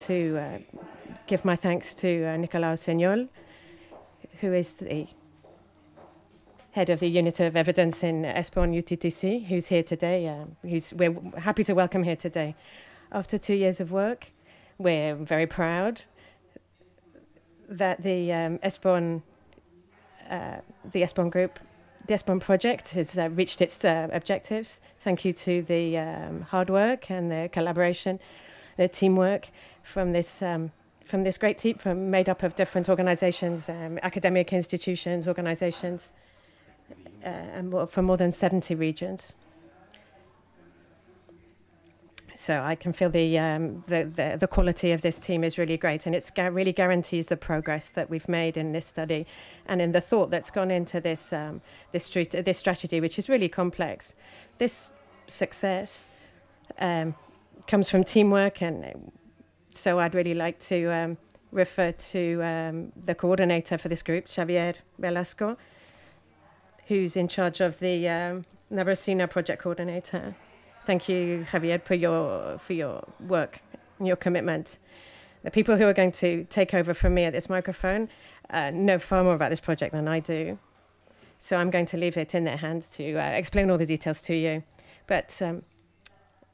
to give my thanks to Nicolas Senyol, who is the head of the Unit of Evidence in ESPON UTTC, who's here today. We're happy to welcome here today. After 2 years of work, we're very proud that the ESPON group, the ESPON project has reached its objectives. Thank you to the hard work and the collaboration, the teamwork from this great team made up of different organizations, academic institutions, organizations, and from more than 70 regions. So I can feel the quality of this team is really great, and it really guarantees the progress that we've made in this study and in the thought that's gone into this strategy, which is really complex. This success comes from teamwork, and so I'd really like to refer to the coordinator for this group, Xavier Velasco, who's in charge of the Navrosina project coordinator. Thank you, Javier, for your work and your commitment. The people who are going to take over from me at this microphone know far more about this project than I do. So I'm going to leave it in their hands to explain all the details to you. But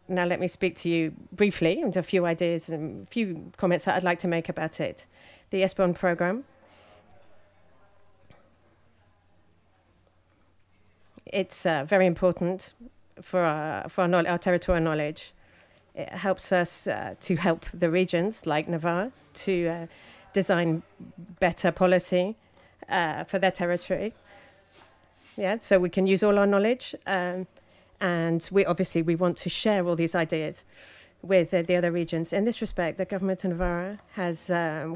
now let me speak to you briefly and a few ideas and a few comments that I'd like to make about it. The ESPON program. It's very important for our territorial knowledge. It helps us to help the regions like Navarre to design better policy for their territory. Yeah, so we can use all our knowledge, and we want to share all these ideas with the other regions. In this respect, the government of Navarre has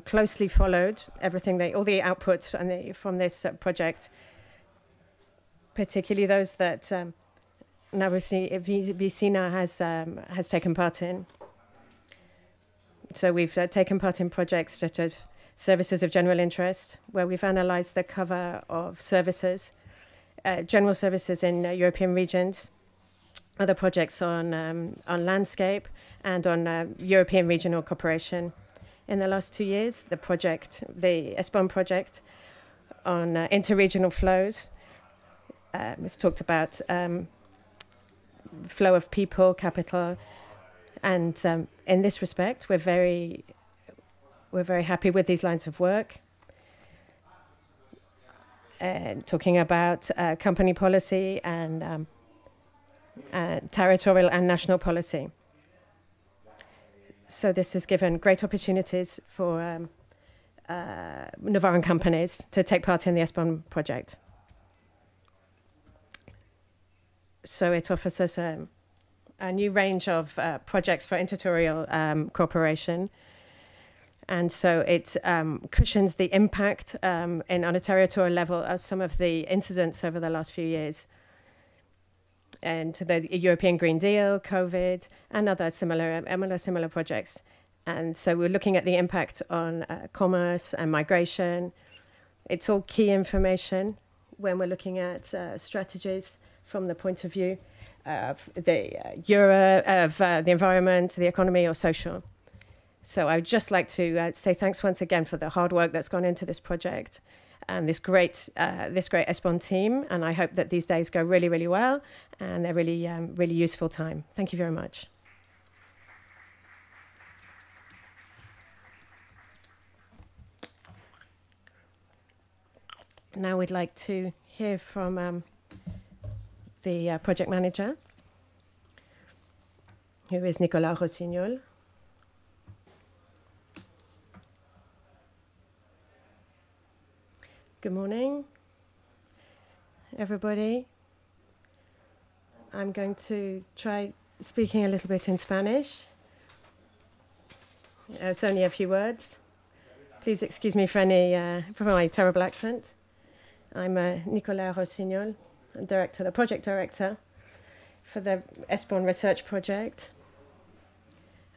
closely followed everything, all the outputs from this project, particularly those that Navrosina has taken part in. So we've taken part in projects such as Services of General Interest, where we've analyzed the cover of services, general services in European regions, other projects on landscape and on European regional cooperation. In the last 2 years, the ESPON project on interregional flows, it's talked about flow of people, capital, and in this respect, we're very happy with these lines of work. Talking about company policy and territorial and national policy. So this has given great opportunities for Navarran companies to take part in the ESPON project. So it offers us a new range of projects for interterritorial cooperation. And so it cushions the impact on a territorial level of some of the incidents over the last few years. And the European Green Deal, COVID, and other similar projects. And so we're looking at the impact on commerce and migration. It's all key information when we're looking at strategies from the point of view of the environment, the economy, or social. So I would just like to say thanks once again for the hard work that's gone into this project and this great ESPON team. And I hope that these days go really, really well, and they're really useful time. Thank you very much. Now we'd like to hear from the project manager, who is Nicolas Rossignol. Good morning, everybody. I'm going to try speaking a little bit in Spanish. It's only a few words. Please excuse me for my terrible accent. I'm Nicolas Rossignol. I'm the project director for the ESPON research project.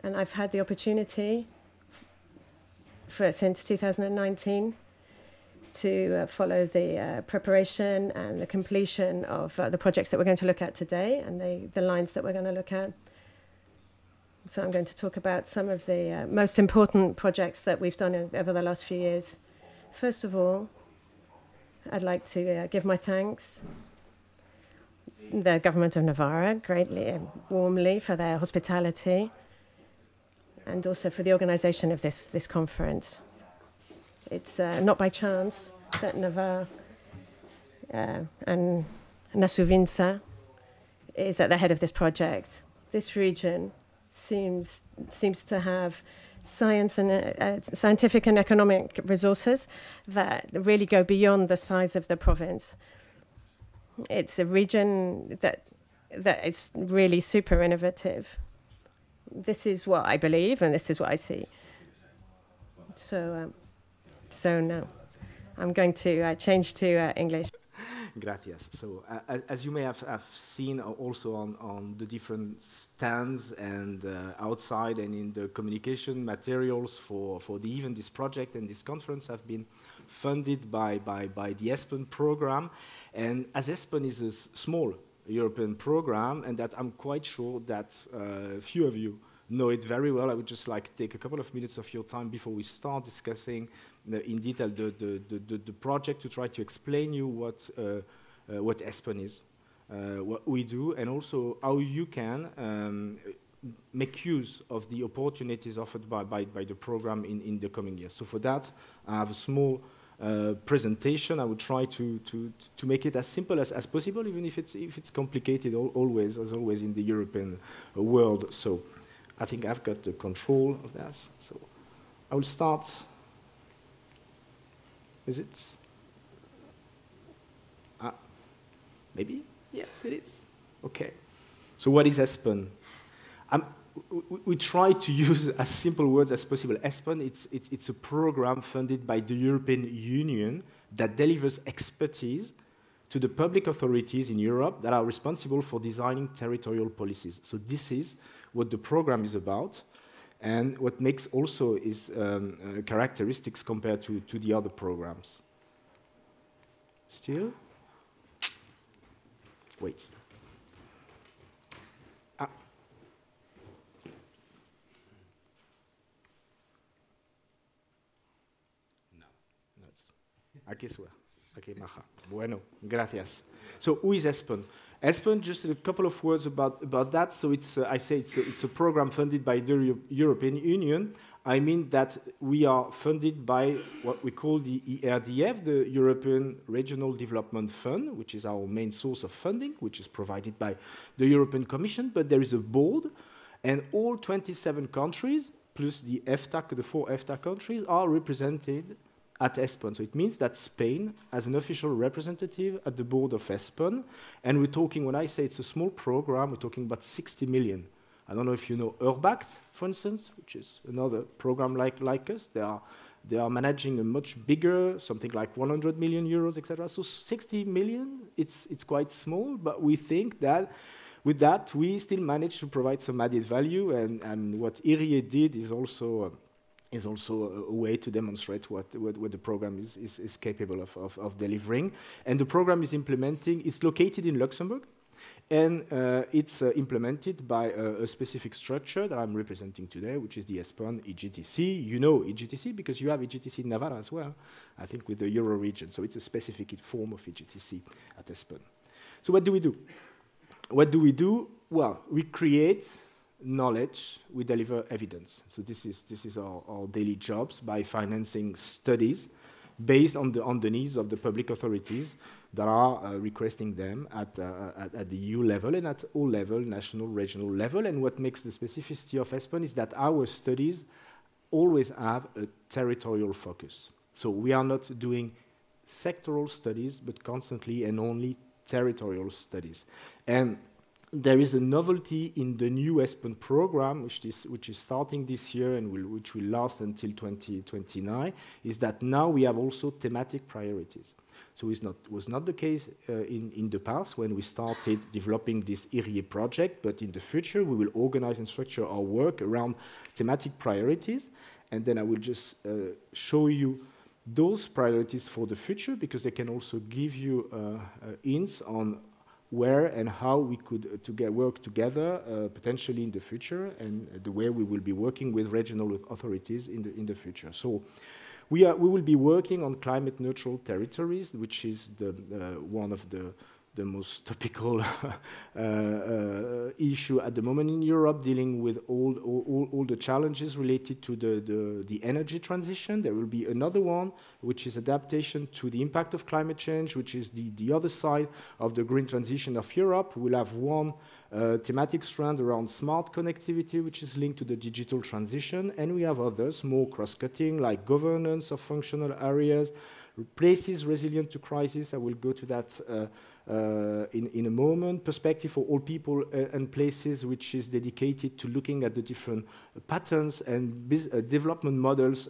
And I've had the opportunity since 2019 to follow the preparation and the completion of the projects that we're going to look at today and the lines that we're going to look at. So I'm going to talk about some of the most important projects that we've done over the last few years. First of all, I'd like to give my thanks the government of Navarra greatly and warmly for their hospitality and also for the organization of this conference. It's not by chance that Navarre and Nasuvinsa is at the head of this project. This region seems to have science and scientific and economic resources that really go beyond the size of the province. It's a region that is really super innovative. This is what I believe, and this is what I see. So now I'm going to change to English. Gracias. So, as you may have seen also on the different stands and outside and in the communication materials for even this project and this conference have been funded by the ESPEN program. And as ESPEN is a small European program, and that I'm quite sure that few of you know it very well, I would just like to take a couple of minutes of your time before we start discussing in detail the project to try to explain you what ESPEN is, what we do, and also how you can make use of the opportunities offered by the program in the coming years. So for that, I have a small presentation. I would try to make it as simple as possible, even if it's complicated always, as always in the European world. So I think I've got the control of this. So I will start. Is it? Maybe? Yes, it is. Okay. So what is ESPEN? We try to use as simple words as possible. ESPEN, it's a program funded by the European Union that delivers expertise to the public authorities in Europe that are responsible for designing territorial policies. So this is what the program is about, and what makes also is characteristics compared to the other programs. Still? Wait. Aquí suena. Okay, maja. Bueno, gracias. So, who is ESPEN? ESPEN, just a couple of words about that. So, I say it's a program funded by the European Union. I mean that we are funded by what we call the ERDF, the European Regional Development Fund, which is our main source of funding, which is provided by the European Commission. But there is a board, and all 27 countries, plus the EFTA, the 4 EFTA countries, are represented at ESPEN. So it means that Spain has an official representative at the board of ESPEN. And we're talking, when I say it's a small program, we're talking about 60 million. I don't know if you know Urbact, for instance, which is another program like us. They are managing a much bigger, something like 100 million euros, etc. So 60 million, it's quite small, but we think that with that, we still manage to provide some added value. And what IRIE did is also a way to demonstrate what the program is capable of delivering. And the program is it's located in Luxembourg, and it's implemented by a specific structure that I'm representing today, which is the ESPEN EGTC. You know EGTC because you have EGTC in Navarra as well, I think with the Euro region. So it's a specific form of EGTC at ESPEN. So what do we do? What do we do? Well, we create knowledge, we deliver evidence. So this is our daily jobs by financing studies based on the needs of the public authorities that are requesting them at the EU level and at all level, national, regional level. And what makes the specificity of ESPEN is that our studies always have a territorial focus. So we are not doing sectoral studies, but constantly and only territorial studies. And there is a novelty in the new ESPEN program, which is starting this year and which will last until 2029, is that now we have also thematic priorities. So it was not the case in the past when we started developing this IRIE project, but in the future we will organize and structure our work around thematic priorities. And then I will just show you those priorities for the future, because they can also give you hints on where and how we could work together potentially in the future, and the way we will be working with regional authorities in the future. So we will be working on climate neutral territories, which is one of the most topical issue at the moment in Europe, dealing with all the challenges related to the energy transition. There will be another one, which is adaptation to the impact of climate change, which is the other side of the green transition of Europe. We'll have one thematic strand around smart connectivity, which is linked to the digital transition, and we have others, more cross-cutting, like governance of functional areas, places resilient to crisis. I will go to that in a moment. Perspective for all people and places, which is dedicated to looking at the different patterns and development models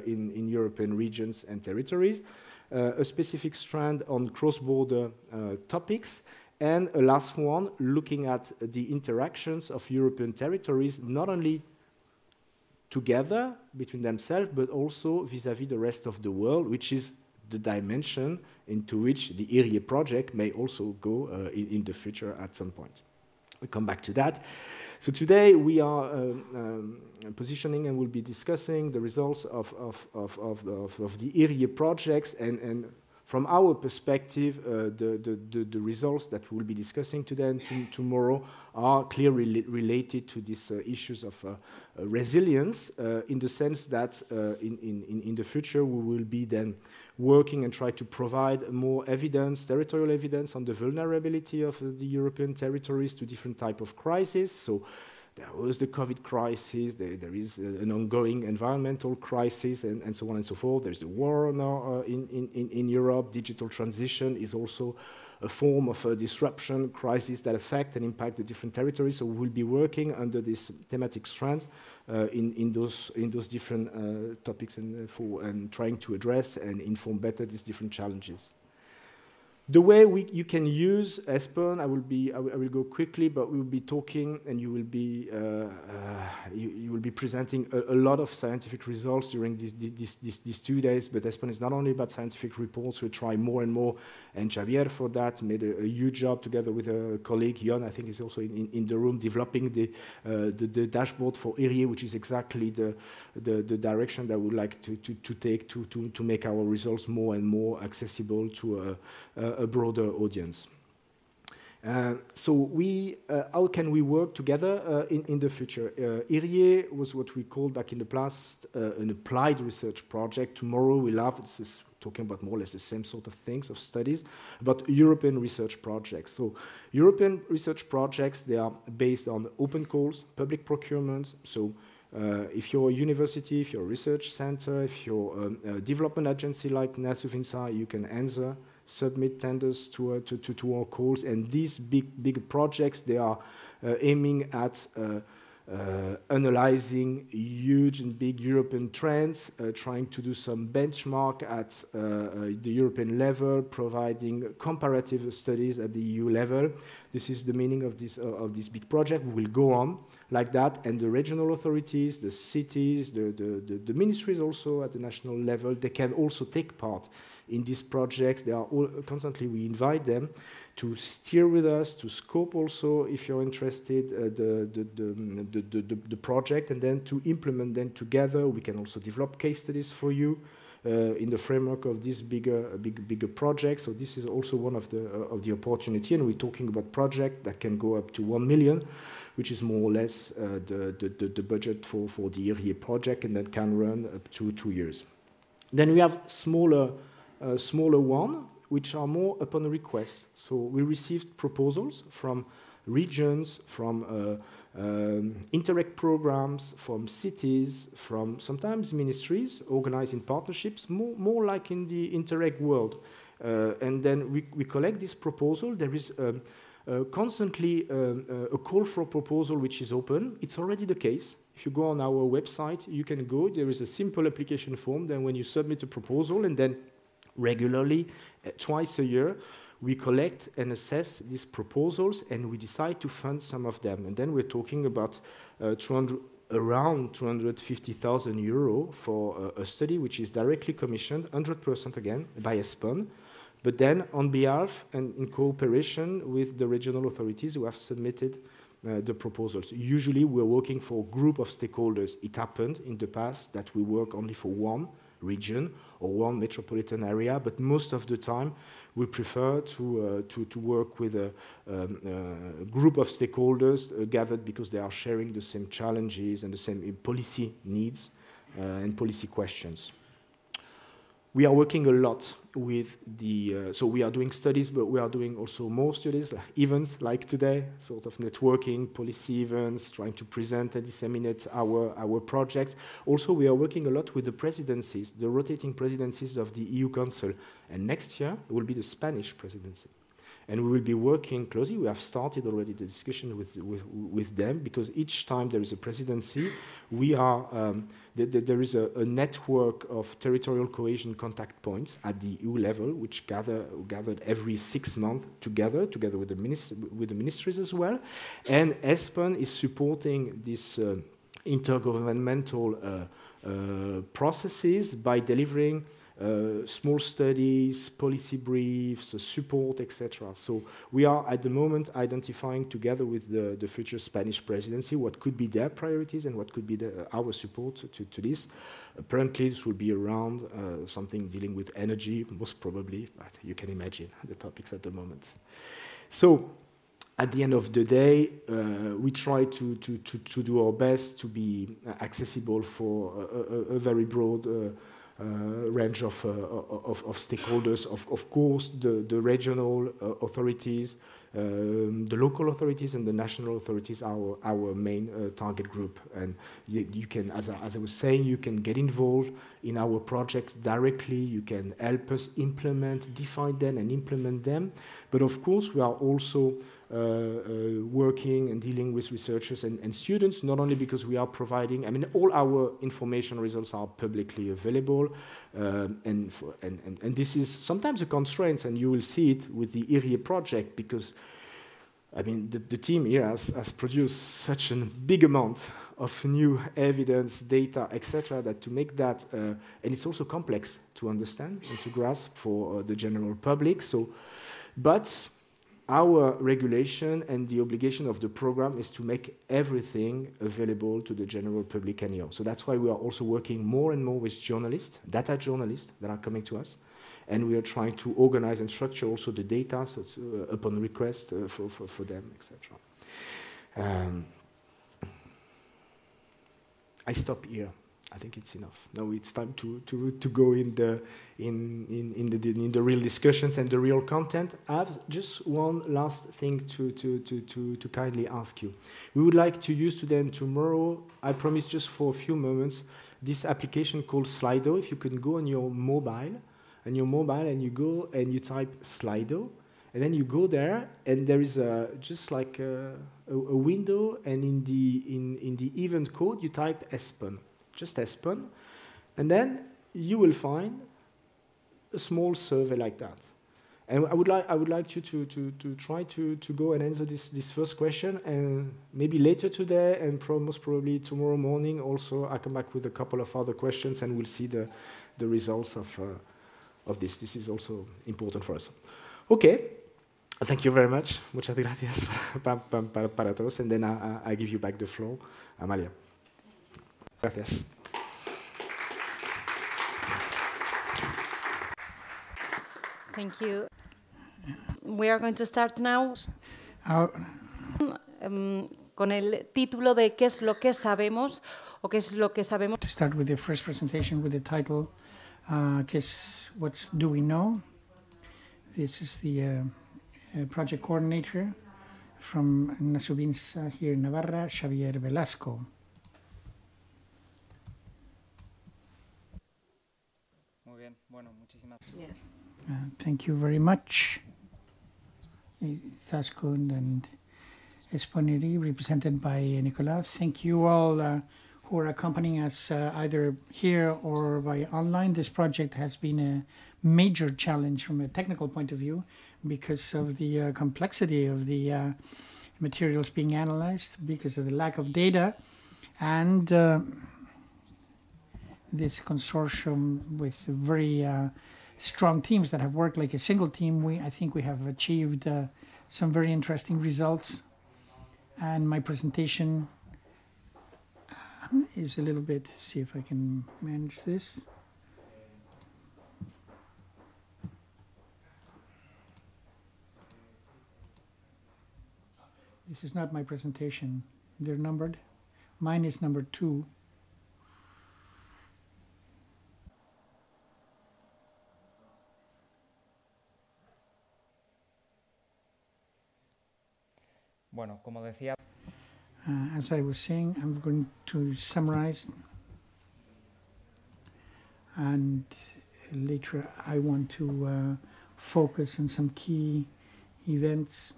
in European regions and territories. A specific strand on cross-border topics. And a last one, looking at the interactions of European territories, not only together between themselves, but also vis-à-vis the rest of the world, which is the dimension into which the IRIE project may also go in the future at some point. We'll come back to that. So today we are positioning and we'll be discussing the results of the IRIE projects, and from our perspective, the results that we'll be discussing today and tomorrow are clearly related to these issues of resilience, in the sense that in the future we will be then working and try to provide more evidence, territorial evidence, on the vulnerability of the European territories to different types of crises. So there was the COVID crisis, there is an ongoing environmental crisis, and so on and so forth. There's a war now in Europe. Digital transition is also a form of a disruption crisis that affect and impact the different territories. So we'll be working under this thematic strands in those different topics and trying to address and inform better these different challenges. The way you can use ESPEN, I will go quickly, but we will be talking, and you will be presenting a lot of scientific results during these 2 days. But ESPEN is not only about scientific reports. We try more and more, and Xavier for that made a huge job together with a colleague, Jon, I think is also in the room, developing the dashboard for IRIE, which is exactly the direction that we would like to take to make our results more and more accessible to a broader audience. So how can we work together in the future? IRIE was what we called back in the past an applied research project. Tomorrow we'll have, this is talking about more or less the same sort of things, of studies, about European research projects. So European research projects, they are based on open calls, public procurement. So if you're a university, if you're a research center, if you're a development agency like NASUV-INSA, you can answer, submit tenders to our calls. And these big projects, they are aiming at analyzing huge and big European trends, trying to do some benchmark at the European level, providing comparative studies at the EU level. This is the meaning of this big project. We will go on like that, and the regional authorities, the cities, the ministries also at the national level, they can also take part in these projects. They are all constantly, we invite them to steer with us, to scope also, if you're interested, the project, and then to implement them together. We can also develop case studies for you in the framework of this bigger project. So this is also one of the opportunity, and we're talking about project that can go up to 1 million, which is more or less the budget for the IRIE project, and that can run up to 2 years. Then we have smaller one, which are more upon request. So we received proposals from regions, from Interreg programs, from cities, from sometimes ministries, organized in partnerships, more like in the Interreg world. And then we collect this proposal. There is constantly a call for a proposal which is open. It's already the case. If you go on our website, you can go. There is a simple application form. Then when you submit a proposal, and then regularly, twice a year, we collect and assess these proposals, and we decide to fund some of them. And then we're talking about around 250,000 euro for a study which is directly commissioned, 100% again, by ESPEN, but then on behalf and in cooperation with the regional authorities who have submitted the proposals. Usually we're working for a group of stakeholders. It happened in the past that we work only for one region or one metropolitan area, but most of the time we prefer to work with a group of stakeholders gathered because they are sharing the same challenges and the same policy needs and policy questions. We are working a lot with the, so we are doing studies, but we are doing also more studies, events like today, sort of networking, policy events, trying to present and disseminate our projects. Also, we are working a lot with the presidencies, the rotating presidencies of the EU Council. And next year, it will be the Spanish presidency. And we will be working closely. We have started already the discussion with them, because each time there is a presidency, we are, there is a network of territorial cohesion contact points at the EU level, which gathered every 6 months together with the ministries as well. And ESPON is supporting this intergovernmental processes by delivering small studies, policy briefs, support, etc. So we are at the moment identifying together with the future Spanish presidency what could be their priorities and what could be our support to this. Apparently this will be around something dealing with energy, most probably, but you can imagine the topics at the moment. So at the end of the day, we try to do our best to be accessible for a very broad range of stakeholders. Of course, the regional authorities, the local authorities, and the national authorities are our main target group. And you can, as I was saying, you can get involved in our projects directly. You can help us implement, define them, and implement them. But of course, we are also working and dealing with researchers and students, not only because we are providing, I mean, all our information results are publicly available, and this is sometimes a constraint, and you will see it with the IRIE project, because, I mean, the team here has produced such a big amount of new evidence, data, etc., that to make that, and it's also complex to understand and to grasp for the general public. So, but our regulation and the obligation of the program is to make everything available to the general public anyhow. So that's why we are also working more and more with journalists, data journalists that are coming to us. And we are trying to organize and structure also the data so upon request for them, etc. I stop here. I think it's enough. Now it's time to go in the real discussions and the real content. I have just one last thing to kindly ask you. We would like to use today and tomorrow, I promise just for a few moments, this application called Slido. If you can go on your mobile, and you go and you type Slido, and then you go there, and there is just like a window, and in the event code you type ESPON. Just ESPON, and then you will find a small survey like that. And I would like you to try to go and answer this first question, and maybe later today, and most probably tomorrow morning also, I come back with a couple of other questions, and we'll see the results of this. This is also important for us. Okay. Thank you very much. Muchas gracias para todos, and then I give you back the floor, Amalia. Gracias. Thank you. We are going to start now con el título de ¿Qué es lo que sabemos? O ¿Qué es lo que sabemos? To start with the first presentation with the title, What Do We Know? This is the project coordinator from Nasubins here in Navarra, Xavier Velasco. Thank you very much. Izaskun and Esponiri, represented by Nicolas. Thank you all who are accompanying us either here or by online. This project has been a major challenge from a technical point of view because of the complexity of the materials being analyzed, because of the lack of data, and this consortium with very strong teams that have worked like a single team, I think we have achieved some very interesting results. And my presentation is a little bit, see if I can manage this. This is not my presentation. They're numbered. Mine is number 2. Bueno, como decía. As I was saying, I'm going to summarize, and later I want to focus on some key events.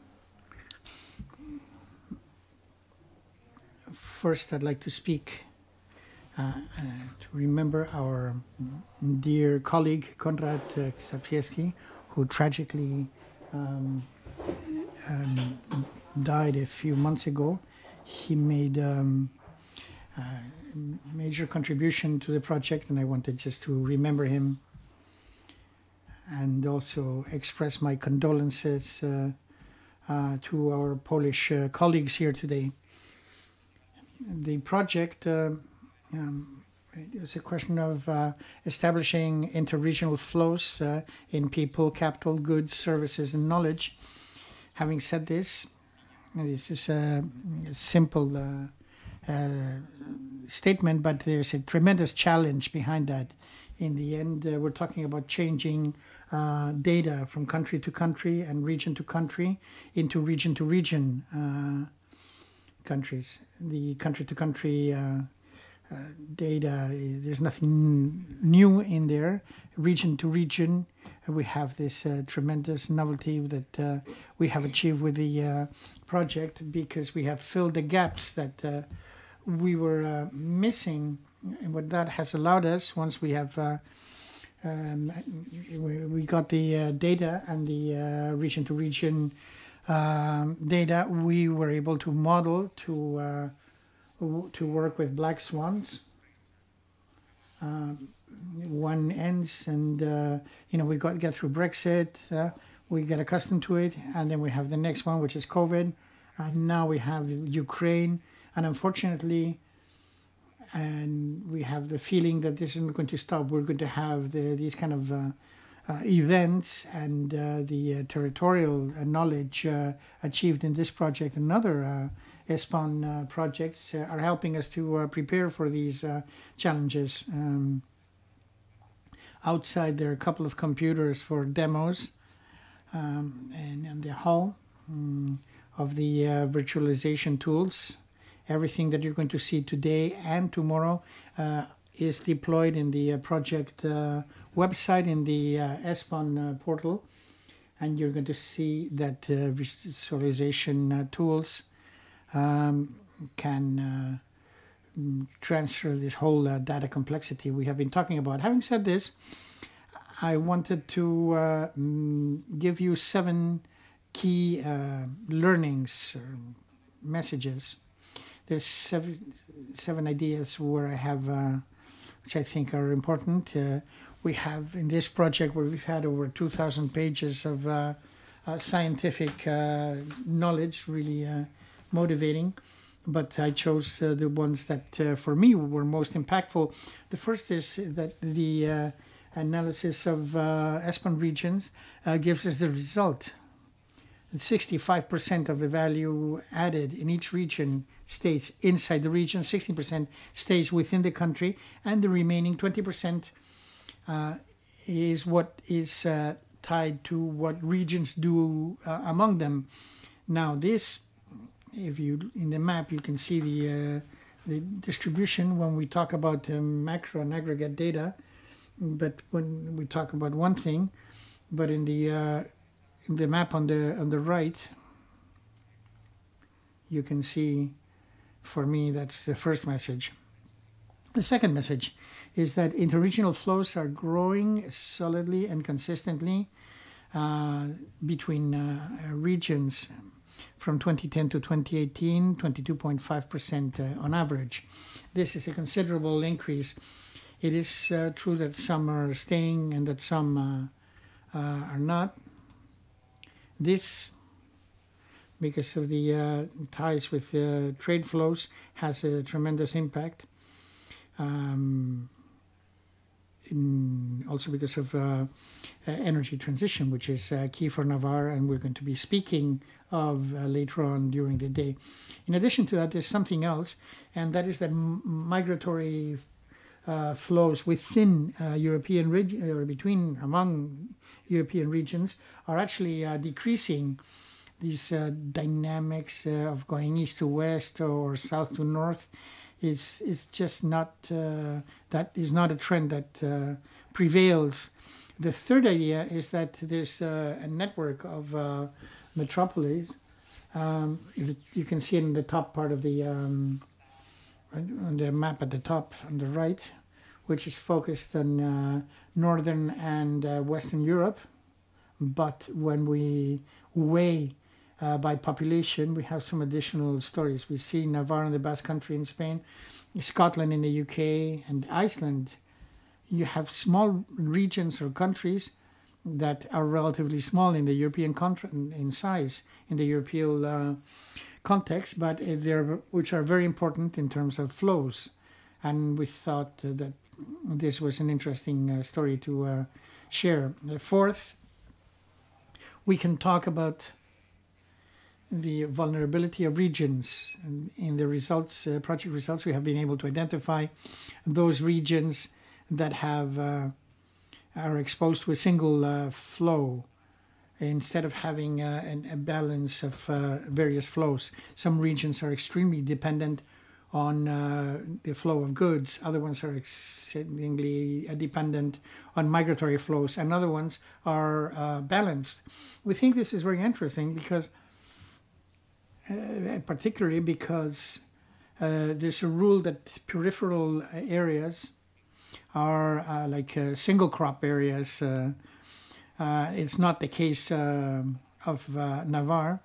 First, I'd like to speak to remember our dear colleague Konrad Czapieski, who tragically died a few months ago. He made a major contribution to the project, and I wanted just to remember him and also express my condolences to our Polish colleagues here today. The project is a question of establishing interregional flows in people, capital, goods, services, and knowledge. Having said this, this is a simple statement, but there's a tremendous challenge behind that. In the end, we're talking about changing data from country to country and region to country into region to region countries. The country to country data, there's nothing new in there. Region to region, we have this tremendous novelty that we have achieved with the project, because we have filled the gaps that we were missing. And what that has allowed us, once we have we got the data and the region to region data, we were able to model to work with black swans. One ends, and we get through Brexit, we get accustomed to it, and then we have the next one, which is COVID, and now we have Ukraine, and unfortunately, and we have the feeling that this isn't going to stop. We're going to have these kind of events, and the territorial knowledge achieved in this project and other ESPON projects are helping us to prepare for these challenges. Outside, there are a couple of computers for demos, and in the hall of the virtualization tools. Everything that you're going to see today and tomorrow is deployed in the project website, in the ESPON portal, and you're going to see that visualization tools can transfer this whole data complexity we have been talking about. Having said this, I wanted to give you 7 key learnings or messages. There's seven ideas where I have, which I think are important. We have in this project where we've had over 2,000 pages of scientific knowledge, really motivating. But I chose the ones that for me were most impactful. The first is that the analysis of ESPON regions gives us the result. 65% of the value added in each region stays inside the region, 16% stays within the country, and the remaining 20% is what is tied to what regions do among them. Now this, if you in the map you can see the distribution when we talk about macro and aggregate data, but when we talk about one thing, but in the map on the right, you can see, for me, that's the first message. The second message is that interregional flows are growing solidly and consistently between regions from 2010 to 2018, 22.5% on average. This is a considerable increase It is true that some are staying and that some are not. This, because of the ties with trade flows, has a tremendous impact. Also because of energy transition, which is key for Navarre, and we're going to be speaking of later on during the day. In addition to that, there's something else, and that is that migratory flows within European region, or among European regions, are actually decreasing. These dynamics of going east to west or south to north is just not, that is not a trend that prevails. The third idea is that there's a network of metropolis. You can see it in the top part of the on the map at the top on the right, which is focused on Northern and Western Europe. But when we weigh by population, we have some additional stories. We see Navarre and the Basque Country in Spain, Scotland in the UK, and Iceland. You have small regions or countries that are relatively small in the European in size, in the European context, but which are very important in terms of flows. And we thought that this was an interesting story to share. Fourth, we can talk about the vulnerability of regions. In the results, project results, we have been able to identify those regions that have are exposed to a single flow instead of having a balance of various flows. Some regions are extremely dependent on the flow of goods. Other ones are exceedingly dependent on migratory flows, and other ones are balanced. We think this is very interesting because particularly because there's a rule that peripheral areas are like single crop areas. It's not the case of Navarre.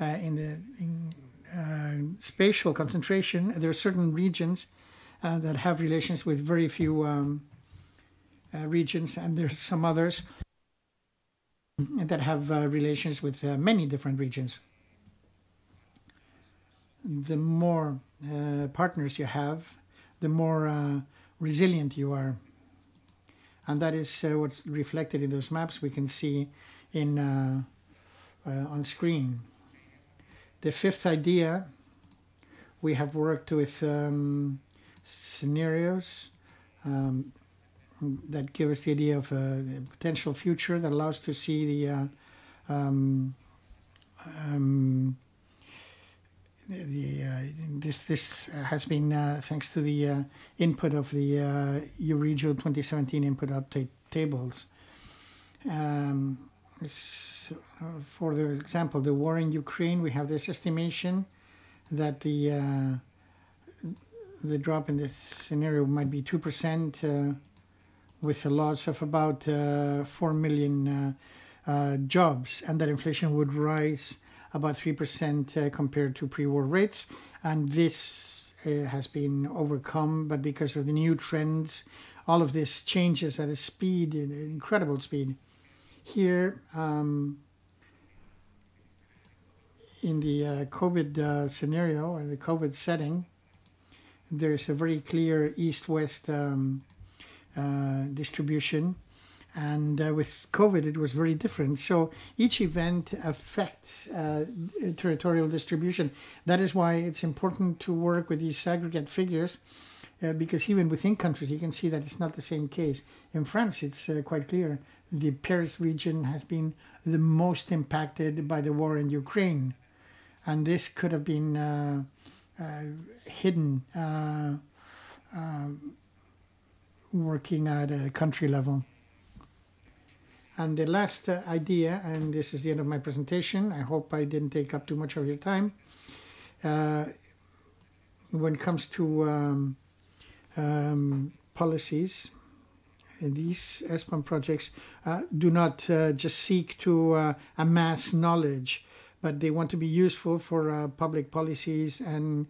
In spatial concentration, there are certain regions that have relations with very few regions, and there's some others that have relations with many different regions. The more partners you have, the more resilient you are. And that is what's reflected in those maps we can see in on screen. The fifth idea, we have worked with scenarios that give us the idea of a potential future that allows to see the this has been thanks to the input of the Euregio 2017 input update tables. For the example, the war in Ukraine, we have this estimation that the drop in this scenario might be 2%, with a loss of about 4 million jobs, and that inflation would rise about 3% compared to pre-war rates. And this has been overcome, but because of the new trends, all of this changes at a speed, an incredible speed. Here, in the COVID scenario, or the COVID setting, there's a very clear east-west distribution. And with COVID, it was very different. So each event affects territorial distribution. That is why it's important to work with these aggregate figures, because even within countries, you can see that it's not the same case. In France, it's quite clear. The Paris region has been the most impacted by the war in Ukraine. And this could have been hidden working at a country level. And the last idea, and this is the end of my presentation, I hope I didn't take up too much of your time. When it comes to policies, these ESPON projects do not just seek to amass knowledge, but they want to be useful for public policies and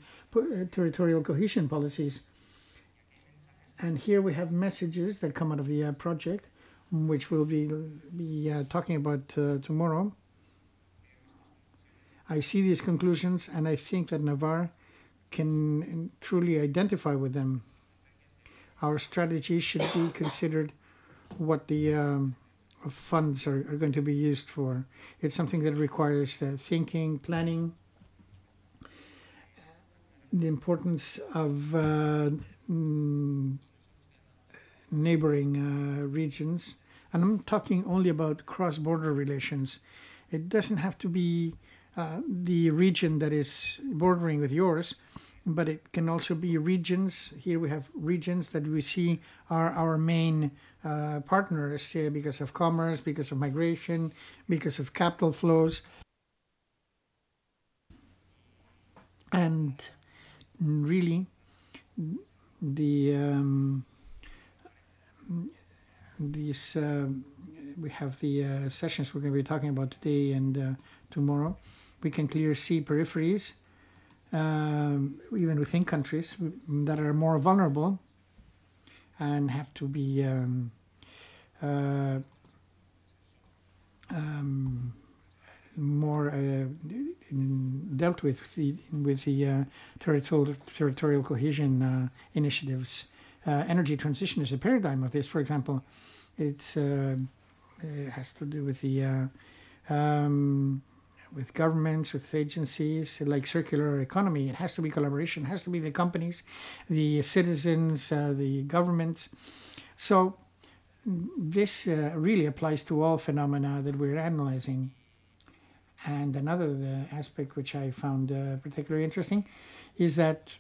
territorial cohesion policies. And here we have messages that come out of the project, which we'll be talking about tomorrow. I see these conclusions, and I think that Navarre can truly identify with them. Our strategy should be considered what the funds are going to be used for. It's something that requires thinking, planning, the importance of neighboring regions. And I'm talking only about cross-border relations. It doesn't have to be the region that is bordering with yours, but it can also be regions. Here we have regions that we see are our main partners because of commerce, because of migration, because of capital flows. And really, we have the sessions we're going to be talking about today and tomorrow. We can clearly see peripheries, even within countries that are more vulnerable and have to be more dealt with the territorial cohesion initiatives. Energy transition is a paradigm of this. For example, it has to do with the with governments, with agencies, like circular economy. It has to be collaboration. It has to be the companies, the citizens, the governments. So this really applies to all phenomena that we're analyzing. And another aspect which I found particularly interesting is that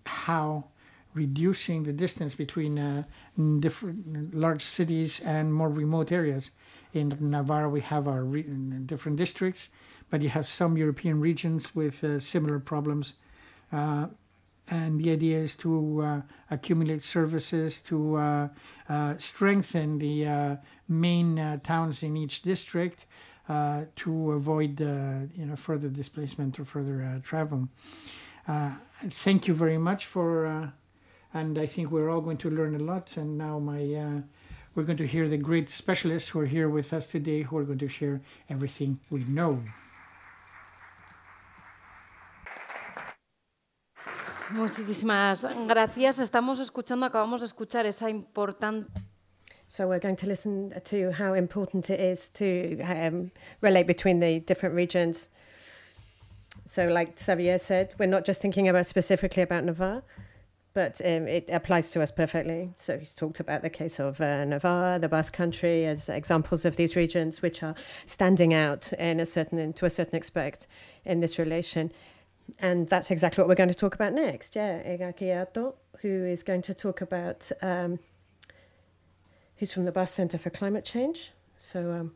how reducing the distance between different large cities and more remote areas. In Navarre, we have our different districts, but you have some European regions with similar problems. And the idea is to accumulate services, to strengthen the main towns in each district, to avoid further displacement or further travel. Thank you very much for, and I think we're all going to learn a lot. And now we're going to hear the great specialists who are here with us today, who are going to share everything we know. Muchísimas gracias. Acabamos de escuchar esa importante. So we're going to listen to how important it is to relate between the different regions. So like Xavier said, we're not just thinking about specifically about Navarre, but it applies to us perfectly. So he's talked about the case of Navarre, the Basque Country, as examples of these regions which are standing out to a certain extent in this relation. And that's exactly what we're going to talk about next. Yeah, Egaki Ato, who is going to talk about, who's from the Basque Center for Climate Change. So,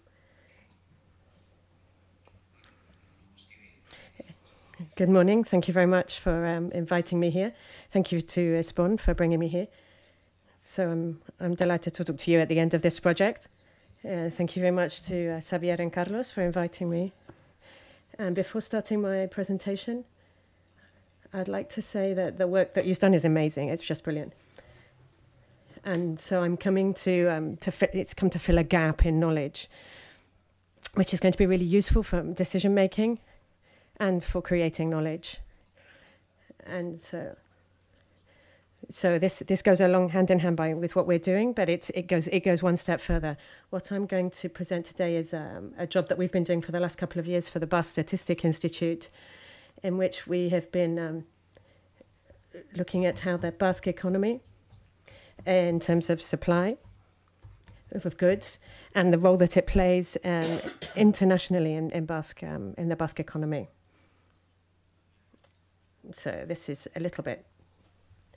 good morning. Thank you very much for inviting me here. Thank you to Espon for bringing me here. So I'm delighted to talk to you at the end of this project. Thank you very much to Xavier and Carlos for inviting me. And before starting my presentation, I'd like to say that the work that you've done is amazing. It's just brilliant. And so I'm coming it's come to fill a gap in knowledge, which is going to be really useful for decision making and for creating knowledge. And so this goes along hand in hand with what we're doing, but it goes one step further. What I'm going to present today is a job that we've been doing for the last couple of years for the Basque Statistic Institute, in which we have been looking at how the Basque economy, in terms of supply of goods, and the role that it plays internationally in the Basque economy. So this is a little bit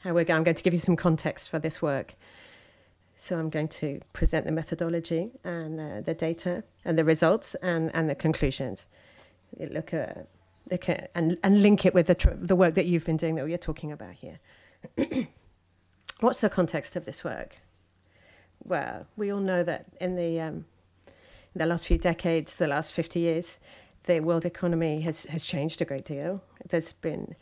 how we're going. I'm going to give you some context for this work. So I'm going to present the methodology and the data and the results and the conclusions. Look at and link it with the work that you've been doing that we're talking about here. What's the context of this work? Well, we all know that in the last few decades, the last 50 years, the world economy has changed a great deal. There's been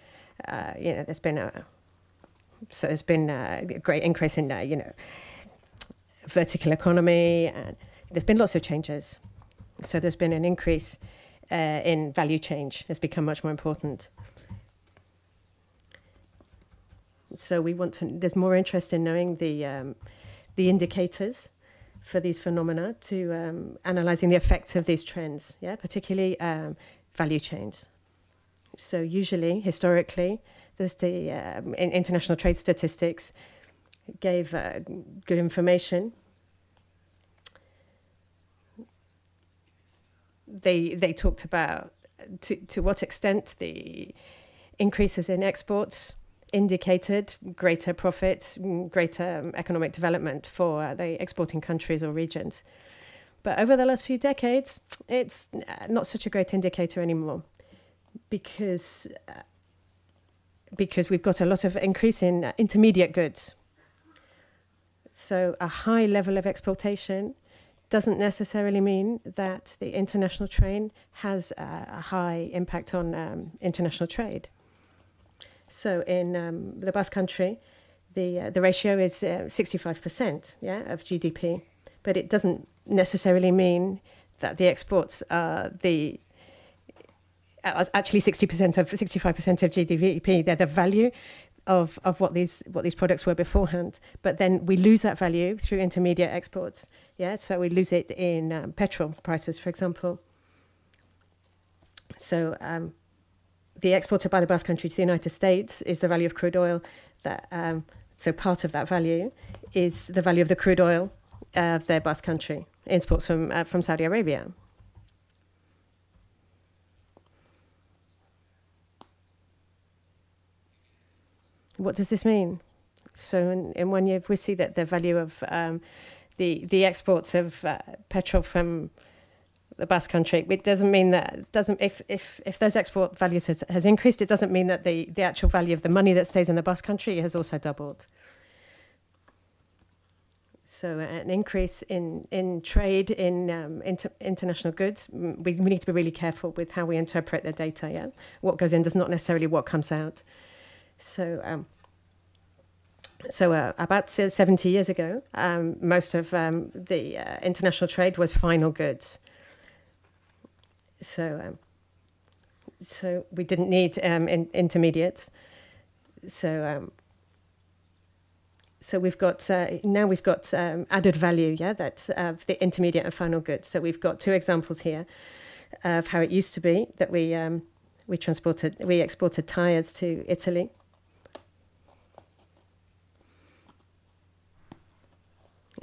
So there's been a great increase in, vertical economy, and there's been lots of changes. So there's been an increase in value change. It's become much more important. So there's more interest in knowing the indicators for these phenomena, to analysing the effects of these trends, particularly value change. So usually, historically, there's the international trade statistics gave good information. They talked about to what extent the increases in exports indicated greater profit, greater economic development for the exporting countries or regions. But over the last few decades, it's not such a great indicator anymore, because we've got a lot of increase in intermediate goods. So a high level of exportation doesn't necessarily mean that the international trade has a high impact on international trade. So in the Basque Country, the ratio is 65%, of GDP, but it doesn't necessarily mean that the exports are actually 65% of GDP. They're the value of what these products were beforehand, but then we lose that value through intermediate exports. So we lose it in petrol prices, for example. So the exported by the Basque Country to the United States is the value of crude oil. So part of that value is the value of the crude oil of their Basque Country, imports from Saudi Arabia. What does this mean? So in 1 year, we see that the value of the exports of petrol from the Basque Country, it doesn't mean that, if those export values has increased, it doesn't mean that the actual value of the money that stays in the Basque Country has also doubled. So an increase in trade in international goods, we need to be really careful with how we interpret the data. What goes in does not necessarily what comes out. So about 70 years ago, most of the international trade was final goods. So we didn't need intermediates. So we've got now we've got added value, that's the intermediate and final goods. So we've got two examples here of how it used to be that we exported tires to Italy.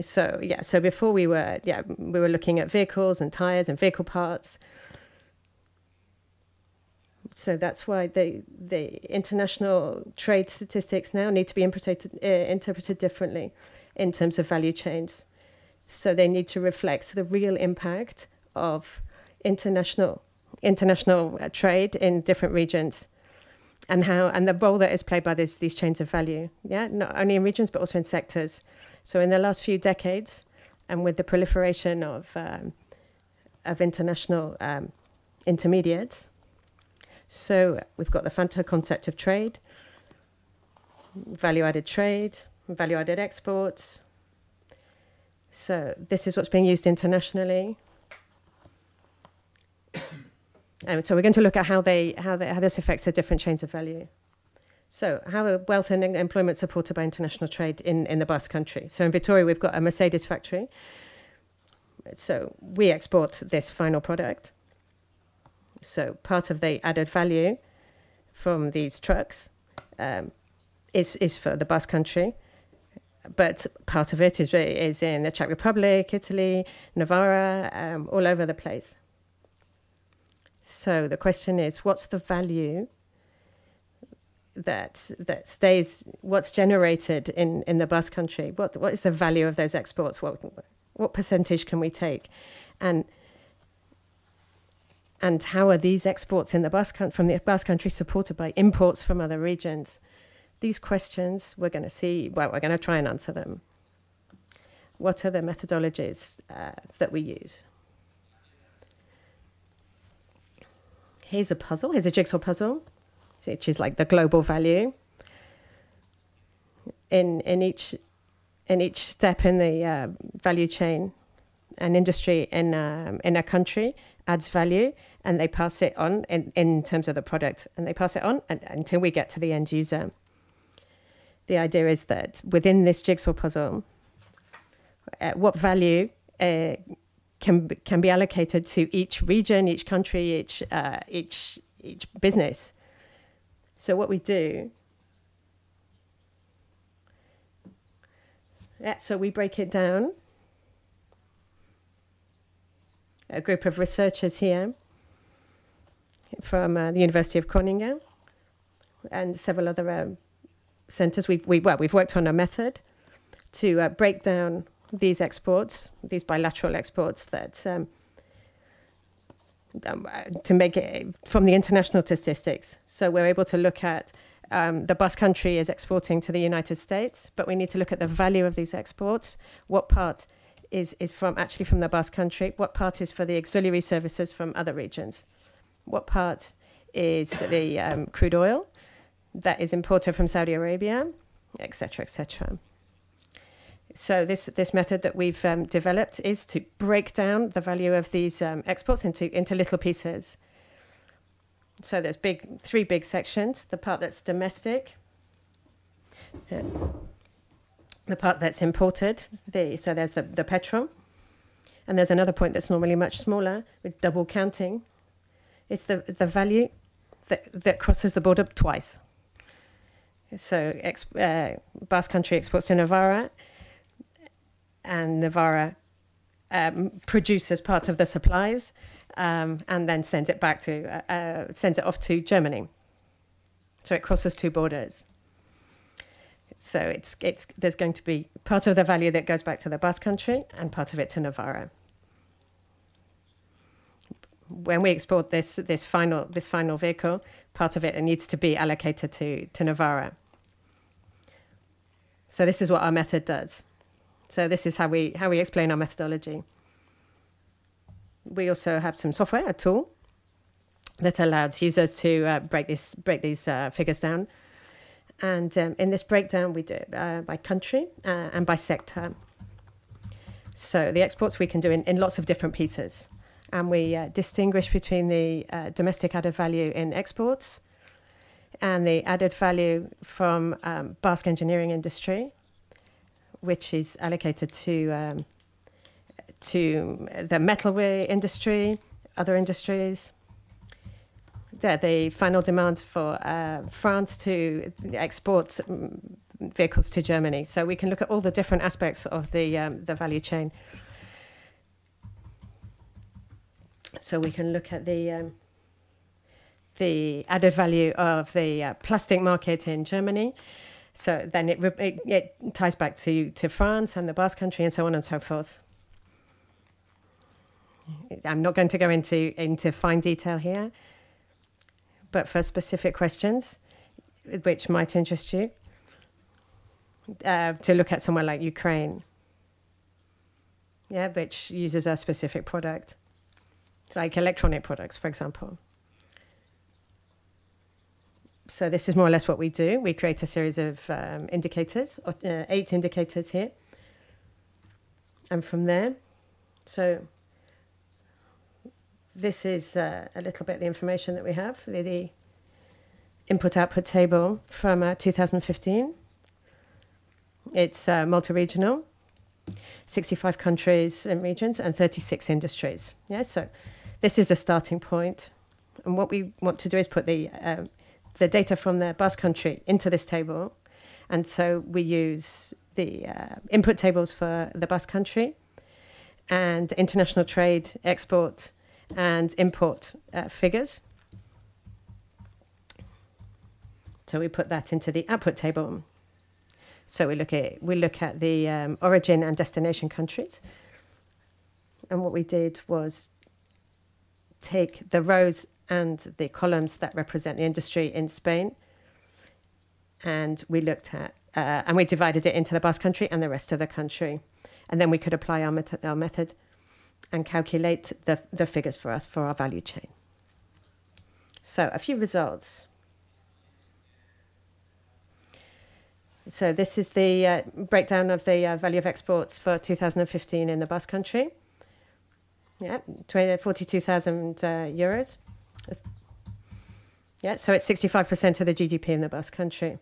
So before we were looking at vehicles and tires and vehicle parts. So that's why the international trade statistics now need to be interpreted differently in terms of value chains. So they need to reflect the real impact of international trade in different regions, and the role that is played by these chains of value. Not only in regions but also in sectors. So in the last few decades, and with the proliferation of international intermediates, so we've got the fundamental concept of trade, value-added trade, value-added exports. So this is what's being used internationally. And so we're going to look at how this affects the different chains of value. So how are wealth and employment supported by international trade in the Basque Country? So in Vitoria, we've got a Mercedes factory. So we export this final product. So part of the added value from these trucks is for the Basque Country, but part of it is in the Czech Republic, Italy, Navarra, all over the place. So the question is, what's the value that stays, what's generated in the Basque Country? What is the value of those exports? What percentage can we take? And how are these exports from the Basque Country supported by imports from other regions? These questions we're going to try and answer them. What are the methodologies that we use? Here's a jigsaw puzzle, which is like the global value. in each step in the value chain, an industry in a country adds value, and they pass it on in terms of the product, and they pass it on until we get to the end user. The idea is that within this jigsaw puzzle, what value can be allocated to each region, each country, each business. So what we do, so we break it down. A group of researchers here from the University of Groningen and several other centers. We've worked on a method to break down these exports, these bilateral exports, that to make it from the international statistics. So we're able to look at the Basque Country is exporting to the United States, but we need to look at the value of these exports. What part is from the Basque Country? What part is for the auxiliary services from other regions? What part is the crude oil that is imported from Saudi Arabia, et cetera, et cetera. So this method that we've developed is to break down the value of these exports into little pieces. So there's three big sections: the part that's domestic, the part that's imported. So there's the petrol, and there's another point that's normally much smaller with double counting. It's the value that crosses the border twice. So Basque Country exports to Navarra, and Navarra produces part of the supplies and then sends it off to Germany. So it crosses two borders. So there's going to be part of the value that goes back to the Basque Country and part of it to Navarra. When we export this final vehicle, part of it needs to be allocated to Navarra. So this is what our method does. So this is how we explain our methodology. We also have some software, a tool that allows users to break these figures down. And in this breakdown, we do it by country and by sector. So the exports we can do in lots of different pieces. And we distinguish between the domestic added value in exports and the added value from Basque engineering industry, which is allocated to the metalware industry, other industries. The final demand for France to export vehicles to Germany. So we can look at all the different aspects of the value chain. So we can look at the added value of the plastic market in Germany. So then it ties back to France and the Basque Country and so on and so forth. I'm not going to go into fine detail here, but for specific questions which might interest you, to look at somewhere like Ukraine, which uses a specific product, like electronic products, for example. So this is more or less what we do. We create a series of indicators, 8 indicators here. And from there, so this is a little bit the information that we have, the input-output table from 2015. It's multi-regional, 65 countries and regions, and 36 industries. So this is a starting point. And what we want to do is put the data from the Basque Country into this table. And so we use the input tables for the Basque Country and international trade, export, and import figures. So we put that into the output table. So we look at the origin and destination countries. And what we did was take the rows and the columns that represent the industry in Spain, and we looked at and we divided it into the Basque Country and the rest of the country, and then we could apply our method and calculate the figures for us for our value chain. So a few results. So this is the breakdown of the value of exports for 2015 in the Basque Country. Yeah, 42,000 euros. Yeah, so it's 65% of the GDP in the Basque Country.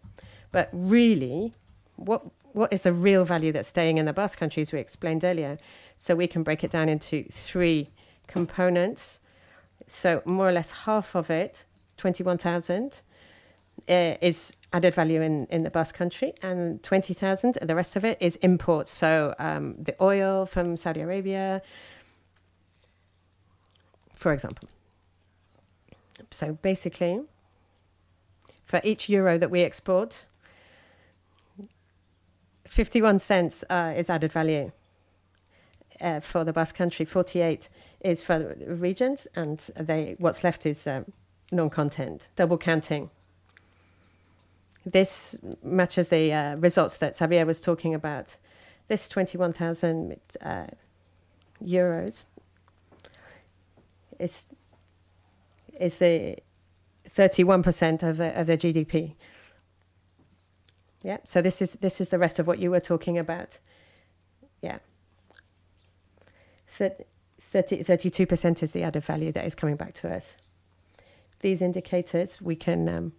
But really, what is the real value that's staying in the Basque Country, as we explained earlier? So we can break it down into 3 components. So more or less half of it, 21,000, is added value in the Basque Country, and 20,000, the rest of it is imports. So the oil from Saudi Arabia, for example. So basically, for each euro that we export, 51 cents is added value for the Basque Country, 48 is for the regions, and what's left is non-content, double counting. This matches the results that Xavier was talking about. This 21,000 euros is the 31% of the GDP. Yeah, so this is the rest of what you were talking about. Yeah, 32% is the added value that is coming back to us. These indicators we can.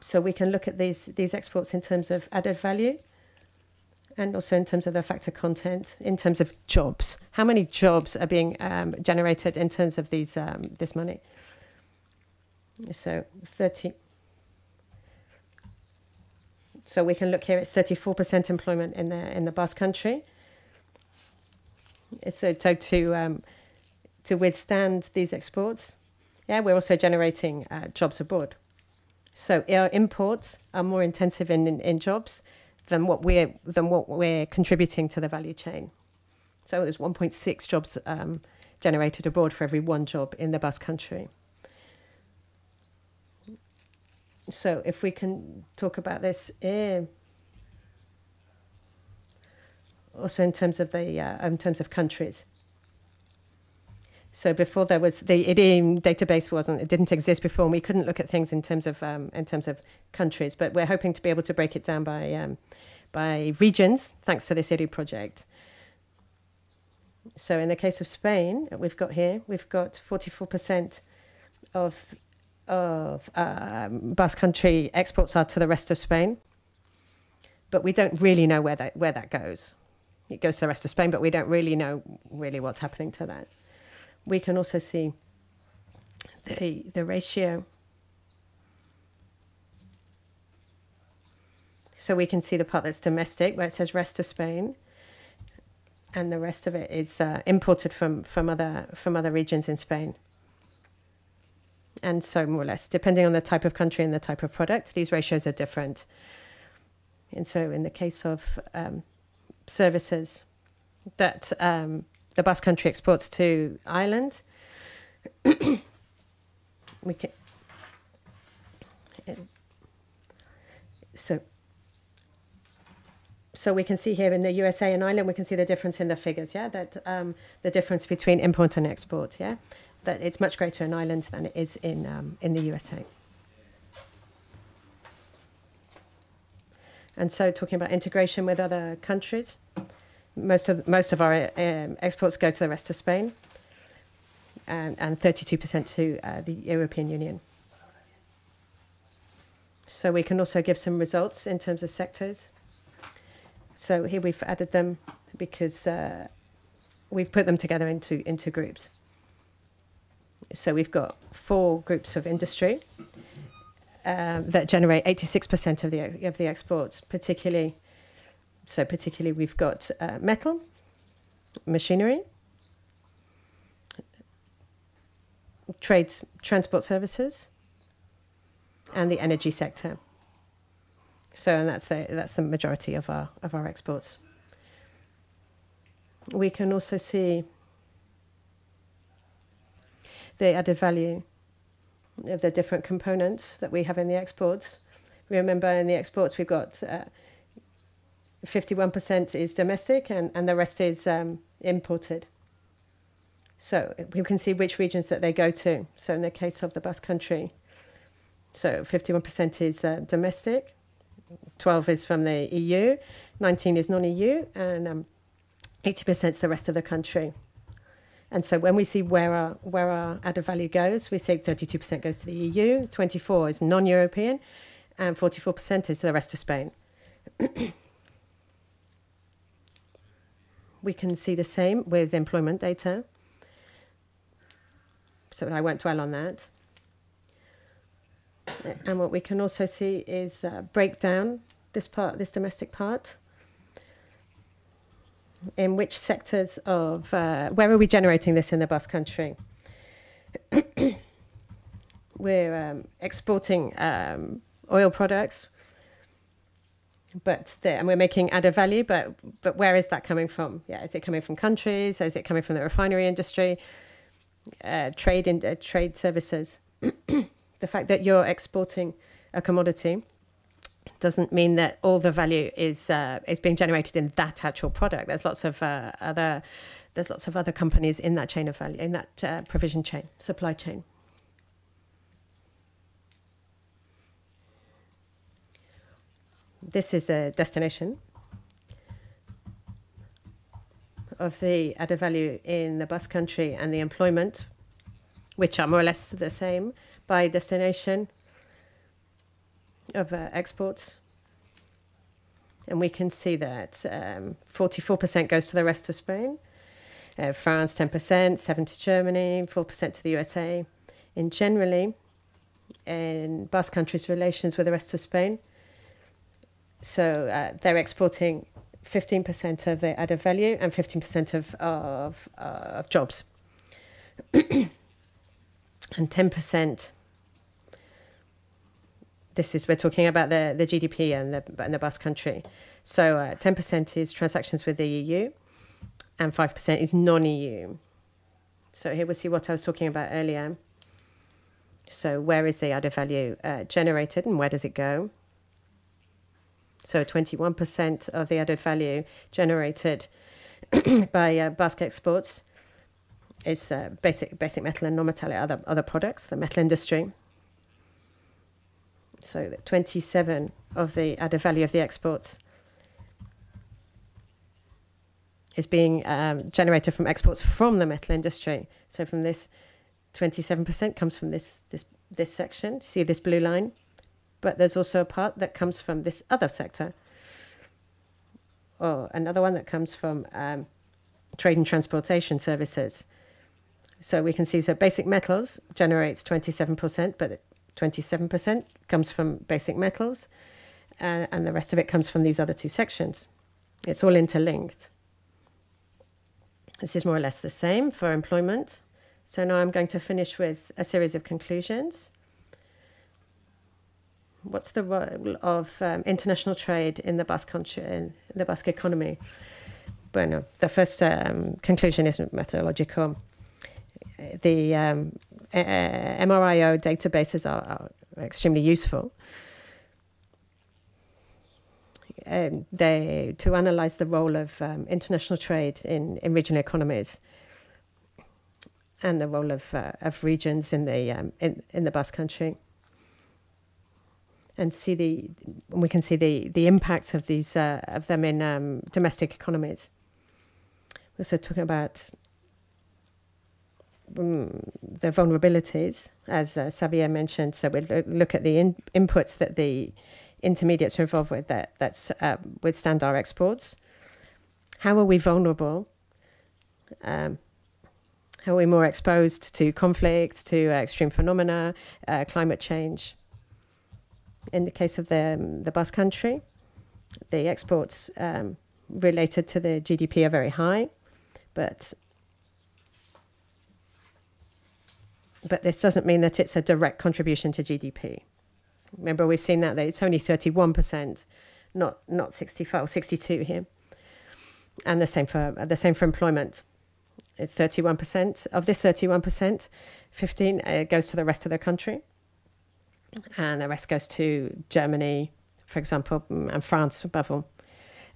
So we can look at these exports in terms of added value, and also in terms of the factor content, in terms of jobs. How many jobs are being generated in terms of this money? So 30. So we can look here. It's 34% employment in the Basque Country. So to withstand these exports, yeah, we're also generating jobs abroad. So our imports are more intensive in jobs than what we're contributing to the value chain. So there's 1.6 jobs generated abroad for every 1 job in the Basque Country. So if we can talk about this also in terms of countries. So before there was the IDIM database it didn't exist before, and we couldn't look at things in terms of countries. But we're hoping to be able to break it down by regions, thanks to this IDI project. So in the case of Spain, we've got 44% of Basque Country exports are to the rest of Spain, but we don't really know where that goes. It goes to the rest of Spain, but we don't really know what's happening to that. We can also see the ratio. So we can see the part that's domestic, where it says rest of Spain, and the rest of it is imported from other regions in Spain. And so more or less, depending on the type of country and the type of product, these ratios are different. And so in the case of services that the Basque Country exports to Ireland, we can. So we can see here in the USA and Ireland, we can see the difference in the figures. Yeah, that the difference between import and export. Yeah, that it's much greater in Ireland than it is in the USA. And so, talking about integration with other countries, most of our exports go to the rest of Spain, and 32% to the European Union. So we can also give some results in terms of sectors. So here we've added them because we've put them together into groups. So we've got 4 groups of industry that generate 86% of the exports, particularly. So particularly we've got metal, machinery, trades, transport services, and the energy sector. So, and that's the majority of our exports. We can also see the added value of the different components that we have in the exports. Remember, in the exports we've got 51% is domestic, and the rest is imported. So we can see which regions that they go to. So in the case of the Basque Country, So 51% is domestic, 12 is from the EU, 19 is non-EU, and 80% is the rest of the country. And so when we see where our added value goes, we say 32% goes to the EU, 24 is non-European, and 44% is the rest of Spain. We can see the same with employment data. So I won't dwell on that. And what we can also see is break down this domestic part. In which sectors of, where are we generating this in the Basque Country? We're exporting oil products, and we're making added value, but where is that coming from? Yeah, is it coming from countries? Is it coming from the refinery industry? Trade services? The fact that you're exporting a commodity doesn't mean that all the value is being generated in that actual product. There's lots of other companies in that chain of value, in that provision chain, supply chain. This is the destination of the added value in the Basque Country and the employment, which are more or less the same by destination of exports. And we can see that 44% goes to the rest of Spain, France 10%, 7% to Germany, 4% to the USA. And generally, in Basque Country's relations with the rest of Spain, so they're exporting 15% of the added value and 15% of jobs. And 10%, we're talking about the GDP and the Basque Country. So 10% is transactions with the EU and 5% is non-EU. So here we see what I was talking about earlier. So where is the added value generated and where does it go? So 21% of the added value generated by Basque exports is basic metal and non-metallic other products, the metal industry. So 27 of the added value of the exports is being generated from exports from the metal industry. So from this, 27% comes from this section. See this blue line? But there's also a part that comes from this other sector, or another one that comes from trade and transportation services. So we can see, so basic metals generates 27%, but 27% comes from basic metals, and the rest of it comes from these other two sections. It's all interlinked. This is more or less the same for employment. So now I'm going to finish with a series of conclusions. What's the role of international trade in the Basque Country, in the Basque economy? Bueno, the first conclusion is methodological. The MRIO databases are extremely useful. To analyze the role of international trade in regional economies and the role of regions in the Basque Country. And we can see the impacts of these of them in domestic economies. We're also talking about the vulnerabilities, as Xavier mentioned. So we look at the inputs that the intermediates are involved with that's withstand our exports. How are we vulnerable? How are we more exposed to conflict, to extreme phenomena, climate change? In the case of the Basque Country, the exports related to the GDP are very high, but this doesn't mean that it's a direct contribution to GDP. Remember, we've seen that it's only 31%, not 65 or 62 here, and the same for employment. It's 31%. Of this 31%, 15 goes to the rest of the country. And the rest goes to Germany, for example, and France above all.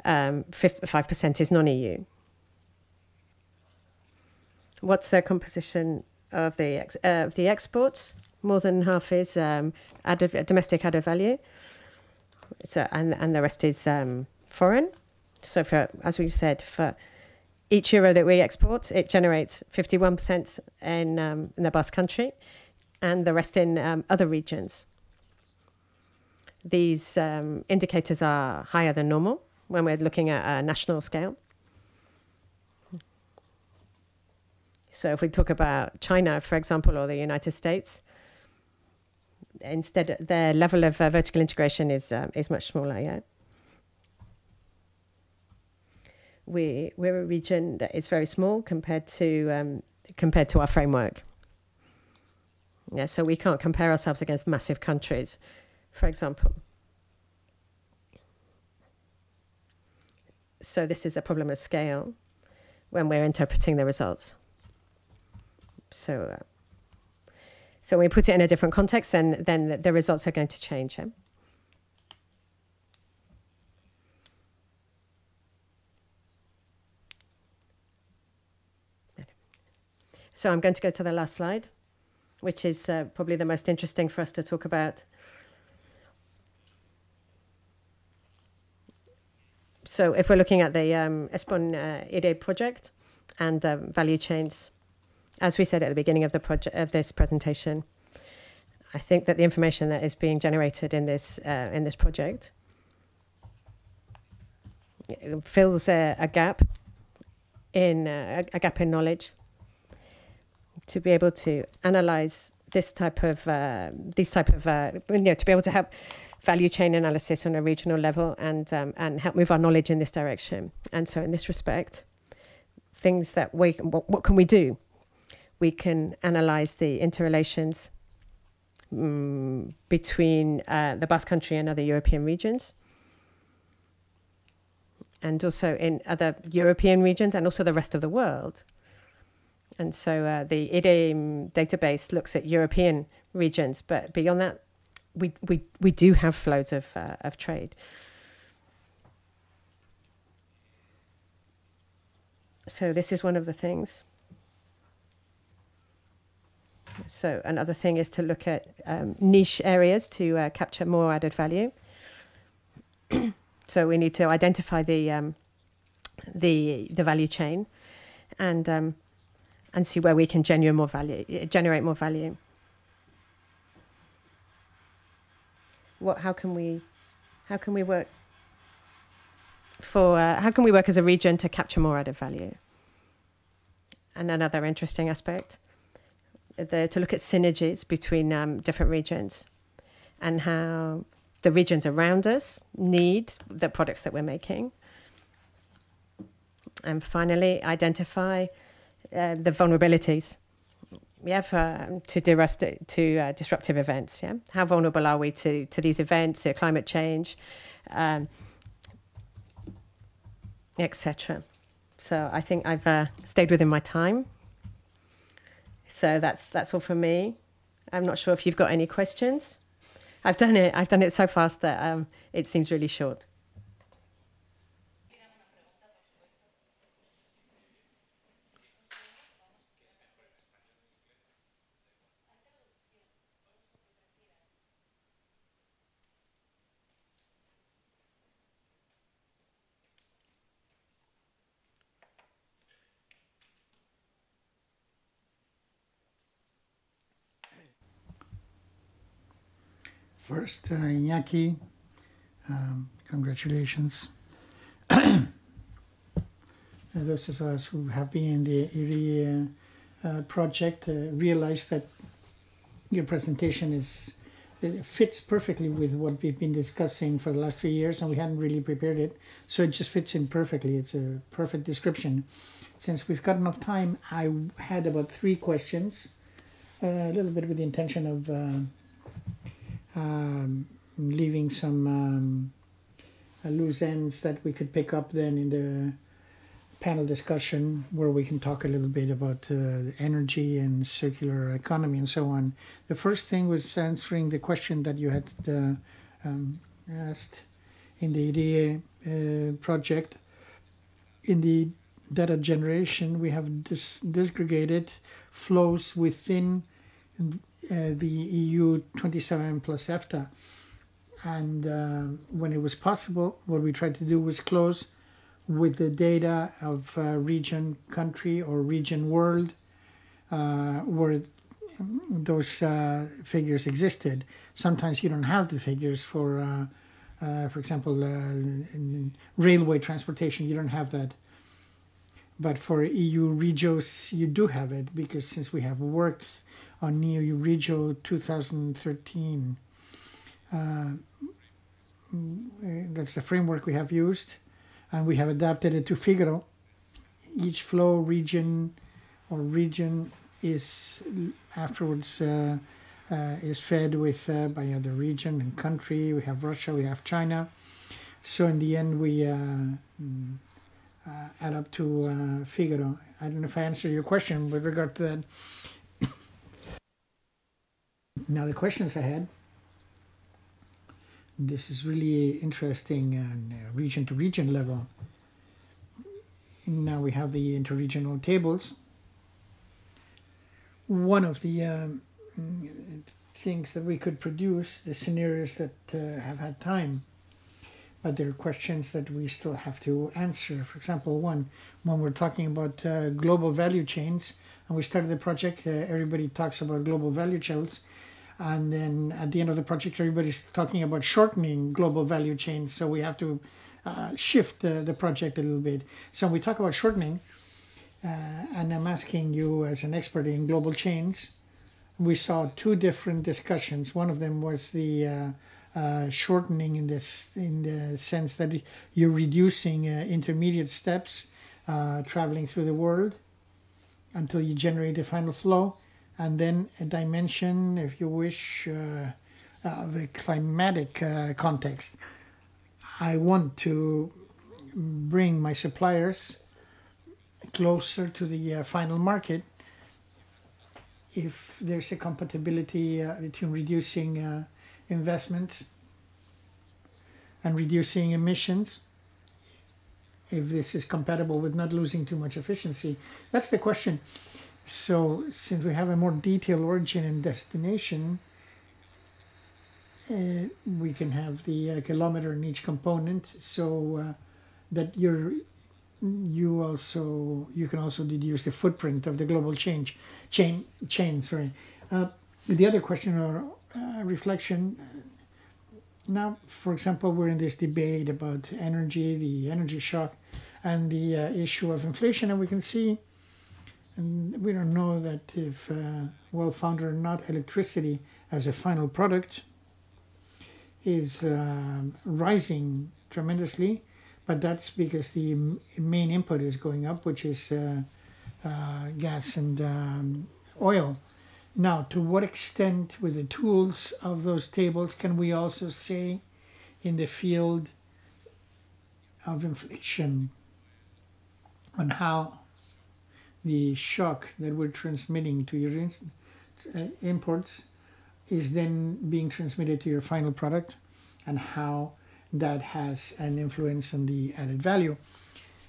5% is non-EU. What's the composition of the exports? More than half is domestic added value. So, and the rest is foreign. So for, as we've said, for each euro that we export, it generates 51% in the Basque Country and the rest in other regions. These indicators are higher than normal when we're looking at a national scale. So if we talk about China, for example, or the United States, instead their level of vertical integration is much smaller. Yeah, we're a region that is very small compared to our framework. Yeah, so we can't compare ourselves against massive countries, for example. So this is a problem of scale when we're interpreting the results. So when we put it in a different context, then the results are going to change. Yeah? So I'm going to go to the last slide, which is probably the most interesting for us to talk about. So if we're looking at the ESPON IRE project and value chains, as we said at the beginning of the project of this presentation, I think that the information that is being generated in this project fills a gap in knowledge to be able to analyze these type of to be able to have value chain analysis on a regional level and help move our knowledge in this direction. And so in this respect, things that what can we do? We can analyze the interrelations between the Basque Country and other European regions, and also in other European regions and also the rest of the world. And so the IRE database looks at European regions, but beyond that, we do have flows of trade. So this is one of the things. So another thing is to look at niche areas to capture more added value. So we need to identify the value chain and see where we can generate more value. How can we work as a region to capture more added value? And another interesting aspect, to look at synergies between different regions and how the regions around us need the products that we're making. And finally, identify the vulnerabilities we have to disruptive events. Yeah, how vulnerable are we to these events, to climate change, etc. So I think I've stayed within my time. So that's all from me. I'm not sure if you've got any questions. I've done it so fast that it seems really short. First, Iñaki, congratulations. Those of us who have been in the IRE project realize that your presentation fits perfectly with what we've been discussing for the last 3 years, and we hadn't really prepared it, so it just fits in perfectly. It's a perfect description. Since we've got enough time, I had about 3 questions, a little bit with the intention of leaving some loose ends that we could pick up then in the panel discussion, where we can talk a little bit about energy and circular economy and so on. The first thing was answering the question that you had asked in the IRE project. In the data generation, we have disaggregated flows within the EU 27 plus EFTA. And when it was possible, what we tried to do was close with the data of region, country, or region world, where those figures existed. Sometimes you don't have the figures for example, in railway transportation, you don't have that. But for EU Regios, you do have it, because since we have worked on EU Regio 2013, that's the framework we have used, and we have adapted it to Figaro. Each flow region or region is afterwards is fed with by other region and country. We have Russia, we have China. So in the end, we add up to Figaro. I don't know if I answered your question with regard to that. Now the questions I had. This is really interesting on region to region level. Now we have the interregional tables. One of the things that we could produce, the scenarios that have had time, but there are questions that we still have to answer. For example, when we're talking about global value chains, and we started the project, everybody talks about global value chains, and then at the end of the project, everybody's talking about shortening global value chains, so we have to shift the project a little bit. So we talk about shortening, and I'm asking you as an expert in global chains. We saw two different discussions. One of them was the shortening in the sense that you're reducing intermediate steps traveling through the world until you generate the final flow, and then a dimension, if you wish, of a climatic context. I want to bring my suppliers closer to the final market. If there's a compatibility between reducing investments and reducing emissions, if this is compatible with not losing too much efficiency, that's the question. So since we have a more detailed origin and destination, we can have the kilometer in each component, so that you can also deduce the footprint of the global chain. The other question or reflection. Now, for example, we're in this debate about energy, the energy shock, and the issue of inflation, and we can see, and we don't know that if well-found or not, electricity as a final product is rising tremendously, but that's because the main input is going up, which is gas and oil. Now, to what extent, with the tools of those tables, can we also say in the field of inflation on how the shock that we're transmitting to your imports is then being transmitted to your final product, and how that has an influence on the added value?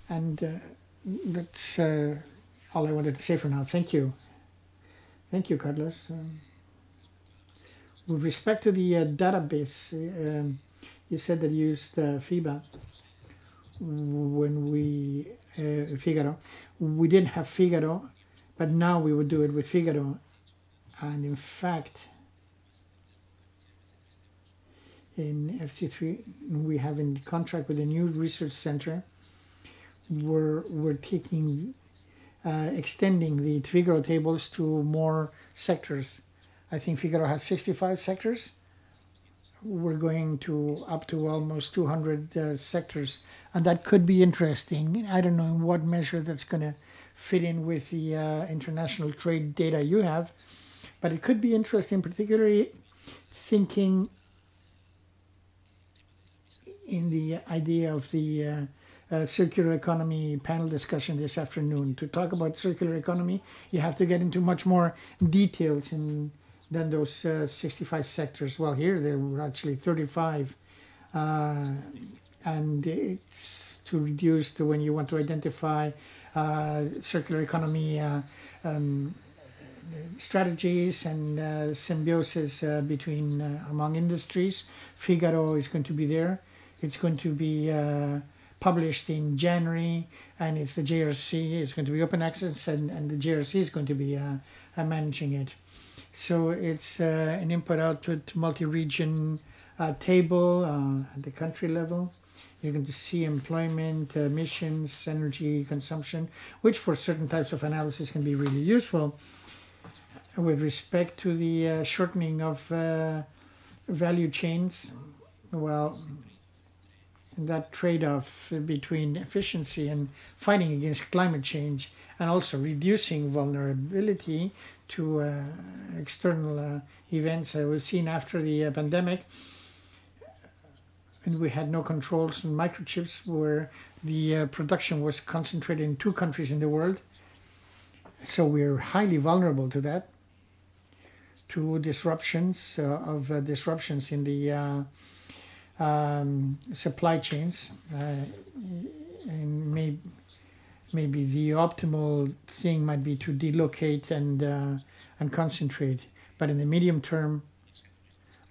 And that's all I wanted to say for now. Thank you. Thank you, Carlos. With respect to the database, you said that you used FIBA when we, Figaro. We didn't have Figaro, but now we would do it with Figaro. And in fact, in FC3, we have in contract with a new research center. We're taking extending the Figaro tables to more sectors. I think Figaro has 65 sectors. We're going to up to almost 200 sectors, and that could be interesting. I don't know in what measure that's going to fit in with the international trade data you have, but it could be interesting, particularly thinking in the idea of the circular economy panel discussion this afternoon. To talk about circular economy, you have to get into much more details than those 65 sectors. Well, here there were actually 35, and it's to reduce to when you want to identify circular economy strategies and symbiosis between among industries. Figaro is going to be there. It's going to be published in January, and it's the JRC. It's going to be open access, and the JRC is going to be managing it. So it's an input-output multi-region table at the country level. You're going to see employment, emissions, energy consumption, which for certain types of analysis can be really useful. With respect to the shortening of value chains, well, that trade-off between efficiency and fighting against climate change and also reducing vulnerability to external events we've seen after the pandemic. And we had no controls on microchips where the production was concentrated in 2 countries in the world. So we're highly vulnerable to that, to disruptions disruptions in the supply chains. And maybe the optimal thing might be to delocate and concentrate, but in the medium term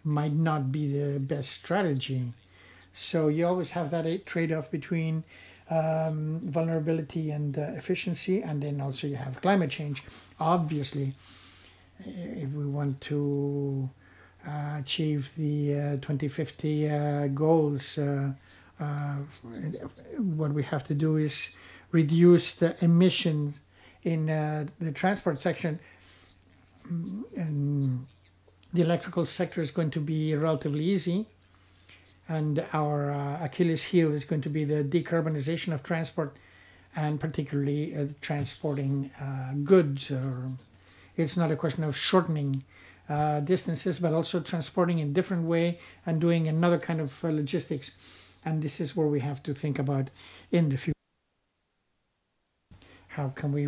might not be the best strategy. So you always have that trade-off between vulnerability and efficiency, and then also you have climate change. Obviously, if we want to achieve the 2050 goals, what we have to do is reduce the emissions in the transport section. And the electrical sector is going to be relatively easy. And our Achilles heel is going to be the decarbonization of transport, and particularly transporting goods. It's not a question of shortening distances, but also transporting in a different way and doing another kind of logistics. And this is where we have to think about in the future. How can we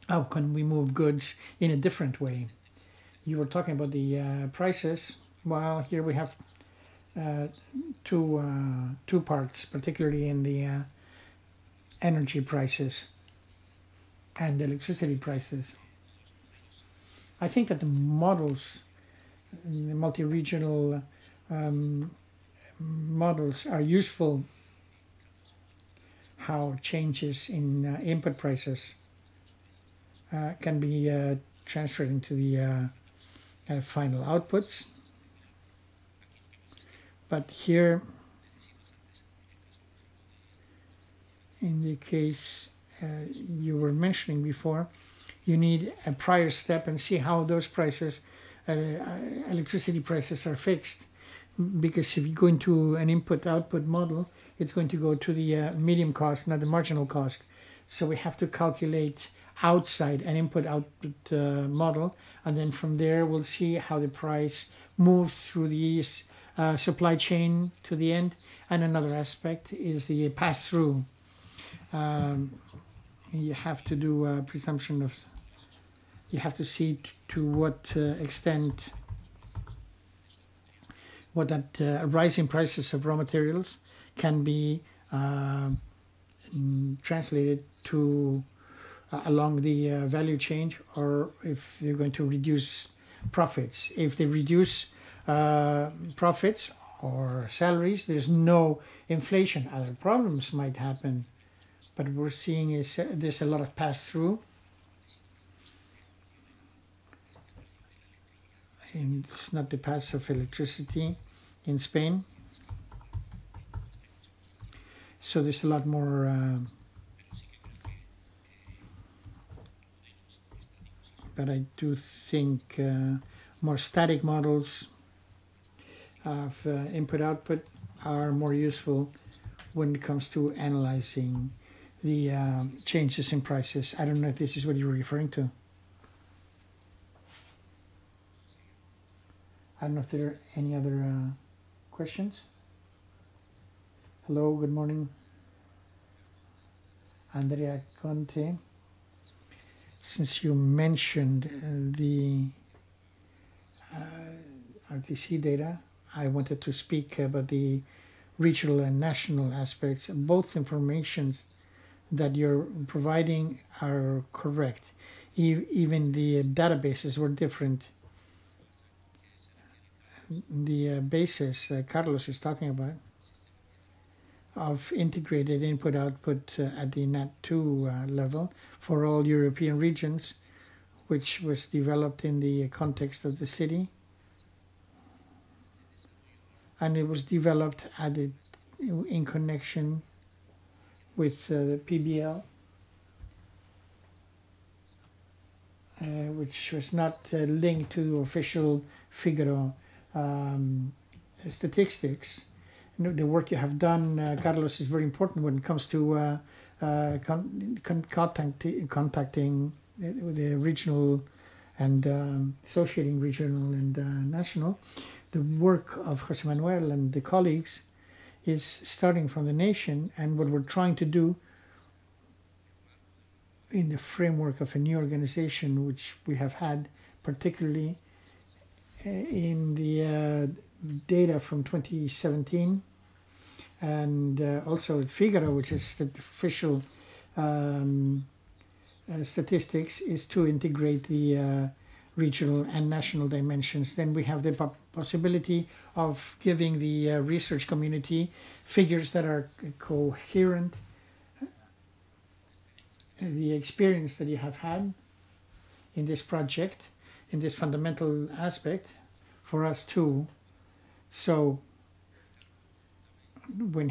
how can we move goods in a different way? You were talking about the prices. Well, here we have two parts, particularly in the energy prices and electricity prices. I think that the models, the multi-regional models are useful. How changes in input prices can be transferred into the final outputs. But here, in the case you were mentioning before, you need a prior step and see how those prices, electricity prices, are fixed. Because if you go into an input-output model, it's going to go to the medium cost, not the marginal cost. So we have to calculate outside an input-output model, and then from there we'll see how the price moves through the supply chain to the end. And another aspect is the pass-through. You have to do a presumption of, you have to see to what extent what that rising prices of raw materials can be translated to along the value chain, or if they're going to reduce profits. If they reduce profits or salaries, there's no inflation. Other problems might happen, but what we're seeing is there's a lot of pass-through. And it's not the pass of electricity in Spain. So there's a lot more but I do think more static models of input-output are more useful when it comes to analyzing the changes in prices. I don't know if this is what you were referring to. I don't know if there are any other questions. Hello, good morning. Andrea Conte. Since you mentioned the RTC data, I wanted to speak about the regional and national aspects. Both informations that you're providing are correct. even the databases were different. The basis Carlos is talking about of integrated input-output at the NAT2 level for all European regions, which was developed in the context of the city. And it was developed in connection with the PBL, which was not linked to official Figaro statistics. The work you have done, Carlos, is very important when it comes to contacting the regional and associating regional and national. The work of José Manuel and the colleagues is starting from the nation, and what we're trying to do in the framework of a new organization, which we have had, particularly in the data from 2017, and also at Figaro, which is the official statistics, is to integrate the regional and national dimensions. Then we have the possibility of giving the research community figures that are coherent. The experience that you have had in this project, in this fundamental aspect, for us too. So when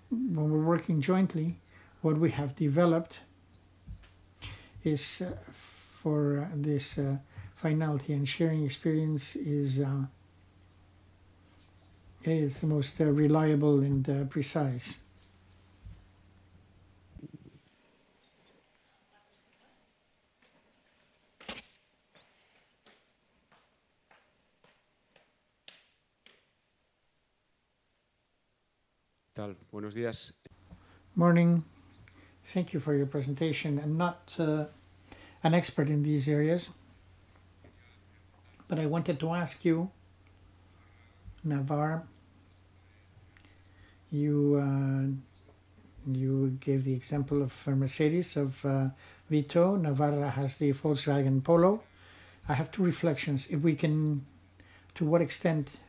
when we're working jointly, what we have developed is for this finality and sharing experience is the most reliable and precise. Buenos días. Morning. Thank you for your presentation. I'm not an expert in these areas, but I wanted to ask you, Navarre, you gave the example of Mercedes, of Vito. Navarra has the Volkswagen Polo. I have two reflections. If we can, to what extent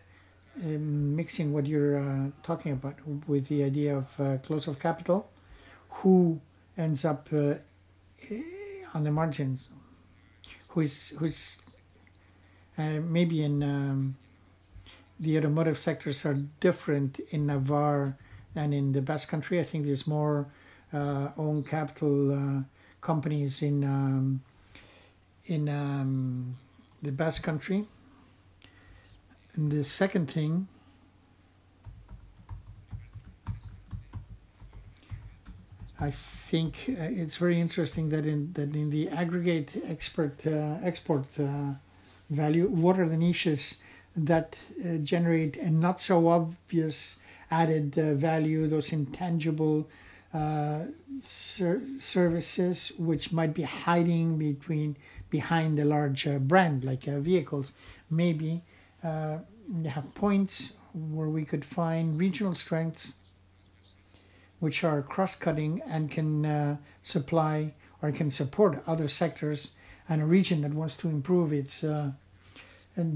mixing what you're talking about with the idea of close of capital, who ends up on the margins, who's maybe in the automotive sectors are different in Navarre and in the Basque Country. I think there's more own capital companies in the Basque Country. And the second thing, I think it's very interesting that in the aggregate export value, what are the niches that generate a not so obvious added value, those intangible services which might be hiding behind a large brand like vehicles. Maybe you have points where we could find regional strengths which are cross-cutting and can supply or can support other sectors, and a region that wants to improve its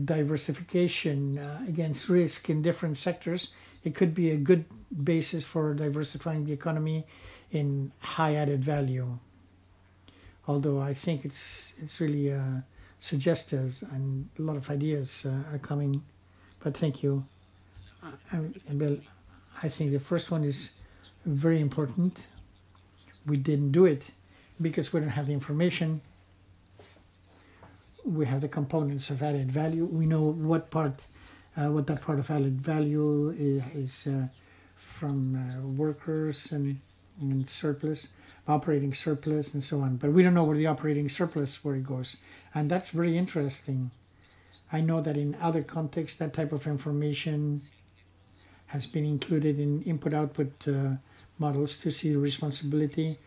diversification against risk in different sectors. It could be a good basis for diversifying the economy in high added value. Although I think it's really suggestive and a lot of ideas are coming. But thank you. Bill, I think the first one is very important. We didn't do it because we don't have the information. We have the components of added value. We know what that part of added value is from workers and surplus, operating surplus, and so on. But we don't know where the operating surplus, where it goes. And that's very interesting. I know that in other contexts, that type of information has been included in input-output models to see the responsibility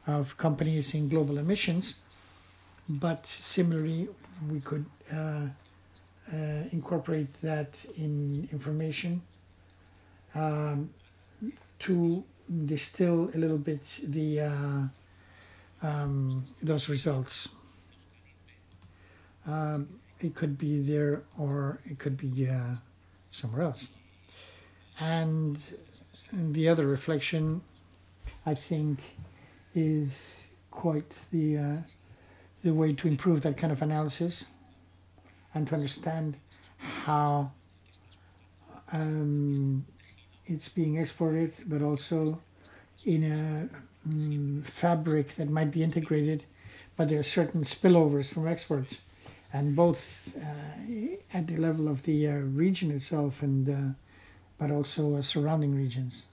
of companies in global emissions. But similarly, we could incorporate that in information to distill a little bit the those results. It could be there or it could be somewhere else. And the other reflection, I think, is quite the way to improve that kind of analysis and to understand how it's being exported, but also in a fabric that might be integrated, but there are certain spillovers from exports, and both at the level of the region itself and but also surrounding regions.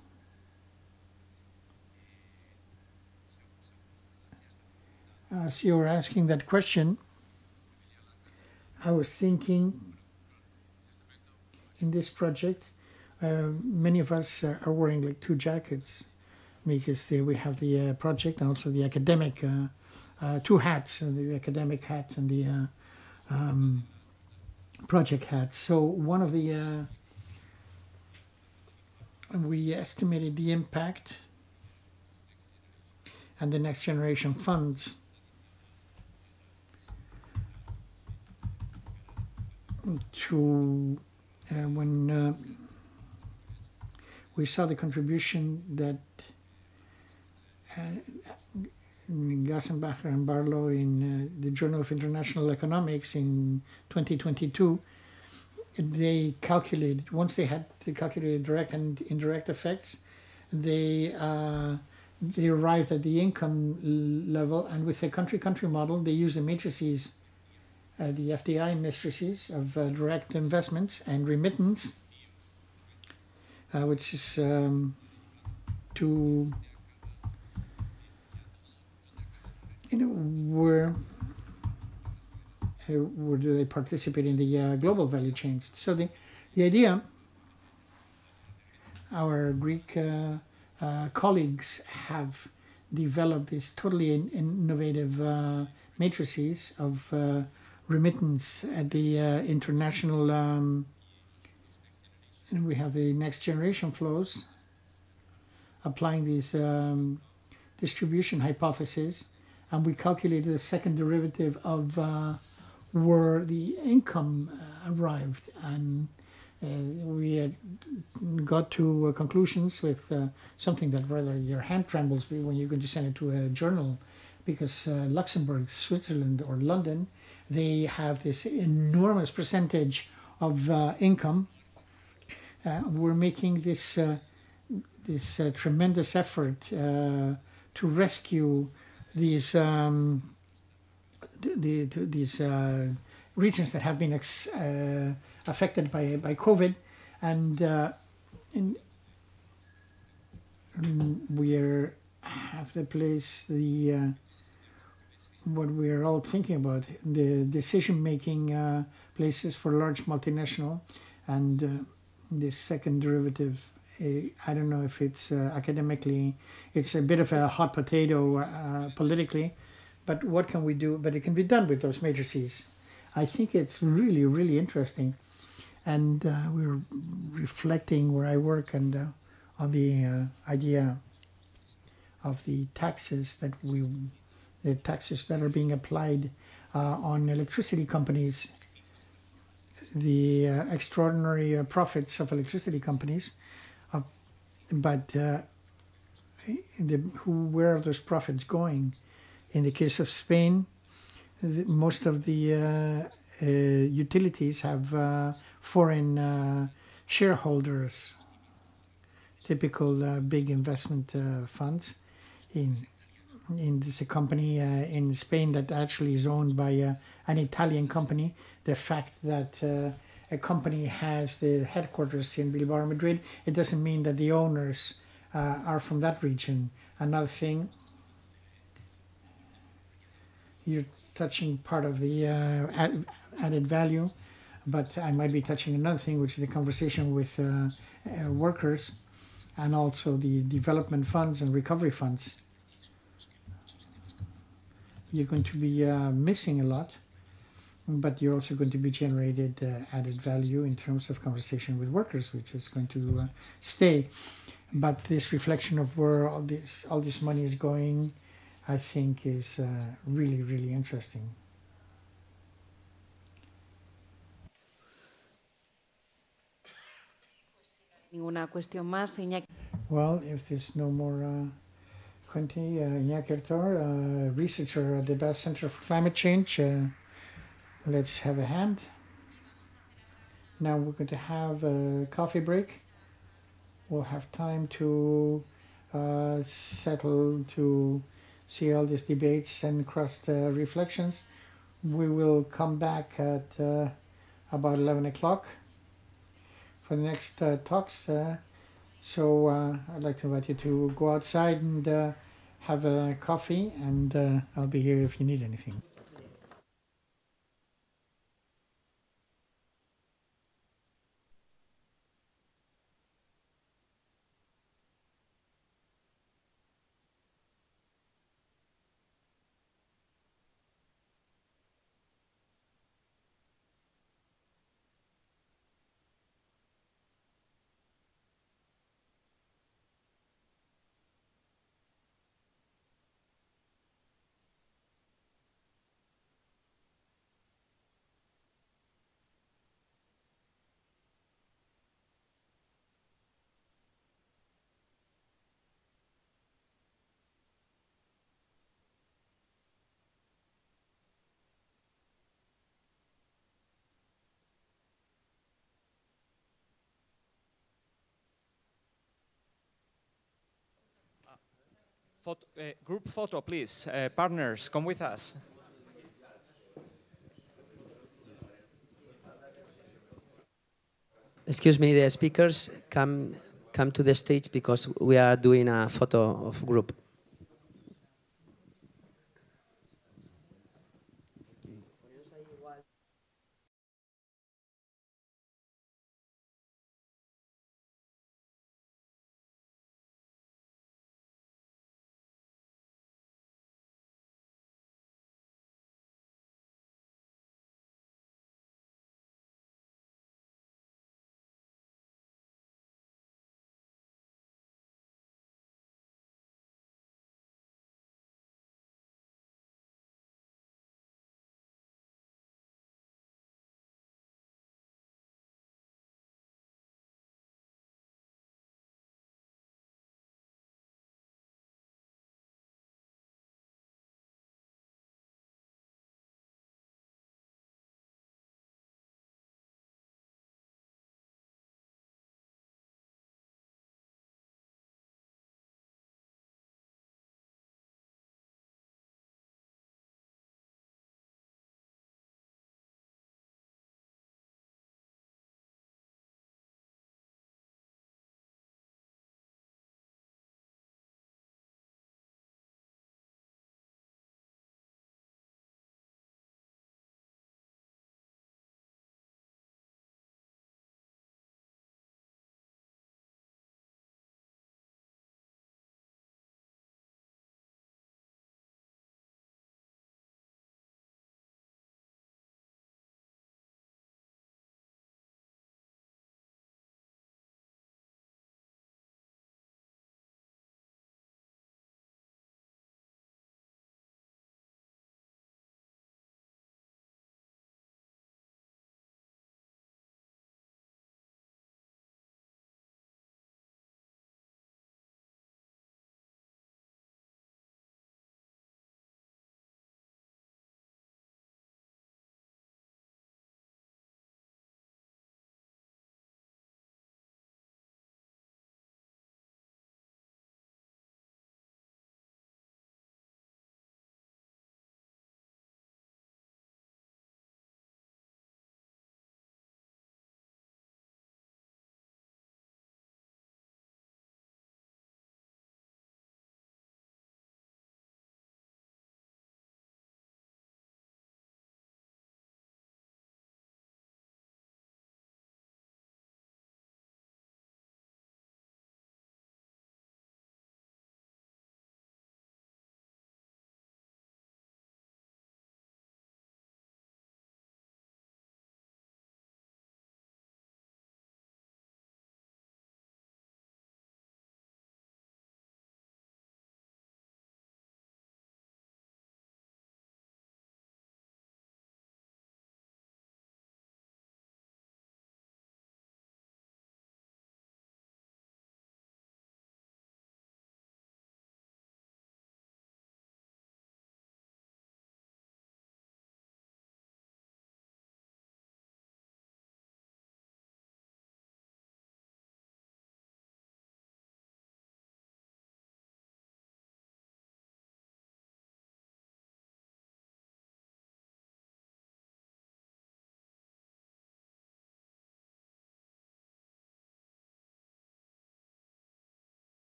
As you were asking that question, I was thinking in this project, many of us are wearing like two jackets because we have the project and also the academic, two hats, the academic hat and the project hat. So one of the, we estimated the impact and the next generation funds to when we saw the contribution that Gassenbacher and Barlow in the Journal of International Economics in 2022, they calculated, once they had calculated direct and indirect effects, they arrived at the income level, and with the country-country model, they used the matrices, the FDI matrices of direct investments and remittance, which is to, where do they participate in the global value chains. So the idea, our Greek colleagues have developed these totally innovative matrices of remittance at the international, and we have the next generation flows, applying these distribution hypotheses, and we calculated a second derivative of where the income arrived, and we had got to conclusions with something that rather your hand trembles when you're going to send it to a journal, because Luxembourg, Switzerland, or London, they have this enormous percentage of income. We're making this tremendous effort to rescue these these regions that have been affected by COVID, and we have the place what we are all thinking about, the decision-making places for large multinational, and this second derivative. I don't know if it's academically, it's a bit of a hot potato politically, but what can we do? But it can be done with those matrices. I think it's really, really interesting. And we're reflecting where I work and on the idea of the taxes that are being applied on electricity companies, the extraordinary profits of electricity companies. But where are those profits going? In the case of Spain, most of the utilities have foreign shareholders, typical big investment funds. There's a company in Spain that actually is owned by an Italian company. The fact that a company has the headquarters in Bilbao or Madrid, it doesn't mean that the owners are from that region. Another thing, you're touching part of the added value, but I might be touching another thing, which is the conversation with workers and also the development funds and recovery funds. You're going to be missing a lot, but you're also going to be generated added value in terms of conversation with workers, which is going to stay. But this reflection of where all this money is going, I think is really, really interesting. Ninguna cuestión más, Iñaki. Well, if there's no more Quinty, Iñaki Artur, researcher at the Basque Center for Climate Change, let's have a hand. Now we're going to have a coffee break. We'll have time to settle, to see all these debates and cross reflections. We will come back at about 11 o'clock for the next talks. So I'd like to invite you to go outside and have a coffee, and I'll be here if you need anything. Group photo, please. Partners, come with us. Excuse me, the speakers come to the stage because we are doing a photo of group.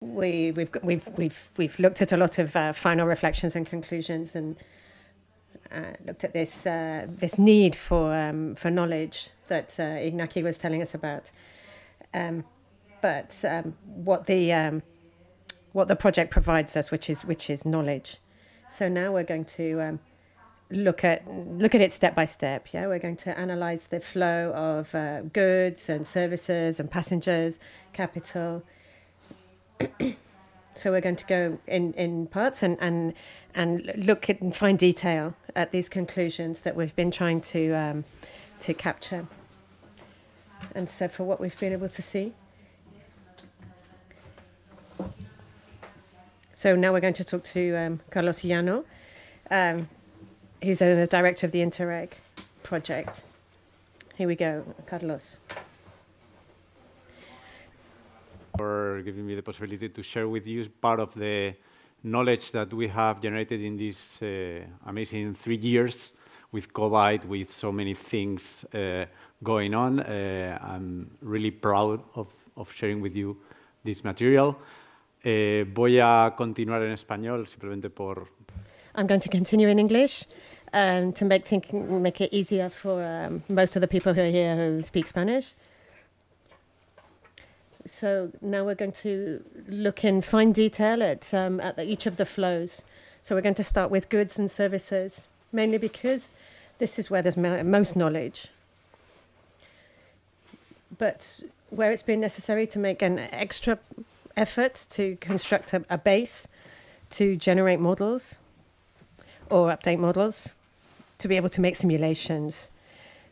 we've looked at a lot of final reflections and conclusions, and looked at this need for knowledge that Iñaki was telling us about. But what the project provides us, which is knowledge. So now we're going to look at it step by step. Yeah, we're going to analyze the flow of goods and services and passengers, capital. So we're going to go in parts and look at and find detail at these conclusions that we've been trying to capture. And so for what we've been able to see. So now we're going to talk to Carlos Llano, who's the director of the Interreg project. Here we go, Carlos. For giving me the possibility to share with you part of the knowledge that we have generated in these amazing 3 years with COVID, with so many things going on. I'm really proud of sharing with you this material. Voy a continuar en español simplemente por... I'm going to continue in English to make it easier for most of the people who are here who speak Spanish. So now we're going to look in fine detail at each of the flows. So we're going to start with goods and services, mainly because this is where there's most knowledge. But where it's been necessary to make an extra effort to construct a base to generate models or update models to be able to make simulations.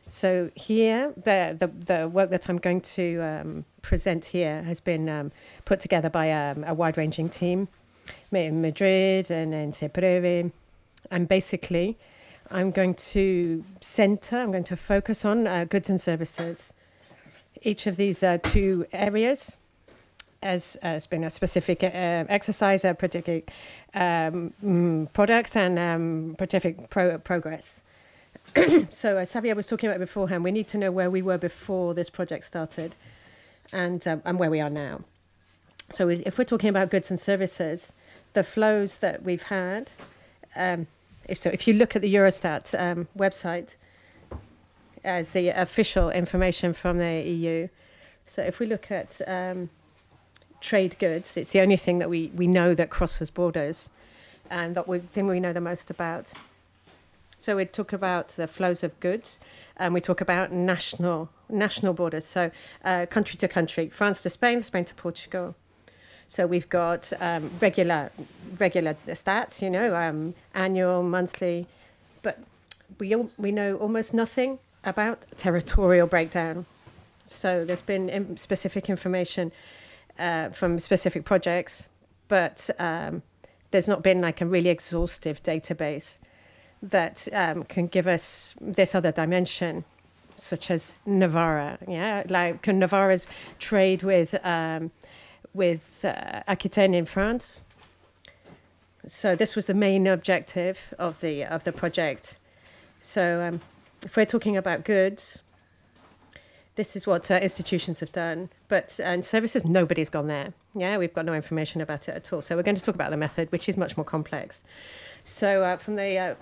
So here, the work that I'm going to present here has been put together by a wide-ranging team in Madrid and in CEPREVE. And basically, I'm going to focus on goods and services. Each of these 2 areas has been a specific exercise, a particular product and particular progress. So as Xavier was talking about beforehand, we need to know where we were before this project started and where we are now. So if we're talking about goods and services, the flows that we've had, if you look at the Eurostat website as the official information from the EU, so if we look at trade goods, it's the only thing that we know that crosses borders and that thing we know the most about. So we talk about the flows of goods, and we talk about national borders. So country to country, France to Spain, Spain to Portugal. So we've got regular stats, annual, monthly, but we know almost nothing about territorial breakdown. So there's been specific information from specific projects, but there's not been like a really exhaustive database that can give us this other dimension, such as Navarra. Yeah, like Navarra's trade with Aquitaine in France. So this was the main objective of the project. So if we're talking about goods, this is what institutions have done, and services, nobody's gone there. Yeah, we've got no information about it at all. So we're going to talk about the method, which is much more complex. So if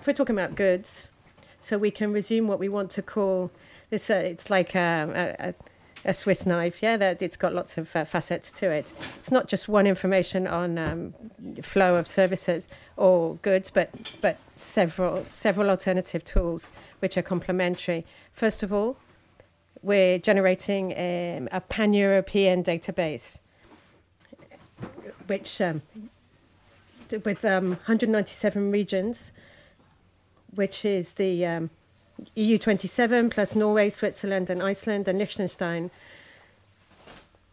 we're talking about goods, so we can resume what we want to call this. It's like a Swiss knife. Yeah, that it's got lots of facets to it. It's not just one information on flow of services or goods, but several alternative tools which are complementary. First of all, we're generating a pan-European database, which with 197 regions, which is the EU 27 plus Norway, Switzerland, and Iceland, and Liechtenstein.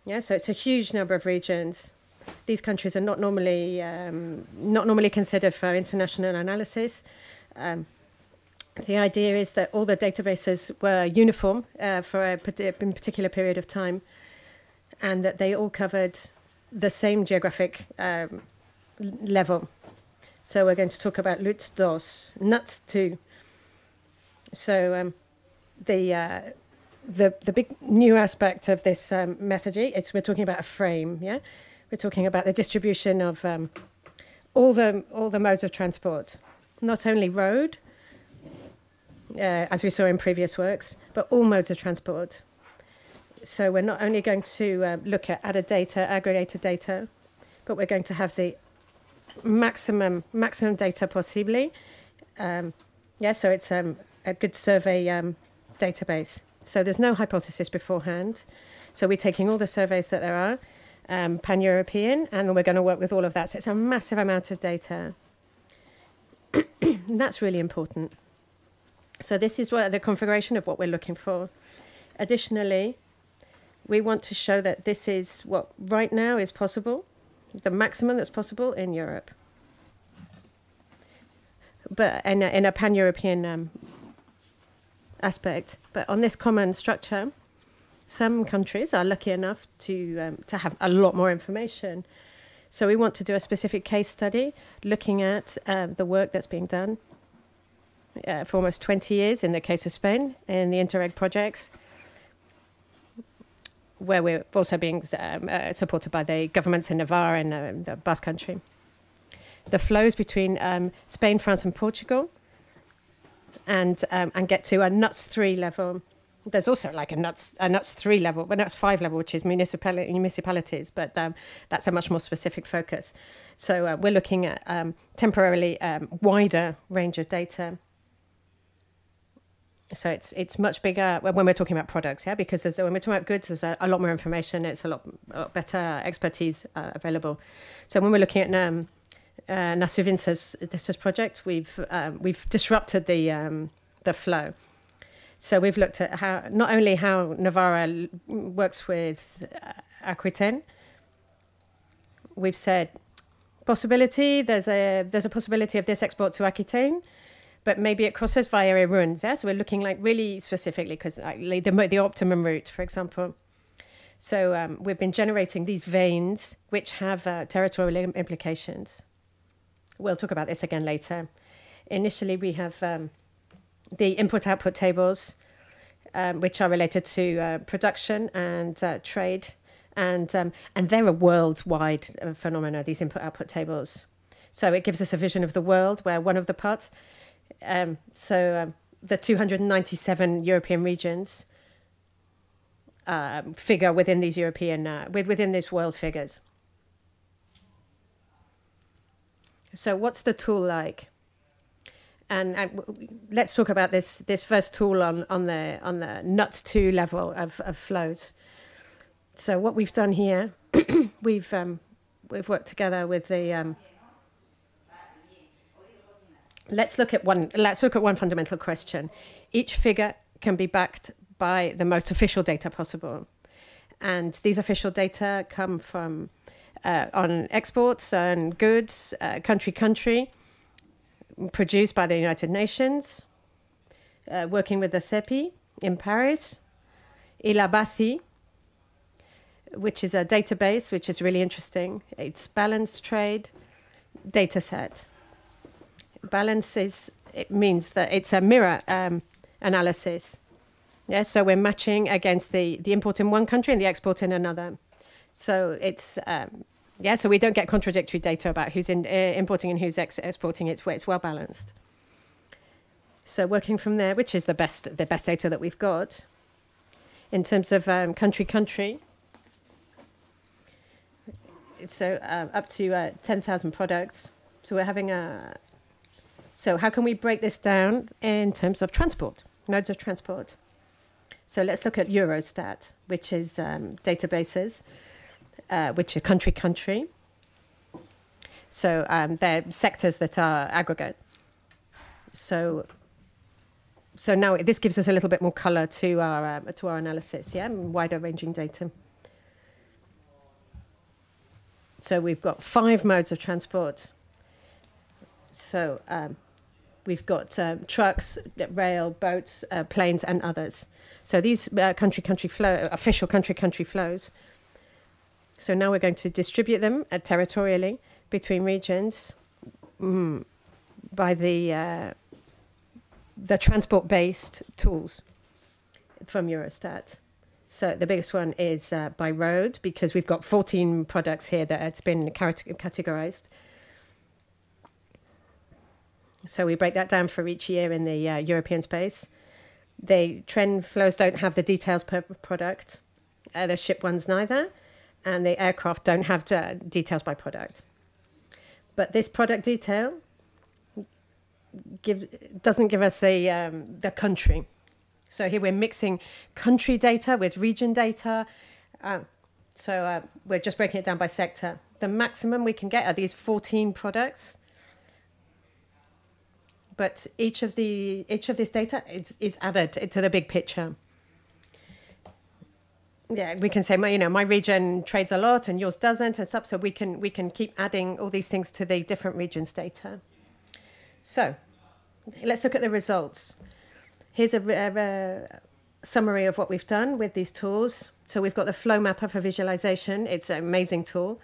Yeah, so it's a huge number of regions. These countries are not normally considered for international analysis. The idea is that all the databases were uniform for a particular period of time, and that they all covered the same geographic level. So we're going to talk about LUTS II, NUTS 2. So the big new aspect of this methodology is we're talking about a frame. Yeah, we're talking about the distribution of all the modes of transport, not only road, as we saw in previous works, but all modes of transport. So we're not only going to look at aggregated data, but we're going to have the maximum data possibly. So it's a good survey database. So there's no hypothesis beforehand. So we're taking all the surveys that there are, pan-European, and we're going to work with all of that. So it's a massive amount of data. And that's really important. So this is the configuration of what we're looking for. Additionally, we want to show that this is what right now is possible, the maximum that's possible in Europe. But in a pan-European aspect. But on this common structure, some countries are lucky enough to have a lot more information. So we want to do a specific case study looking at the work that's being done for almost 20 years in the case of Spain in the Interreg projects, where we're also being supported by the governments in Navarre and the Basque Country. The flows between Spain, France, and Portugal, and get to a NUTS 3 level. There's also like a NUTS 3 level, but NUTS 5 level, which is municipalities, but that's a much more specific focus. So we're looking at temporarily wider range of data. So it's much bigger when we're talking about products, yeah, because when we're talking about goods, there's a lot more information. It's a lot better expertise available. So when we're looking at Nasuvince's project, we've disrupted the flow. So we've looked at not only how Navarra works with Aquitaine. We've said possibility. There's a possibility of this export to Aquitaine, but maybe it crosses via Irun. Yeah? So we're looking like really specifically because the optimum route, for example. So we've been generating these veins which have territorial implications. We'll talk about this again later. Initially, we have the input-output tables, which are related to production and trade, and they're a worldwide phenomena, these input-output tables. So it gives us a vision of the world where one of the parts, the 297 European regions figure within these within these world figures. So what's the tool like? And let's talk about this first tool on the NUTS 2 level of flows. So what we've done here, we've worked together with the. Let's look at one fundamental question. Each figure can be backed by the most official data possible, and these official data come from on exports and goods, country. Produced by the United Nations, working with the CEPI in Paris, Ilabathi, which is a database which is really interesting. It's balanced trade data set. Balance it means that it's a mirror analysis. Yeah, so we're matching against the import in one country and the export in another. So it's so we don't get contradictory data about who's importing and who's exporting. It's well balanced. So working from there, which is the best data that we've got in terms of country. So up to 10,000 products. So we're having So how can we break this down in terms of transport, modes of transport? So let's look at Eurostat, which is databases. Which are country. So they're sectors that are aggregate. So now this gives us a little bit more color to our analysis, yeah, wider ranging data. So we've got 5 modes of transport. So we've got trucks, rail, boats, planes, and others. So these official country flows. So now we're going to distribute them territorially between regions by the transport-based tools from Eurostat. So the biggest one is by road, because we've got 14 products here that it's been categorized. So we break that down for each year in the European space. The trend flows don't have the details per product. The ship ones neither. And the aircraft don't have details by product. But this product detail doesn't give us the country. So here we're mixing country data with region data. So we're just breaking it down by sector. The maximum we can get are these 14 products. But each of this data is added to the big picture. Yeah, we can say, my region trades a lot and yours doesn't and stuff. So we can keep adding all these things to the different regions' data. So let's look at the results. Here's a summary of what we've done with these tools. So we've got the flow mapper for visualization. It's an amazing tool.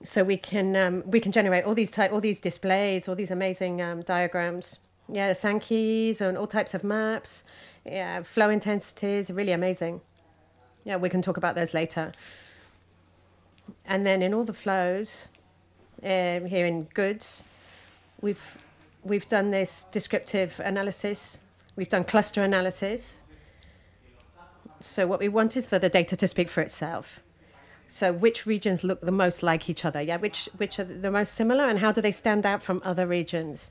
So we can generate all these displays, all these amazing diagrams. Yeah, the Sankey's and all types of maps. Yeah, flow intensities, really amazing. Yeah, we can talk about those later. And then in all the flows, here in goods, we've done this descriptive analysis. We've done cluster analysis. So what we want is for the data to speak for itself. So which regions look the most like each other? Yeah, which are the most similar, and how do they stand out from other regions?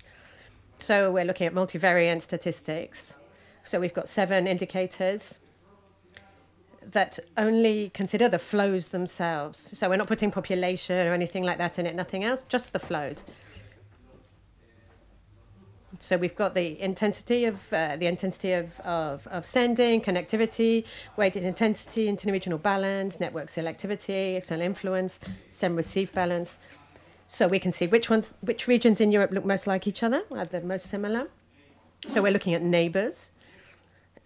So we're looking at multivariate statistics. So we've got 7 indicators that only consider the flows themselves. So we're not putting population or anything like that in it, nothing else, just the flows. So we've got the intensity of sending, connectivity, weighted intensity, interregional balance, network selectivity, external influence, send-receive balance. So we can see which regions in Europe look most like each other, are the most similar. So we're looking at neighbors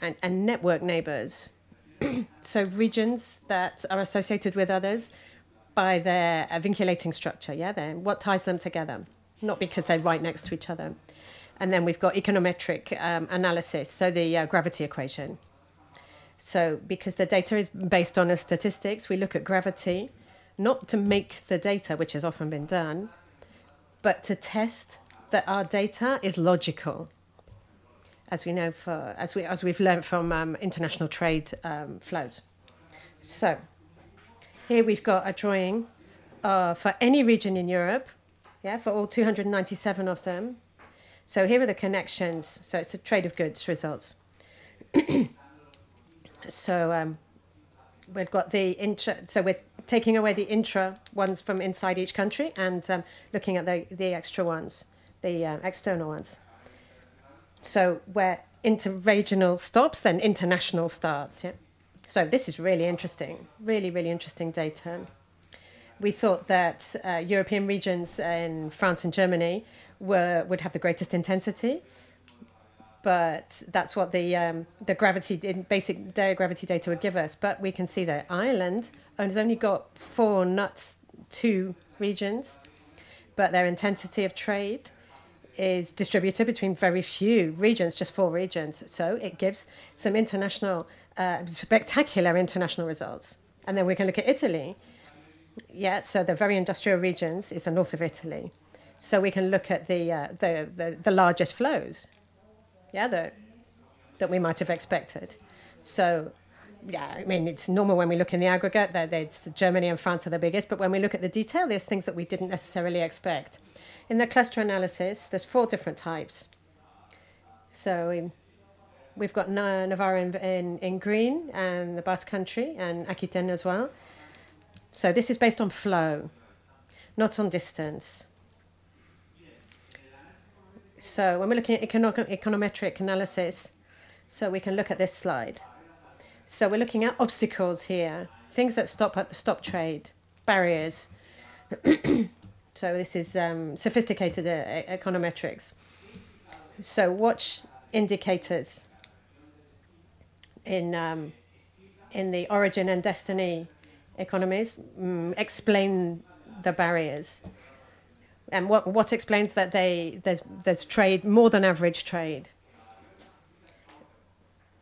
and network neighbors. So regions that are associated with others by their vinculating structure, what ties them together, not because they're right next to each other. And then we've got econometric analysis, so the gravity equation. So because the data is based on a statistics, we look at gravity, not to make the data, which has often been done, but to test that our data is logical, as we know, as we've learned from international trade flows. So here we've got a drawing for any region in Europe, for all 297 of them. So here are the connections. So it's a trade of goods results. So we've got the so we're taking away the intra ones from inside each country and looking at the extra ones, the external ones. So where interregional stops, then international starts. Yeah. So this is really interesting, really, really interesting data. We thought that European regions in France and Germany would have the greatest intensity, but that's what the basic gravity data would give us. But we can see that Ireland has only got 4 NUTS 2 regions, but their intensity of trade is distributed between very few regions, just 4 regions. So it gives some spectacular international results. And then we can look at Italy. Yeah, so the very industrial regions is the north of Italy. So we can look at the largest flows, that we might have expected. So, I mean, it's normal when we look in the aggregate that Germany and France are the biggest, but when we look at the detail, there's things that we didn't necessarily expect. In the cluster analysis, there's 4 different types. So we've got Navarra in green, and the Basque Country, and Aquitaine as well. So this is based on flow, not on distance. So when we're looking at econometric analysis, so we can look at this slide. So we're looking at obstacles here, things that stop trade, barriers. So this is sophisticated econometrics. So watch indicators in the origin and destiny economies explain the barriers. And what explains that there's trade, more than average trade.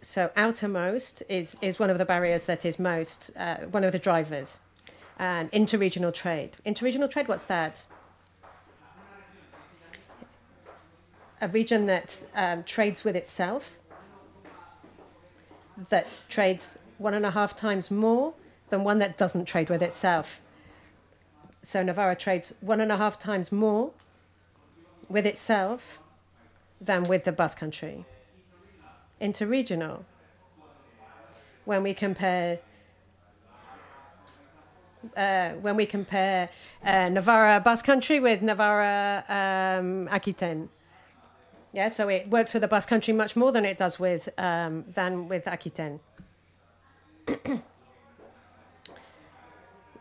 So outermost is one of the barriers that is most, one of the drivers. And interregional trade. Interregional trade, what's that? A region that trades with itself, that trades 1.5 times more than one that doesn't trade with itself. So Navarra trades 1.5 times more with itself than with the Basque Country. Interregional, when we compare Navarra Basque Country with Navarra Aquitaine. Yeah, so it works with the Basque Country much more than it does with Aquitaine.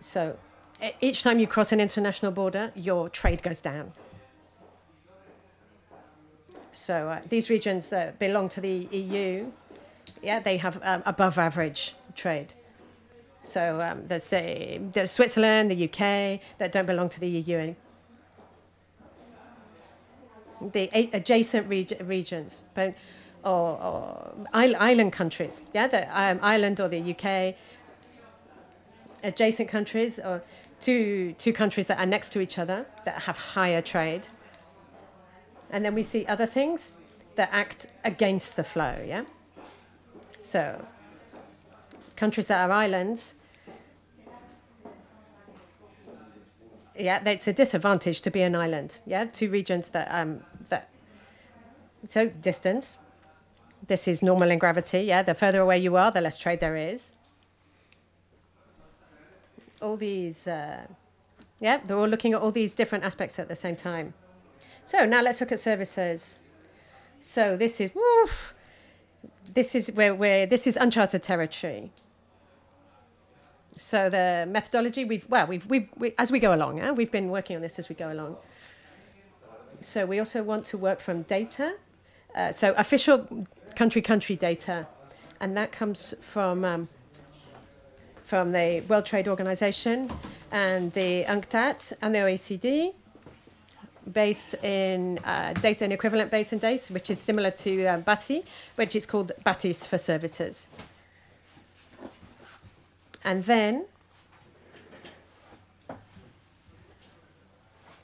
So each time you cross an international border, your trade goes down. So these regions that belong to the EU, yeah, they have above average trade. So there's Switzerland, the UK, that don't belong to the EU. The adjacent regions, or island countries, yeah, the Ireland or the UK, adjacent countries, or two countries that are next to each other that have higher trade. And then we see other things that act against the flow, yeah? So countries that are islands, yeah, it's a disadvantage to be an island, yeah? Two regions so distance, this is normal in gravity, yeah? The further away you are, the less trade there is. All these, yeah, they're all looking at all these different aspects at the same time. So now let's look at services. So this is this is uncharted territory. So the methodology we as we go along, we've been working on this as we go along. So we also want to work from data, so official country data, and that comes from the World Trade Organization and the UNCTAD and the OECD, based in data and equivalent basin days, which is similar to BATI, which is called BATIS for services. And then,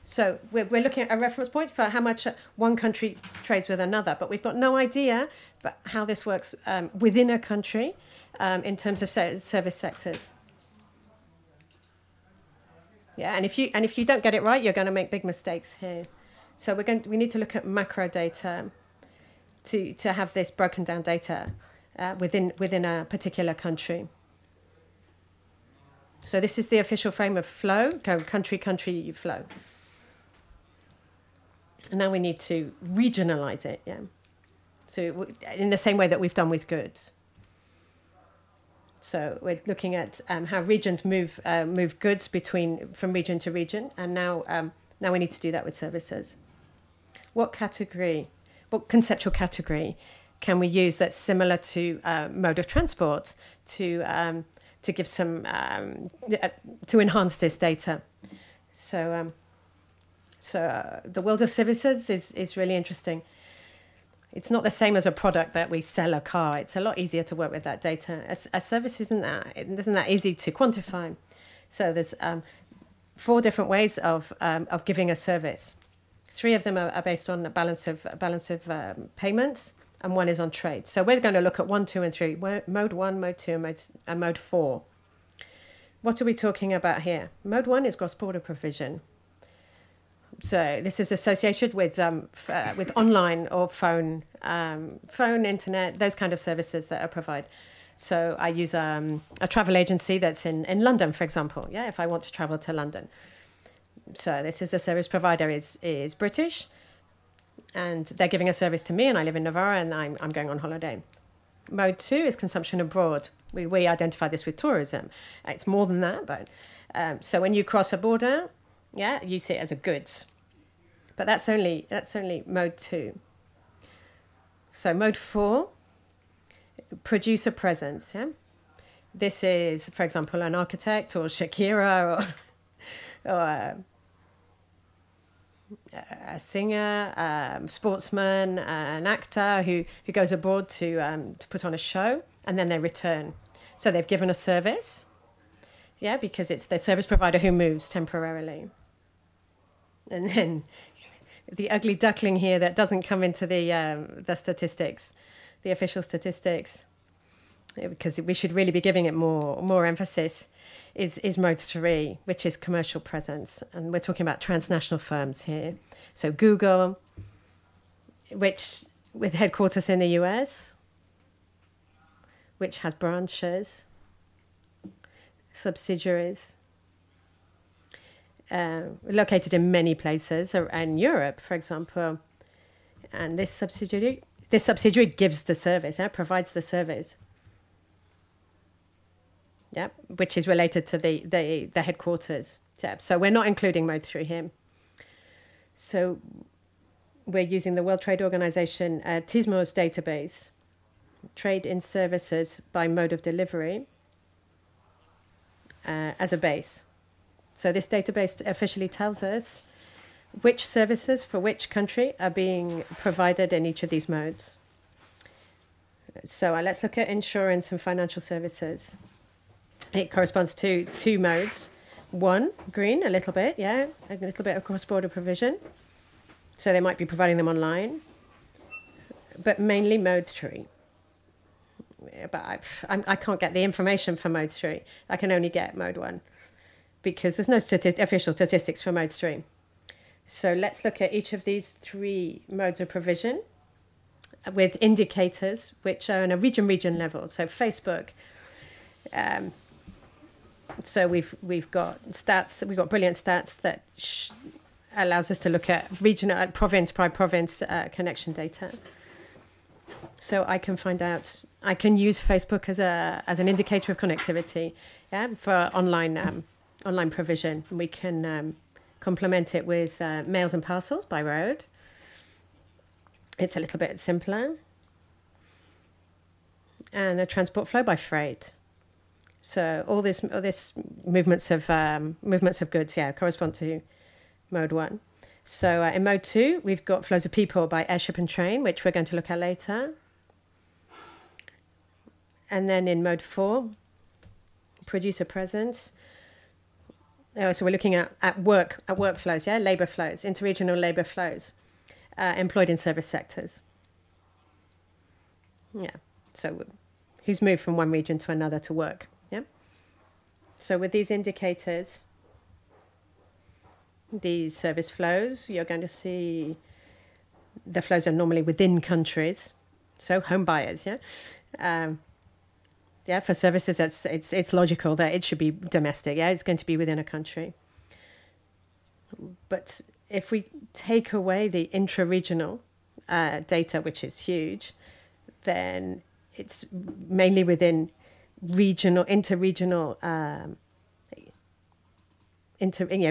so we're looking at a reference point for how much one country trades with another, but we've got no idea about how this works within a country in terms of service sectors. Yeah, and if you don't get it right, you're going to make big mistakes here. So we need to look at macro data to have this broken down data within a particular country. So this is the official frame of flow, country flow. And now we need to regionalize it, yeah. So in the same way that we've done with goods. So we're looking at how regions move goods from region to region, and now we need to do that with services. What conceptual category can we use that's similar to mode of transport to give some to enhance this data? So the world of services is really interesting. It's not the same as a product that we sell a car. It's a lot easier to work with that data. A service isn't that easy to quantify. So there's 4 different ways of giving a service. 3 of them are based on a balance of payments, and 1 is on trade. So we're going to look at 1, 2, and 3. Mode 1, Mode 2, and Mode 4. What are we talking about here? Mode 1 is cross-border provision. So this is associated with online or phone, internet, those kind of services that are provided. So I use a travel agency that's in London, for example. Yeah, if I want to travel to London. So this is a service provider is British, and they're giving a service to me, and I live in Navarra, and I'm going on holiday. Mode 2 is consumption abroad. We identify this with tourism. It's more than that, but so when you cross a border, yeah, you see it as a goods. But that's only mode 2. So mode 4, producer presence, yeah? This is, for example, an architect or Shakira or a singer, sportsman, an actor who goes abroad to put on a show, and then they return. So they've given a service, yeah, because it's the service provider who moves temporarily. And then the ugly duckling here that doesn't come into the statistics, the official statistics, because we should really be giving it more emphasis, is mode 3, which is commercial presence. And we're talking about transnational firms here. So Google, which with headquarters in the US, which has branches, subsidiaries, located in many places, and Europe, for example. And this subsidiary gives the service, provides the service. Yeah, which is related to the headquarters. Yeah, so we're not including mode 3 here. So we're using the World Trade Organization TISMOS database, trade in services by mode of delivery, as a base. So this database officially tells us which services for which country are being provided in each of these modes. So let's look at insurance and financial services. It corresponds to 2 modes. 1, green, a little bit, yeah, a little bit of cross-border provision. So they might be providing them online, but mainly mode 3. But I can't get the information for mode 3. I can only get mode 1 because there's no official statistics for mode 3. So let's look at each of these 3 modes of provision with indicators which are on a region level. So Facebook. So we've got stats. We've got brilliant stats that allows us to look at regional, province by province connection data. So I can find out. I can use Facebook as an indicator of connectivity, yeah, for online provision. We can complement it with mails and parcels by road. It's a little bit simpler, and the transport flow by freight. So all this movements of goods, yeah, correspond to mode 1. So in mode 2, we've got flows of people by airship and train, which we're going to look at later. And then in mode 4, producer presence. So we're looking at work flows, yeah, labor flows, interregional labor flows, employed in service sectors. Yeah, so who's moved from one region to another to work. Yeah. So with these indicators, these service flows, you're going to see the flows are normally within countries. So home buyers, yeah. Yeah, for services, it's logical that it should be domestic. Yeah, it's going to be within a country. But if we take away the intra-regional data, which is huge, then it's mainly within regional, interregional,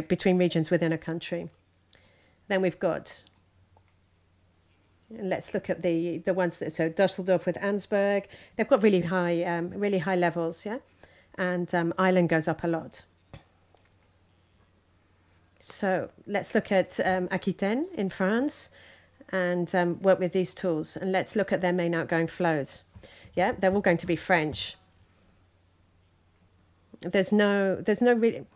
between regions within a country. Then we've got. Let's look at the ones that, so Dusseldorf with Ansberg, they've got really high levels, yeah, and Ireland goes up a lot. So let's look at Aquitaine in France and work with these tools, and let's look at their main outgoing flows. Yeah, they're all going to be French. There's no really.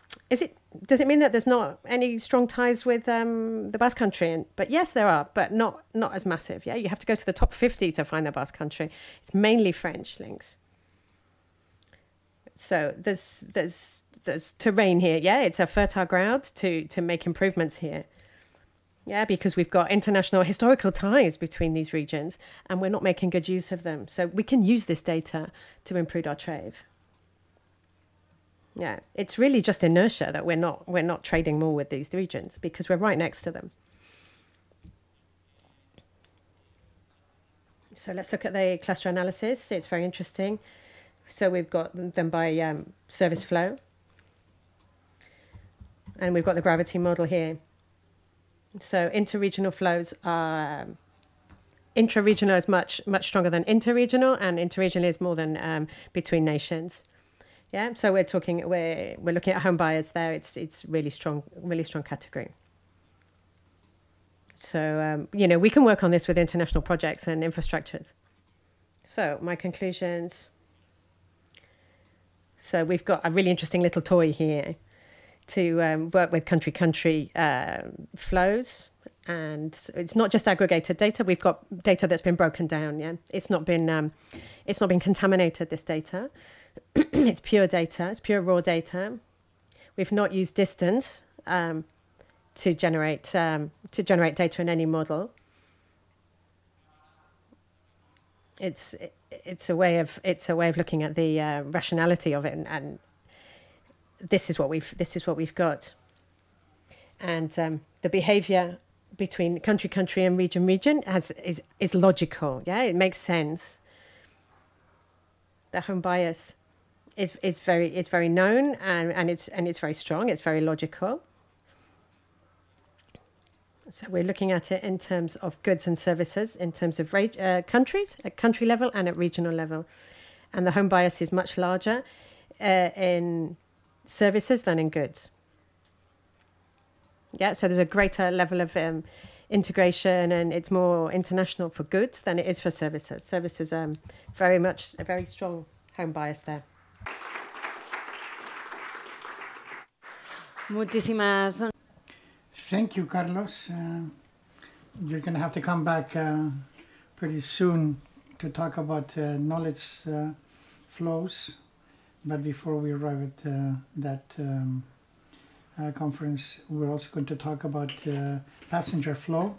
Does it mean that there's not any strong ties with the Basque Country? But yes, there are, but not as massive. Yeah, you have to go to the top 50 to find the Basque Country. It's mainly French links. So there's terrain here. Yeah, it's a fertile ground to make improvements here. Yeah, because we've got international historical ties between these regions, and we're not making good use of them. So we can use this data to improve our trade. Yeah, it's really just inertia that we're not trading more with these regions because we're right next to them. So let's look at the cluster analysis. It's very interesting. So we've got them by service flow, and we've got the gravity model here. So interregional flows are intra-regional is much stronger than interregional, and interregional is more than between nations. Yeah, so we're looking at home buyers there. It's really strong category. So, you know, we can work on this with international projects and infrastructures. So my conclusions. So we've got a really interesting little toy here to work with country flows. And it's not just aggregated data. We've got data that's been broken down. Yeah, it's not been contaminated. This data, it's pure data. It's pure raw data. We've not used distance to generate data in any model. It's a way of looking at the rationality of it, and this is what we've got. And the behavior between country and region is logical. Yeah, it makes sense. The home bias is very known, and it's very strong. It's very logical. So we're looking at it in terms of goods and services, in terms of countries, at country level and at regional level. And the home bias is much larger in services than in goods. Yeah, so there's a greater level of integration, and it's more international for goods than it is for services. Services are very much a very strong home bias there. Muchísimas. Thank you, Carlos. You're going to have to come back pretty soon to talk about knowledge flows. But before we arrive at that conference, we're also going to talk about passenger flow.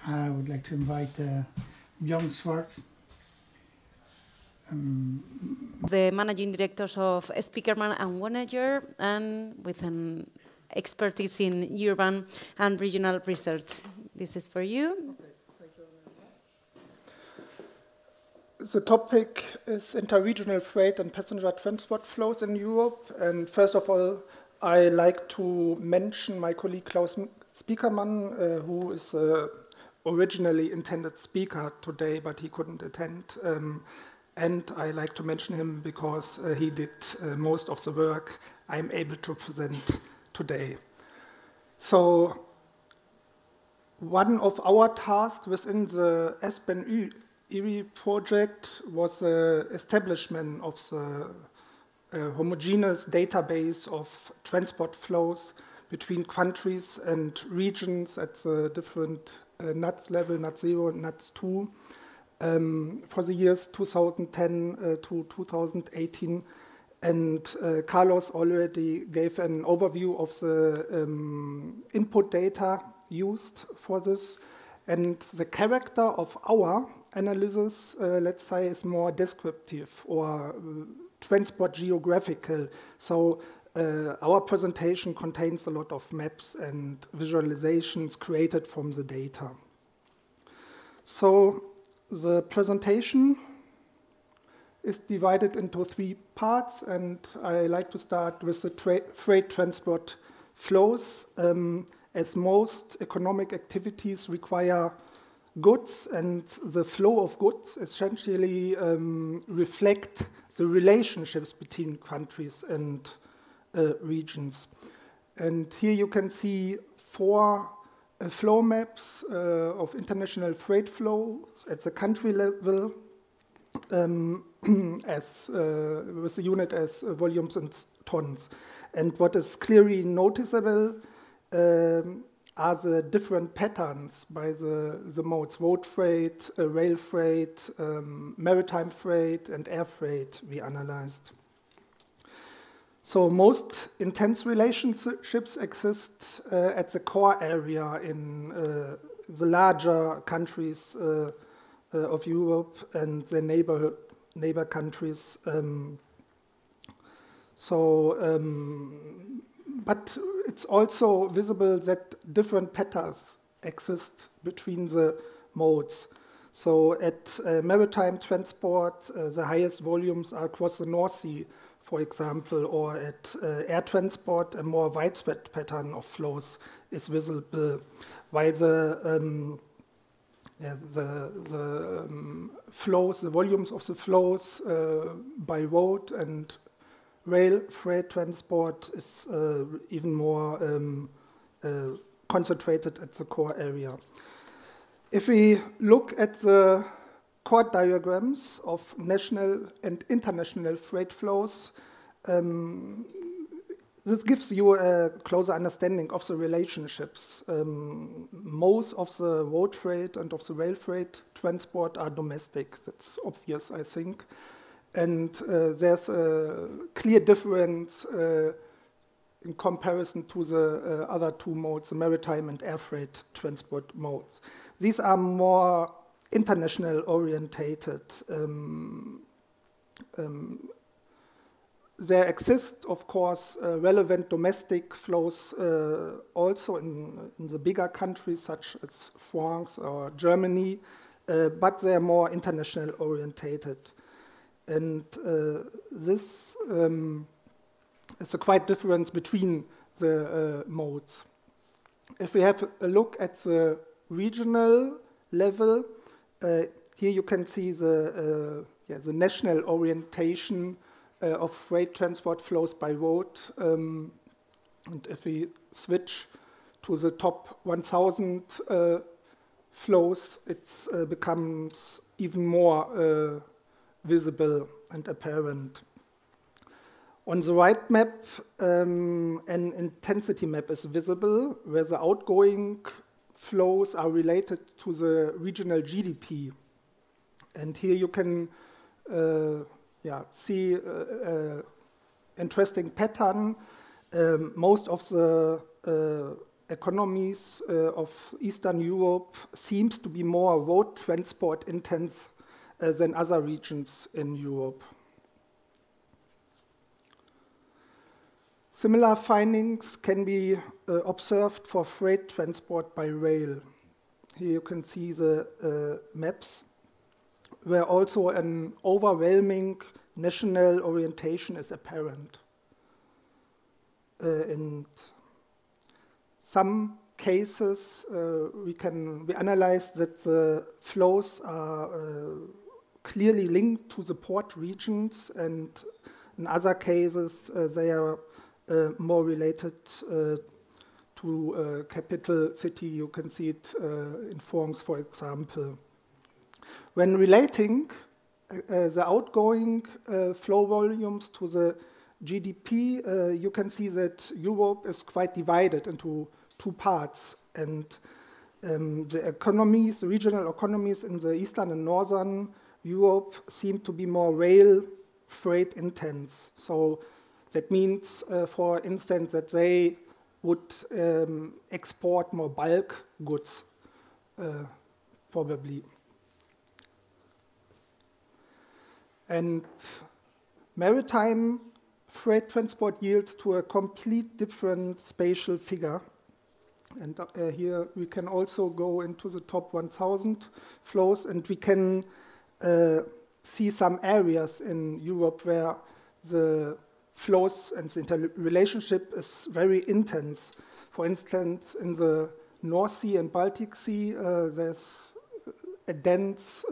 I would like to invite Björn Schwartz. The managing directors of Speakerman and Voyager, and with an expertise in urban and regional research. This is for you. The topic is interregional freight and passenger transport flows in Europe. And first of all, I like to mention my colleague Klaus Spiekermann, who is originally intended speaker today, but he couldn't attend. And I like to mention him because he did most of the work I'm able to present today. So one of our tasks within the ESPEN-IRI project was the establishment of the homogeneous database of transport flows between countries and regions at the different NUTS level, NUTS 0 and NUTS 2, for the years 2010 to 2018. And Carlos already gave an overview of the input data used for this. And the character of our analysis, let's say, is more descriptive or transport geographical. So our presentation contains a lot of maps and visualizations created from the data. So the presentation is divided into 3 parts, and I like to start with the freight transport flows, as most economic activities require goods, and the flow of goods essentially reflect the relationships between countries and regions. And here you can see 4 flow maps of international freight flows at the country level, as with the unit as volumes and tons. And what is clearly noticeable are the different patterns by the modes: road freight, rail freight, maritime freight, and air freight we analyzed. So most intense relationships exist at the core area in the larger countries of Europe and their neighbor countries. But it's also visible that different patterns exist between the modes. So at maritime transport, the highest volumes are across the North Sea, for example, or at air transport, a more widespread pattern of flows is visible, while the flows, the volumes of the flows by road and rail freight transport is even more concentrated at the core area. If we look at the chord diagrams of national and international freight flows, this gives you a closer understanding of the relationships. Most of the road freight and of the rail freight transport are domestic. That's obvious, I think. And there's a clear difference in comparison to the other two modes, the maritime and air freight transport modes. These are more international orientated. There exist, of course, relevant domestic flows also in the bigger countries such as France or Germany, but they are more international orientated. And this is a quite difference between the modes. If we have a look at the regional level, here you can see the national orientation of freight transport flows by road. And if we switch to the top 1,000 flows, it becomes even more visible and apparent. On the right map, an intensity map is visible, where the outgoing flows are related to the regional GDP. And here you can see interesting pattern. Most of the economies of Eastern Europe seems to be more road transport intense than other regions in Europe. Similar findings can be observed for freight transport by rail. Here you can see the maps, where also an overwhelming national orientation is apparent. In some cases, we analyze that the flows are clearly linked to the port regions, and in other cases, they are more related to capital city. You can see it in France, for example. When relating the outgoing flow volumes to the GDP, you can see that Europe is quite divided into two parts. And the economies, the regional economies in the Eastern and Northern Europe seem to be more rail freight intense. So that means, for instance, that they would export more bulk goods, probably. And maritime freight transport yields to a complete different spatial figure. And here we can also go into the top 1,000 flows, and we can see some areas in Europe where the flows and the interrelationship is very intense. For instance, in the North Sea and Baltic Sea, there's a dense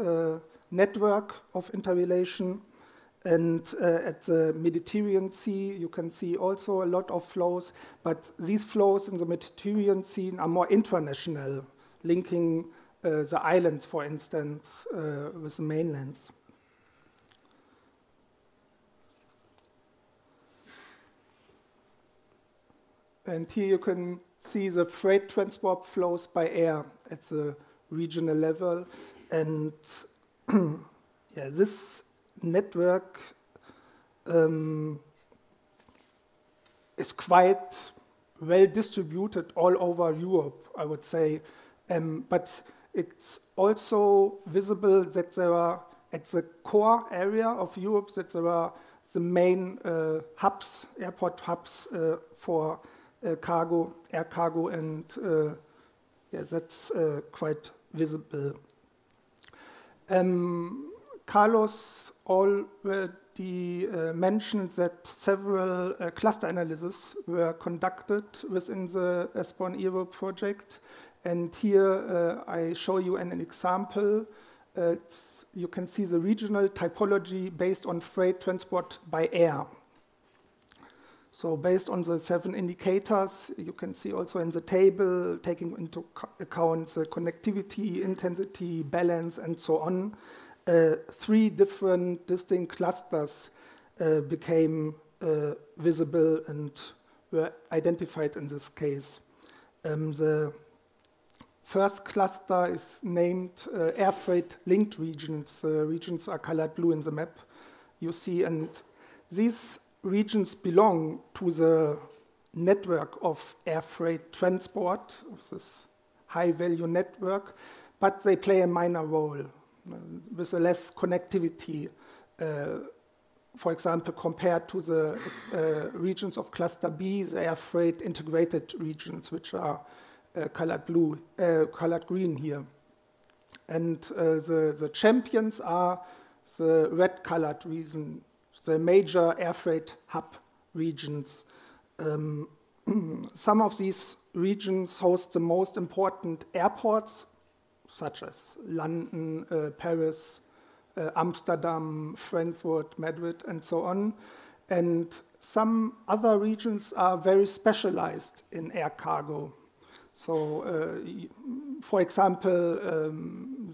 network of interrelation. And at the Mediterranean Sea, you can see also a lot of flows, but these flows in the Mediterranean Sea are more international, linking the islands, for instance, with the mainlands. And here you can see the freight transport flows by air at the regional level. And this network is quite well distributed all over Europe, I would say. But it's also visible that there are, at the core area of Europe, that there are the main hubs, airport hubs for air cargo, and that's quite visible. Carlos already mentioned that several cluster analyses were conducted within the ESPON-ERO project. And here I show you an example. You can see the regional typology based on freight transport by air. So based on the 7 indicators, you can see also in the table, taking into account the connectivity, intensity, balance, and so on, 3 different distinct clusters became visible and were identified in this case. The first cluster is named air freight linked regions. The regions are colored blue in the map you see, and these regions belong to the network of air freight transport, of this high-value network, but they play a minor role with a less connectivity, for example, compared to the regions of Cluster B, the air freight integrated regions, which are colored blue, colored green here. And the champions are the red-colored region, the major air freight hub regions. Some of these regions host the most important airports, such as London, Paris, Amsterdam, Frankfurt, Madrid, and so on. And some other regions are very specialized in air cargo. So, for example,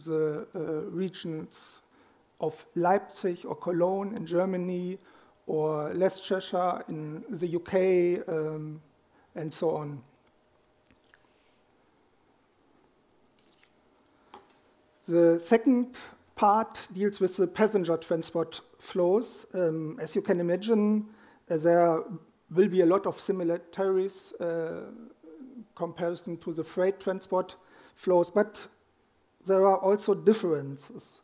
the regions of Leipzig or Cologne in Germany, or Leicestershire in the UK, and so on. The second part deals with the passenger transport flows. As you can imagine, there will be a lot of similarities comparison to the freight transport flows, but there are also differences.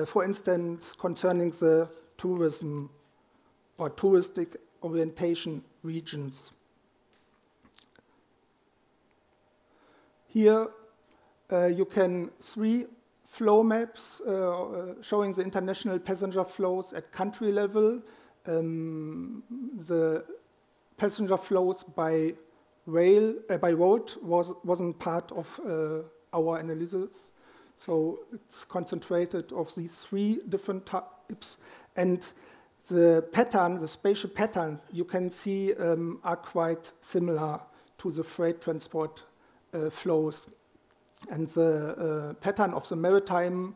For instance, concerning the tourism or touristic orientation regions. Here you can see flow maps showing the international passenger flows at country level. The passenger flows by road wasn't part of our analysis. So it's concentrated of these 3 different types. And the pattern, the spatial pattern, you can see are quite similar to the freight transport flows. And the pattern of the maritime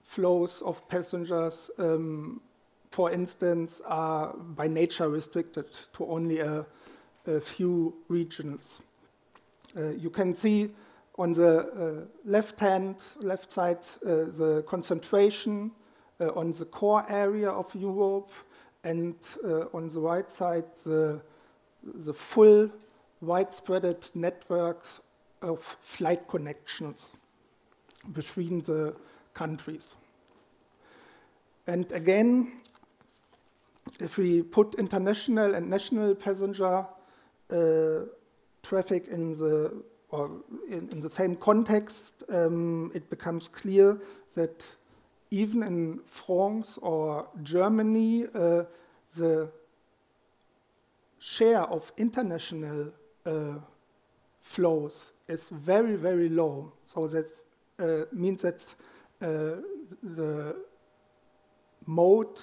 flows of passengers, for instance, are by nature restricted to only a few regions. You can see on the left side, the concentration on the core area of Europe, and on the right side, the full widespread networks of flight connections between the countries. And again, if we put international and national passenger traffic in the same context, it becomes clear that even in France or Germany, the share of international flows is very, very low. So that means that the mode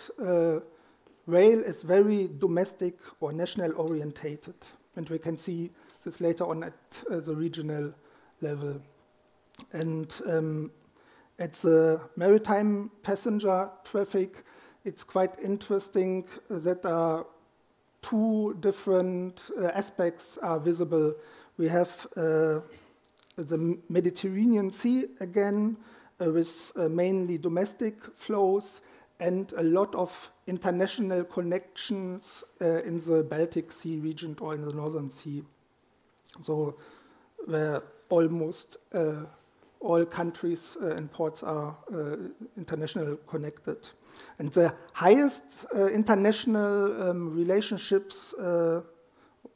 rail is very domestic or national orientated. And we can see this later on at the regional level. And at the maritime passenger traffic, it's quite interesting that 2 different aspects are visible. We have the Mediterranean Sea again, with mainly domestic flows, and a lot of international connections in the Baltic Sea region or in the Northern Sea. So where almost all countries and ports are international connected. And the highest international relationships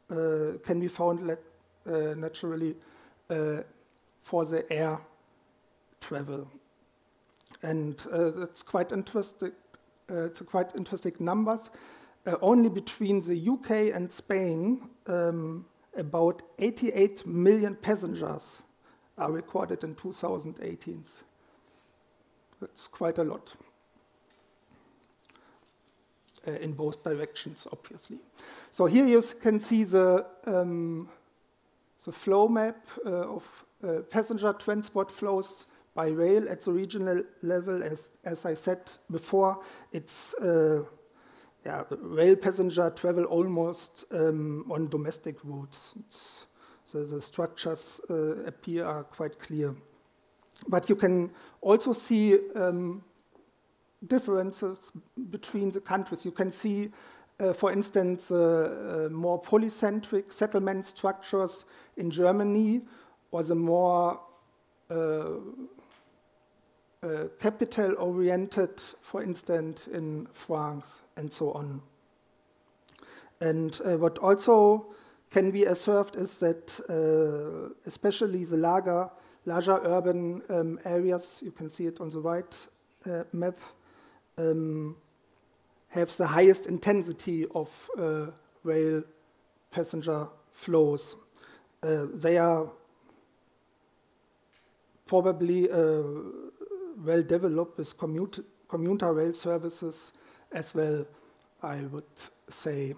can be found naturally for the air travel. And that's quite interesting. It's a quite interesting numbers. Only between the UK and Spain, about 88 million passengers are recorded in 2018. That's quite a lot. in both directions, obviously. So here you can see the flow map of passenger transport flows by rail at the regional level. As I said before, it's rail passenger travel almost on domestic routes. So the structures appear are quite clear. But you can also see differences between the countries. You can see, for instance, more polycentric settlement structures in Germany, or the more capital-oriented, for instance, in France, and so on. And what also can be observed is that especially the larger urban areas, you can see it on the right map, have the highest intensity of rail passenger flows. They are probably well developed with commuter rail services as well, I would say.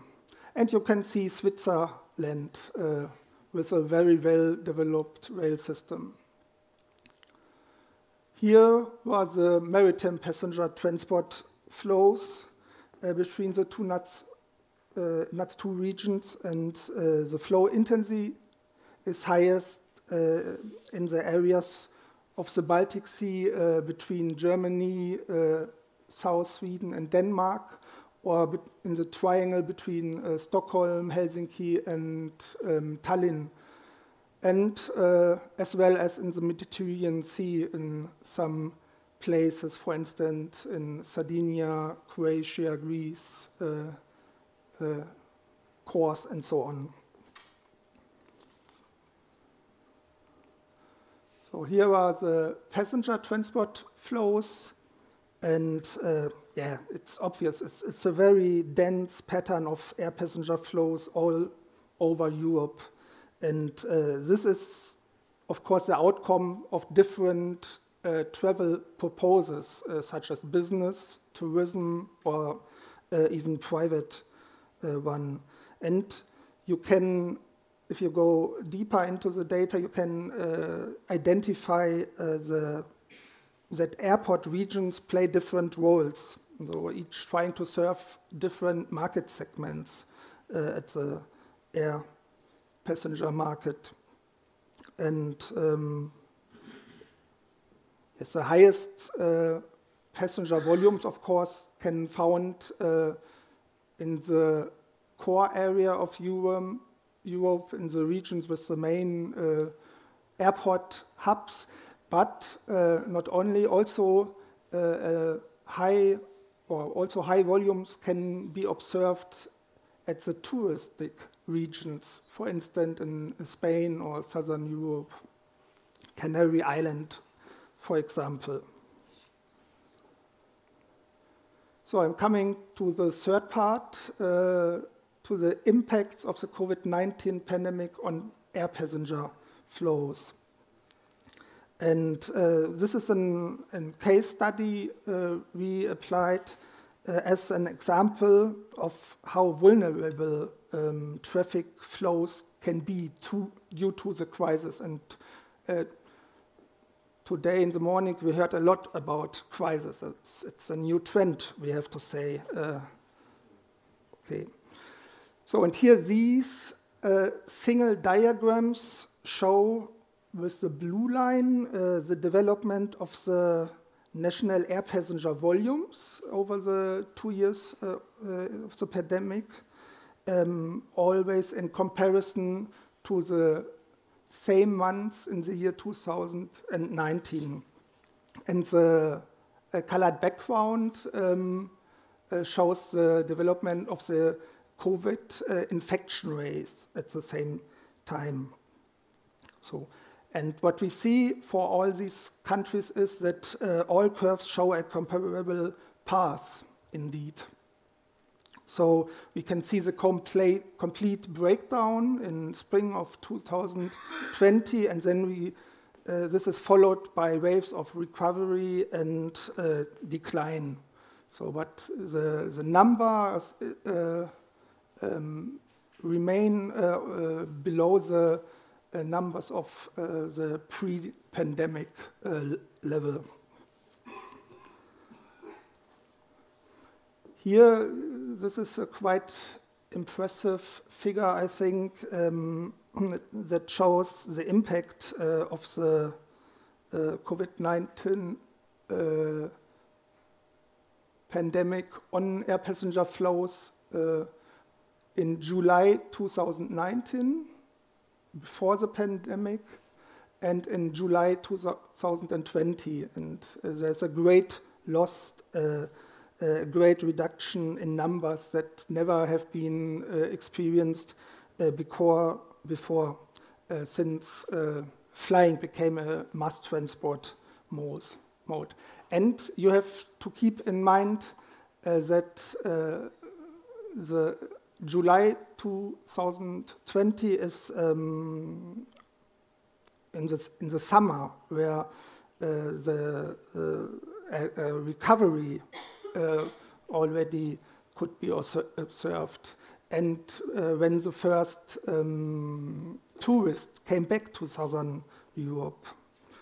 And you can see Switzerland with a very well developed rail system. Here were the maritime passenger transport flows between the two NUTS 2 regions, and the flow intensity is highest in the areas of the Baltic Sea between Germany, South Sweden, and Denmark, or in the triangle between Stockholm, Helsinki, and Tallinn, and as well as in the Mediterranean Sea in some places, for instance, in Sardinia, Croatia, Greece, Kos, and so on. So here are the passenger transport flows, and it's obvious. It's a very dense pattern of air passenger flows all over Europe. And this is, of course, the outcome of different travel purposes, such as business, tourism, or even private one. And you can, if you go deeper into the data, you can identify that airport regions play different roles, so each trying to serve different market segments at the air passenger market. And yes, the highest passenger volumes, of course, can found in the core area of Europe, in the regions with the main airport hubs, but not only, also high volumes can be observed at the touristic regions, for instance, in Spain or Southern Europe, Canary Island, for example. So I'm coming to the third part, to the impacts of the COVID-19 pandemic on air passenger flows. And this is a case study we applied as an example of how vulnerable traffic flows can be due to the crisis. And today in the morning we heard a lot about crisis. It's a new trend, we have to say. Okay. So, and here these single diagrams show with the blue line the development of the national air passenger volumes over the 2 years of the pandemic, always in comparison to the same months in the year 2019. And the colored background shows the development of the COVID infection rates at the same time. So, and what we see for all these countries is that all curves show a comparable path, indeed. So we can see the complete breakdown in spring of 2020, and then this is followed by waves of recovery and decline. So, but the numbers remain below the numbers of the pre-pandemic level. Here, this is a quite impressive figure, I think, that shows the impact of the COVID-19 pandemic on air passenger flows in July 2019, before the pandemic, and in July 2020. And there's a great loss, a great reduction in numbers that never have been experienced before, since flying became a mass transport mode. And you have to keep in mind that the July 2020 is in the summer, where the recovery already could be also observed, and when the first tourists came back to Southern Europe.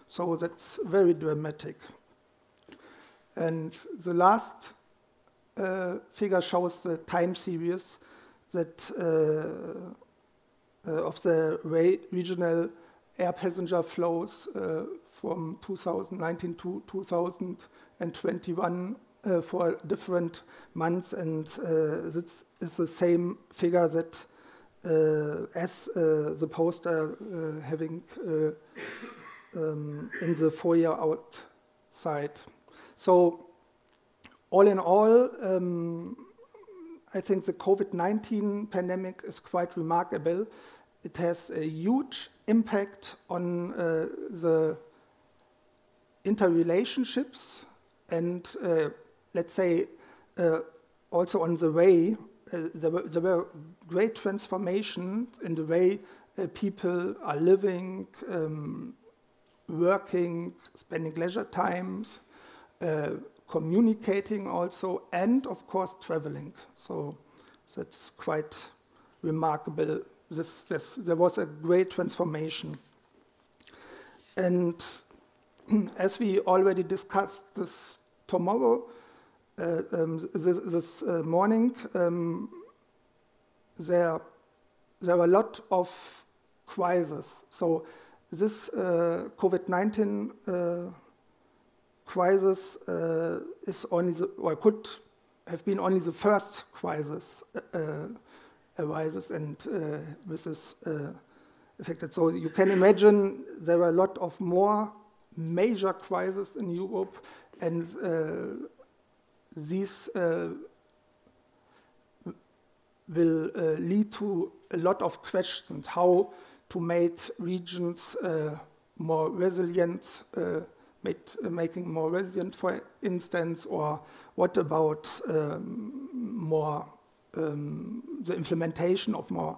So that's very dramatic. And the last figure shows the time series that of the regional air passenger flows from 2019 to 2021 for different months, and this is the same figure that as the poster having in the foyer outside. So all in all, I think the COVID-19 pandemic is quite remarkable. It has a huge impact on the interrelationships and let's say also on the way there were great transformations in the way people are living, working, spending leisure times, communicating also, and of course traveling. So that's quite remarkable. There was a great transformation. And as we already discussed this tomorrow, this morning, there are a lot of crises. So this COVID-19 crisis is only or could have been only the first crisis arises and this is affected. So you can imagine there are a lot of more major crises in Europe, and these will lead to a lot of questions: how to make regions more resilient, making more resilient, for instance, or what about more the implementation of more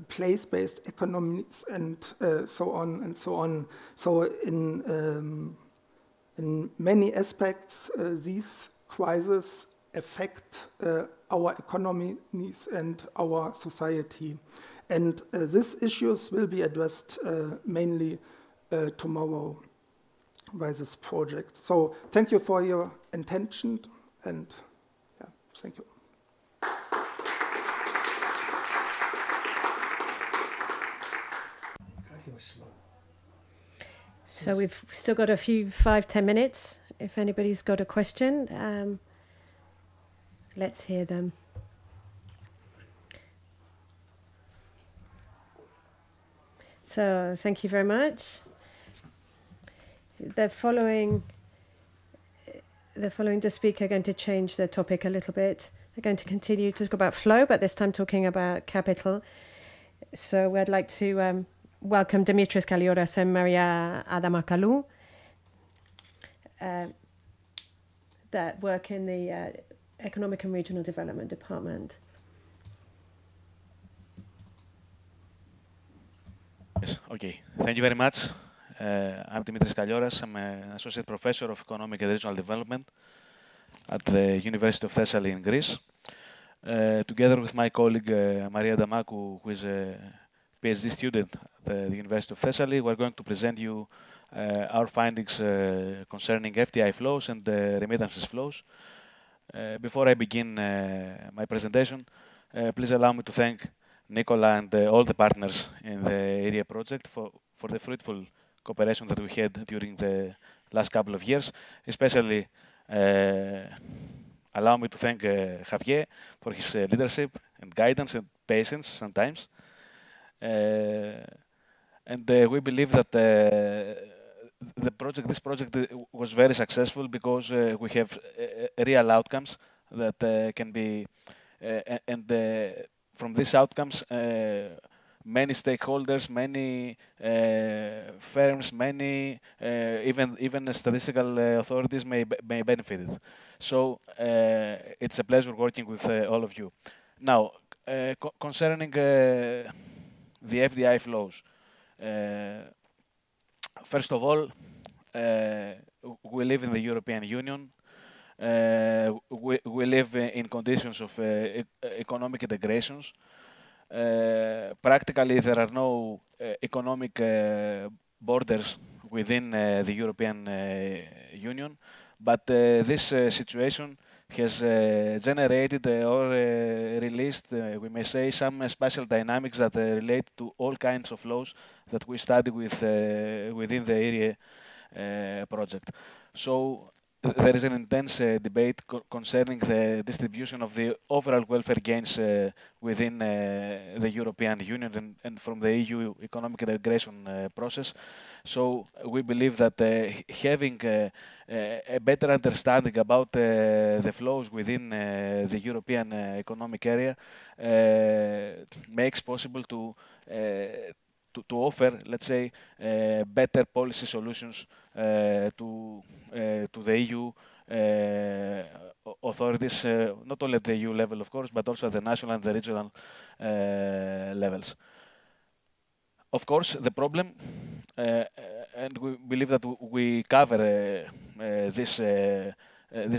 place-based economies, and so on and so on. So in many aspects, these crises affect our economies and our society. And these issues will be addressed mainly tomorrow by this project. So thank you for your attention, and yeah, thank you. So we've still got a few 5-10 minutes. If anybody's got a question, let's hear them. So thank you very much. The following speaker are going to change the topic a little bit. They're going to continue to talk about flow, but this time talking about capital. So I'd like to welcome Dimitris Kalioras and Maria Adamarkalou that work in the Economic and Regional Development Department. Yes, okay, thank you very much. I'm Dimitris Kalioras. I'm an associate professor of economic and regional development. at the University of Thessaly in Greece. Together with my colleague Maria Damakou, who is a PhD student at the University of Thessaly, we're going to present you our findings concerning FDI flows and remittances flows. Before I begin my presentation, please allow me to thank Nicola and all the partners in the area project for the fruitful cooperation that we had during the last couple of years, especially allow me to thank Javier for his leadership and guidance and patience sometimes. And we believe that this project was very successful because we have real outcomes that can be, from these outcomes, many stakeholders, many firms, many even statistical authorities may benefit it. So it's a pleasure working with all of you. Now, concerning the FDI flows, first of all, we live in the European Union. We live in conditions of economic integrations. Practically, there are no economic borders within the European Union, but this situation has generated or released, we may say, some spatial dynamics that relate to all kinds of flows that we study within the area project. So there is an intense debate concerning the distribution of the overall welfare gains within the European Union and from the EU economic integration process. So we believe that having a better understanding about the flows within the European economic area makes possible to offer, let's say, better policy solutions to the EU authorities, not only at the EU level, of course, but also at the national and the regional levels. Of course, the problem, and we believe that we cover this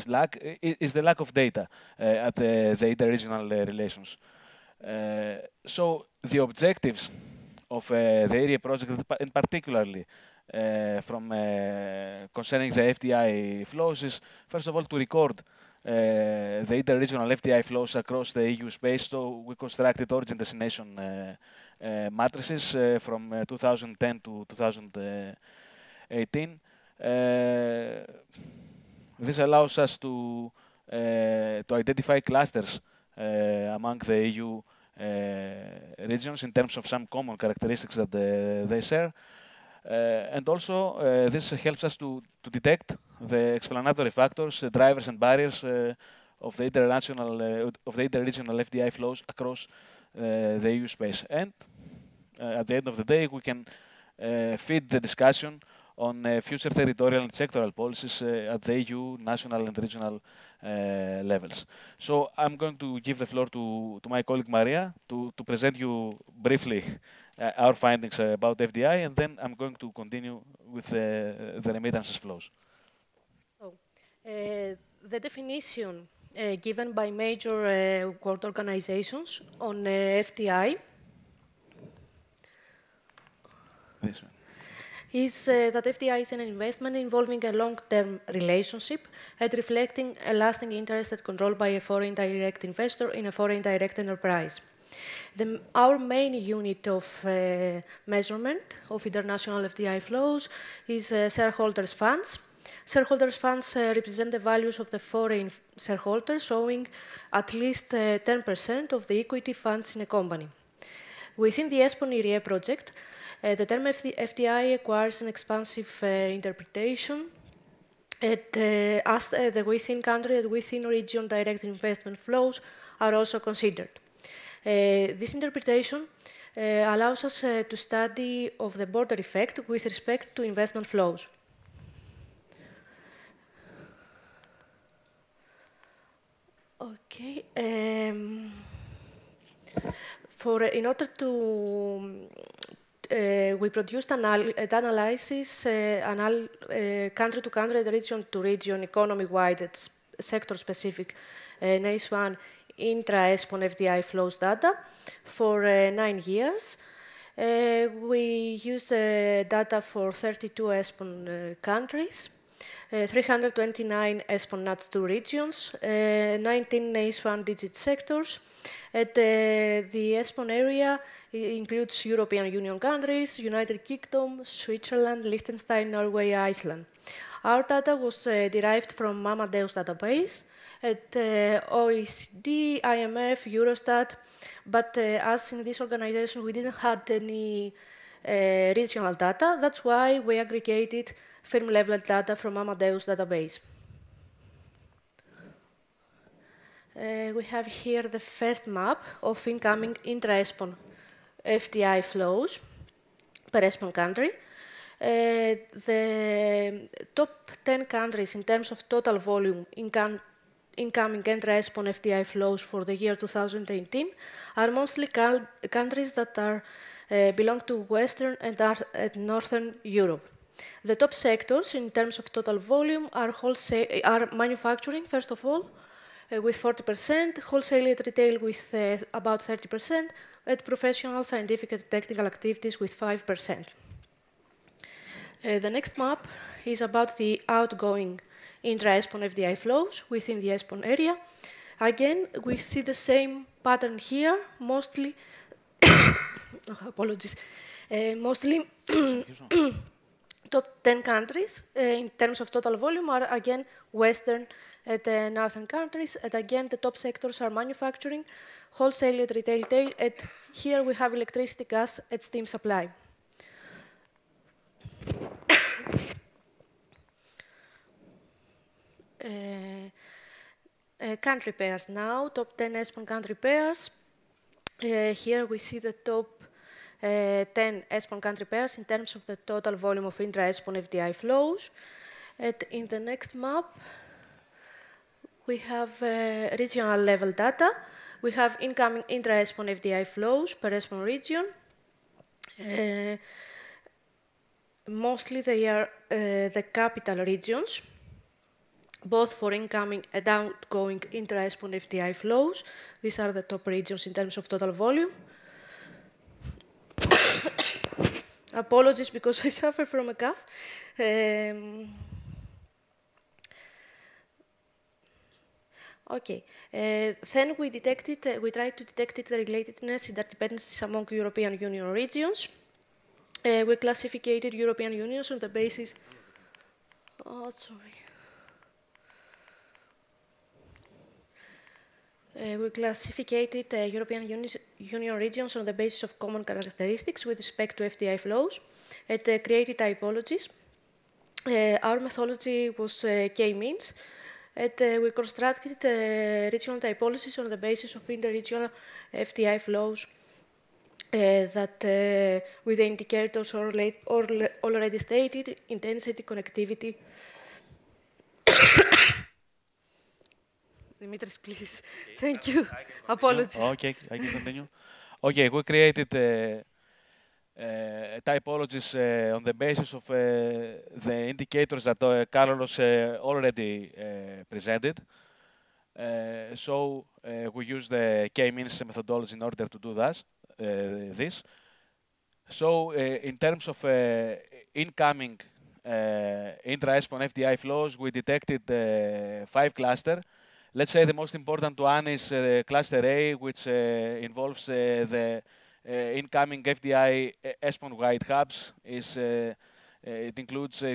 lack, is the lack of data at the inter-regional relations. So the objectives of the area project, and particularly from concerning the FDI flows, is first of all to record the inter-regional FDI flows across the EU space. So we constructed origin destination matrices from 2010 to 2018. This allows us to identify clusters among the EU regions in terms of some common characteristics that they share. And also, this helps us to detect the explanatory factors, drivers and barriers of the inter-regional FDI flows across the EU space. And at the end of the day, we can feed the discussion on future territorial and sectoral policies at the EU, national and regional levels. So I'm going to give the floor to my colleague Maria to present you briefly our findings about FDI, and then I'm going to continue with the remittances flows. So, the definition given by major world organizations on FDI is that FDI is an investment involving a long-term relationship and reflecting a lasting interest and controlled by a foreign direct investor in a foreign direct enterprise. Our main unit of measurement of international FDI flows is shareholders' funds. Shareholders' funds represent the values of the foreign shareholders, showing at least 10% of the equity funds in a company. Within the ESPON-IRIE project, the term FDI acquires an expansive interpretation as the within-country and within-region direct investment flows are also considered. This interpretation allows us to study of the border effect with respect to investment flows. Okay. In order to we produced an analysis, country-to-country and region-to-region economy-wide sector-specific NACE1 intra-ESPON FDI flows data for 9 years. We used data for 32 ESPON countries, 329 ESPON NUTS2 regions, 19 NACE1 digit sectors. The ESPON area includes European Union countries, United Kingdom, Switzerland, Liechtenstein, Norway, Iceland. Our data was derived from Amadeus database at OECD, IMF, Eurostat, but as in this organization we didn't have any regional data, that's why we aggregated firm-level data from Amadeus database. We have here the first map of incoming intra-ESPON FDI flows per ESPON country. The top 10 countries in terms of total volume incoming intra-ESPON FDI flows for the year 2018 are mostly countries that are belong to Western and Northern Europe. The top sectors in terms of total volume are manufacturing, first of all, with 40%, wholesale and retail with about 30%, and professional, scientific and technical activities with 5%. The next map is about the outgoing intra-ESPON FDI flows within the ESPON area. Again, we see the same pattern here, mostly, apologies, mostly top 10 countries in terms of total volume are again Western and Northern countries, and again the top sectors are manufacturing, wholesale and retail, and here we have electricity, gas and steam supply. Country pairs now, top 10 ESPON country pairs. Here we see the top 10 ESPON country pairs in terms of the total volume of intra-ESPON FDI flows. And in the next map, we have regional level data. We have incoming intra-ESPON FDI flows per ESPON region. Mostly they are the capital regions, both for incoming and outgoing intra-ESPON FDI flows. These are the top regions in terms of total volume. Apologies because I suffer from a cough. Okay, then we tried to detect the relatedness, interdependencies among European Union regions. We classified European unions on the basis, we classified European Union regions on the basis of common characteristics with respect to FDI flows and created typologies. Our methodology was K-means, and we constructed regional typologies on the basis of interregional FDI flows that with the indicators already stated, intensity, connectivity. Dimitris, please. Okay. Thank you. Apologies. Okay, I can continue. Okay, we created typologies on the basis of the indicators that Carlos already presented. So we use the K-means methodology in order to do this. So in terms of incoming intra-ESPON FDI flows, we detected 5 clusters. Let's say the most important one is cluster A, which involves the incoming FDI ESPON-wide hubs. It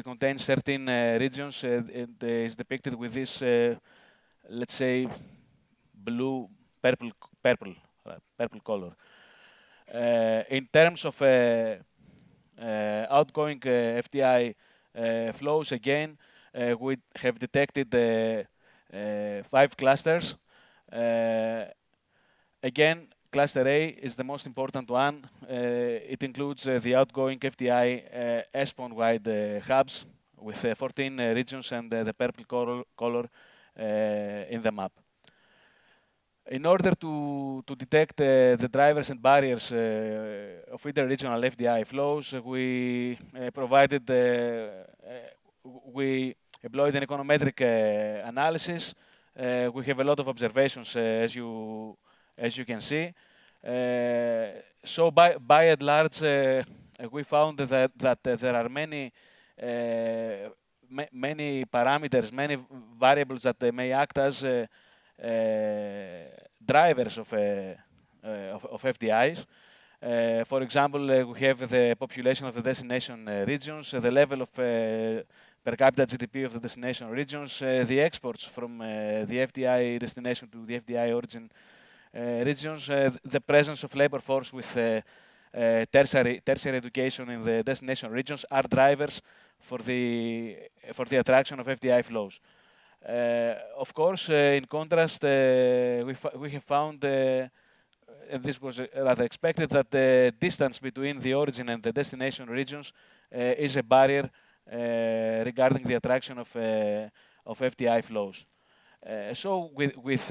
contains 13 regions. It is depicted with this, let's say, purple color. In terms of outgoing FDI flows, again, we have detected 5 clusters. Again, cluster A is the most important one. It includes the outgoing FDI ESPON-wide hubs with 14 regions and the purple color in the map. In order to detect the drivers and barriers of inter-regional FDI flows, we employed an econometric analysis we have a lot of observations, as you can see. So by and large, we found that there are many many parameters, many variables that may act as drivers of FDIs. For example, we have the population of the destination regions, the level of per capita GDP of the destination regions, the exports from the FDI destination to the FDI origin regions, the presence of labor force with tertiary education in the destination regions are drivers for the attraction of FDI flows. Of course, in contrast, we have found, and this was rather expected, that the distance between the origin and the destination regions is a barrier regarding the attraction of FDI flows. So with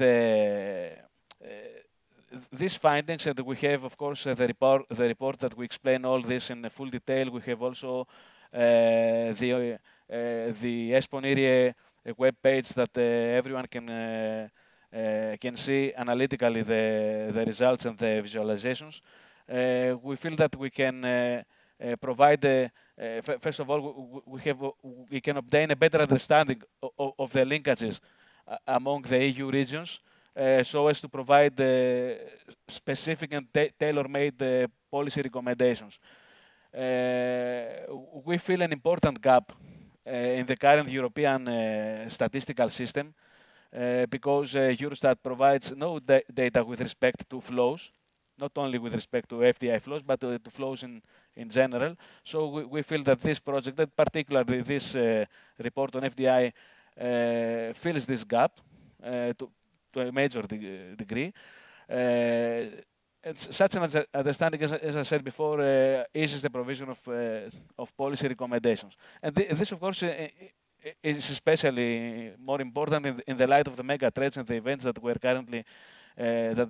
these findings, and we have, of course, the report that we explain all this in full detail. We have also the ESPON-IRIE web page that everyone can see analytically the results and the visualizations. We feel that we can provide, first of all, we can obtain a better understanding of the linkages among the EU regions, so as to provide specific and tailor-made policy recommendations. We feel an important gap in the current European statistical system because Eurostat provides no data with respect to flows, not only with respect to FDI flows, but to flows in general. So we feel that this project, that particularly this report on FDI, fills this gap to a major degree. Such an understanding, as I said before, eases the provision of policy recommendations. And this, of course, is especially more important in the light of the mega trends and the events that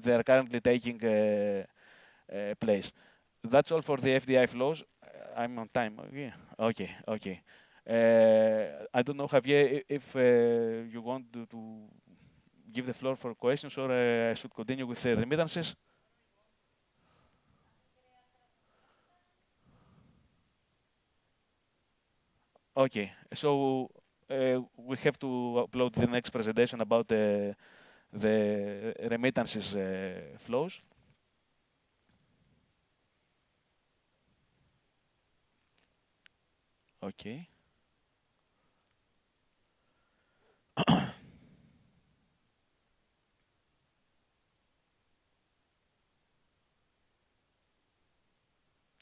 they are currently taking place. That's all for the FDI flows. I'm on time. Yeah. Okay. I don't know, Javier, if you want to give the floor for questions, or I should continue with the remittances. Okay, so we have to upload the next presentation about the remittances flows. Okay.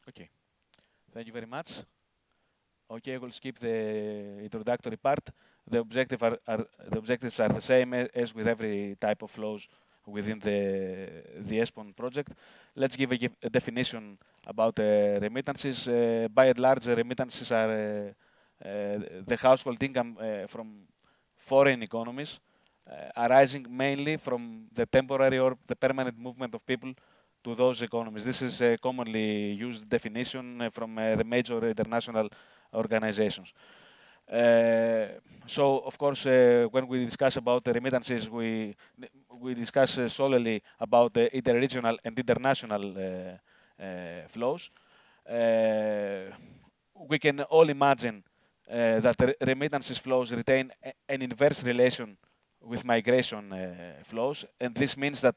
Okay, thank you very much. Okay, I will skip the introductory part. The objectives are the same as with every type of flows within the ESPON project. Let's give a definition about remittances. By and large, remittances are the household income from foreign economies, arising mainly from the temporary or the permanent movement of people to those economies. This is a commonly used definition from the major international organizations. So, of course, when we discuss about the remittances, we discuss solely about the interregional and international flows. We can all imagine that the remittances flows retain an inverse relation with migration flows, and this means that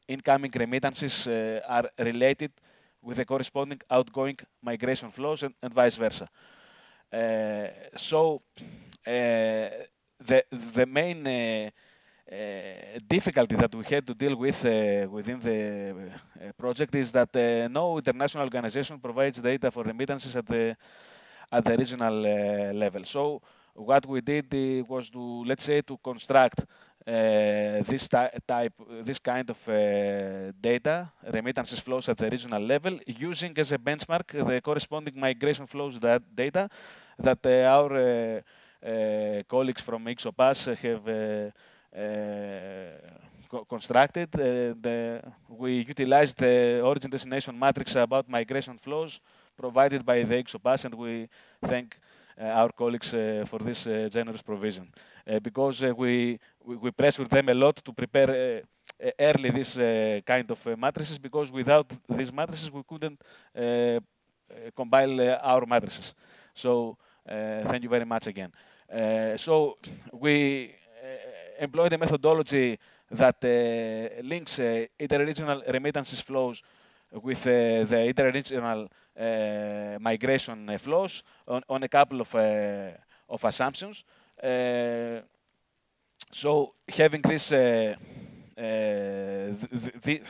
incoming remittances are related with the corresponding outgoing migration flows and vice versa. So the main difficulty that we had to deal with within the project is that no international organization provides data for remittances at the regional level. So what we did was to, let's say, to construct this kind of data, remittances flows at the regional level, using as a benchmark the corresponding migration flows data that our colleagues from Ixopas have constructed. We utilized the origin destination matrix about migration flows provided by the Ixopas, and we thank our colleagues for this generous provision. because we pressured them a lot to prepare early this kind of matrices, because without these matrices we couldn't compile our matrices. So thank you very much again. So we employed a methodology that links interregional remittances flows with the interregional migration flows on a couple of assumptions. So having this,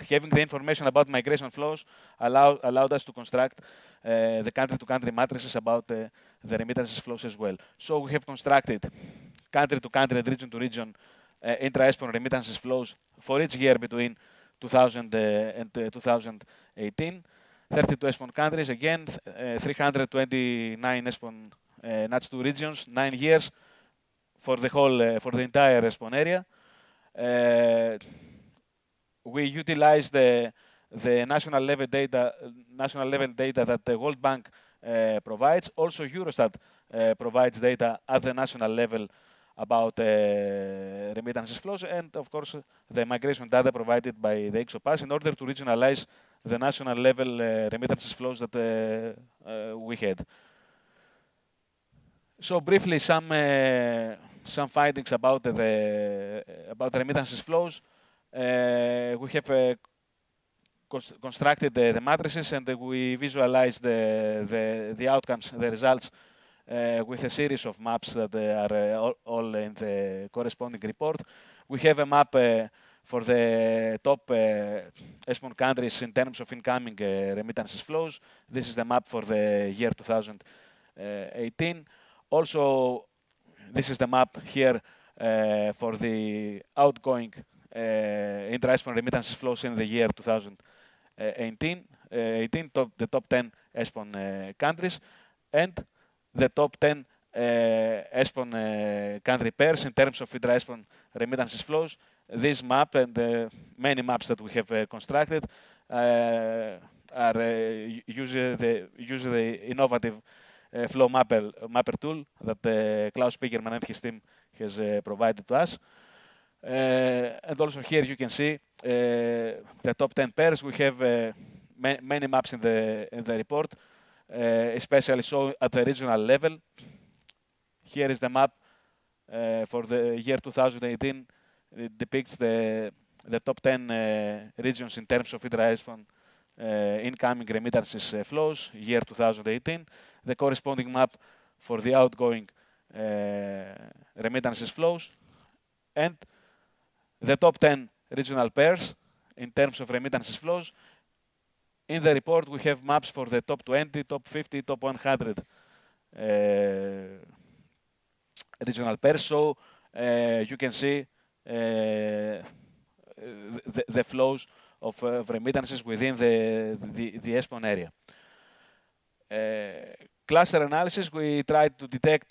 having the information about migration flows allowed us to construct the country-to-country matrices about the remittances flows as well. So we have constructed country-to-country and region-to-region intra-ESPON remittances flows for each year between 2000 and 2018. 32 ESPON countries, again, 329 ESPON NUTS2 regions, 9 years for the whole, for the entire ESPON area. We utilize the national level data that the World Bank provides. Also, Eurostat provides data at the national level about remittances flows, and of course the migration data provided by the EXOPASS in order to regionalize the national level remittances flows that we had. So briefly, some findings about the remittances flows. We have constructed the matrices, and we visualize the outcomes, the results, with a series of maps that are all in the corresponding report. We have a map for the top ESPON countries in terms of incoming remittances flows. This is the map for the year 2018. Also, this is the map here for the outgoing intra-ESPON remittances flows in the year 2018. The top 10 ESPON countries, and the top 10 ESPON country pairs in terms of intra-ESPON remittances flows. This map and many maps that we have constructed use the innovative flow mapper tool that Klaus Spiekermann and his team has provided to us. And also here you can see the top 10 pairs. We have many maps in the report, especially so at the regional level. Here is the map for the year 2018. It depicts the top 10 regions in terms of intra-ESPON incoming remittances flows, year 2018. The corresponding map for the outgoing remittances flows, and the top 10 regional pairs in terms of remittances flows. In the report, we have maps for the top 20, top 50, top 100 regional pairs. So you can see the flows of remittances within the ESPON area. Cluster analysis, we tried to detect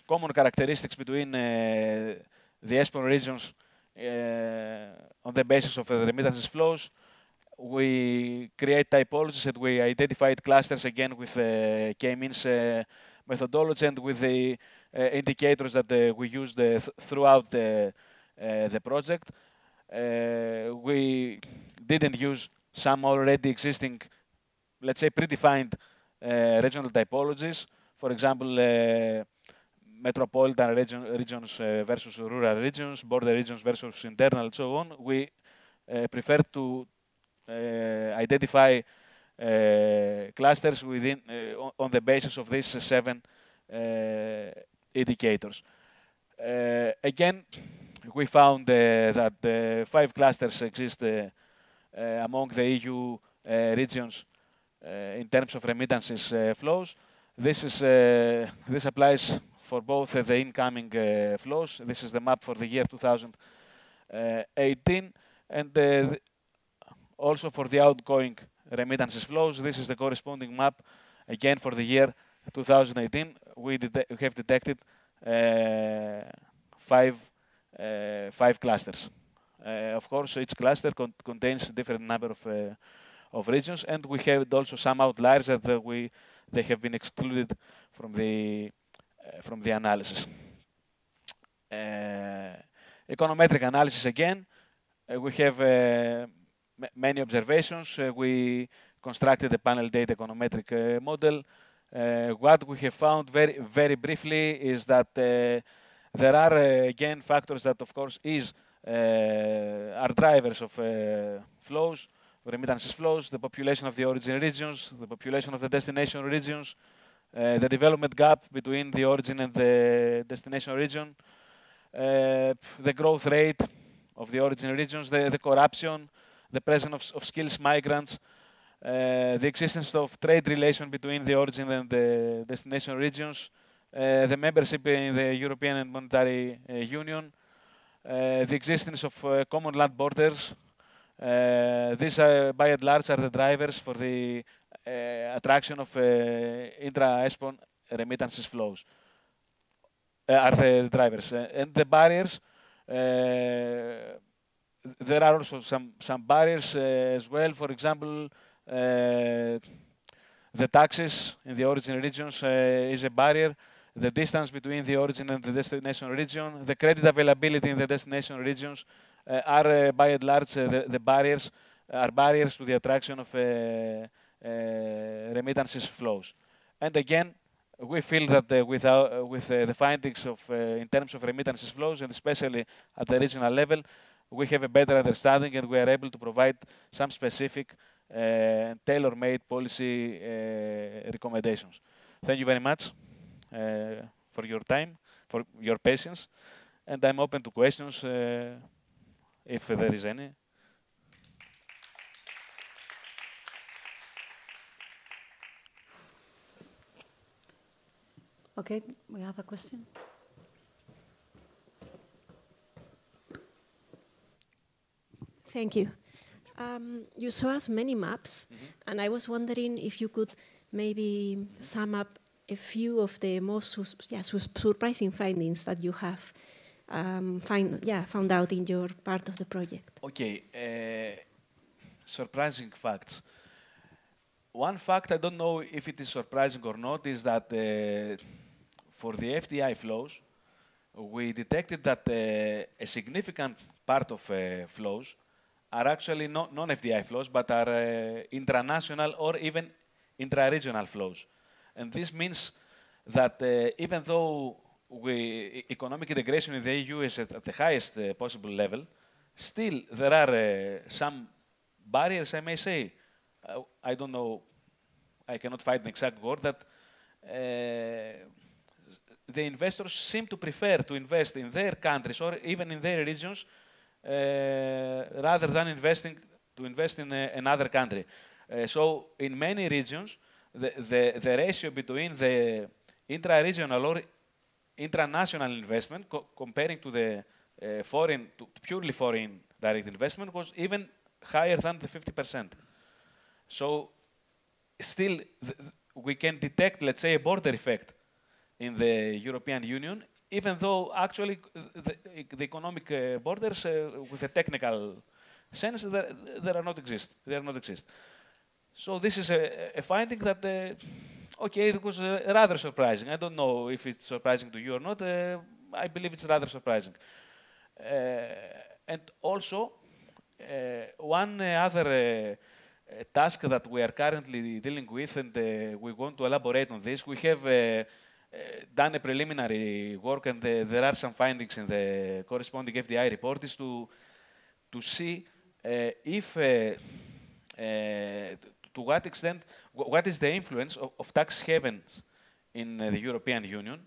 common characteristics between the ESPON regions on the basis of the remittances flows. We create typologies and we identified clusters again with K-means methodology and with the indicators that we used throughout the project. We didn't use some already existing, let's say, predefined regional typologies. For example, metropolitan regions versus rural regions, border regions versus internal, and so on. We prefer to identify clusters within on the basis of these 7 indicators. Again, we found that 5 clusters exist among the EU regions in terms of remittances flows. This applies for both the incoming flows. This is the map for the year 2018, and also for the outgoing remittances flows. This is the corresponding map again for the year 2018. We have detected 5 clusters. Of course, each cluster contains a different number of regions, and we have also some outliers that they have been excluded from the analysis. econometric analysis again. We have many observations. We constructed a panel data econometric model. What we have found very briefly is that there are, again, factors that, of course, are drivers of flows, remittances flows, the population of the origin regions, the population of the destination regions, the development gap between the origin and the destination region, the growth rate of the origin regions, the corruption, the presence of skills migrants, the existence of trade relation between the origin and the destination regions, the membership in the European and Monetary Union, the existence of common land borders. These, by and large, are the drivers for the attraction of intra-ESPON remittances flows. Are the drivers. And the barriers, there are also some barriers as well. For example, the taxes in the origin regions is a barrier. The distance between the origin and the destination region, the credit availability in the destination regions are, by and large, the barriers are barriers to the attraction of remittances flows. And again, we feel that with the findings of in terms of remittances flows, and especially at the regional level, we have a better understanding, and we are able to provide some specific tailor-made policy recommendations. Thank you very much for your time, for your patience, and I'm open to questions if there is any. Okay, we have a question. Thank you. You show us many maps, and I was wondering if you could maybe sum up a few of the most surprising findings that you have found out in your part of the project. Okay, surprising facts. One fact, I don't know if it is surprising or not, is that for the FDI flows, we detected that a significant part of flows are actually not non-FDI flows, but are intranational or even intra-regional flows. And this means that even though economic integration in the EU is at the highest possible level, still there are some barriers, I may say. I don't know, I cannot find an exact word, that the investors seem to prefer to invest in their countries or even in their regions rather than invest in another country. So in many regions, the ratio between the intra-regional or intranational investment comparing to the purely foreign direct investment was even higher than the 50%. So still, we can detect, let's say, a border effect in the European Union, even though actually the economic borders, with a technical sense, they are not exist. So this is a finding that, okay, it was rather surprising. I don't know if it's surprising to you or not. I believe it's rather surprising. And also, one other task that we are currently dealing with, and we want to elaborate on this. We have done a preliminary work, and there are some findings in the corresponding FDI report, is to see if, to what extent, what is the influence of tax havens in the European Union,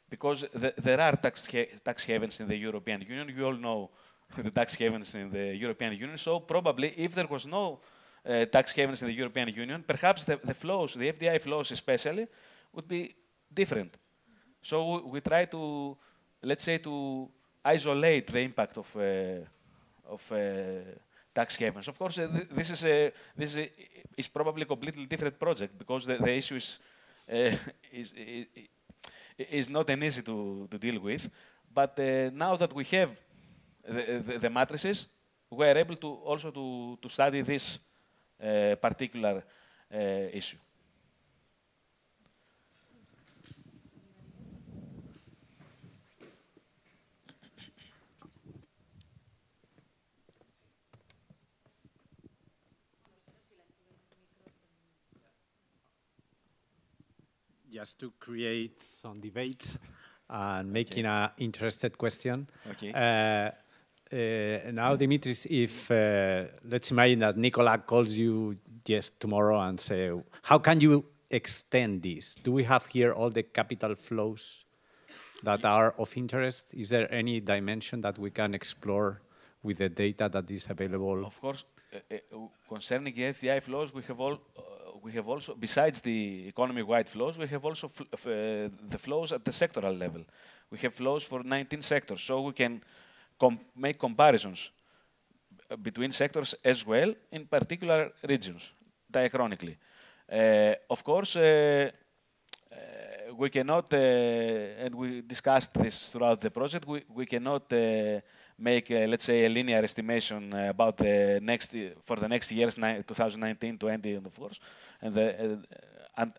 because there are tax havens in the European Union. You all know the tax havens in the European Union, so probably if there was no tax havens in the European Union, perhaps the flows, the FDI flows especially, would be different. So we try to, let's say, to isolate the impact of tax havens. Of course, this is probably a completely different project, because the issue is not an easy to deal with. But now that we have the matrices, we are able to also to study this particular issue. just to create some debates and making an interested question. Okay. Now, Dimitris, if let's imagine that Nicola calls you just tomorrow and say, how can you extend this? Do we have here all the capital flows that are of interest? Is there any dimension that we can explore with the data that is available? Of course, concerning FDI flows, we have also, besides the economy-wide flows, we have also the flows at the sectoral level. We have flows for 19 sectors, so we can make comparisons between sectors as well in particular regions, diachronically. Of course, we cannot, and we discussed this throughout the project, we cannot make, let's say, a linear estimation about the next for the next years, 2019, 20, and of course, and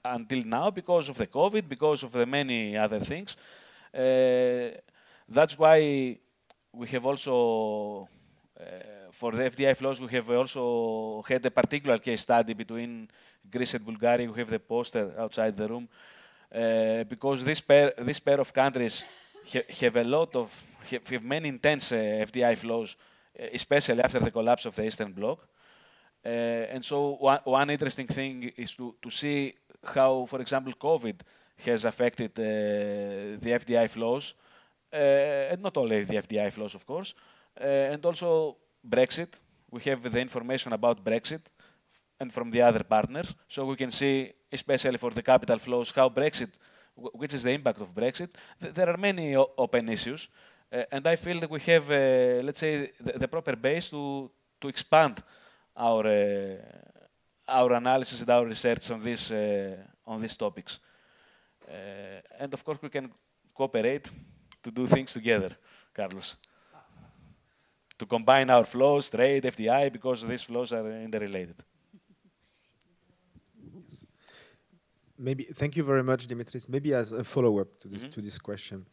until now, because of the COVID, because of the many other things. That's why we have also, for the FDI flows, we have also had a particular case study between Greece and Bulgaria. We have the poster outside the room, because this pair of countries have a lot of, have many intense FDI flows, especially after the collapse of the Eastern Bloc. And so one interesting thing is to see how, for example, COVID has affected the FDI flows, and not only the FDI flows, of course, and also Brexit. We have the information about Brexit and from the other partners, so we can see, especially for the capital flows, how Brexit, which is the impact of Brexit. There are many open issues, and I feel that we have, let's say, the proper base to expand our analysis and our research on these topics. And of course, we can cooperate to do things together, Carlos. To combine our flows, trade, FDI, because these flows are interrelated. Yes. Maybe, thank you very much, Dimitris. Maybe as a follow-up to this question,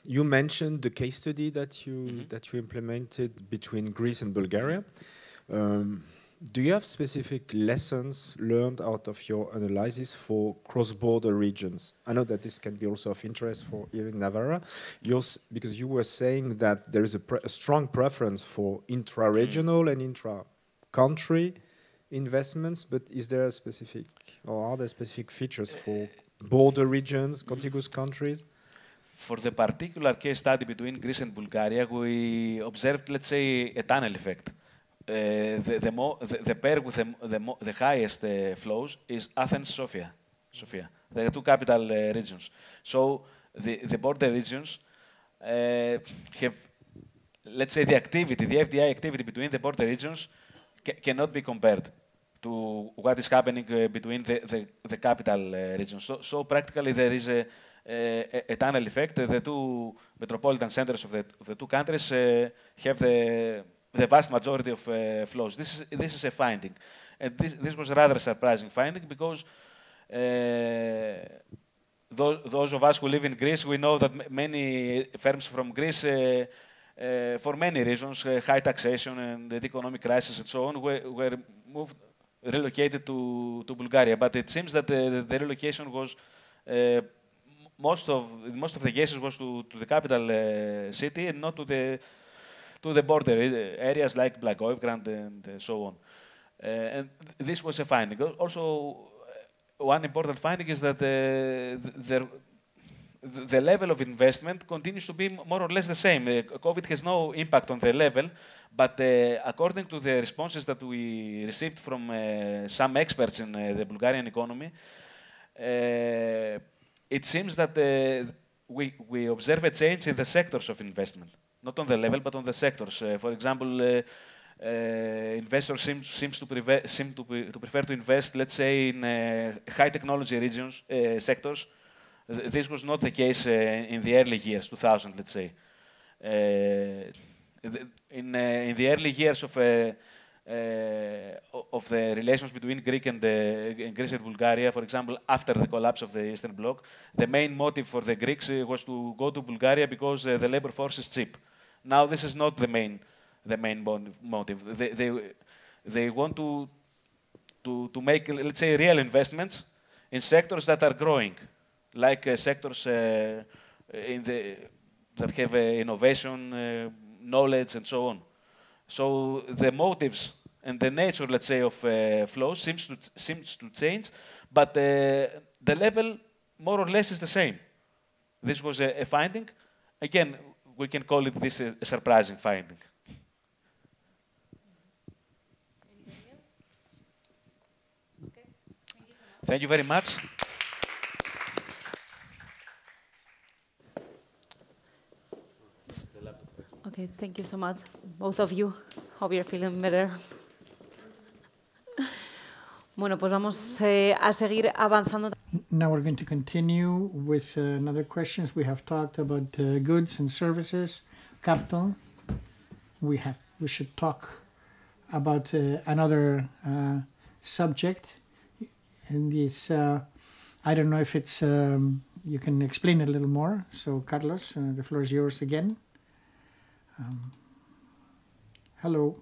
you mentioned the case study that you implemented between Greece and Bulgaria. Do you have specific lessons learned out of your analysis for cross-border regions? I know that this can be also of interest for here in Navarra, because you were saying that there is a strong preference for intra-regional and intra-country investments, but is there a specific, or are there specific features for border regions, contiguous countries? For the particular case study between Greece and Bulgaria, we observed, let's say, a tunnel effect. The pair with the highest flows is Athens-Sofia, the two capital regions. So the border regions have, let's say, the activity, the FDI activity between the border regions cannot be compared to what is happening between the capital regions. So practically there is a tunnel effect. The two metropolitan centers of the two countries have the vast majority of flows. This is a finding, and this was a rather surprising finding, because those of us who live in Greece, we know that many firms from Greece, for many reasons, high taxation and the economic crisis and so on, were relocated to Bulgaria. But it seems that the relocation was most of the cases was to the capital city, and not to the border areas like Blagoevgrad and so on. And this was a finding. Also, one important finding is that the level of investment continues to be more or less the same. COVID has no impact on the level, but according to the responses that we received from some experts in the Bulgarian economy, it seems that we observe a change in the sectors of investment. Not on the level, but on the sectors. For example, investors seem to prefer to invest, let's say, in high technology regions, sectors. This was not the case in the early years, 2000, let's say. In the early years of the relations between Greece and Bulgaria, for example, after the collapse of the Eastern Bloc, the main motive for the Greeks was to go to Bulgaria because the labor force is cheap. Now this is not the main motive. They want to make, let's say, real investments in sectors that are growing, like sectors that have innovation, knowledge, and so on. So the motives and the nature, let's say, of flows seems to change, but the level more or less is the same. This was a finding. Again, we can call it this a surprising finding. Thank you very much. Okay, thank you so much, both of you. Hope you're feeling better. Bueno, pues vamos a seguir avanzando. Now we're going to continue with another questions. We have talked about goods and services, capital. We should talk about another subject. And this, I don't know if it's, you can explain it a little more. So Carlos, the floor is yours again. Hello.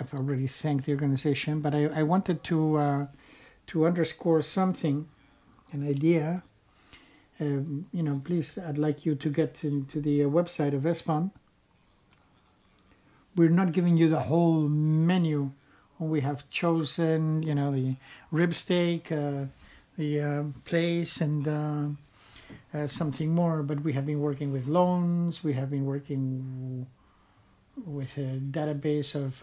I've already thanked the organization, but I wanted to underscore something, an idea. Please, I'd like you to get into the website of ESPON. We're not giving you the whole menu. We have chosen, the rib steak, the place, and something more. But we have been working with loans. We have been working with a database of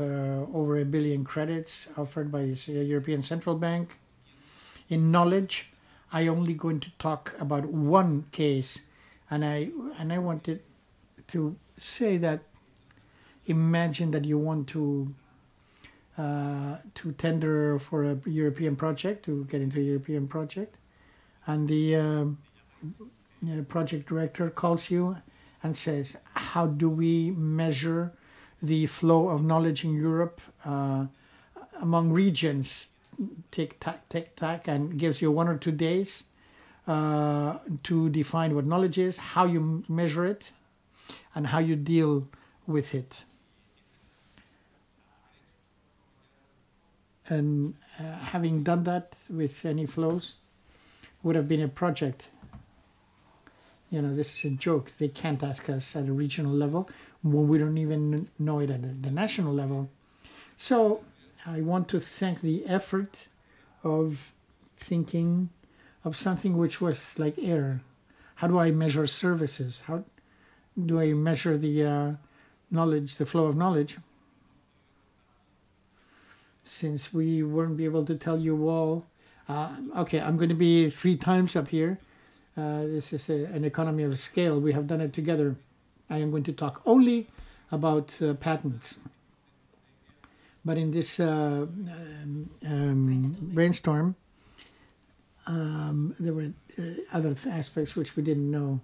over 1 billion credits offered by the European Central Bank. In knowledge, I only going to talk about one case, and I wanted to say that imagine that you want to tender for a European project, to get into a European project, and the project director calls you and says, how do we measure the flow of knowledge in Europe among regions? Tick tack, and gives you 1 or 2 days to define what knowledge is, how you measure it, and how you deal with it. And having done that with any flows would have been a project. This is a joke. They can't ask us at a regional level when we don't even know it at the national level. So I want to thank the effort of thinking of something which was like air. How do I measure services? How do I measure the knowledge, the flow of knowledge? Since we weren't able to tell you all, okay, I'm going to be 3 times up here. This is an economy of scale. We have done it together. I am going to talk only about patents. But in this brainstorm, there were other aspects which we didn't know.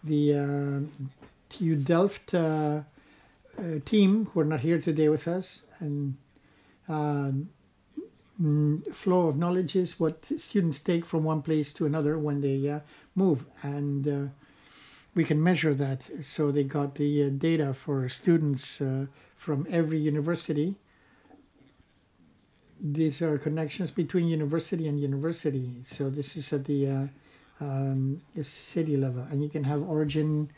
The TU Delft team, who are not here today with us, and flow of knowledge is what students take from one place to another when they move, and we can measure that. So they got the data for students from every university. These are connections between university and university. So this is at the city level, and you can have origin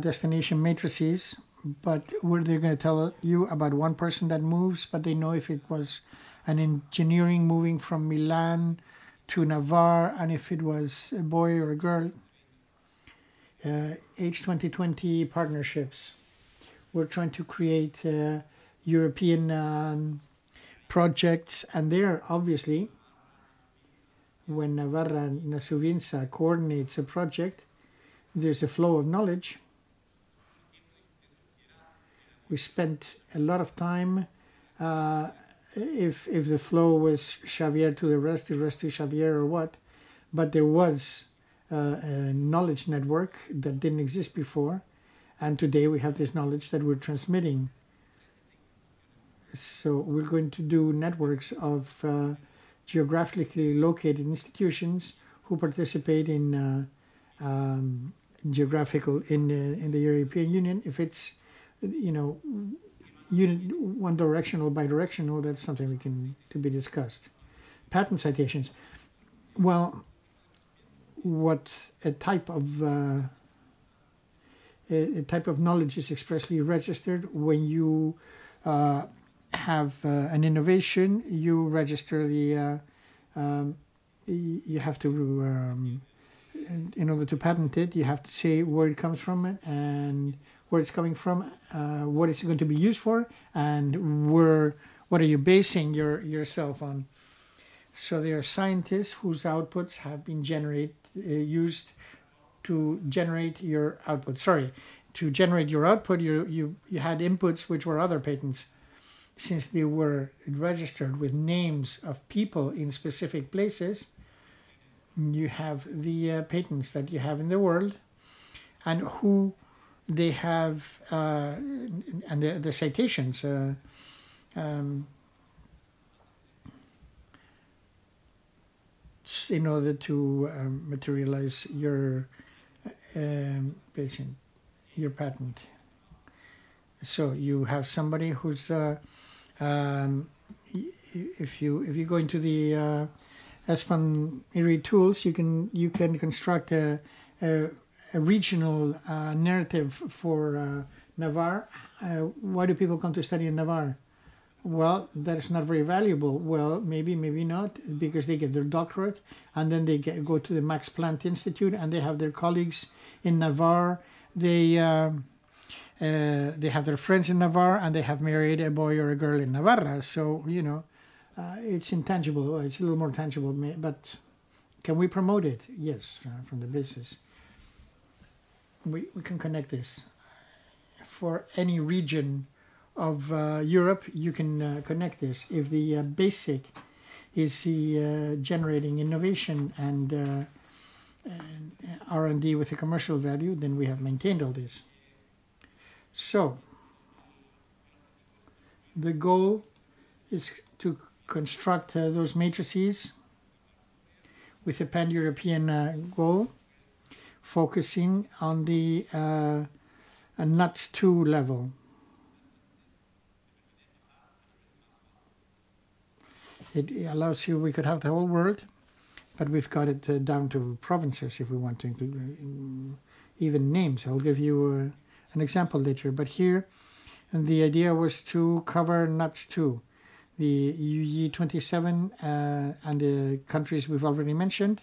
destination matrices, but where they're going to tell you about one person that moves, but they know if it was an engineering moving from Milan to Navarre, and if it was a boy or a girl. H2020 partnerships. We're trying to create European projects, and there, obviously, when Navarra Nasuvinsa coordinates a project, there's a flow of knowledge. We spent a lot of time. If the flow was Xavier to the rest to Xavier or what, but there was a knowledge network that didn't exist before, and today we have this knowledge that we're transmitting. So we're going to do networks of geographically located institutions who participate in in the European Union. If it's one directional, bidirectional, that's something to be discussed. Patent citations. Well, what a type of knowledge is expressly registered when you have an innovation. You register the. You have to, in order to patent it, you have to say where it comes from and where it's coming from, what it's going to be used for, and what are you basing yourself on. So there are scientists whose outputs have been used to generate your output. Sorry, to generate your output, you had inputs which were other patents. Since they were registered with names of people in specific places, you have the patents that you have in the world, and who they have, and the citations. In order to materialize your patent. So you have somebody who's if you go into the Espan IRRI tools, you can construct a regional narrative for Navarre. Why do people come to study in Navarre? Well, that is not very valuable. Well, maybe not, because they get their doctorate and then they go to the Max Planck Institute and they have their colleagues in Navarre. They have their friends in Navarre and they have married a boy or a girl in Navarra. So, it's intangible. It's a little more tangible, but can we promote it? Yes, from the business. We can connect this. For any region of Europe, you can connect this. If the basic is the generating innovation and R&D with a commercial value, then we have maintained all this. So, the goal is to construct those matrices with a pan-European goal, focusing on the NUTS2 level. It allows you, we could have the whole world, but we've got it down to provinces if we want to include even names. I'll give you an example later. But here, the idea was to cover NUTS2, the UE27 and the countries we've already mentioned,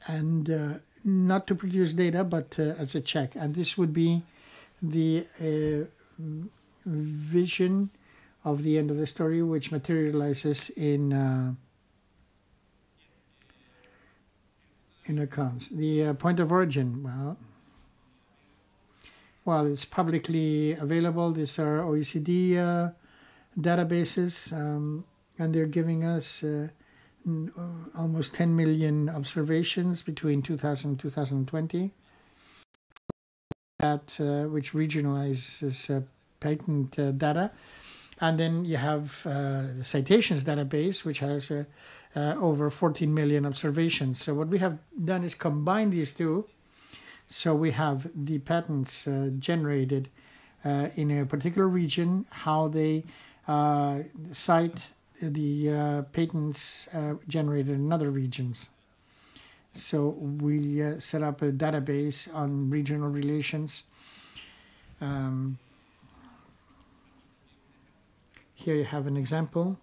and not to produce data, but as a check. And this would be the vision of the end of the story, which materializes in accounts. The point of origin, well, it's publicly available. These are OECD databases, and they're giving us almost 10 million observations between 2000 and 2020, which regionalizes patent data. And then you have the citations database, which has over 14 million observations. So what we have done is combine these two. So we have the patents generated in a particular region, how they cite the patents generated in other regions. So we set up a database on regional relations. Here you have an example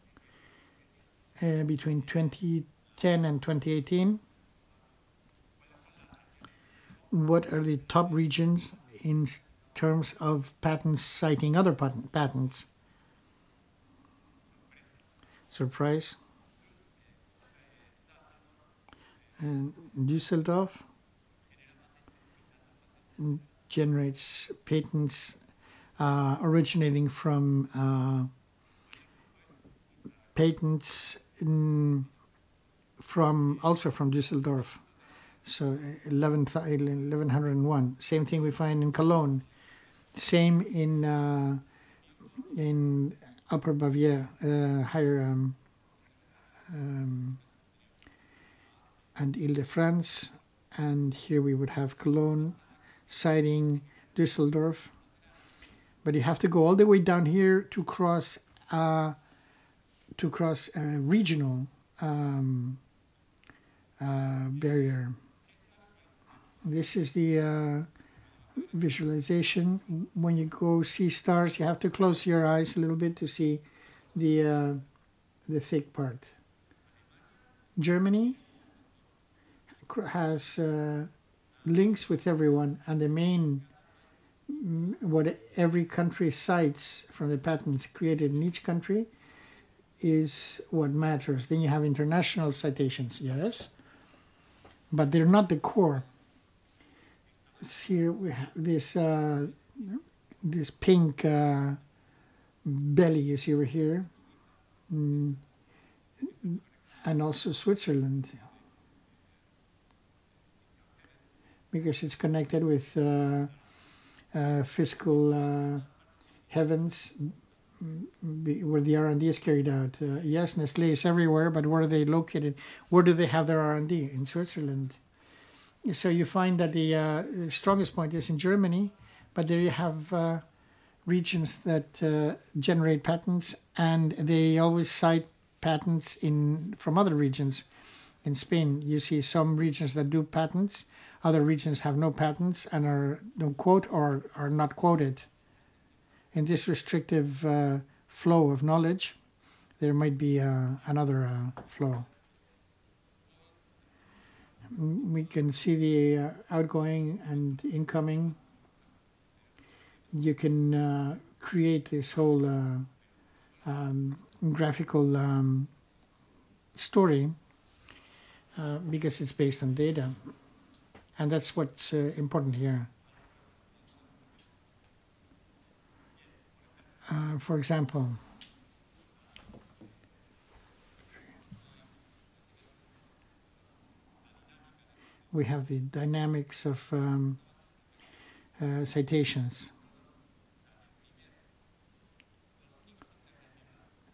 between 2010 and 2018. What are the top regions in terms of patents citing other patents? Surprise. And Düsseldorf generates patents originating from patents also from Düsseldorf. So 1101. Same thing we find in Cologne. Same in Upper Baviera, higher and Ile-de-France. And here we would have Cologne citing Düsseldorf. But you have to go all the way down here to cross a regional barrier. This is the visualization. When you go see stars, you have to close your eyes a little bit to see the thick part. Germany has links with everyone, and the main what every country cites from the patents created in each country is what matters. Then you have international citations, yes, but they're not the core. Here we have this this pink belly you see over here, and also Switzerland, because it's connected with fiscal heavens, where the R&D is carried out. Yes, Nestlé is everywhere, but where are they located? Where do they have their R&D? In Switzerland. So you find that the strongest point is in Germany, but there you have regions that generate patents, and they always cite patents from other regions. In Spain, you see some regions that do patents, other regions have no patents and don't quote or are not quoted. In this restrictive flow of knowledge, there might be another flow. We can see the outgoing and incoming. You can create this whole graphical story because it's based on data. And that's what's important here. For example, we have the dynamics of citations.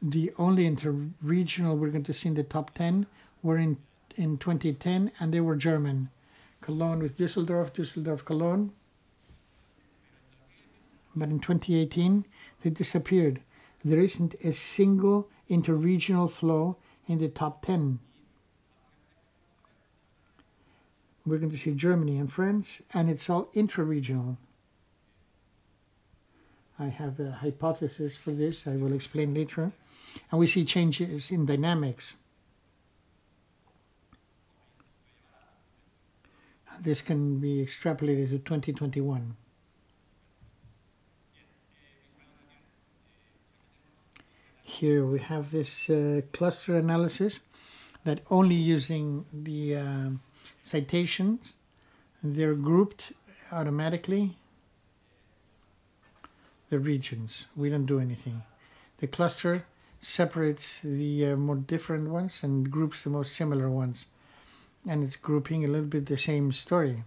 The only interregional we're going to see in the top 10 were in 2010, and they were German. Cologne with Düsseldorf, Düsseldorf, Cologne. But in 2018, they disappeared. There isn't a single interregional flow in the top 10. We're going to see Germany and France, and it's all intra-regional. I have a hypothesis for this, I will explain later. And we see changes in dynamics. This can be extrapolated to 2021. Here we have this cluster analysis that only using the citations, they're grouped automatically, the regions. We don't do anything. The cluster separates the more different ones and groups the most similar ones. And it's grouping a little bit the same story.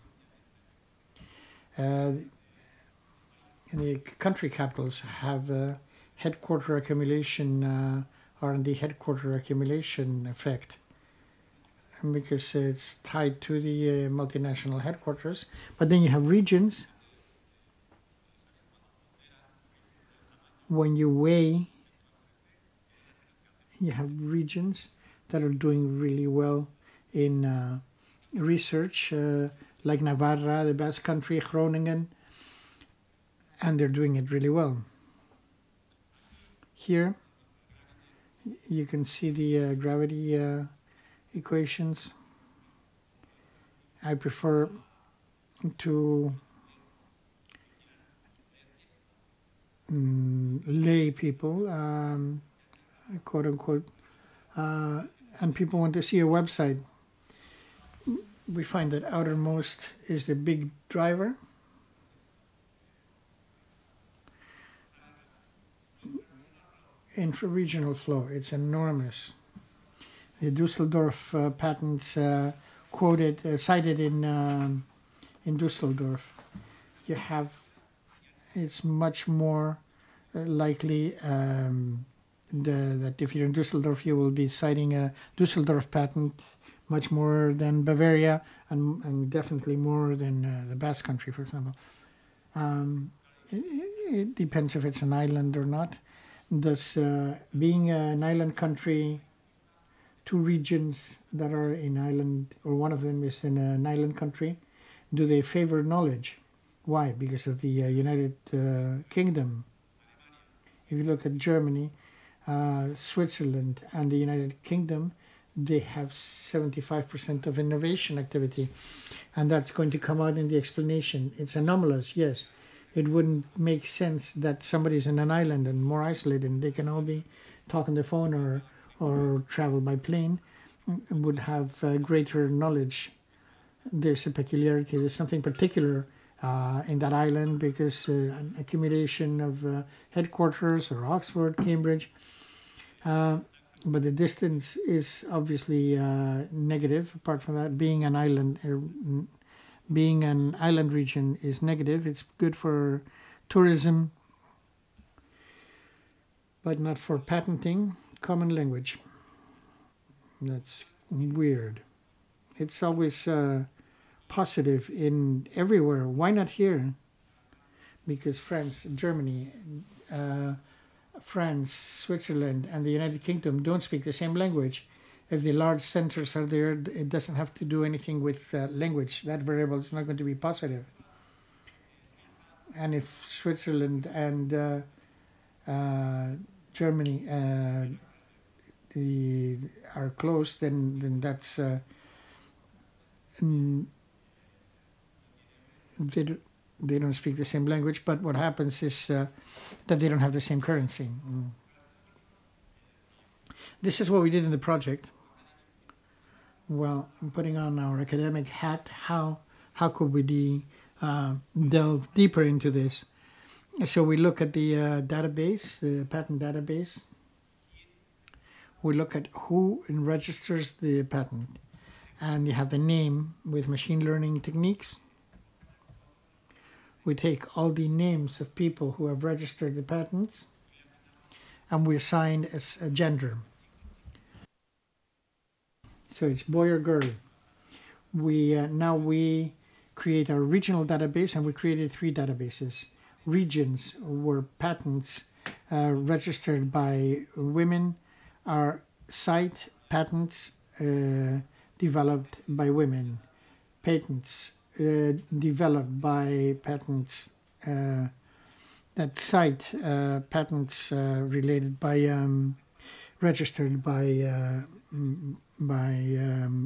The country capitals have headquarter accumulation, R&D headquarter accumulation effect, and because it's tied to the multinational headquarters. But then you have regions. When you weigh, you have regions that are doing really well in research, like Navarra, the Basque Country, Groningen, and they're doing it really well. Here, you can see the gravity equations. I prefer to lay people, quote unquote, and people want to see a website. We find that outermost is the big driver. Intra-regional flow, it's enormous. The Düsseldorf patents cited in Düsseldorf. You have, it's much more likely that if you're in Düsseldorf, you will be citing a Düsseldorf patent much more than Bavaria, and definitely more than the Basque Country, for example. it depends if it's an island or not. Does being an island country, two regions that are in island, or one of them is in an island country, do they favor knowledge? Why? Because of the United Kingdom. If you look at Germany, Switzerland, and the United Kingdom, they have 75% of innovation activity. And that's going to come out in the explanation. It's anomalous, yes. It wouldn't make sense that somebody's in an island and more isolated and they can all be talk on the phone or travel by plane and would have greater knowledge. There's a peculiarity, there's something particular in that island because an accumulation of headquarters or Oxford, Cambridge. But the distance is obviously negative. Apart from that, being an island region is negative. It's good for tourism, but not for patenting. Common language. That's weird. It's always positive in everywhere. Why not here? Because France, Germany, France, Switzerland, and the United Kingdom don't speak the same language. If the large centers are there, it doesn't have to do anything with language. That variable is not going to be positive. And if Switzerland and Germany are close, then that's they don't speak the same language. But what happens is that they don't have the same currency. This is what we did in the project. Well, putting on our academic hat, how could we delve deeper into this? So we look at the database, the patent database. We look at who registers the patent. And you have the name with machine learning techniques. We take all the names of people who have registered the patents, and we assign a gender. So it's boy or girl. Now we create our regional database, and we created 3 databases. Regions were patents registered by women, are site patents developed by women, patents developed by patents that site patents related by registered by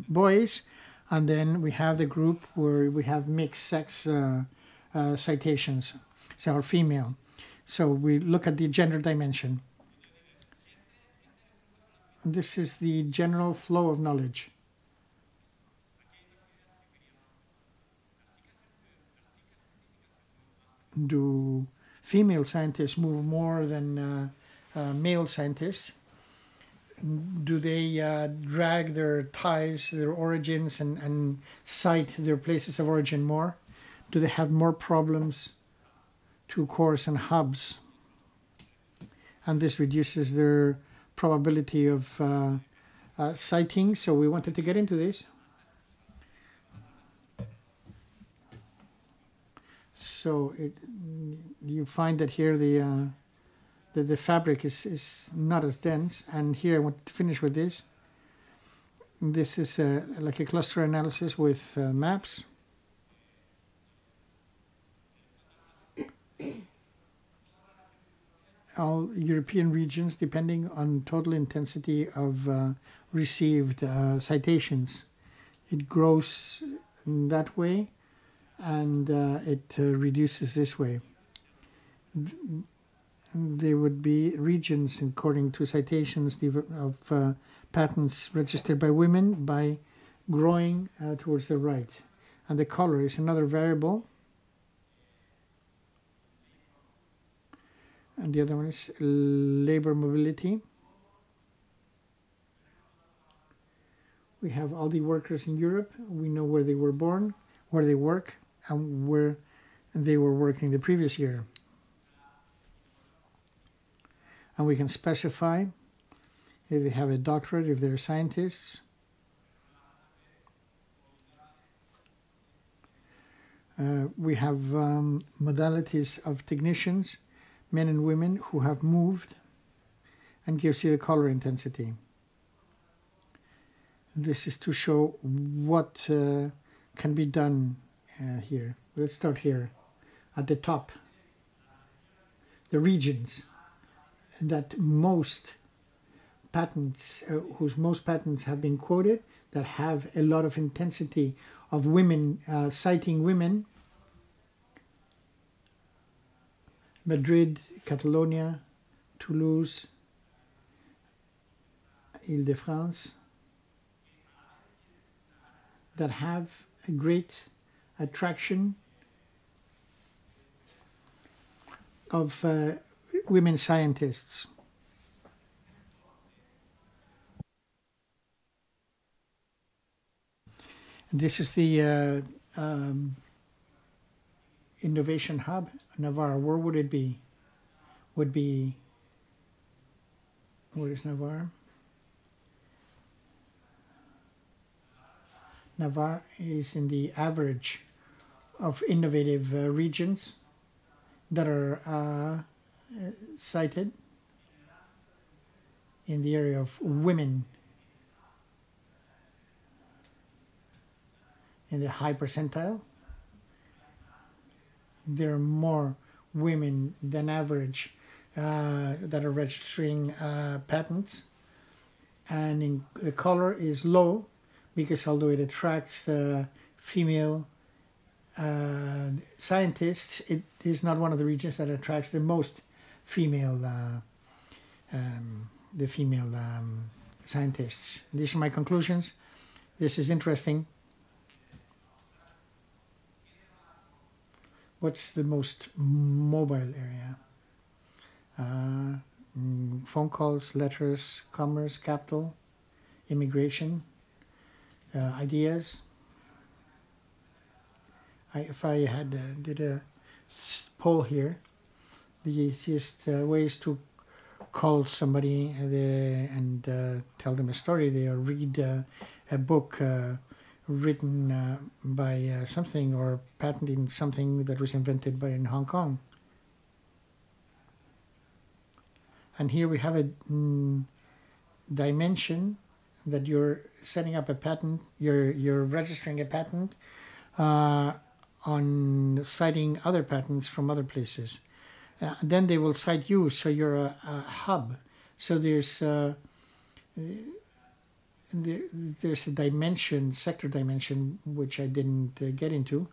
boys, and then we have the group where we have mixed sex citations, so are female. So we look at the gender dimension. This is the general flow of knowledge. Do female scientists move more than male scientists? Do they drag their ties, their origins, and cite their places of origin more? Do they have more problems to cores and hubs? And this reduces their probability of citing. So we wanted to get into this. So you find that here the fabric is not as dense, and here I want to finish with this. This is like a cluster analysis with maps. All European regions, depending on total intensity of received citations. It grows in that way, and it reduces this way. There would be regions according to citations of patents registered by women by growing towards the right. And the color is another variable. And the other one is labor mobility. We have all the workers in Europe. We know where they were born, where they work, and where they were working the previous year. And we can specify if they have a doctorate, if they're scientists. We have modalities of technicians. men and women who have moved, and gives you the color intensity. This is to show what can be done here. Let's start here at the top. The regions that most patents, whose most patents have been quoted, that have a lot of intensity of women, citing women. Madrid, Catalonia, Toulouse, Ile-de-France, that have a great attraction of women scientists. This is the Innovation Hub, Navarre. Where would it be? Would be, where is Navarre? Navarre is in the average of innovative regions that are cited in the area of women in the high percentile. There are more women than average that are registering patents, and the color is low because although it attracts female scientists, it is not one of the regions that attracts the most female scientists. These are my conclusions. This is interesting. What's the most mobile area? Phone calls, letters, commerce, capital, immigration, ideas. If I had did a poll here, the easiest ways to call somebody and tell them a story, they read a book written by something or patenting something that was invented by in Hong Kong. And here we have a dimension that you're setting up a patent, you're registering a patent on citing other patents from other places. Then they will cite you, so you're a hub. So there's a dimension, sector dimension, which I didn't get into,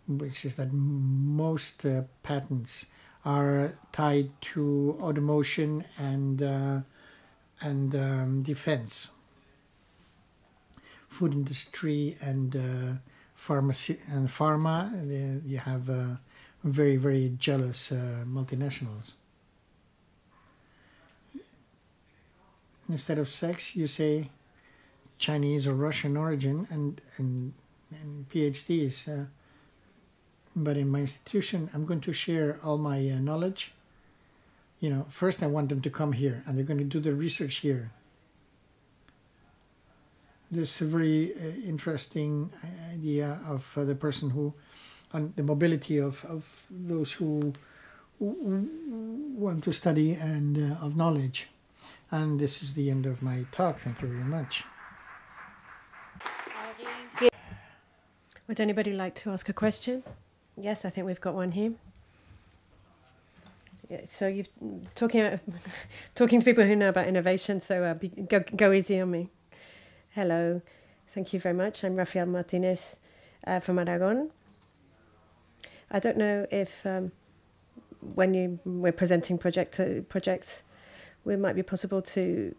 which is that most patents are tied to automotion and defense, food industry and pharmacy and pharma. You have very, very jealous multinationals. Instead of sex, you say Chinese or Russian origin and PhDs. But in my institution, I'm going to share all my knowledge. You know, first I want them to come here, and they're going to do the research here. There's a very interesting idea of the person who, on the mobility of those who want to study and of knowledge. And this is the end of my talk. Thank you very much. Would anybody like to ask a question? Yes, I think we've got one here. Yeah, so you're talking to people who know about innovation, so go easy on me. Hello, thank you very much. I'm Rafael Martinez from Aragon. I don't know if when we're presenting projects, it might be possible to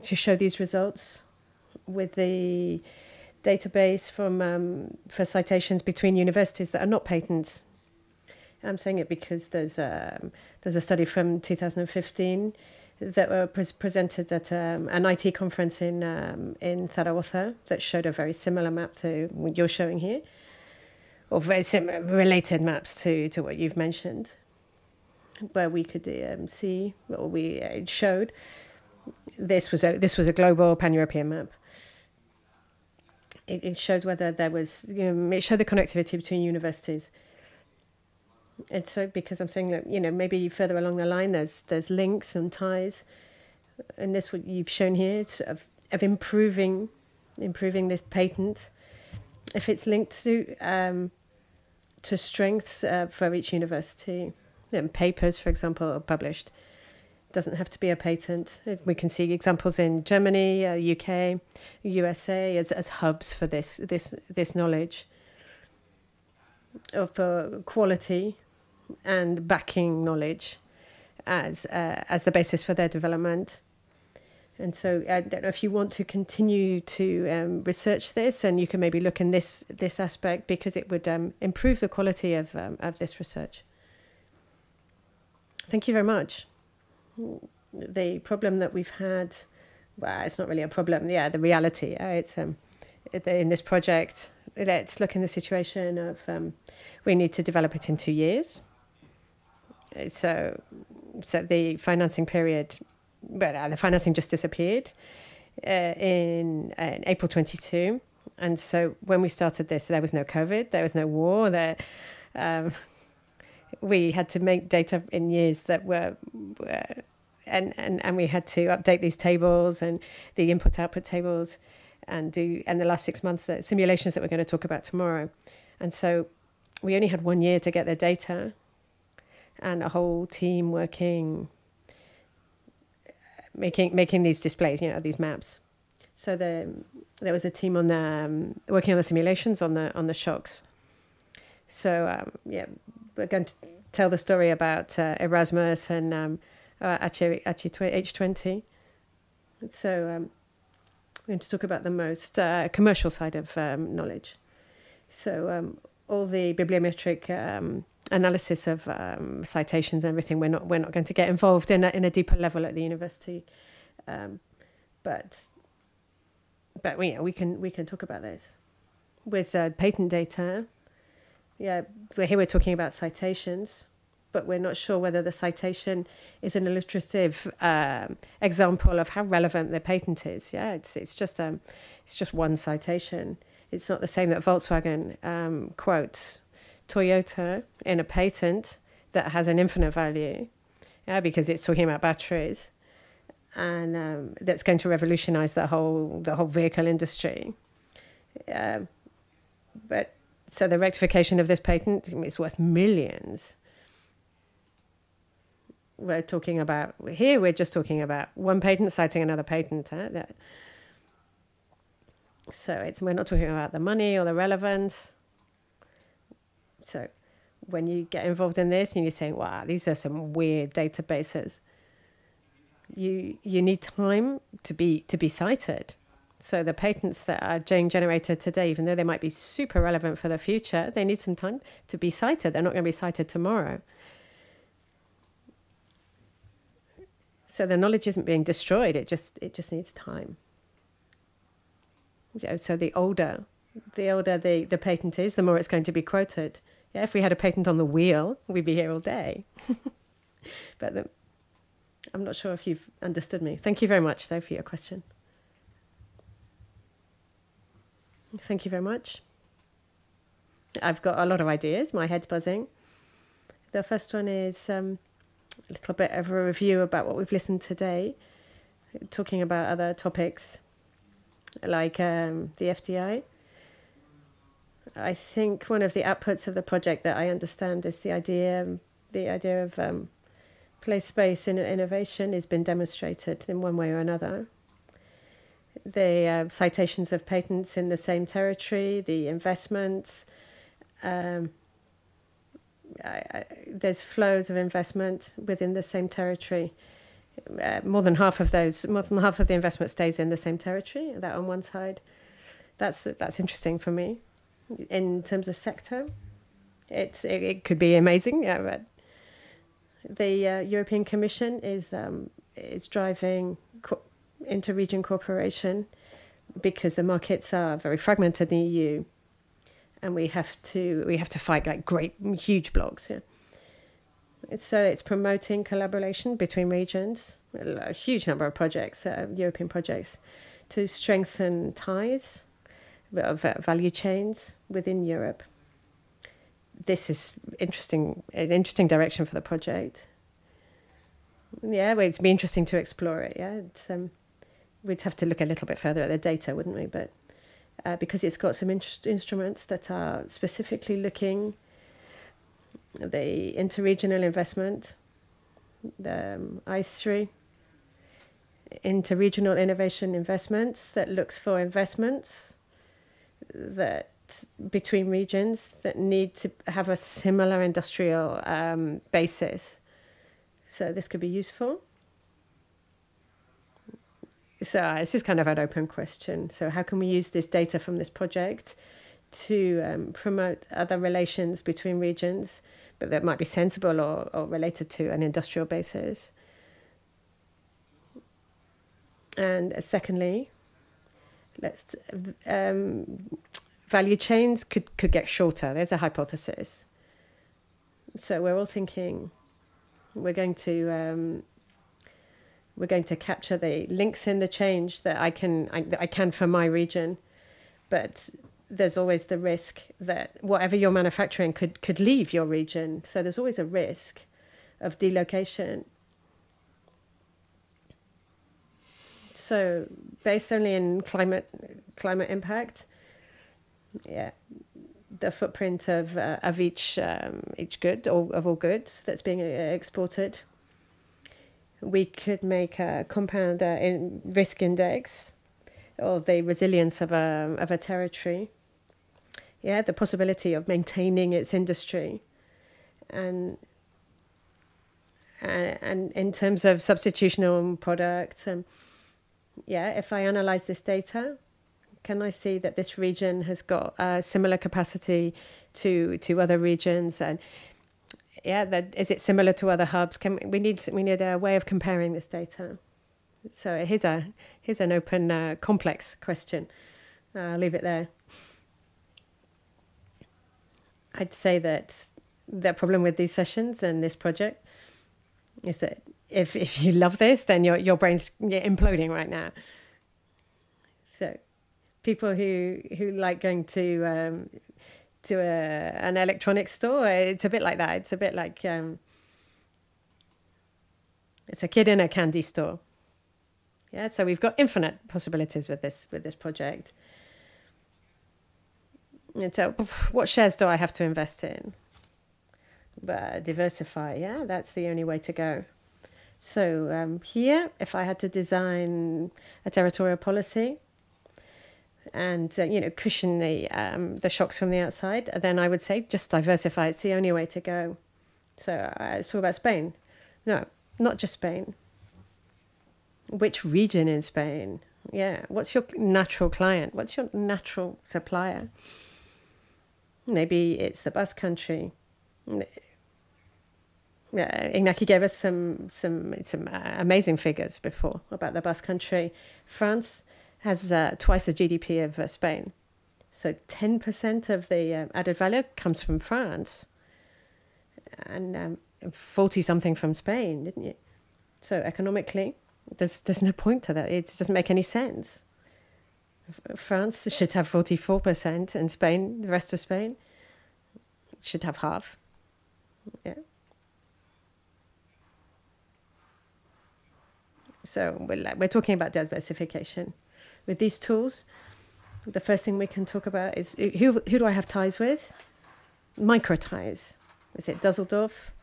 show these results with the database for citations between universities that are not patents. I'm saying it because there's a study from 2015 that were presented at an IT conference in Zaragoza that showed a very similar map to what you're showing here, or very similar related maps to what you've mentioned, where we could see, or we showed this was a global pan-European map. It showed whether there was, it showed the connectivity between universities. And so, because I'm saying, look, maybe further along the line, there's links and ties, and this what you've shown here of improving this patent, if it's linked to strengths for each university. Papers, for example, are published. Doesn't have to be a patent. We can see examples in Germany, UK, USA as hubs for this knowledge of quality and backing knowledge as the basis for their development. And so I don't know if you want to continue to research this, and you can maybe look in this aspect, because it would improve the quality of this research. Thank you very much. The problem that we've had, well, it's not really a problem. Yeah, the reality. It's in this project. Let's look in the situation of we need to develop it in 2 years. So the financing period, but the financing just disappeared in April 22. And so when we started this, there was no COVID, there was no war. We had to make data in years that were, and we had to update these tables and the input-output tables, and the last 6 months, the simulations that we're going to talk about tomorrow. And so we only had 1 year to get the data, and a whole team working, making these displays, these maps. So there was a team on working on the simulations on the shocks. So we're going to tell the story about Erasmus and H20. So we're going to talk about the most commercial side of knowledge. So all the bibliometric analysis of citations and everything, we're not going to get involved in a deeper level at the university, but we can talk about this with patent data. Yeah, we're talking about citations, but we're not sure whether the citation is an illustrative example of how relevant the patent is. Yeah, it's just one citation. It's not the same that Volkswagen quotes Toyota in a patent that has an infinite value, because it's talking about batteries, and that's going to revolutionize the whole vehicle industry. But so the rectification of this patent is worth millions. We're just talking about one patent citing another patent. So we're not talking about the money or the relevance. So when you get involved in this and you're saying, wow, these are some weird databases, you need time to be cited. So the patents that are being generated today, even though they might be super relevant for the future, they need some time to be cited. They're not going to be cited tomorrow. So the knowledge isn't being destroyed. It just needs time. So the older the patent is, the more it's going to be quoted. Yeah, if we had a patent on the wheel, we'd be here all day. But I'm not sure if you've understood me. Thank you very much, though, for your question. Thank you very much. I've got a lot of ideas. My head's buzzing. The first one is a little bit of a review about what we've listened today, talking about other topics like the FDI. I think one of the outputs of the project that I understand is the idea of place space in innovation has been demonstrated in one way or another. The citations of patents in the same territory, the investments, there's flows of investment within the same territory. More than half of the investment stays in the same territory. That on one side, that's interesting for me. In terms of sector, it could be amazing. Yeah, but the European Commission is driving inter-region cooperation because the markets are very fragmented in the EU, and we have to fight like huge blocks. Yeah. So it's promoting collaboration between regions, a huge number of projects, European projects, to strengthen ties of value chains within Europe. this is an interesting direction for the project. Yeah, well, it'd be interesting to explore it. Yeah, we'd have to look a little bit further at the data, wouldn't we? But because it's got some instruments that are specifically looking at the interregional investment, the I3, interregional innovation investments, that looks for investments that between regions that need to have a similar industrial basis. So this could be useful. So this is kind of an open question. So how can we use this data from this project to promote other relations between regions, but that might be sensible or related to an industrial basis? And secondly, value chains could get shorter. There's a hypothesis. So we're all thinking we're going to capture the links in the change that I can for my region, but there's always the risk that whatever you're manufacturing could leave your region. So there's always a risk of delocation. So based only in climate impact, yeah, the footprint of each good or of all goods that's being exported, we could make a compound risk index or the resilience of a territory. Yeah, the possibility of maintaining its industry, and in terms of substitutional products, yeah, if I analyze this data, can I see that this region has got a similar capacity to other regions, and yeah, is it similar to other hubs? We need a way of comparing this data. So here's an open, complex question. I'll leave it there. I'd say that the problem with these sessions and this project is that if you love this, then your brain's imploding right now. So people who like going to an electronics store, it's a bit like that. It's a bit like it's a kid in a candy store. Yeah, so we've got infinite possibilities with this project. And so, what shares do I have to invest in? But diversify, yeah, that's the only way to go. So here, if I had to design a territorial policy and cushion the shocks from the outside, then I would say just diversify. It's the only way to go. So it's all about Spain. No, not just Spain. Which region in Spain? Yeah, what's your natural client? What's your natural supplier? Maybe it's the Basque Country. Iñaki gave us some amazing figures before about the Basque Country. France has twice the GDP of Spain. So 10% of the added value comes from France. And 40-something from Spain, didn't you? So economically, there's no point to that. It doesn't make any sense. France should have 44%, and Spain, the rest of Spain, should have half. Yeah. So we're talking about diversification. With these tools, the first thing we can talk about is who do I have ties with? Micro ties. Is it Dusseldorf?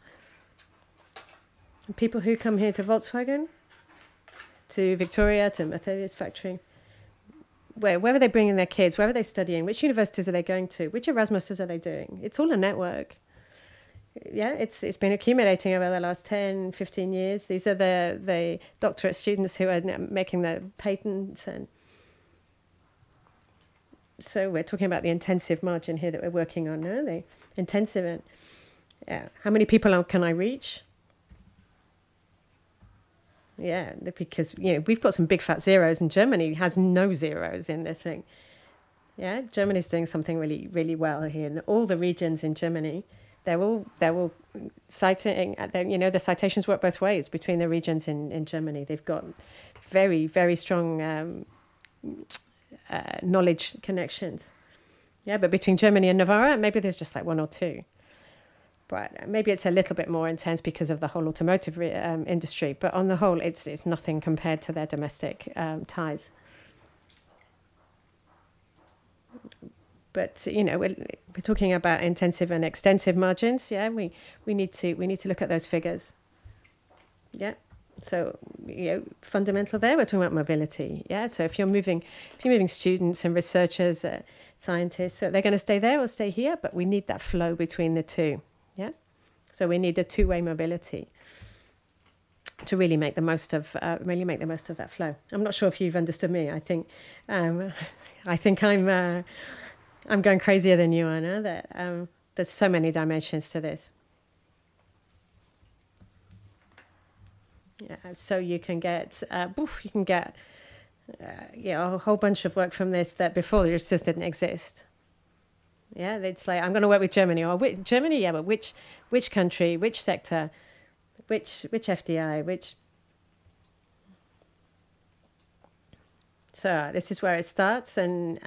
People who come here to Volkswagen, to Victoria, to Mercedes factory. Where are they bringing their kids? Where are they studying? Which universities are they going to? Which Erasmuses are they doing? It's all a network. Yeah, it's been accumulating over the last 10, 15 years. These are the doctorate students who are making the patents. And so we're talking about the intensive margin here that we're working on now. The intensive. And yeah, how many people can I reach? Yeah, because we've got some big fat zeros, and Germany has no zeros in this thing. Yeah, Germany's doing something really, really well here. And all the regions in Germany, they're all citing. The citations work both ways between the regions in Germany. They've got very, very strong knowledge connections. Yeah, but between Germany and Navarra, maybe there's just like one or two. but maybe it's a little bit more intense because of the whole automotive industry. But on the whole, it's nothing compared to their domestic ties. But you know, we're talking about intensive and extensive margins. Yeah, we need to look at those figures. Yeah. So, you know, fundamental there, we're talking about mobility. Yeah. So if you're moving students and researchers, scientists, so they're going to stay there or stay here, but we need that flow between the two. Yeah. So we need a two-way mobility to really make the most of that flow. I'm not sure if you've understood me. I think I'm going crazier than you, Anna. That there's so many dimensions to this. Yeah, so you can get a whole bunch of work from this that before it just didn't exist. Yeah, it's like I'm going to work with Germany or Germany, yeah, but which country, which sector, which FDI, which. So this is where it starts, and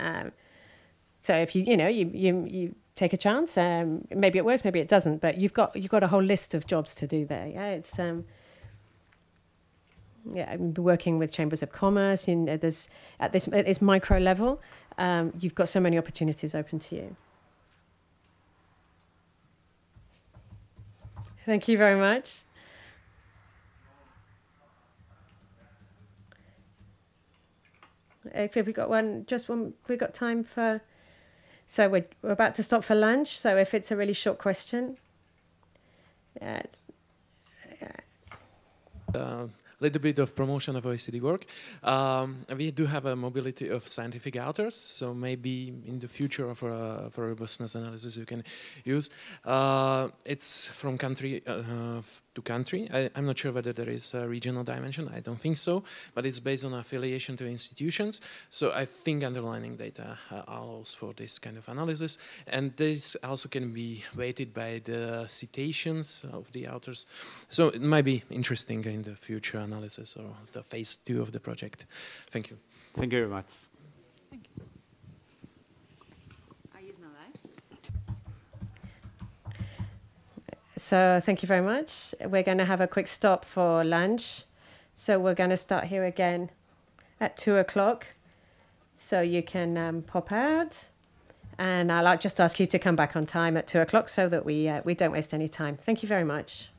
so if you take a chance, maybe it works, maybe it doesn't, but you've got a whole list of jobs to do there. Yeah, it's I'm working with chambers of commerce. There's at this micro level, you've got so many opportunities open to you. Thank you very much. If we got we got time for. So we're about to stop for lunch. So if it's a really short question. Yeah. Little bit of promotion of OECD work. We do have a mobility of scientific authors, so maybe in the future for robustness analysis you can use. It's from country to country. I'm not sure whether there is a regional dimension. I don't think so, but it's based on affiliation to institutions. So I think underlining data allows for this kind of analysis, and this also can be weighted by the citations of the authors. So it might be interesting in the future analysis or the phase 2 of the project. Thank you. Thank you very much. Thank you. So thank you very much. We're going to have a quick stop for lunch. So we're going to start here again at 2 o'clock. So you can pop out. And I'll just ask you to come back on time at 2 o'clock so that we don't waste any time. Thank you very much.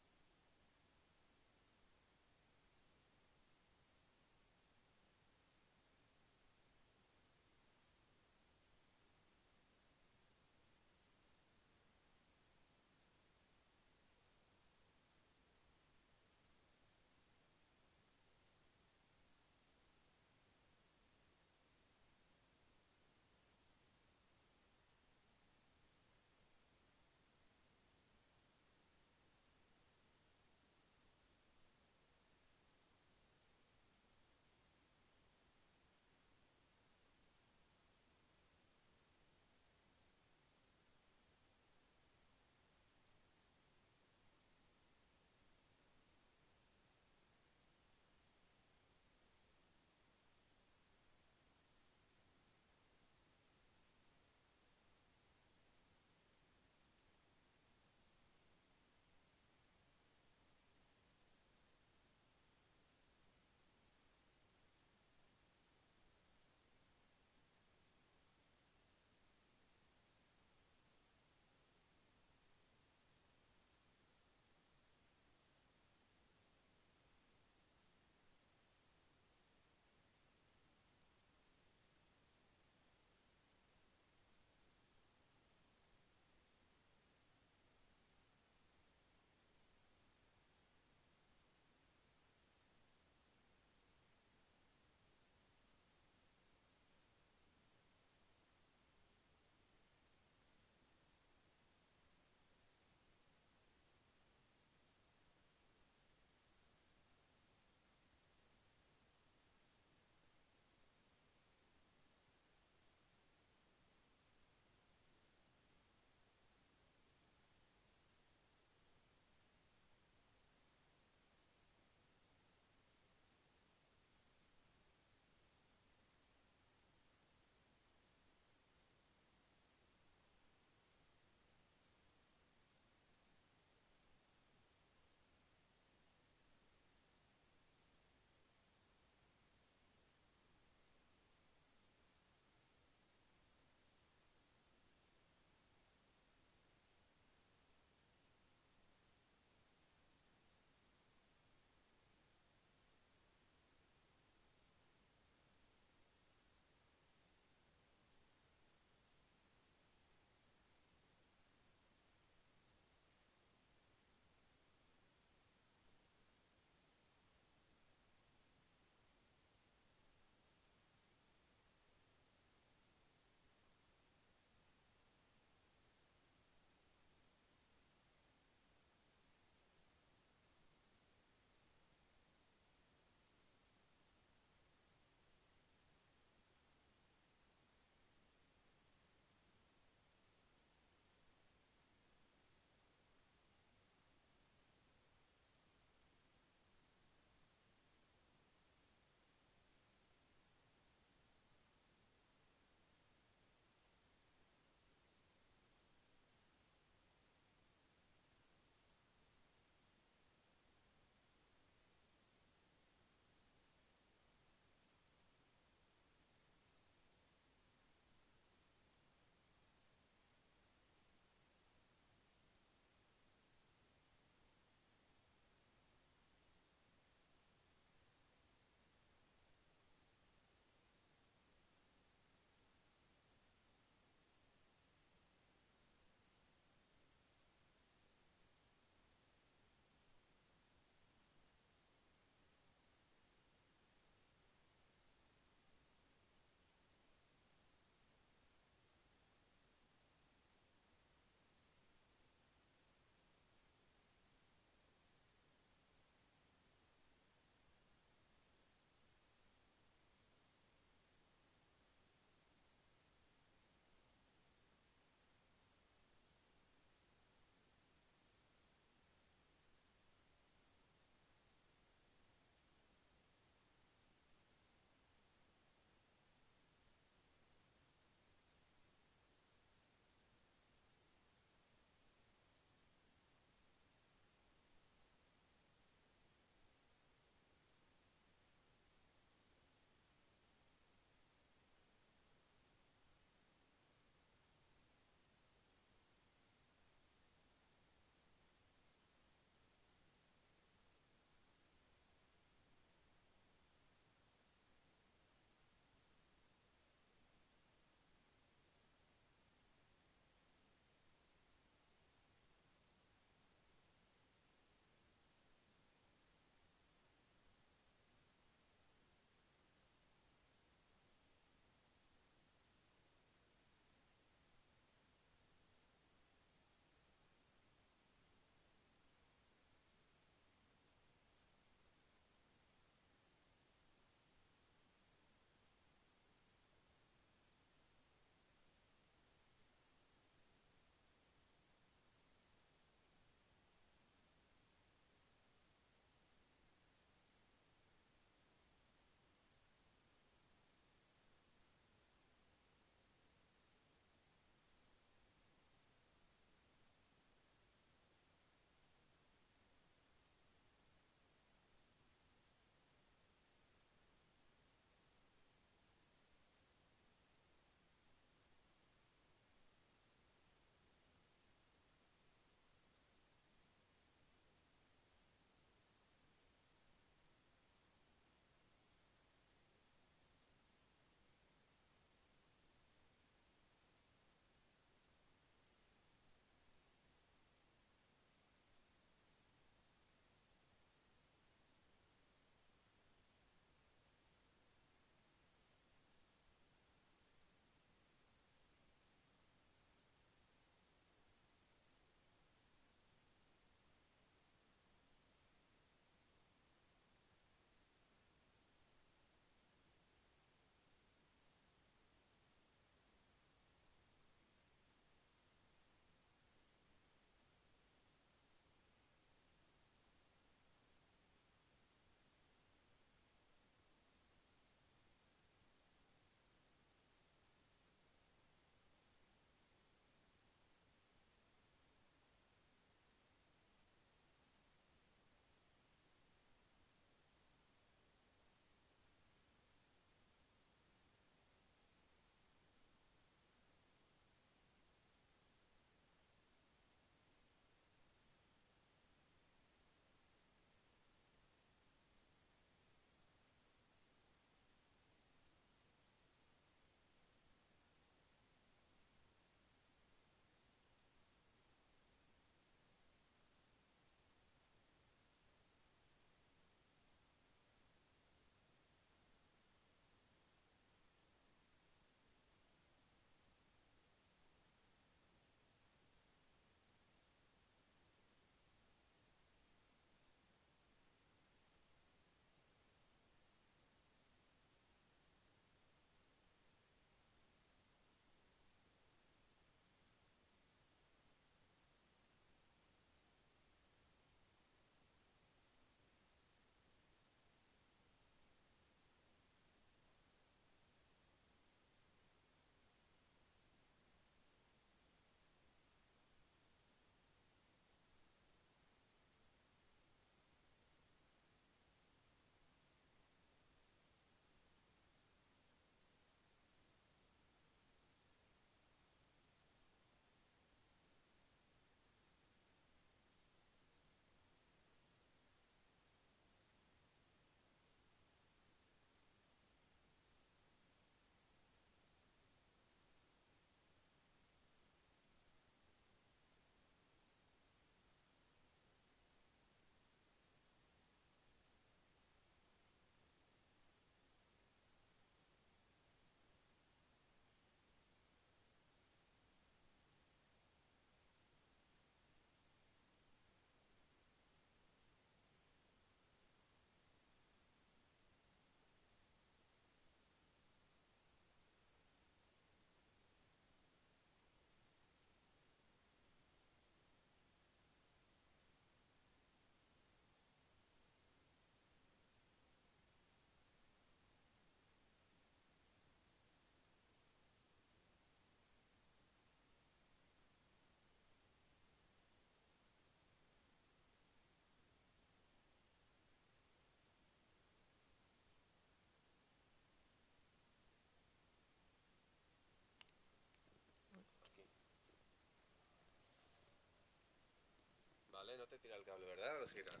girar?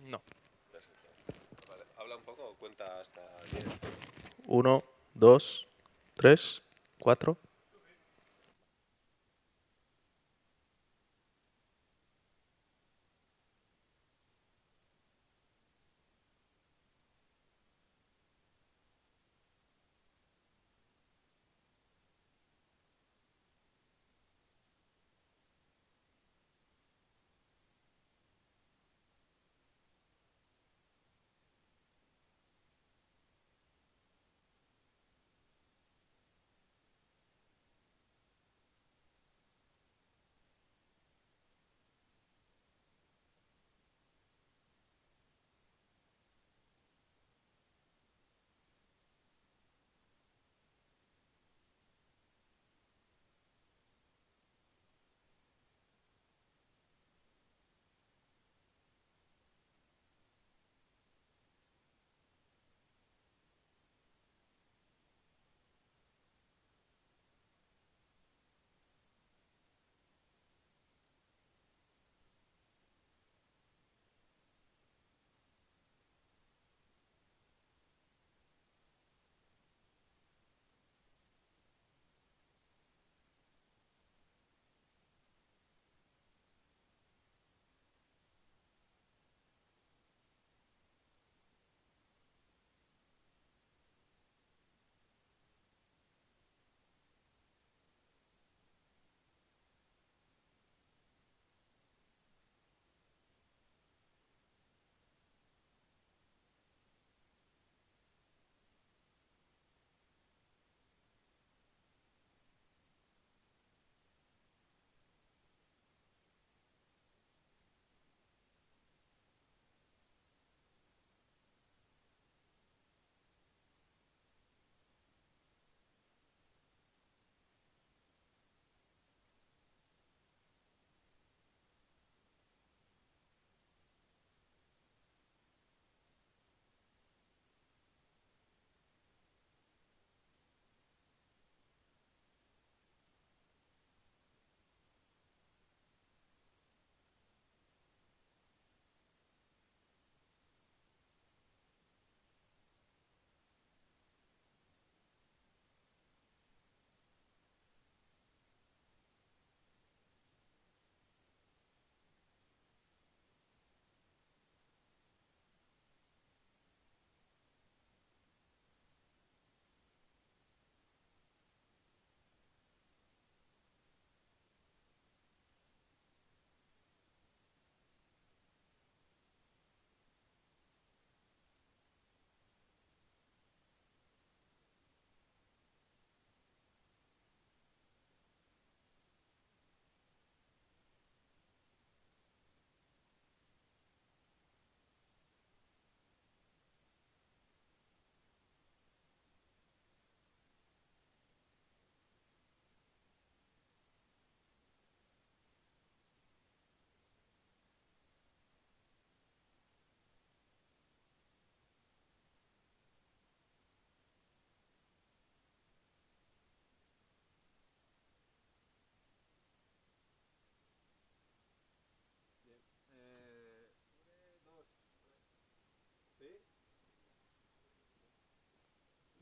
No. Vale, habla un poco o cuenta hasta 10. 1, 2, 3, 4.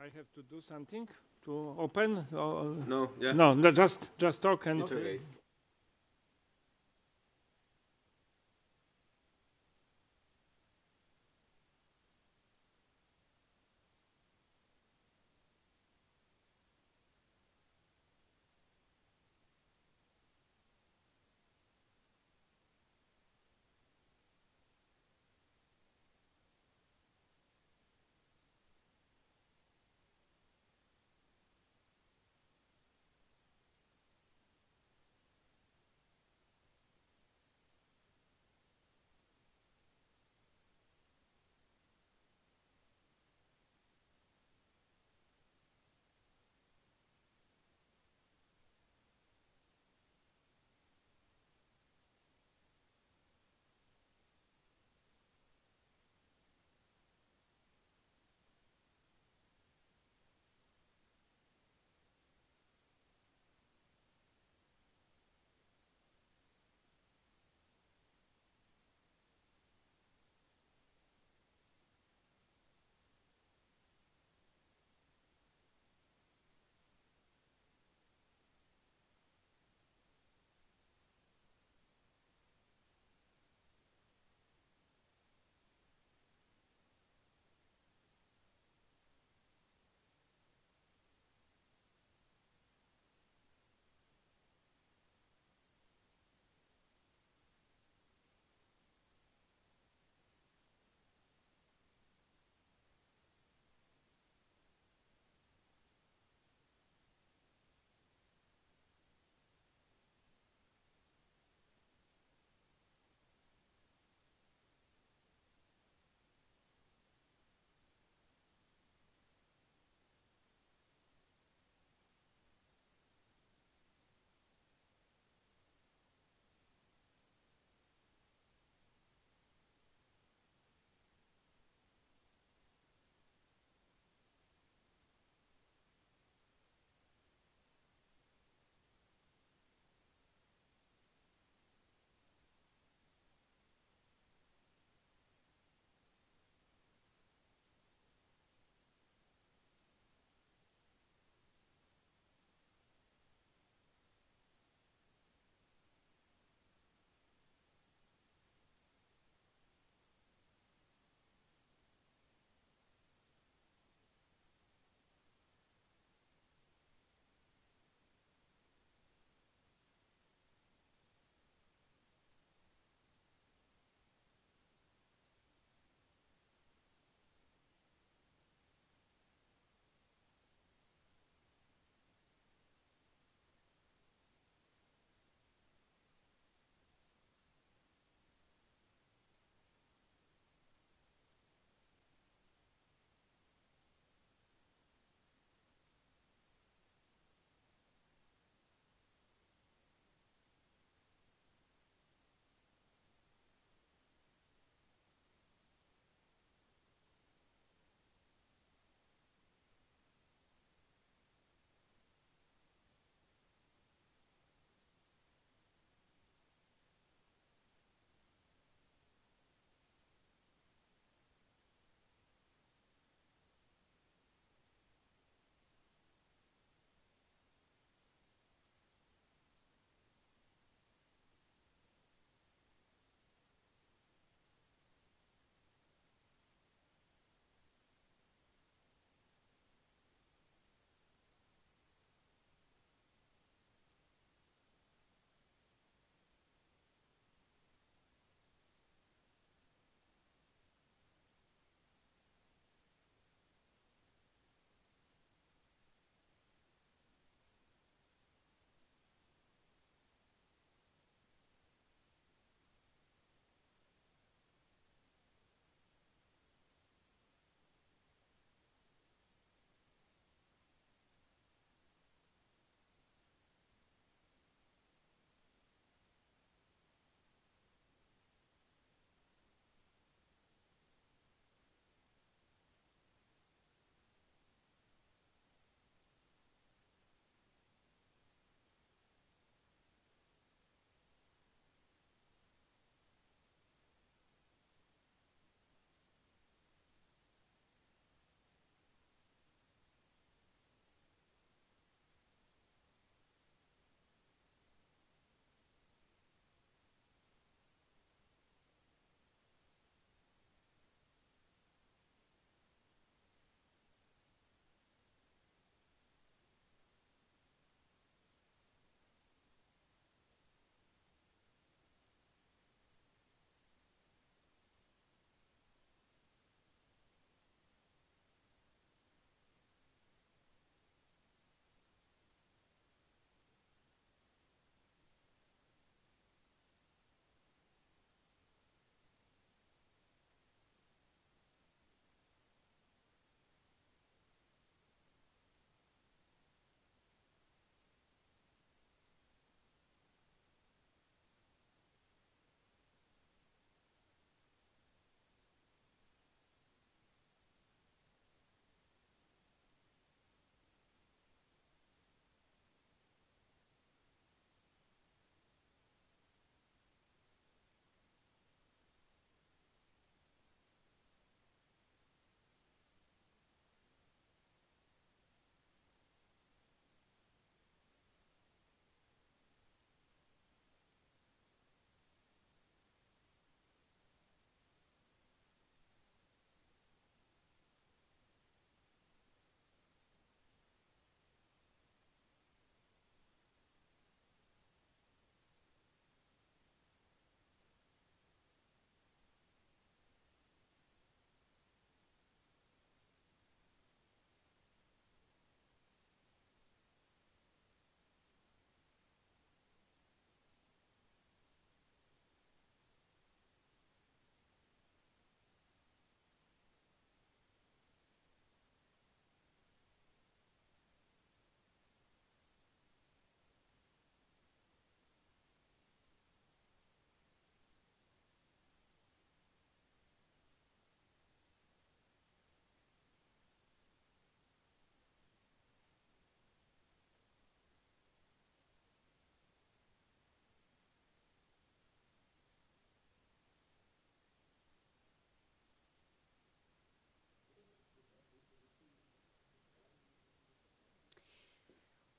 I have to do something to open? No, yeah. No, just talk and. It's okay.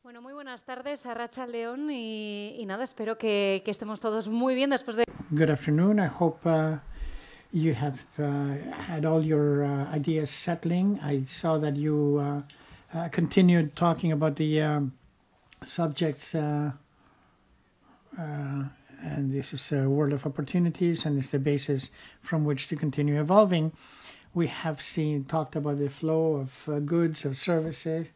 Bueno, muy buenas tardes, Arratsaldeon, y nada, espero que estemos todos muy bien después de... Good afternoon. I hope you have had all your ideas settling. I saw that you continued talking about the subjects, and this is a world of opportunities, and it's the basis from which to continue evolving. We have talked about the flow of goods, of services,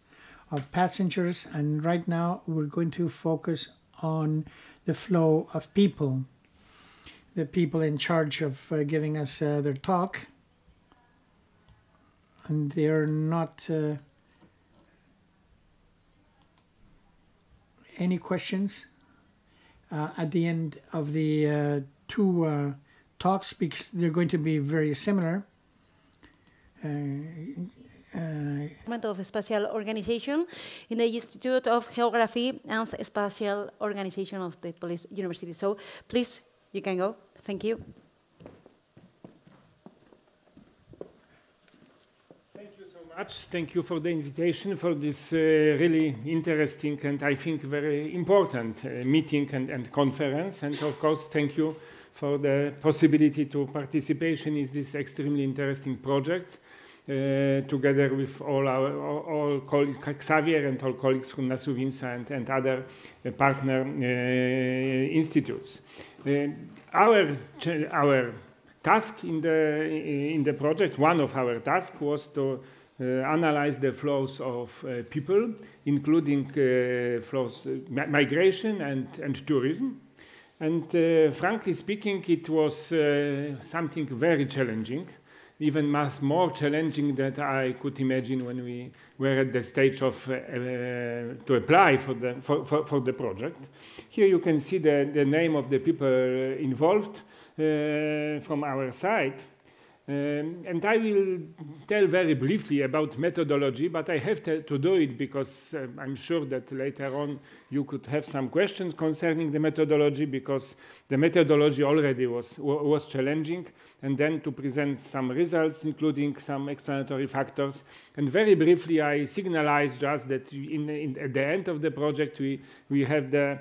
of passengers, and right now we're going to focus on the flow of people, the people in charge of giving us their talk. And they're not any questions at the end of the two talks, because they're going to be very similar. Of Spatial Organization in the Institute of Geography and Spatial Organization of the Polish University. So please, you can go. Thank you. Thank you so much. Thank you for the invitation for this really interesting and I think very important meeting and conference. And of course, thank you for the possibility to participation in this extremely interesting project. Together with all colleagues, Xavier and all colleagues from NASUWINSA and other partner institutes. Our task in the project, one of our tasks was to analyze the flows of people, including flows, migration and tourism. And frankly speaking, it was something very challenging. Even much more challenging than I could imagine when we were at the stage of to apply for the project. Here you can see the name of the people involved from our side. And I will tell very briefly about methodology, but I have to do it because I'm sure that later on you could have some questions concerning the methodology, because the methodology already was challenging, and then to present some results, including some explanatory factors. And very briefly, I signalize just that at the end of the project, we have the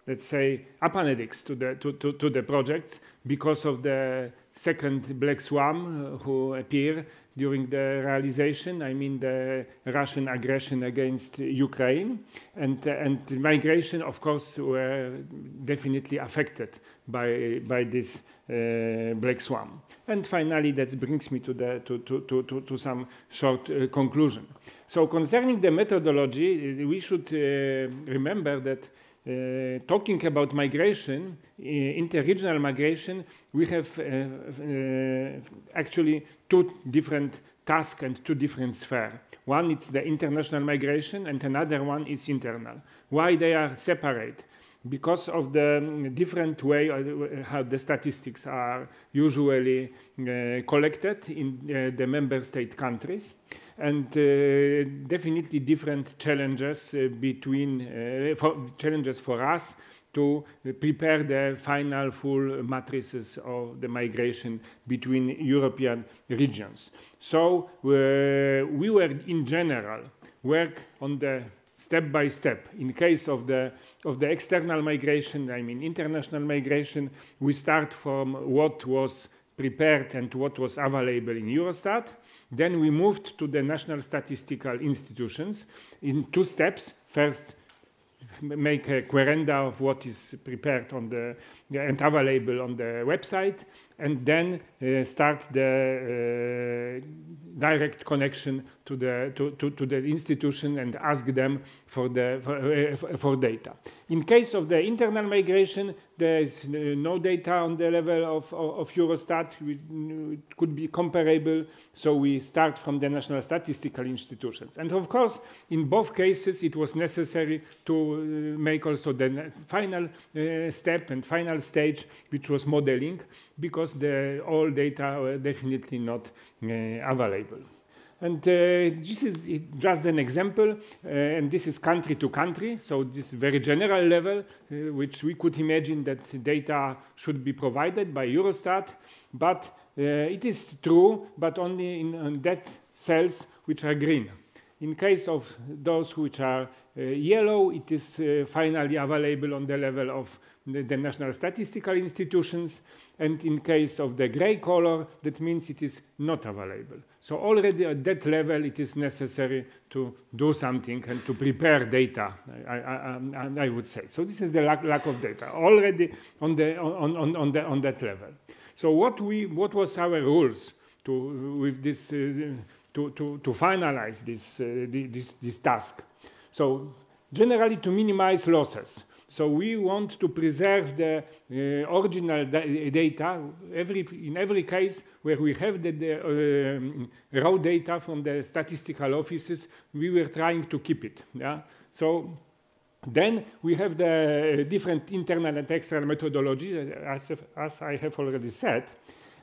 let's say appendix to the projects because of the second black swan who appeared during the realization. I mean the Russian aggression against Ukraine, and migration, of course, were definitely affected by this black swan. And finally, that brings me to some short conclusion. So concerning the methodology, we should remember that talking about migration, interregional migration, we have actually two different tasks and two different spheres. One is the international migration and another one is internal. Why they are separate? Because of the different way how the statistics are usually collected in the member state countries, and definitely different challenges challenges for us to prepare the final full matrices of the migration between European regions. So we were in general work on the step by step. In case of the external migration, I mean international migration, we start from what was prepared and what was available in Eurostat. Then we moved to the national statistical institutions in two steps. First, make a querenda of what is prepared on and available on the website, and then start the direct connection to the institution and ask them for data. In case of the internal migration, there is no data on the level of Eurostat. It could be comparable, so we start from the national statistical institutions. And of course, in both cases, it was necessary to make also the final step and final stage, which was modeling, because all data were definitely not available. And this is just an example, and this is country to country, so this very general level, which we could imagine that data should be provided by Eurostat, but it is true, but only in that cells which are green. In case of those which are yellow, it is finally available on the level of the national statistical institutions. And in case of the gray color, that means it is not available. So already at that level, it is necessary to do something and to prepare data, I would say. So this is the lack of data already on that level. So what was our rules with this to finalize this task? So generally to minimize losses. So we want to preserve the original data in every case where we have the raw data from the statistical offices. We were trying to keep it. Yeah? So then we have the different internal and external methodology, as I have already said.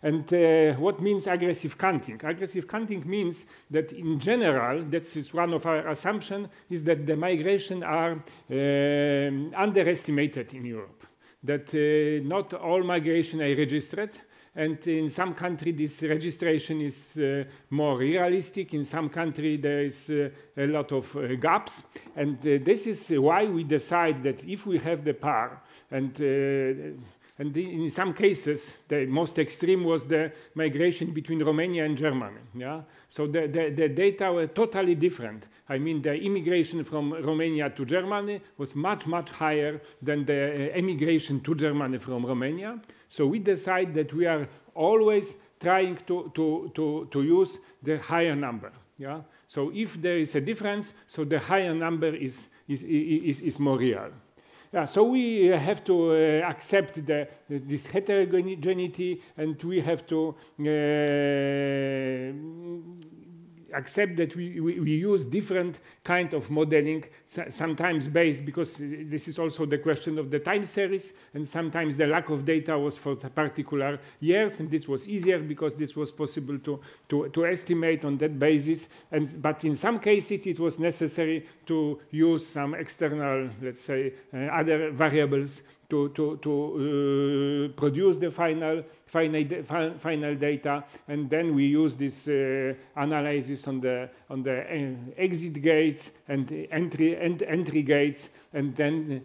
And what means aggressive counting? Aggressive counting means that in general, that is one of our assumptions, is that the migration are underestimated in Europe. That not all migration are registered. And in some country, this registration is more realistic. In some country, there is a lot of gaps. And this is why we decide that if we have the PAR, and in some cases, the most extreme was the migration between Romania and Germany. Yeah? So the data were totally different. I mean, the immigration from Romania to Germany was much, much higher than the emigration to Germany from Romania. So we decide that we are always trying to use the higher number. Yeah? So if there is a difference, so the higher number is more real. Yeah, so we have to accept this heterogeneity, and we have to accept that we use different kind of modeling, sometimes based, because this is also the question of the time series, and sometimes the lack of data was for particular years, and this was easier because this was possible to estimate on that basis. But in some cases, it was necessary to use some external, let's say, other variables to produce the final data, and then we use this analysis on the exit gates and entry gates, and then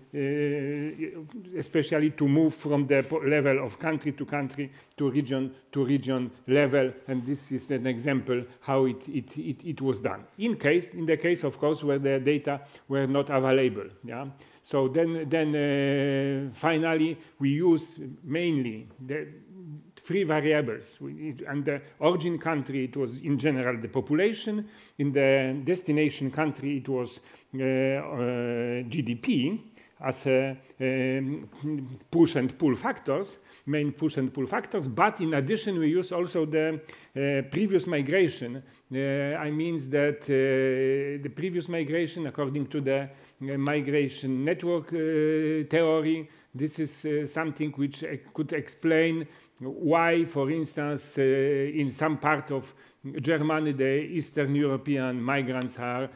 especially to move from the level of country to country to region level, and this is an example how it was done. In the case, of course, where the data were not available. Yeah. So then finally, we use mainly the three variables. And the origin country, it was in general the population. In the destination country, it was GDP as push and pull factors, main push and pull factors. But in addition, we use also the previous migration. I mean that the previous migration, according to the migration network theory, this is something which could explain why, for instance, in some part of Germany, the Eastern European migrants are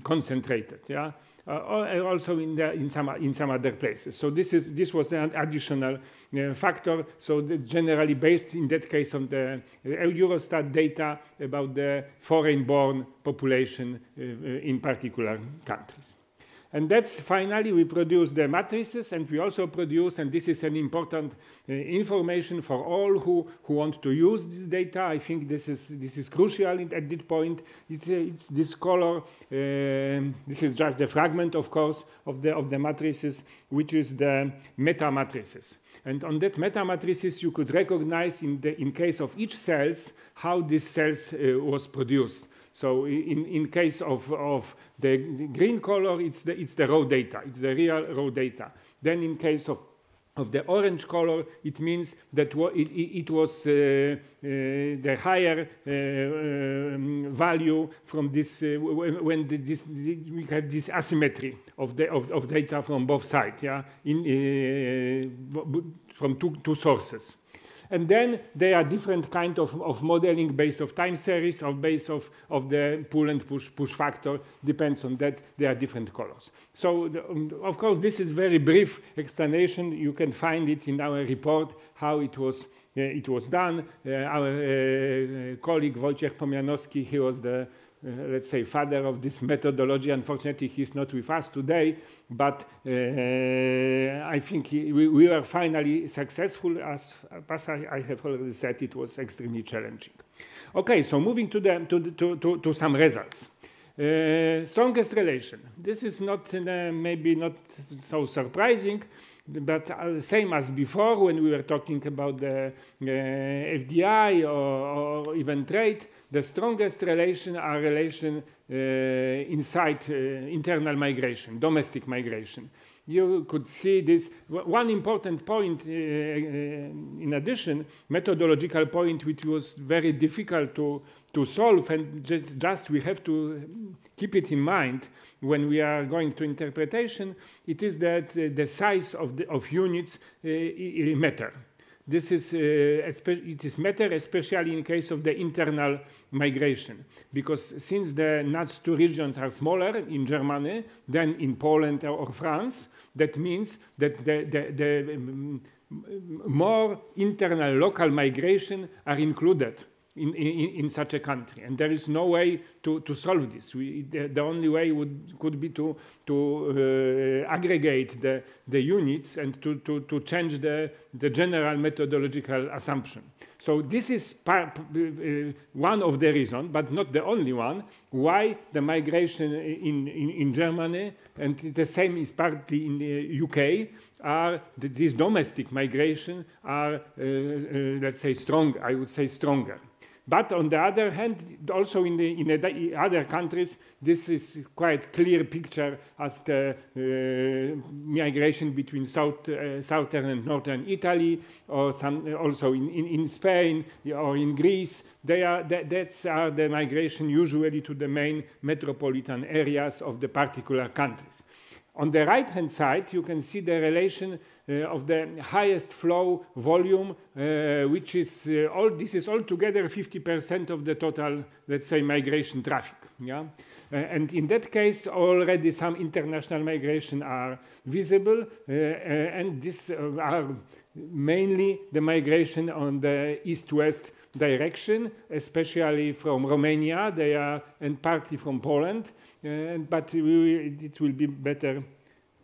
concentrated. Yeah. Also in some other places. So this was an additional factor. So generally based in that case on the Eurostat data about the foreign-born population in particular countries. And that's finally we produce the matrices, and we also produce, and this is an important information for all who want to use this data. I think this is crucial at this point. It's this color. This is just the fragment, of course, of the matrices, which is the meta matrices. And on that meta matrices, you could recognize in case of each cells how this cells was produced. So in case of the green color, it's the raw data. It's the real raw data. Then in case of the orange color, it means that it was the higher value from this when we had this asymmetry of data from both sides, yeah, from two sources. And then there are different kind of modeling based of time series or based of the pull and push factor. Depends on that. There are different colors. So of course this is very brief explanation. You can find it in our report how it was it was done. Our colleague Wojciech Pomianowski, he was the let's say, father of this methodology. Unfortunately, he's not with us today, but I think we were finally successful. As I have already said, it was extremely challenging. Okay, so moving to some results. Strongest relation. This is not maybe not so surprising, but same as before when we were talking about the FDI or even trade, the strongest relation are relation inside internal migration, domestic migration. You could see this. One important point, in addition, methodological point, which was very difficult to solve, and just we have to keep it in mind when we are going to interpretation, it is that the size of units matter. This is it is matter especially in case of the internal migration, because since the NUTS2 regions are smaller in Germany than in Poland or France, that means that the more internal local migration are included in such a country, and there is no way to solve this. The only way could be to aggregate the units and to change the general methodological assumption. So this is one of the reasons, but not the only one, why the migration in Germany, and the same is partly in the UK, are these domestic migration are, let's say, strong. I would say stronger. But on the other hand, also in the other countries, this is quite clear picture as the migration between southern and northern Italy, or some also in Spain or in Greece. That's the migration usually to the main metropolitan areas of the particular countries. On the right-hand side, you can see the relation of the highest flow volume, which is this is altogether 50% of the total, let's say, migration traffic. Yeah, and in that case, already some international migration are visible, and these are mainly the migration on the east-west direction, especially from Romania. They are, and partly from Poland. But it will be better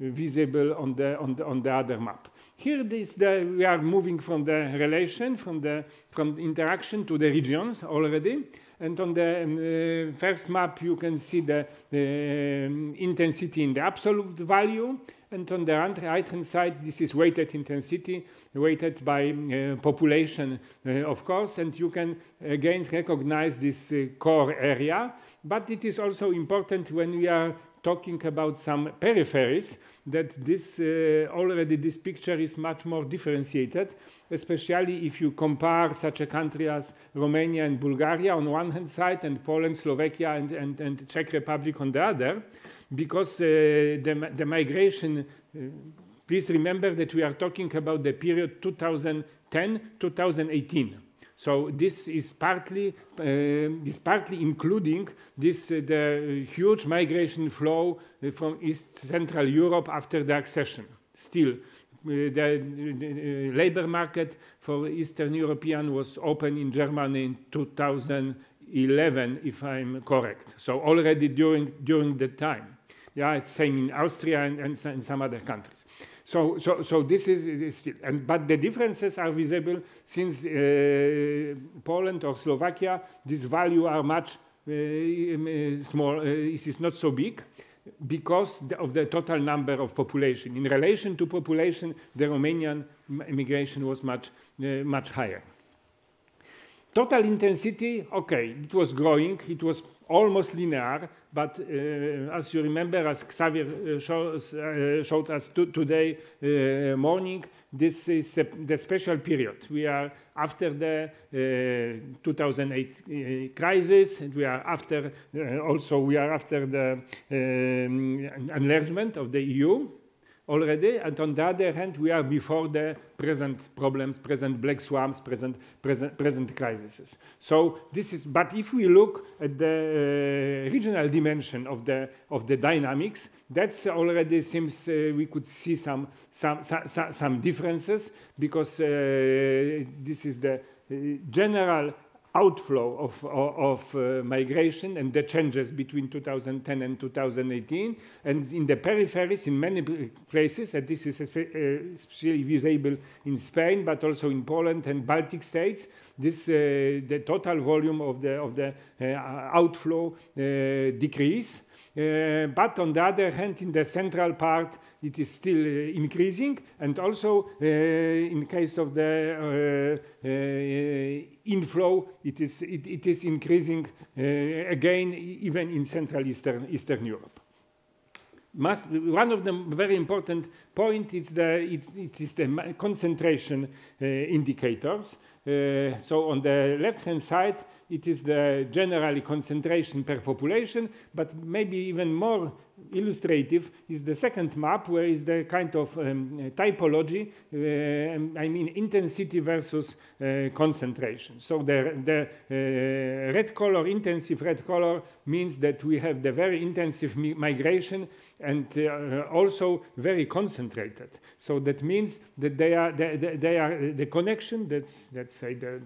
visible on the other map. Here, we are moving from the relation, from the interaction to the regions already. And on the first map, you can see the intensity in the absolute value. And on the right-hand side, this is weighted intensity, weighted by population, of course. And you can again recognize this core area. But it is also important when we are talking about some peripheries that this already this picture is much more differentiated, especially if you compare such a country as Romania and Bulgaria on one hand side and Poland, Slovakia and Czech Republic on the other, because the migration, please remember that we are talking about the period 2010-2018. So this is partly including the huge migration flow from East Central Europe after the accession. Still, the labor market for Eastern European was open in Germany in 2011, if I'm correct. So already during the time. Yeah, it's same in Austria and some other countries. So this is still, but the differences are visible since Poland or Slovakia, this value are much small. It is not so big because of the total number of population. In relation to population, the Romanian immigration was much higher. Total intensity, okay, it was growing. It was almost linear, but as you remember, as Xavier showed us today morning, this is the special period. We are after the 2008 crisis, and we are after the enlargement of the EU already, and on the other hand, we are before the present problems, present black swamps, present crises. So this is. But if we look at the regional dimension of the dynamics, that's already seems we could see some differences, because this this is the general outflow of migration and the changes between 2010 and 2018. And in the peripheries, in many places, and this is especially visible in Spain, but also in Poland and Baltic states, the total volume of the outflow decrease. But on the other hand, in the central part, it is still increasing, and also in case of the inflow, it is increasing again, even in Central Eastern Europe. One of the very important points is the concentration indicators. So on the left-hand side, it is the generally concentration per population, but maybe even more illustrative is the second map, where is the kind of typology, I mean intensity versus concentration. So the red color, intensive red color, means that we have the very intensive migration and also very concentrated. So that means that they are the connection, let's say the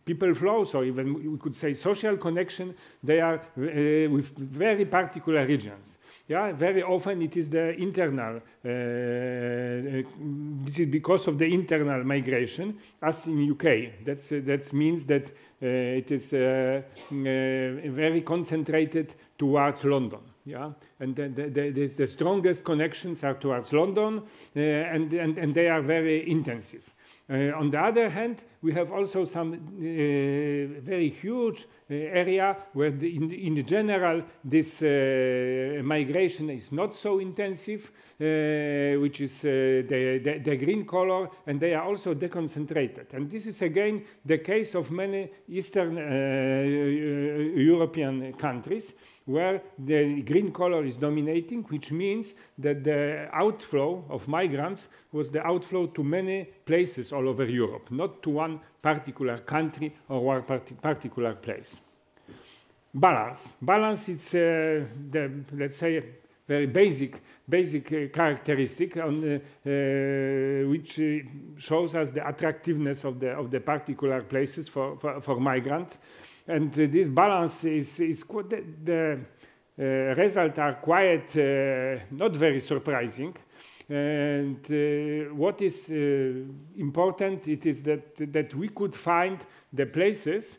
people flows, or even we could say social connection, they are with very particular regions. Yeah, very often it is the internal, this is because of the internal migration, as in UK. That means that it is very concentrated towards London. Yeah, and the strongest connections are towards London, and they are very intensive. On the other hand, we have also some very huge area where in general this migration is not so intensive, which is the green color, and they are also deconcentrated. And this is again the case of many Eastern European countries, where the green color is dominating, which means that the outflow of migrants was the outflow to many places all over Europe, not to one particular country or one particular place. Balance. Balance is let's say, very basic characteristic on which shows us the attractiveness of the particular places for migrants. And this balance is quite, the results are quite not very surprising. And what is important, it is that we could find the places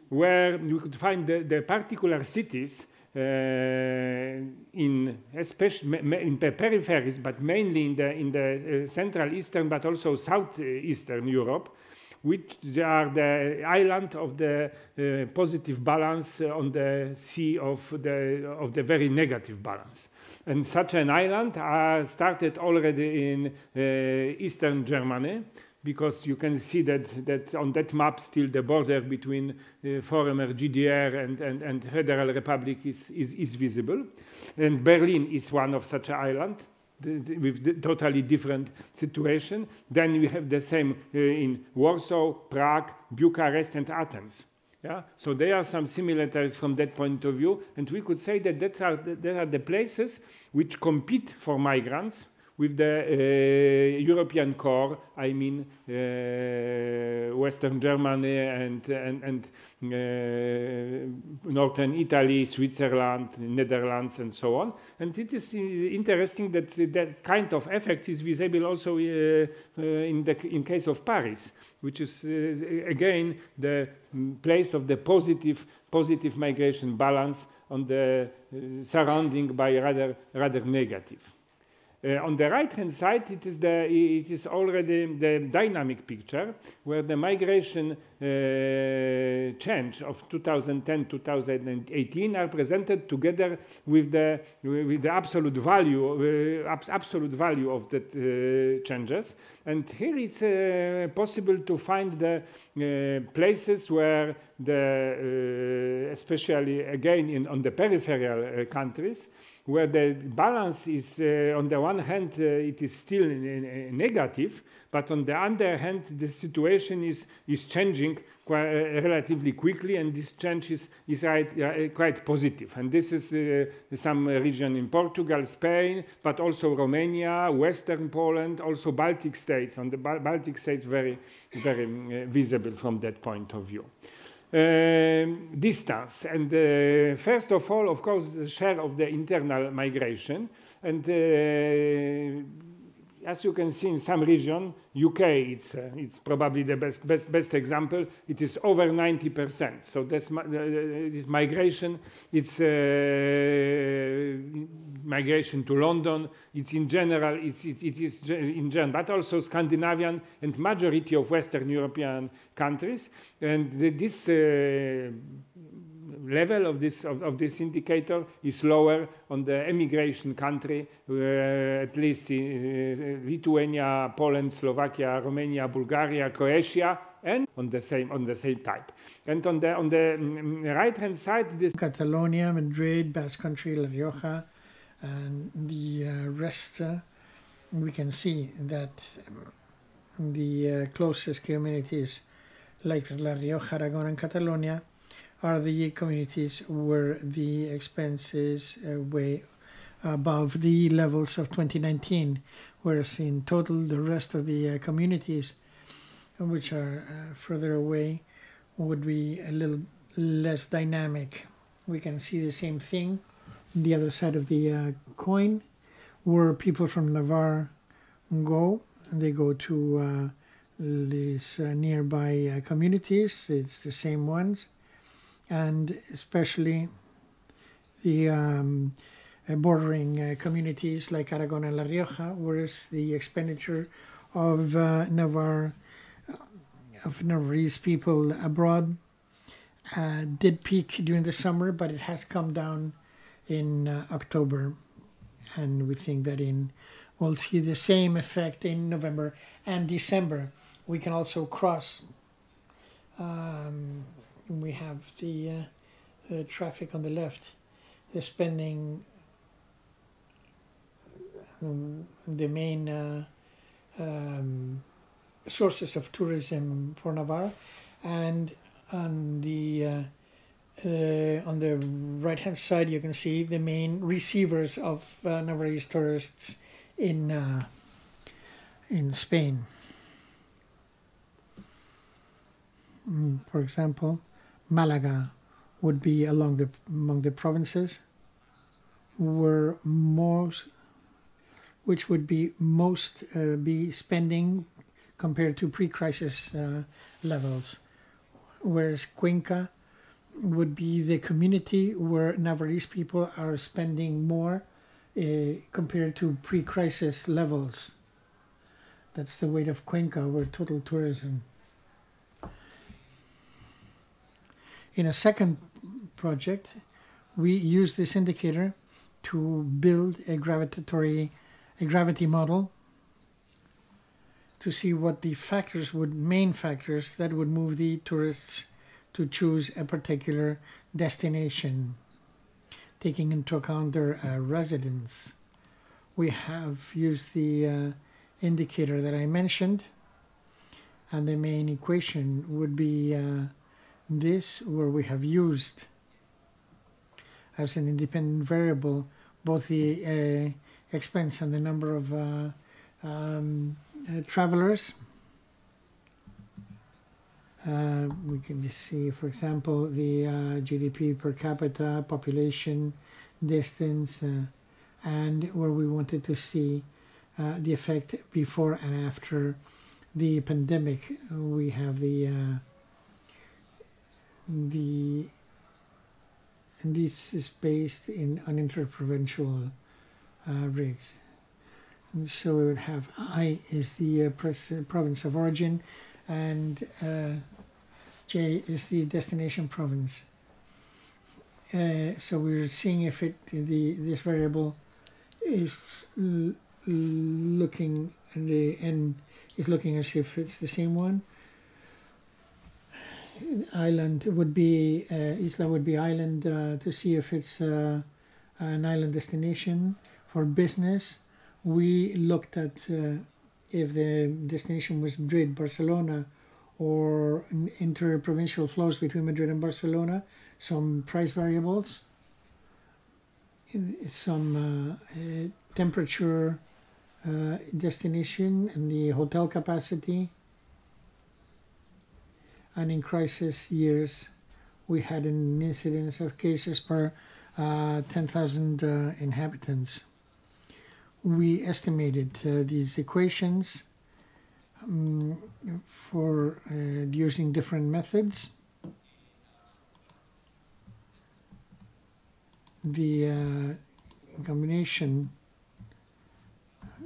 where we could find the particular cities especially in the peripheries, but mainly in the Central Eastern, but also Southeastern Europe, which are the island of the positive balance on the sea of the very negative balance. And such an island started already in Eastern Germany, because you can see that on that map still the border between former GDR and Federal Republic is visible. And Berlin is one of such an island, with the totally different situation. Then we have the same in Warsaw, Prague, Bucharest, and Athens. Yeah? So there are some similarities from that point of view, and we could say that there are the places which compete for migrants with the European core, I mean Western Germany and Northern Italy, Switzerland, Netherlands, and so on. And it is interesting that that kind of effect is visible also in case of Paris, which is again the place of the positive migration balance on the surrounding by rather negative. On the right-hand side, it is already the dynamic picture, where the migration change of 2010-2018 are presented together with the absolute value of the changes. And here it's possible to find the places where especially again on the peripheral countries, where the balance is, on the one hand, it is still negative, but on the other hand, the situation is changing relatively quickly, and this change is quite positive. And this is some region in Portugal, Spain, but also Romania, Western Poland, also Baltic states. On the Baltic states, very, very visible from that point of view. Distance, and first of all, of course, the share of the internal migration, and as you can see in some region, UK, it's probably the best example. It is over 90%. So this migration, it's migration to London. It's in general, it is in general, but also Scandinavian and majority of Western European countries. And this level of this indicator is lower on the emigration country, at least Lithuania, Poland, Slovakia, Romania, Bulgaria, Croatia, and on the same type. And on the right hand side, this Catalonia, Madrid, Basque Country, La Rioja, and the rest. We can see that the closest communities, like La Rioja, Aragon, and Catalonia, are the communities where the expenses way above the levels of 2019, whereas in total the rest of the communities which are further away would be a little less dynamic. We can see the same thing on the other side of the coin, where people from Navarre go, and they go to these nearby communities. It's the same ones. And especially the bordering communities like Aragon and La Rioja, whereas the expenditure of Navarrese people abroad did peak during the summer, but it has come down in October. And we think that we'll see the same effect in November and December. We can also cross. We have the traffic on the left, the spending, the main sources of tourism for Navarre, and on the right hand side you can see the main receivers of Navarrese tourists in Spain. For example, Malaga would be among the provinces which would be most be spending compared to pre-crisis levels, whereas Cuenca would be the community where Navarrese people are spending more compared to pre-crisis levels. That's the weight of Cuenca over total tourism. In a second project, we use this indicator to build a gravity model to see what the main factors that would move the tourists to choose a particular destination, taking into account their residence. We have used the indicator that I mentioned, and the main equation would be this, where we have used as an independent variable both the expense and the number of travelers. We can just see, for example, the GDP per capita, population, distance, and where we wanted to see the effect before and after the pandemic. We have and this is based on interprovincial rates. And so we would have I is the province of origin, and J is the destination province. So we're seeing if this variable is looking, and the N is looking as if it's the same one. Island would be Isla would be island to see if it's an island destination for business. We looked at if the destination was Madrid, Barcelona, or inter-provincial flows between Madrid and Barcelona, some price variables, some temperature destination and the hotel capacity. And in crisis years, we had an incidence of cases per 10,000 inhabitants. We estimated these equations for using different methods. The combination,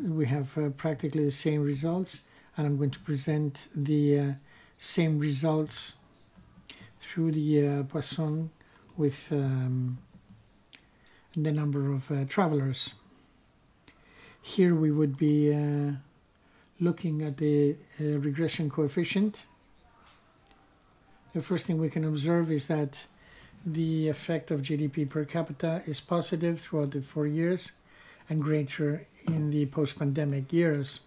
we have practically the same results, and I'm going to present the same results through the Poisson with the number of travelers. Here we would be looking at the regression coefficient. The first thing we can observe is that the effect of GDP per capita is positive throughout the 4 years and greater in the post-pandemic years.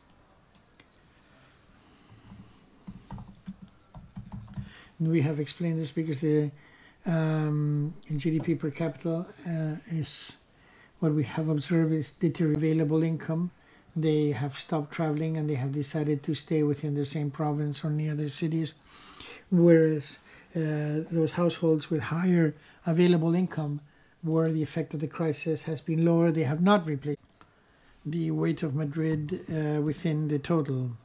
And we have explained this because the GDP per capita is what we have observed is deteriorating income. They have stopped traveling and they have decided to stay within the same province or near their cities, whereas those households with higher available income, where the effect of the crisis has been lower, they have not replaced the weight of Madrid within the total.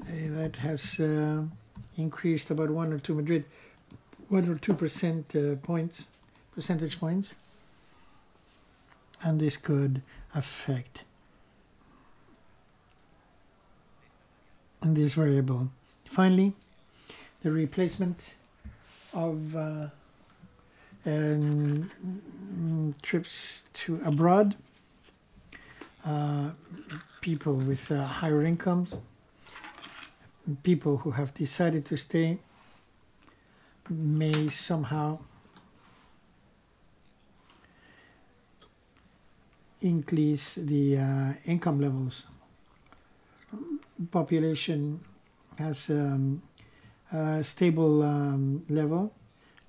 That has increased about 1 or 2 Madrid, 1 or 2% percentage points, and this could affect this variable. Finally, the replacement of trips to abroad, people with higher incomes, people who have decided to stay may somehow increase the income levels. Population has a stable level.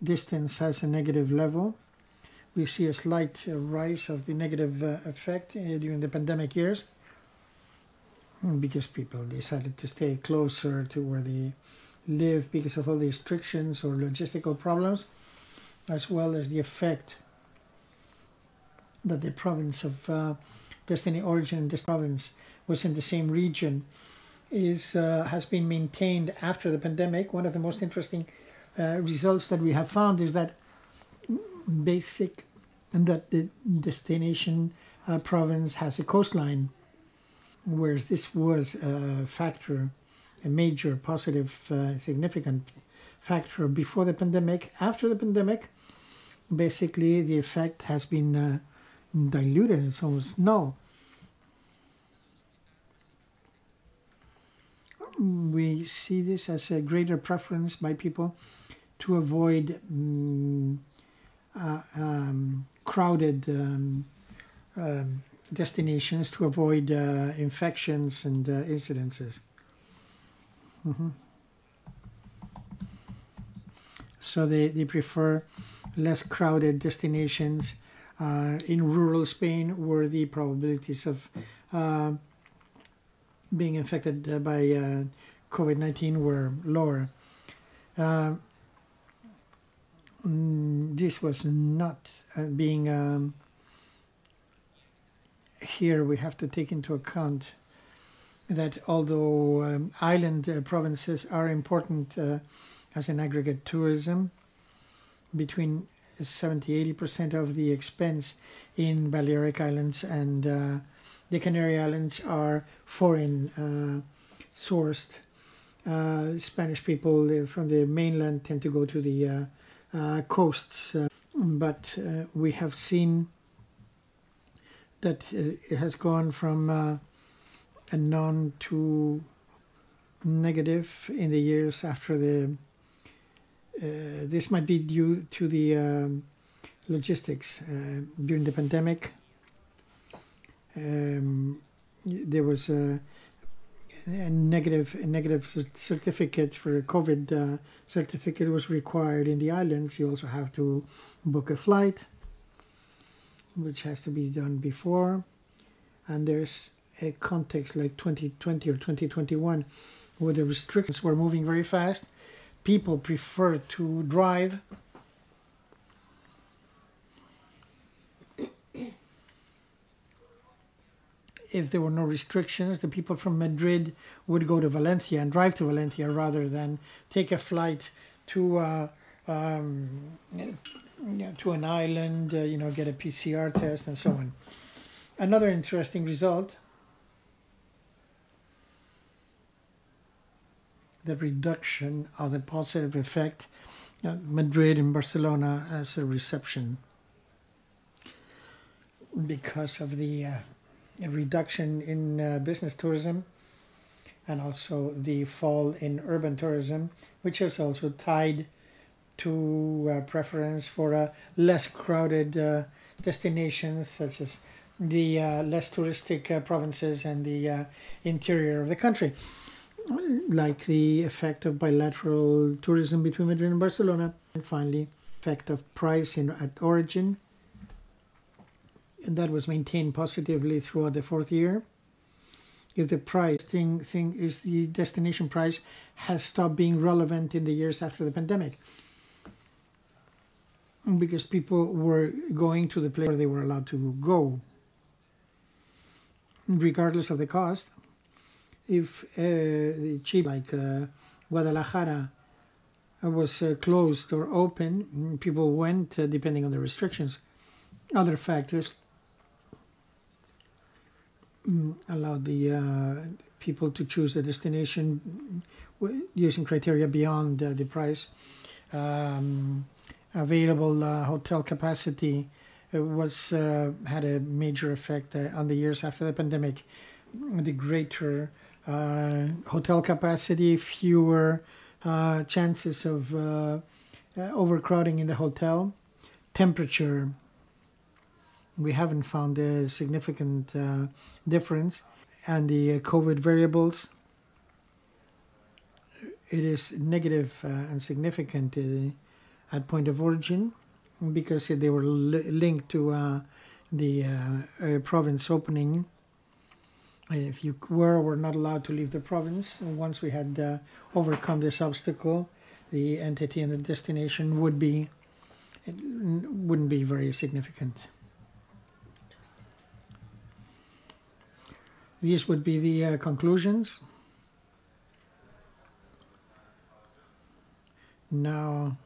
Distance has a negative level. We see a slight rise of the negative effect during the pandemic years because people decided to stay closer to where they live because of all the restrictions or logistical problems, as well as the effect that the province of destiny origin in this province was in the same region has been maintained after the pandemic. One of the most interesting results that we have found is that the destination province has a coastline, whereas this was a factor, a major positive significant factor before the pandemic. After the pandemic, basically the effect has been diluted. It's almost null. We see this as a greater preference by people to avoid crowded destinations, to avoid infections and incidences. So they prefer less crowded destinations in rural Spain, where the probabilities of being infected by COVID-19 were lower. This was not being here. We have to take into account that although island provinces are important as an aggregate tourism, between 70–80% of the expense in Balearic Islands and the Canary Islands are foreign sourced. Spanish people from the mainland tend to go to the coasts, but we have seen that it has gone from a non to negative in the years after the this might be due to the logistics. During the pandemic, there was a negative certificate for a COVID certificate was required in the islands. You also have to book a flight, which has to be done before. And there's a context like 2020 or 2021 where the restrictions were moving very fast. People prefer to drive. If there were no restrictions, the people from Madrid would go to Valencia and drive to Valencia rather than take a flight to an island, get a PCR test and so on. Another interesting result, the reduction of the positive effect Madrid and Barcelona as a reception because of the a reduction in business tourism and also the fall in urban tourism, which is also tied to preference for less crowded destinations such as the less touristic provinces and the interior of the country, like the effect of bilateral tourism between Madrid and Barcelona. And finally, effect of price at origin. And that was maintained positively throughout the fourth year. If the price thing is the destination price has stopped being relevant in the years after the pandemic, because people were going to the place where they were allowed to go, regardless of the cost. If the cheap like Guadalajara was closed or open, people went depending on the restrictions. Other factors allowed the people to choose a destination using criteria beyond the price. Available hotel capacity had a major effect on the years after the pandemic. The greater hotel capacity, fewer chances of overcrowding in the hotel. Temperature, we haven't found a significant difference. And the COVID variables, it is negative and significant at point of origin because they were linked to the province opening. If you were or were not allowed to leave the province, once we had overcome this obstacle, the entity and the destination wouldn't be very significant. These would be the conclusions. Now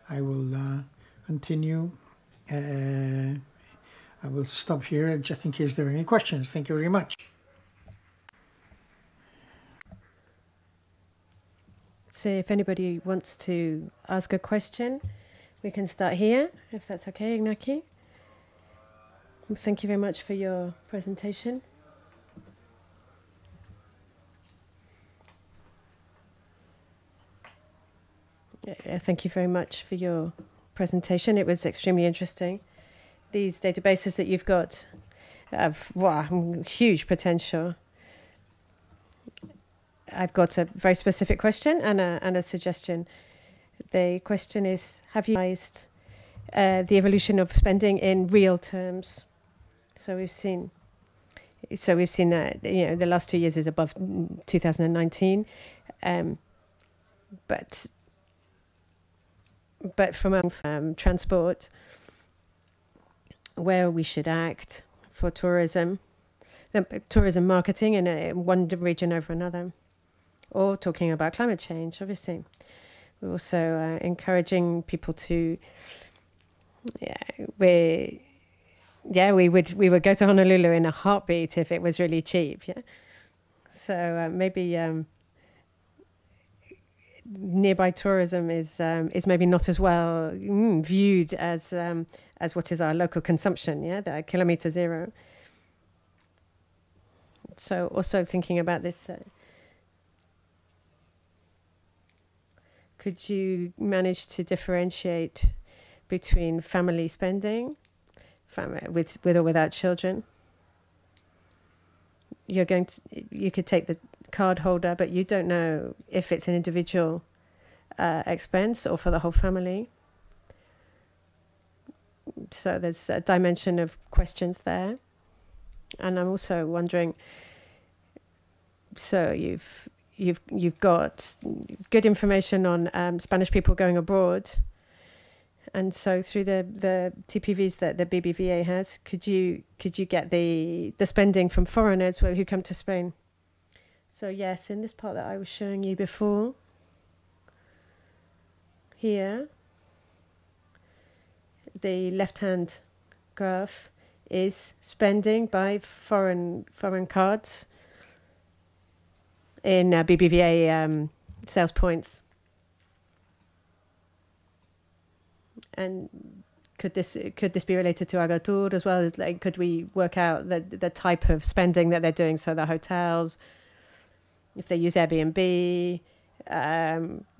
I will continue. I will stop here just in case there are any questions. Thank you very much. So if anybody wants to ask a question, we can start here, if that's okay, Iñaki. Thank you very much for your presentation. Thank you very much for your presentation. It was extremely interesting. These databases that you've got have huge potential. I've got a very specific question and a suggestion. The question is, have you analyzed the evolution of spending in real terms? So we've seen that the last 2 years is above 2019, but from transport, where we should act for tourism marketing in one region over another, or talking about climate change, obviously. We're also encouraging people to, we would go to Honolulu in a heartbeat if it was really cheap, yeah? So maybe nearby tourism is maybe not as well viewed as what is our local consumption, yeah, the kilometer zero. So also thinking about this could you manage to differentiate between family spending, with or without children? You could take the card holder, but you don't know if it's an individual expense or for the whole family. So there's a dimension of questions there. And I'm also wondering, so you've got good information on Spanish people going abroad, and so through the TPVs that the BBVA has, could you get the spending from foreigners who come to Spain? So yes, in this part that I was showing you before, here, the left-hand graph is spending by foreign cards in BBVA sales points. And could this be related to Agatur as well? Like, could we work out the type of spending that they're doing? So the hotels, if they use Airbnb,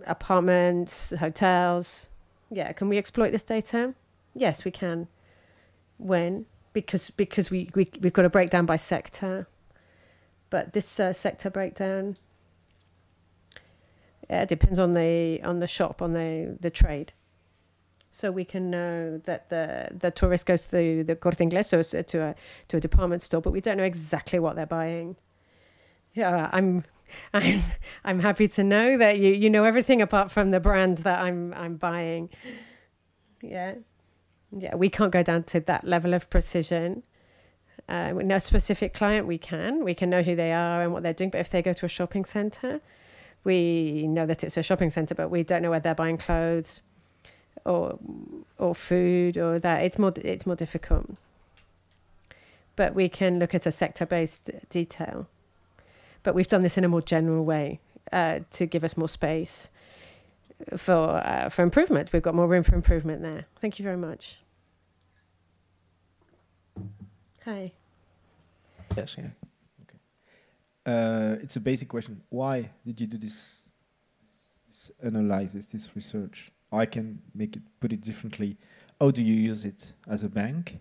apartments, hotels. Yeah, can we exploit this data? Yes, we can. When? Because we've got a breakdown by sector. But this sector breakdown depends on the shop, on the trade. So we can know that the tourist goes to the Corte Inglés, so to a department store, but we don't know exactly what they're buying. Yeah, I'm happy to know that you know everything apart from the brand that I'm buying. Yeah, we can't go down to that level of precision. With no specific client, we can know who they are and what they're doing. But if they go to a shopping center, we know that it's a shopping center, but we don't know whether they're buying clothes or food or that. It's more difficult. But we can look at a sector-based detail. But we've done this in a more general way to give us more space for improvement. We've got more room for improvement there. Thank you very much. Hi. Yes, yeah. Okay. It's a basic question. Why did you do this analysis, this research? I can put it differently. How do you use it as a bank?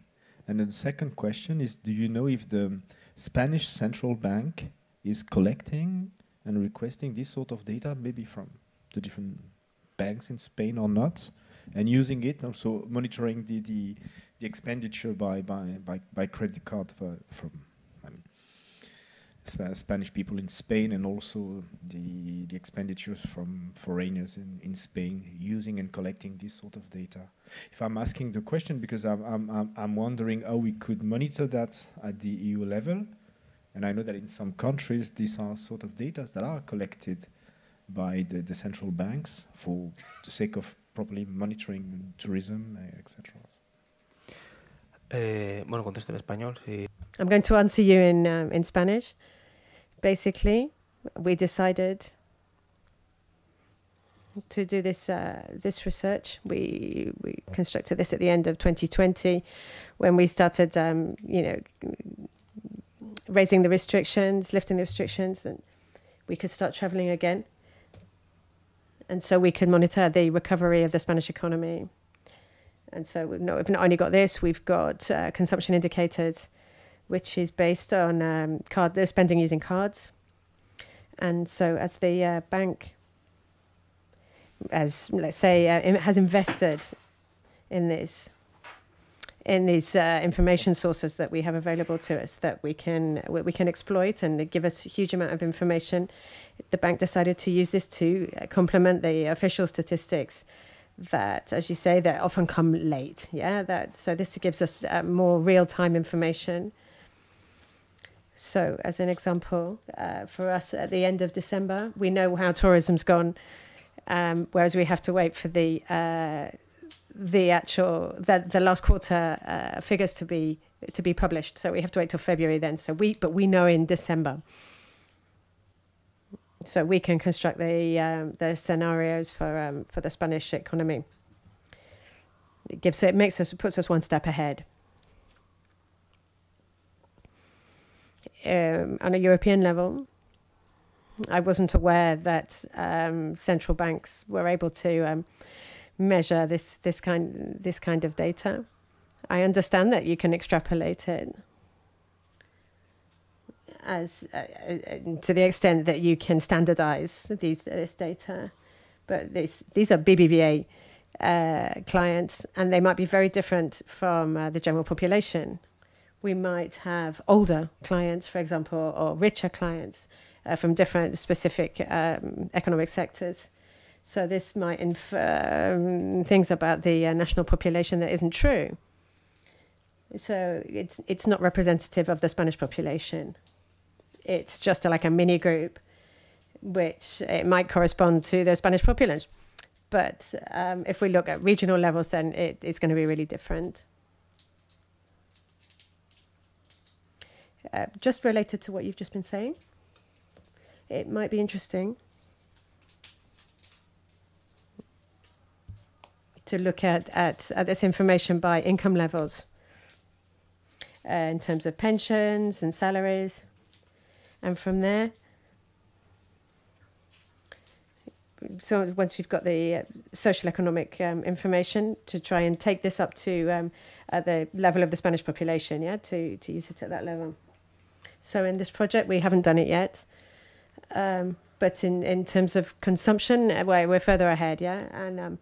And then the second question is, do you know if the Spanish central bank is collecting and requesting this sort of data, maybe from the different banks in Spain or not, and using it, also monitoring the expenditure by credit card from Spanish people in Spain, and also the expenditures from foreigners in Spain, using and collecting this sort of data. If I'm asking the question because I'm wondering how we could monitor that at the EU level, and I know that in some countries these are sort of data that are collected by the central banks for the sake of properly monitoring tourism, etc. Bueno, contesto en español. Sí. I'm going to answer you in Spanish. Basically, we decided to do this research. We constructed this at the end of 2020, when we started, raising the restrictions, lifting the restrictions, and we could start traveling again. And so we could monitor the recovery of the Spanish economy. And so we've not only got this, we've got consumption indicators, which is based on the spending using cards. And so as the bank, let's say, has invested in these information sources that we have available to us, that we can exploit, and they give us a huge amount of information, the bank decided to use this to complement the official statistics that, as you say, that often come late. So this gives us more real-time information. So as an example, for us at the end of December, we know how tourism's gone, whereas we have to wait for the last quarter figures to be published. So we have to wait till February then. But we know in December. So we can construct the scenarios for the Spanish economy. Puts us one step ahead. On a European level, I wasn't aware that central banks were able to measure this kind of data. I understand that you can extrapolate it as to the extent that you can standardize this data, but these are BBVA clients, and they might be very different from the general population. We might have older clients, for example, or richer clients from different specific economic sectors. So this might infer things about the national population that isn't true. So it's not representative of the Spanish population. It's just like a mini group, which it might correspond to the Spanish populace. But if we look at regional levels, then it's going to be really different. Just related to what you've just been saying, it might be interesting to look at this information by income levels in terms of pensions and salaries. And from there, so once we've got the social economic information, to try and take this up to the level of the Spanish population, to use it at that level. So in this project, we haven't done it yet. But in terms of consumption, we're further ahead, And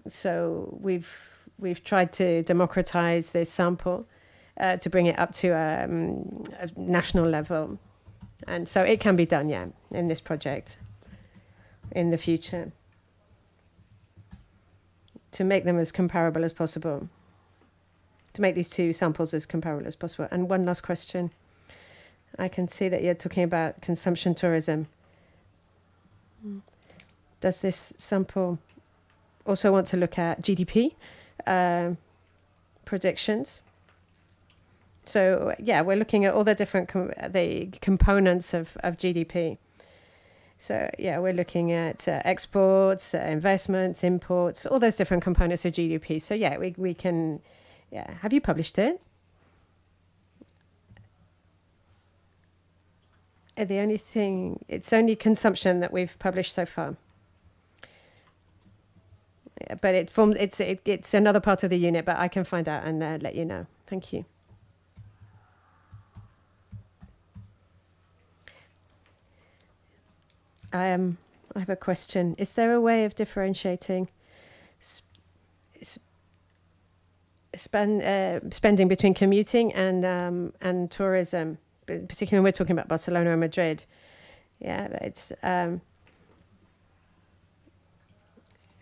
so we've tried to democratize this sample to bring it up to a national level. And so it can be done, in this project in the future, to make them as comparable as possible, to make these two samples as comparable as possible. And one last question. I can see that you're talking about consumption tourism. Does this sample also want to look at GDP predictions? So we're looking at all the different components of GDP. So we're looking at exports, investments, imports, all those different components of GDP. So we can. Have you published it? It's only consumption that we've published so far. But it's another part of the unit, but I can find out and let you know. Thank you. I have a question. Is there a way of differentiating spending between commuting and tourism, particularly when we're talking about Barcelona and Madrid? It's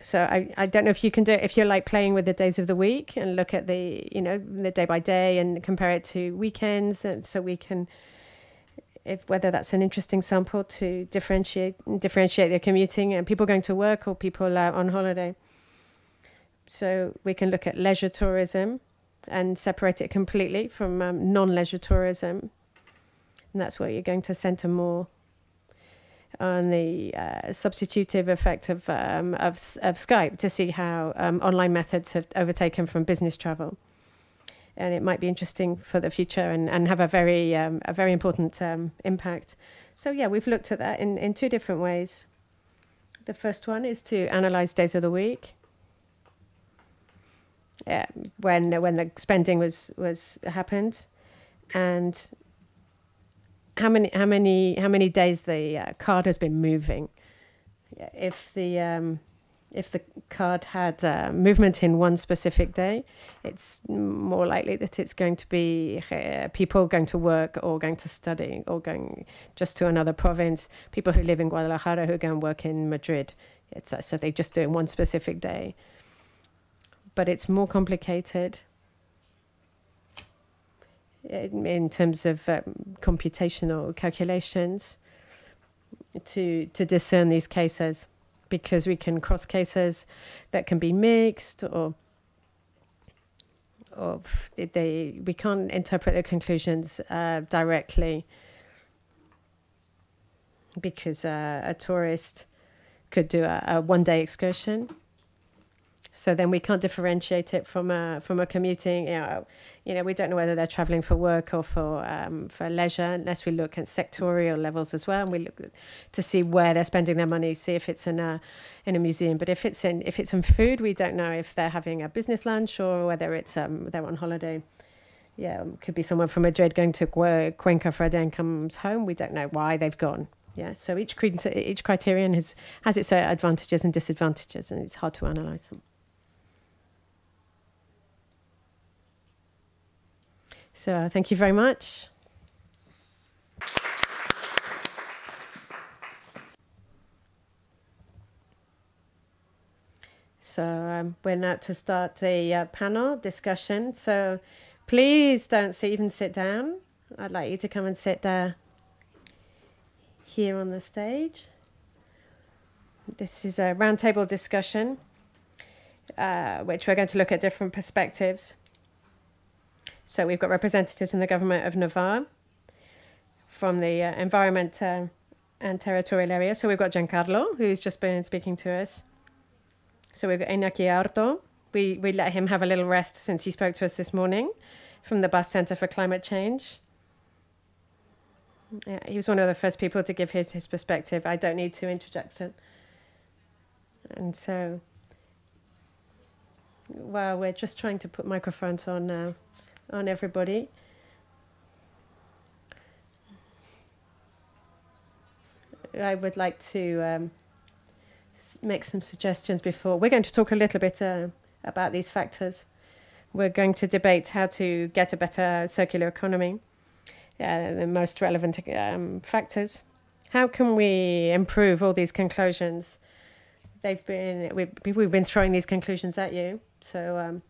so I don't know if you can do it if you're like playing with the days of the week and look at the day by day and compare it to weekends, and so we can. Whether that's an interesting sample to differentiate their commuting and people going to work or people on holiday. So we can look at leisure tourism and separate it completely from non-leisure tourism. And that's where you're going to center more on the substitutive effect of Skype to see how online methods have overtaken from business travel. And it might be interesting for the future and have a very important impact. So we've looked at that in two different ways. The first one is to analyze days of the week, when the spending was happened, and how many days the card has been moving. If the card had movement in one specific day, it's more likely that it's going to be people going to work or going to study or going just to another province, people who live in Guadalajara who go and work in Madrid. So they just do it one specific day. But it's more complicated in terms of computational calculations to discern these cases, because we can cross cases that can be mixed, or we can't interpret the conclusions directly, because a tourist could do a one-day excursion. So then we can't differentiate it from a commuting. We don't know whether they're traveling for work or for leisure unless we look at sectorial levels as well, and we look to see where they're spending their money, see if it's in a museum. But if it's in food, we don't know if they're having a business lunch or whether it's they're on holiday. Yeah, could be someone from Madrid going to Cuenca for a day and comes home. We don't know why they've gone. Yeah, so each criterion has its advantages and disadvantages, and it's hard to analyse them. So thank you very much. So we're now to start the panel discussion. So please don't even sit down. I'd like you to come and sit there here on the stage. This is a roundtable discussion, which we're going to look at different perspectives. So we've got representatives from the government of Navarre, from the environment and territorial area. So we've got Giancarlo, who's just been speaking to us. So we've got Iñaki Arto. We let him have a little rest since he spoke to us this morning from the Basque Centre for Climate Change. Yeah, he was one of the first people to give his perspective. I don't need to introduce it. And so, well, we're just trying to put microphones on now. On everybody. I would like to make some suggestions before. We're going to talk a little bit about these factors. We're going to debate how to get a better circular economy, the most relevant factors. How can we improve all these conclusions? We've been throwing these conclusions at you, so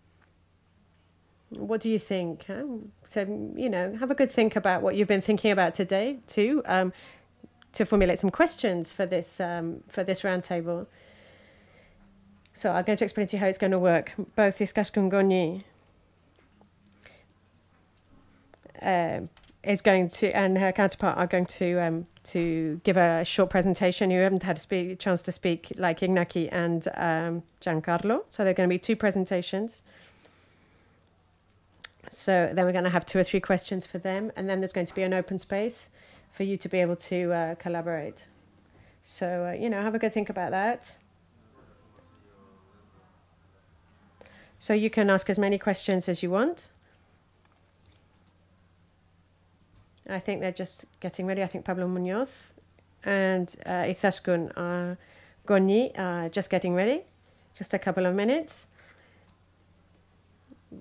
what do you think? So, have a good think about what you've been thinking about today, too, to formulate some questions for this roundtable. So I'm going to explain to you how it's going to work. Both Iskashkun Goni is going to, and her counterpart are going to give a short presentation. You haven't had a chance to speak like Iñaki and Giancarlo. So there are going to be two presentations. So then we're going to have 2 or 3 questions for them, and then there's going to be an open space for you to be able to collaborate. So, have a good think about that. So you can ask as many questions as you want. I think they're just getting ready. I think Pablo Munoz and Izaskun Goni are just getting ready. Just a couple of minutes.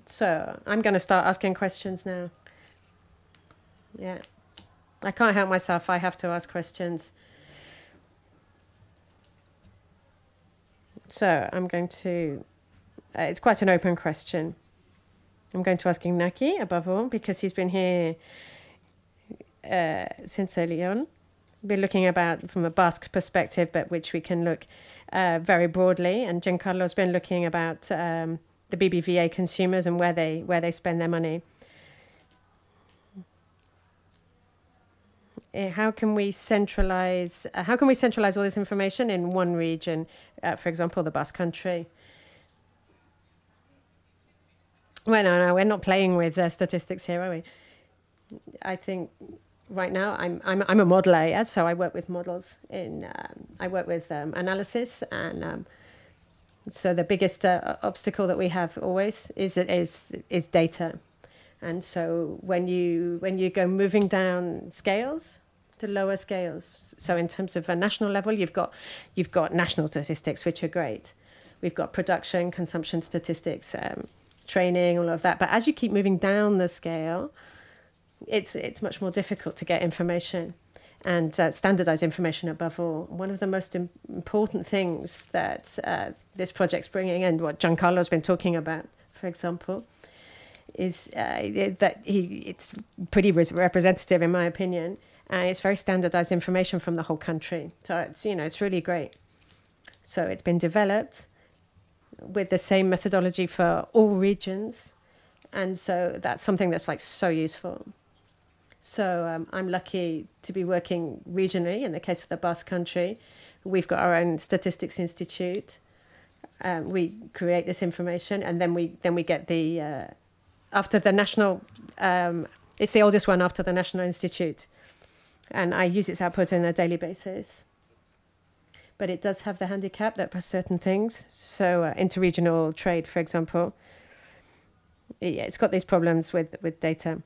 So I'm going to start asking questions now. Yeah. I can't help myself. I have to ask questions. So I'm going to, it's quite an open question. I'm going to ask Iñaki above all, because he's been here since early on. We're looking about from a Basque perspective, but which we can look very broadly. And Giancarlo's been looking about the BBVA consumers and where they spend their money. How can we centralize all this information in one region, for example, the Basque Country? Well, no, we're not playing with statistics here, are we? I think right now I'm a modeler, yeah? So I work with models I work with analysis, and so the biggest obstacle that we have always is data. And so when you go moving down scales to lower scales, so in terms of a national level, you've got national statistics, which are great. We've got production, consumption statistics, training, all of that. But as you keep moving down the scale, it's much more difficult to get information and standardize information above all. One of the most important things that this project's bringing, and what Giancarlo's been talking about, for example, is that it's pretty representative, in my opinion, and it's very standardized information from the whole country. So it's really great. So it's been developed with the same methodology for all regions, and so that's something that's so useful. So I'm lucky to be working regionally. In the case of the Basque Country, we've got our own statistics institute. we create this information, and then we get the after the national. It's the oldest one after the National Institute, and I use its output on a daily basis. But it does have the handicap that for certain things, so interregional trade, for example, it's got these problems with data.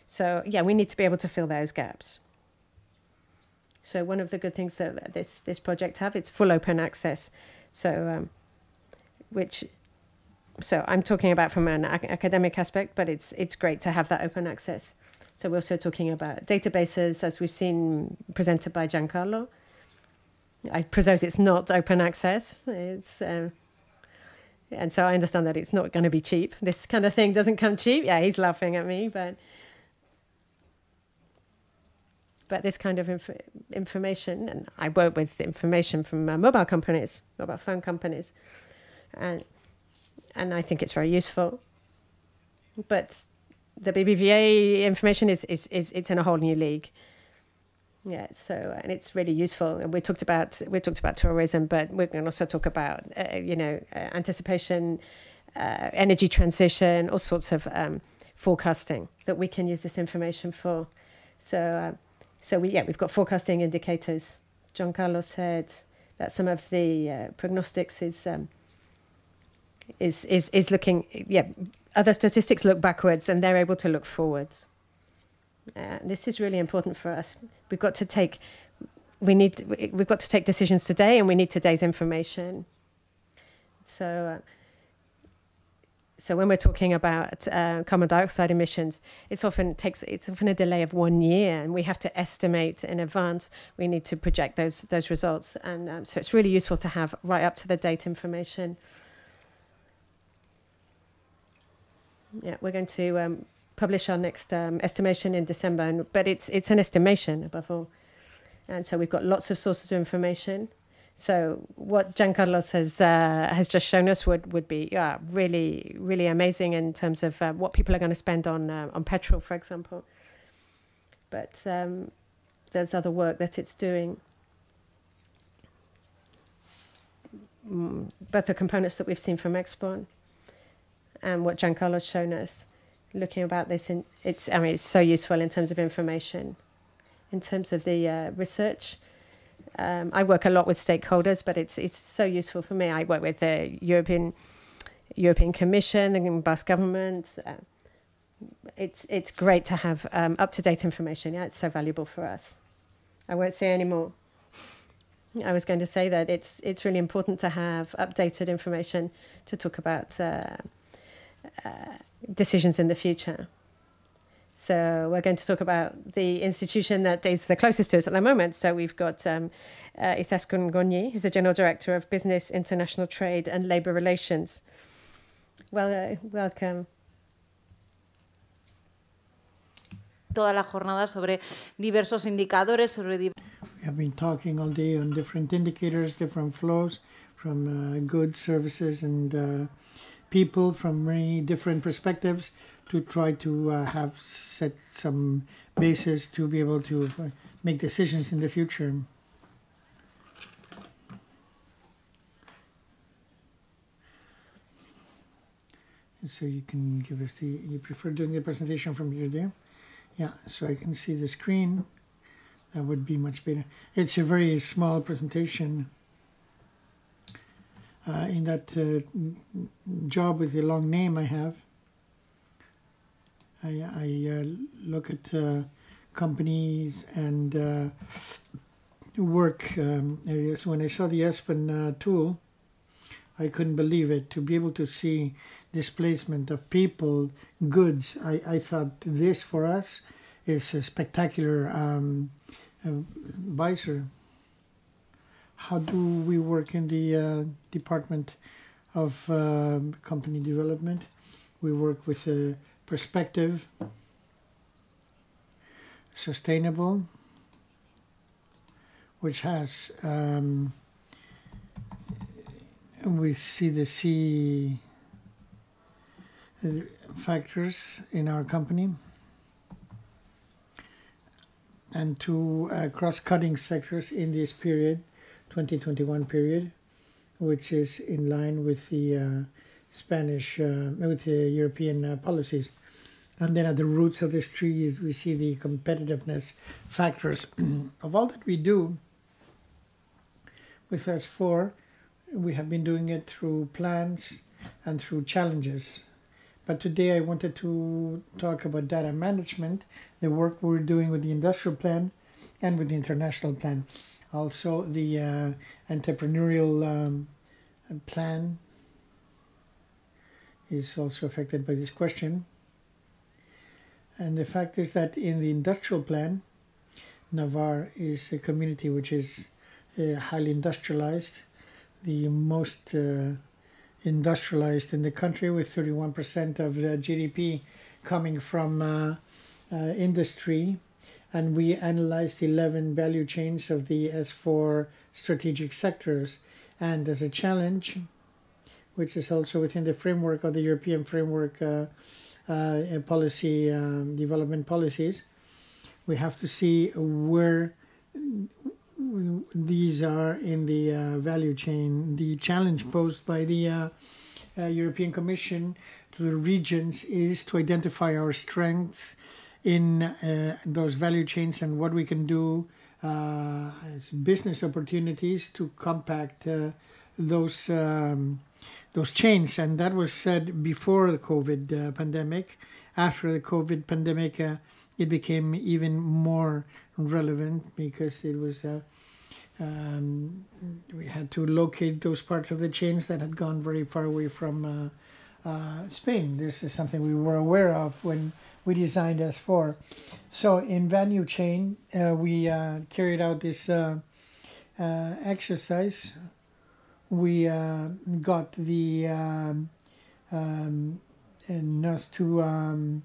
So yeah, we need to be able to fill those gaps. So one of the good things that this project have, it's full open access. So so I'm talking about from an academic aspect, but it's great to have that open access. So we're also talking about databases, as we've seen presented by Giancarlo. I presume it's not open access. It's and so I understand that it's not going to be cheap. This kind of thing doesn't come cheap. Yeah, he's laughing at me, but this kind of information, and I work with information from mobile companies, mobile phone companies, and I think it's very useful. But the BBVA information is it's in a whole new league. Yeah, so and it's really useful. And we talked about tourism, but we can also talk about anticipation, energy transition, all sorts of forecasting that we can use this information for. So we've got forecasting indicators. Giancarlo said that some of the prognostics is looking. Yeah, other statistics look backwards, and they're able to look forwards. This is really important for us. We've got to take decisions today, and we need today's information. So when we're talking about carbon dioxide emissions, it's often a delay of 1 year, and we have to estimate in advance. We need to project those results, and so it's really useful to have right up to the date information. Yeah, we're going to publish our next estimation in December, but it's an estimation above all, and so we've got lots of sources of information. So what Giancarlo has just shown us would be really, really amazing in terms of what people are going to spend on petrol, for example. But there's other work that it's doing. Both the components that we've seen from Expon and what Giancarlo's shown us, looking about this, it's so useful in terms of information, in terms of the research. I work a lot with stakeholders, but it's so useful for me. I work with the European Commission, the Basque government. It's great to have up-to-date information. Yeah, it's so valuable for us. I won't say any more. I was going to say that it's really important to have updated information to talk about decisions in the future. So we're going to talk about the institution that is the closest to us at the moment. So we've got Izaskun Goñi, who's the General Director of Business, International Trade and Labour Relations. Well, welcome. Toda la jornada sobre diversos indicadores, We have been talking all day on different indicators, different flows from goods, services, and people from many different perspectives, to try to have set some basis to be able to make decisions in the future. So you can give us you prefer doing the presentation from here there? Yeah, so I can see the screen. That would be much better. It's a very small presentation. In that job with the long name I have, I look at companies and work areas. When I saw the Espen tool, I couldn't believe it. To be able to see displacement of people, goods, I thought this for us is a spectacular visor. How do we work in the Department of Company Development? We work with a perspective, sustainable, which has, we see the C factors in our company. and two cross-cutting sectors in this period, 2021 period, which is in line with the with the European policies. And then at the roots of this tree is we see the competitiveness factors. Of all that we do with S4, we have been doing it through plans and through challenges. But today I wanted to talk about data management, the work we're doing with the industrial plan and with the international plan. Also the entrepreneurial plan is also affected by this question. And the fact is that in the industrial plan, Navarre is a community which is highly industrialized, the most industrialized in the country, with 31% of the GDP coming from industry. And we analyzed 11 value chains of the S4 strategic sectors. And as a challenge, which is also within the framework of the European framework policy development policies, we have to see where these are in the value chain. The challenge posed by the European Commission to the regions is to identify our strengths in those value chains and what we can do as business opportunities to compact those chains. And that was said before the COVID pandemic. After the COVID pandemic, it became even more relevant because it was we had to locate those parts of the chains that had gone very far away from Spain. This is something we were aware of when we designed S4. So in value chain, we carried out this exercise. We got the NOS 2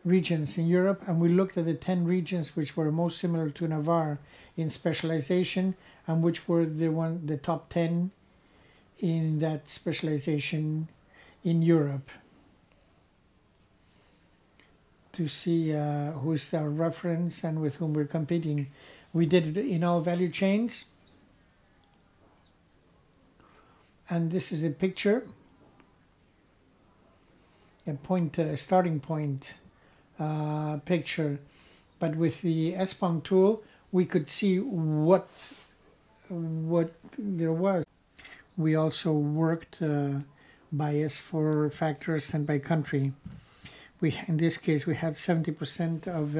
regions in Europe, and we looked at the 10 regions which were most similar to Navarre in specialization, and which were the top 10 in that specialization in Europe, to see who's our reference and with whom we're competing. We did it in all value chains. And this is a picture, a starting point picture. But with the ESPON tool, we could see what there was. We also worked by S4 factors and by country. In this case, we had 70% of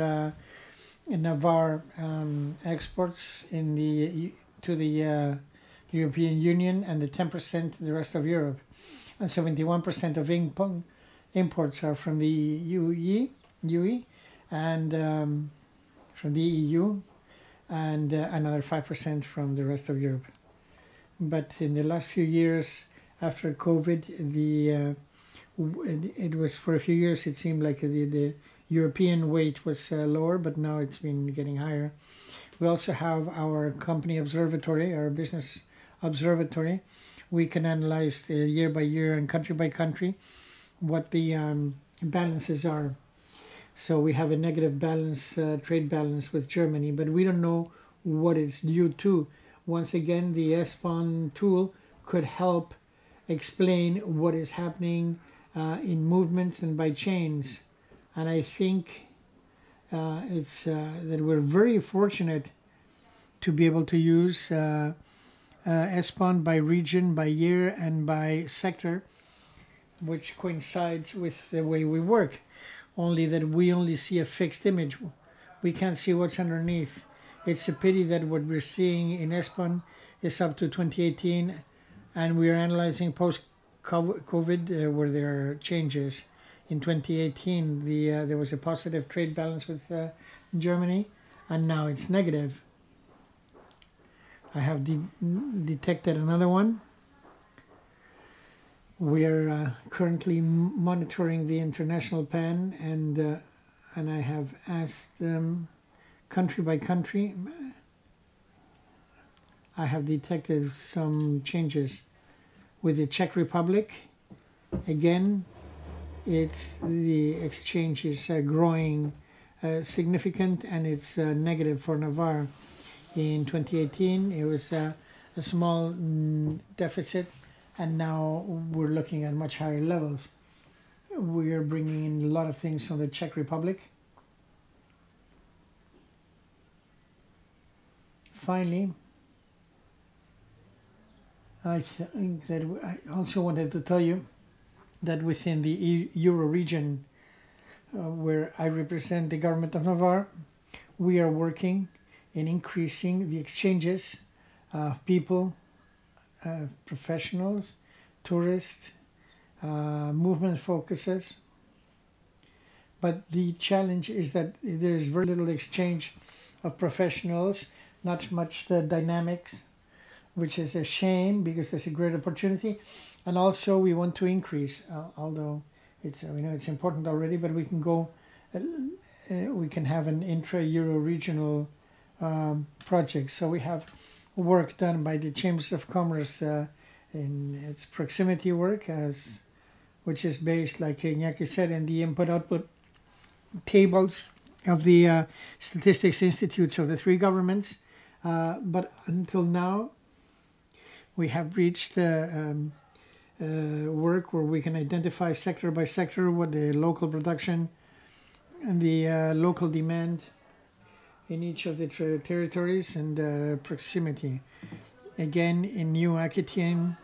Navarre exports to the European Union, and the 10% the rest of Europe. And 71% of imports are from the UE and from the EU, and another 5% from the rest of Europe. But in the last few years, after COVID, it was for a few years, it seemed like the European weight was lower, but now it's been getting higher. We also have our company observatory, our business observatory. We can analyze year by year and country by country what the balances are. So we have a negative balance, trade balance with Germany, but we don't know what it's due to. Once again, the ESPON tool could help explain what is happening in movements and by chains. And I think it's that we're very fortunate to be able to use ESPON by region, by year, and by sector, which coincides with the way we work. Only that we only see a fixed image. We can't see what's underneath. It's a pity that what we're seeing in ESPON is up to 2018, and we are analyzing post-COVID where there are changes. In 2018, there was a positive trade balance with Germany, and now it's negative. I have detected another one. We are currently monitoring the international plan, and I have asked them country by country. I have detected some changes with the Czech Republic. Again, the exchange is growing significant, and it's negative for Navarre. In 2018, it was a small deficit, and now we're looking at much higher levels. We are bringing in a lot of things from the Czech Republic. Finally, I think that I also wanted to tell you that within the Euro region, where I represent the government of Navarre, we are working in increasing the exchanges of people, professionals, tourists, movement focuses. But the challenge is that there is very little exchange of professionals, not much the dynamics, which is a shame because there's a great opportunity. And also we want to increase, although it's, we know it's important already, but we can go, we can have an intra-Euro regional project. So we have work done by the Chambers of Commerce in its proximity work, which is based, like Iñaki said, in the input-output tables of the statistics institutes of the three governments. But until now, we have reached work where we can identify sector by sector what the local production and the local demand in each of the territories and proximity. Again, in New Aquitaine,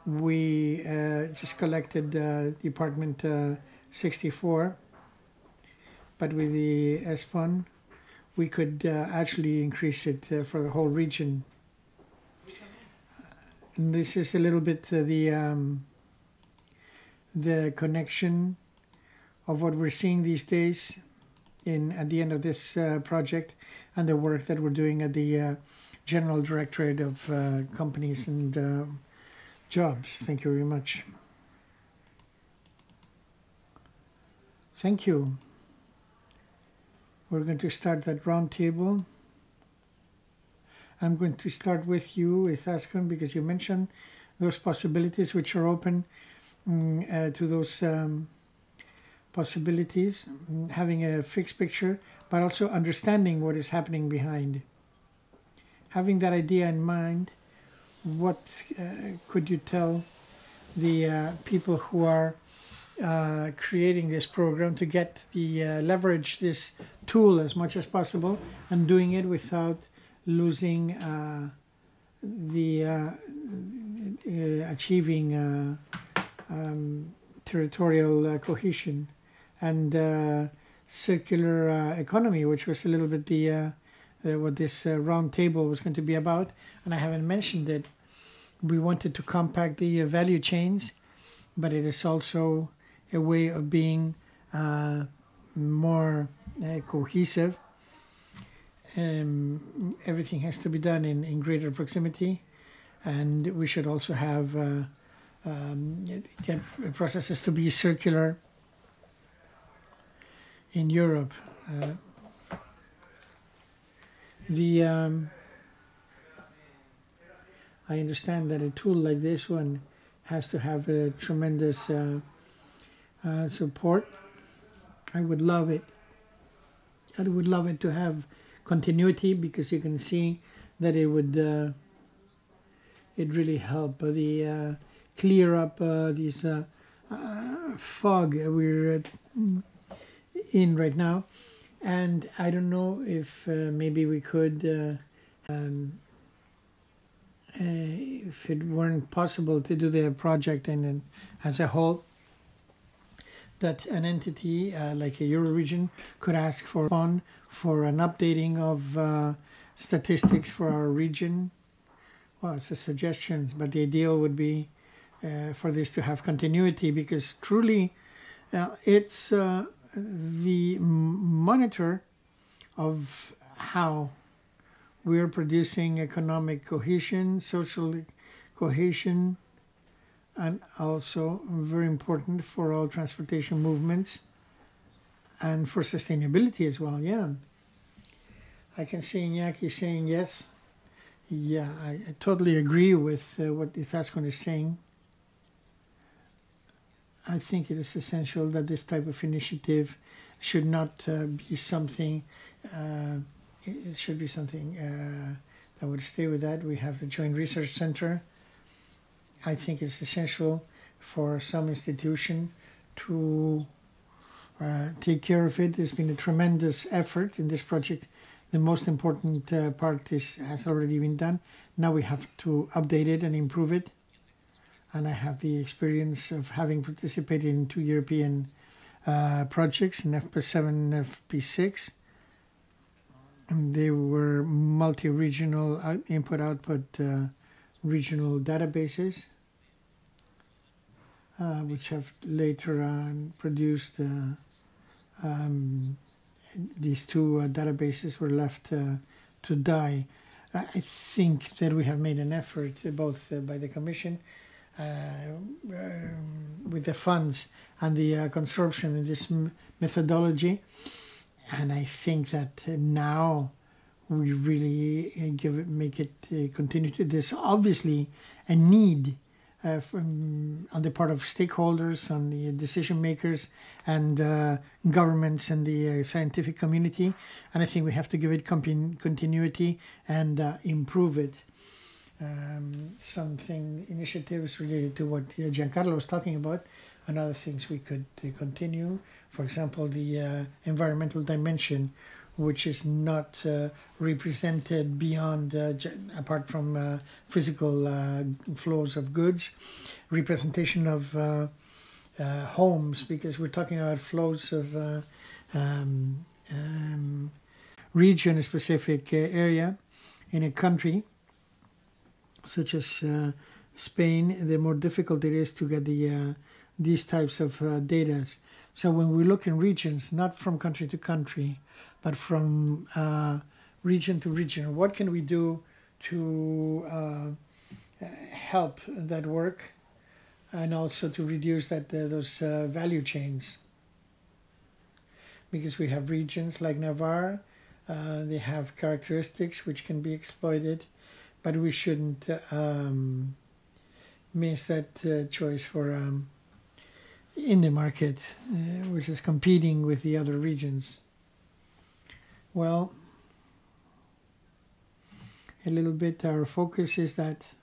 we just collected Department 64, but with the ESPON, we could actually increase it for the whole region. And this is a little bit the connection of what we're seeing these days at the end of this project and the work that we're doing at the General Directorate of Companies and Jobs. Thank you very much. Thank you. We're going to start that round table. I'm going to start with you, Izaskun, because you mentioned those possibilities which are open to those possibilities, having a fixed picture, but also understanding what is happening behind. Having that idea in mind, what could you tell the people who are creating this program to get the leverage this tool as much as possible and doing it without losing achieving territorial cohesion and circular economy, which was a little bit what this round table was going to be about. And I haven't mentioned it. We wanted to compact the value chains, but it is also a way of being more cohesive. Everything has to be done in greater proximity, and we should also have get processes to be circular in Europe. I understand that a tool like this one has to have a tremendous support. I would love it. I would love it to have continuity, because you can see that it would it really help the clear up these fog we're in right now. And I don't know if maybe we could if it weren't possible to do the project and as a whole, that an entity like a Euroregion could ask for fund for an updating of statistics for our region. Well, it's a suggestion, but the ideal would be for this to have continuity, because truly it's the monitor of how we're producing economic cohesion, social cohesion, and also very important for all transportation movements and for sustainability as well. Yeah, I can see Iñaki saying yes. Yeah, I totally agree with what Izaskun is saying. I think it is essential that this type of initiative should not be something. It should be something that would stay with that. We have the Joint Research Center. I think it's essential for some institution to take care of it. There's been a tremendous effort in this project. The most important part has already been done. Now we have to update it and improve it. And I have the experience of having participated in 2 European projects, in FP7 and FP6. And they were multi-regional input-output regional databases, which have later on produced these 2 databases were left to die. I think that we have made an effort, both by the Commission, with the funds and the consortium in this methodology. And I think that now we really make it continue to. There's obviously a need on the part of stakeholders, on the decision makers, and governments and the scientific community. And I think we have to give it continuity and improve it. Initiatives related to what Giancarlo was talking about, and other things we could continue. For example, the environmental dimension, which is not represented beyond, apart from physical flows of goods, representation of homes, because we're talking about flows of region, a specific area in a country, such as Spain. The more difficult it is to get these types of data. So when we look in regions, not from country to country, but from region to region, what can we do to help that work, and also to reduce those value chains? Because we have regions like Navarre, they have characteristics which can be exploited, but we shouldn't miss that choice for in the market, which is competing with the other regions. Well, a little bit our focus is that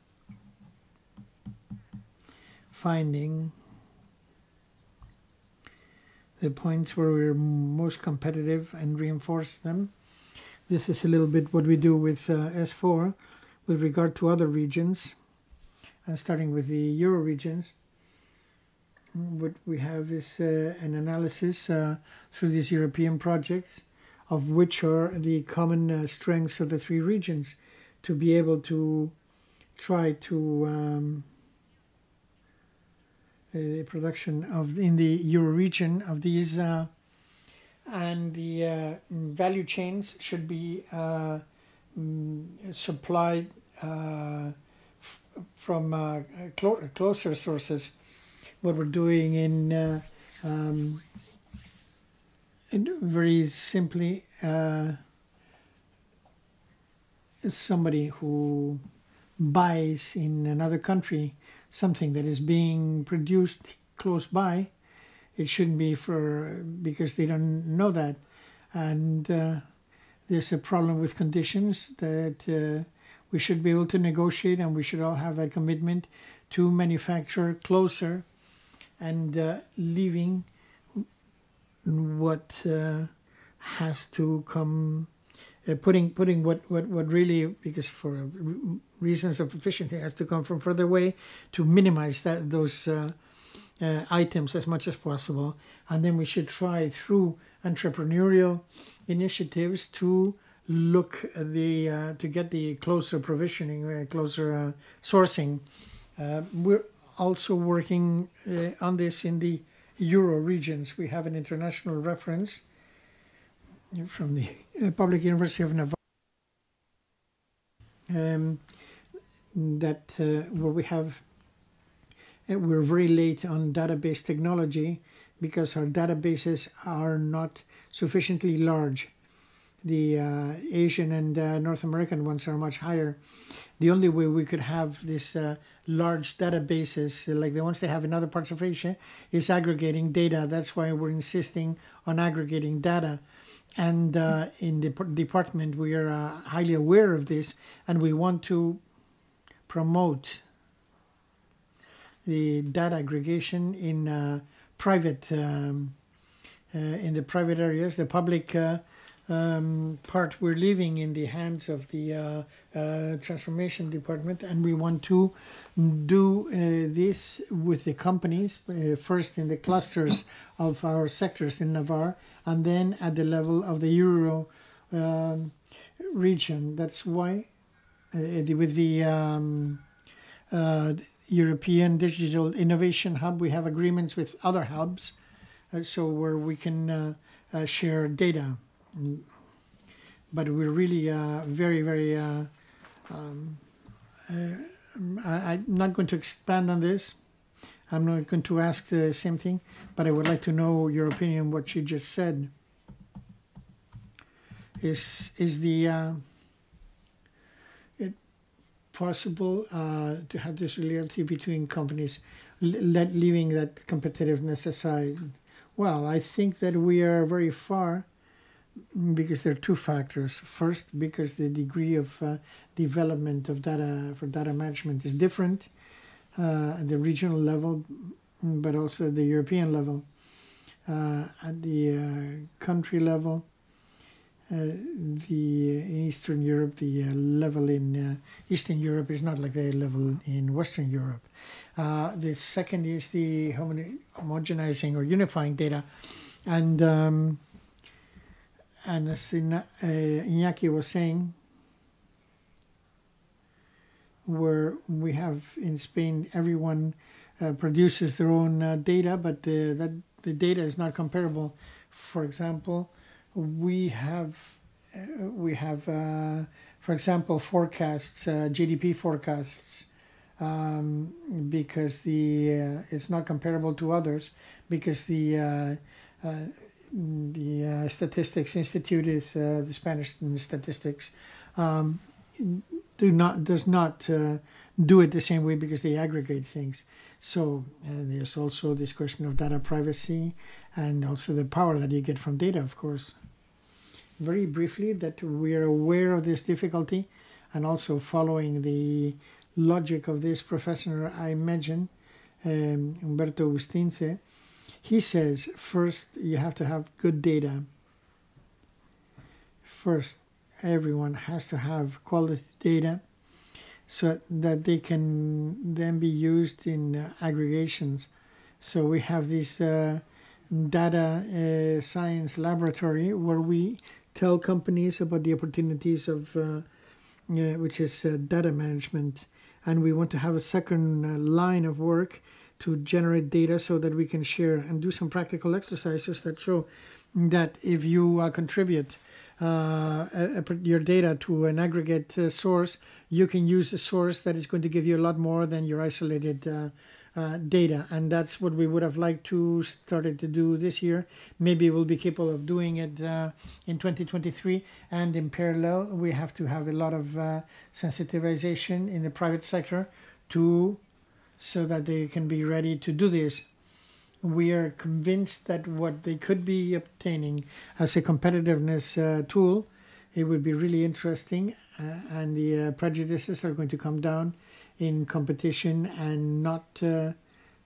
finding the points where we're most competitive and reinforce them. This is a little bit what we do with S4 with regard to other regions, and starting with the Euro regions. What we have is an analysis through these European projects of which are the common strengths of the 3 regions, to be able to try to the production of in the Euro region of these and the value chains should be supplied from closer sources. What we're doing in very simply, somebody who buys in another country something that is being produced close by, it shouldn't be because they don't know that. And there's a problem with conditions that we should be able to negotiate, and we should all have that commitment to manufacture closer and leaving what has to come, putting what really, because for reasons of efficiency, has to come from further away, to minimize those items as much as possible. And then we should try through entrepreneurial initiatives to look at to get the closer provisioning, closer sourcing. We're also working on this in the Euro regions. We have an international reference from the Public University of Navarre where we have, we're very late on database technology because our databases are not sufficiently large. The Asian and North American ones are much higher. The only way we could have this large databases like the ones they have in other parts of Asia is aggregating data. That's why we're insisting on aggregating data. And in the department, we are highly aware of this, and we want to promote the data aggregation in private, in the private areas. The public part we're leaving in the hands of the transformation department, and we want to do this with the companies, first in the clusters of our sectors in Navarre, and then at the level of the Euro region. That's why with the European Digital Innovation Hub, we have agreements with other hubs, so where we can share data. But we're really very, very, I'm not going to expand on this. I'm not going to ask the same thing, but I would like to know your opinion on what you just said. Is it possible to have this reality between companies, leaving that competitiveness aside? Well, I think that we are very far, because there are two factors. First, because the degree of development of data for data management is different at the regional level, but also at the European level. At the country level, in Eastern Europe, the level in Eastern Europe is not like the level in Western Europe. The second is the homogenizing or unifying data. And as Iñaki was saying, where we have in Spain, everyone produces their own data, but the data is not comparable. For example, we have, for example, forecasts, GDP forecasts, because it's not comparable to others, because the Statistics Institute is the Spanish statistics does not do it the same way, because they aggregate things. So there's also this question of data privacy, and also the power that you get from data, of course. Very briefly, that we are aware of this difficulty, and also following the logic of this professor I mentioned, Humberto Bustince. He says, first, you have to have good data. First, everyone has to have quality data so that they can then be used in aggregations. So we have this data science laboratory where we tell companies about the opportunities of, which is data management. And we want to have a second line of work to generate data so that we can share and do some practical exercises that show that if you contribute your data to an aggregate source, you can use a source that is going to give you a lot more than your isolated data. And that's what we would have liked to started to do this year. Maybe we'll be capable of doing it in 2023. And in parallel, we have to have a lot of sensitization in the private sector so that they can be ready to do this. We are convinced that what they could be obtaining as a competitiveness tool, it would be really interesting, and the prejudices are going to come down in competition and not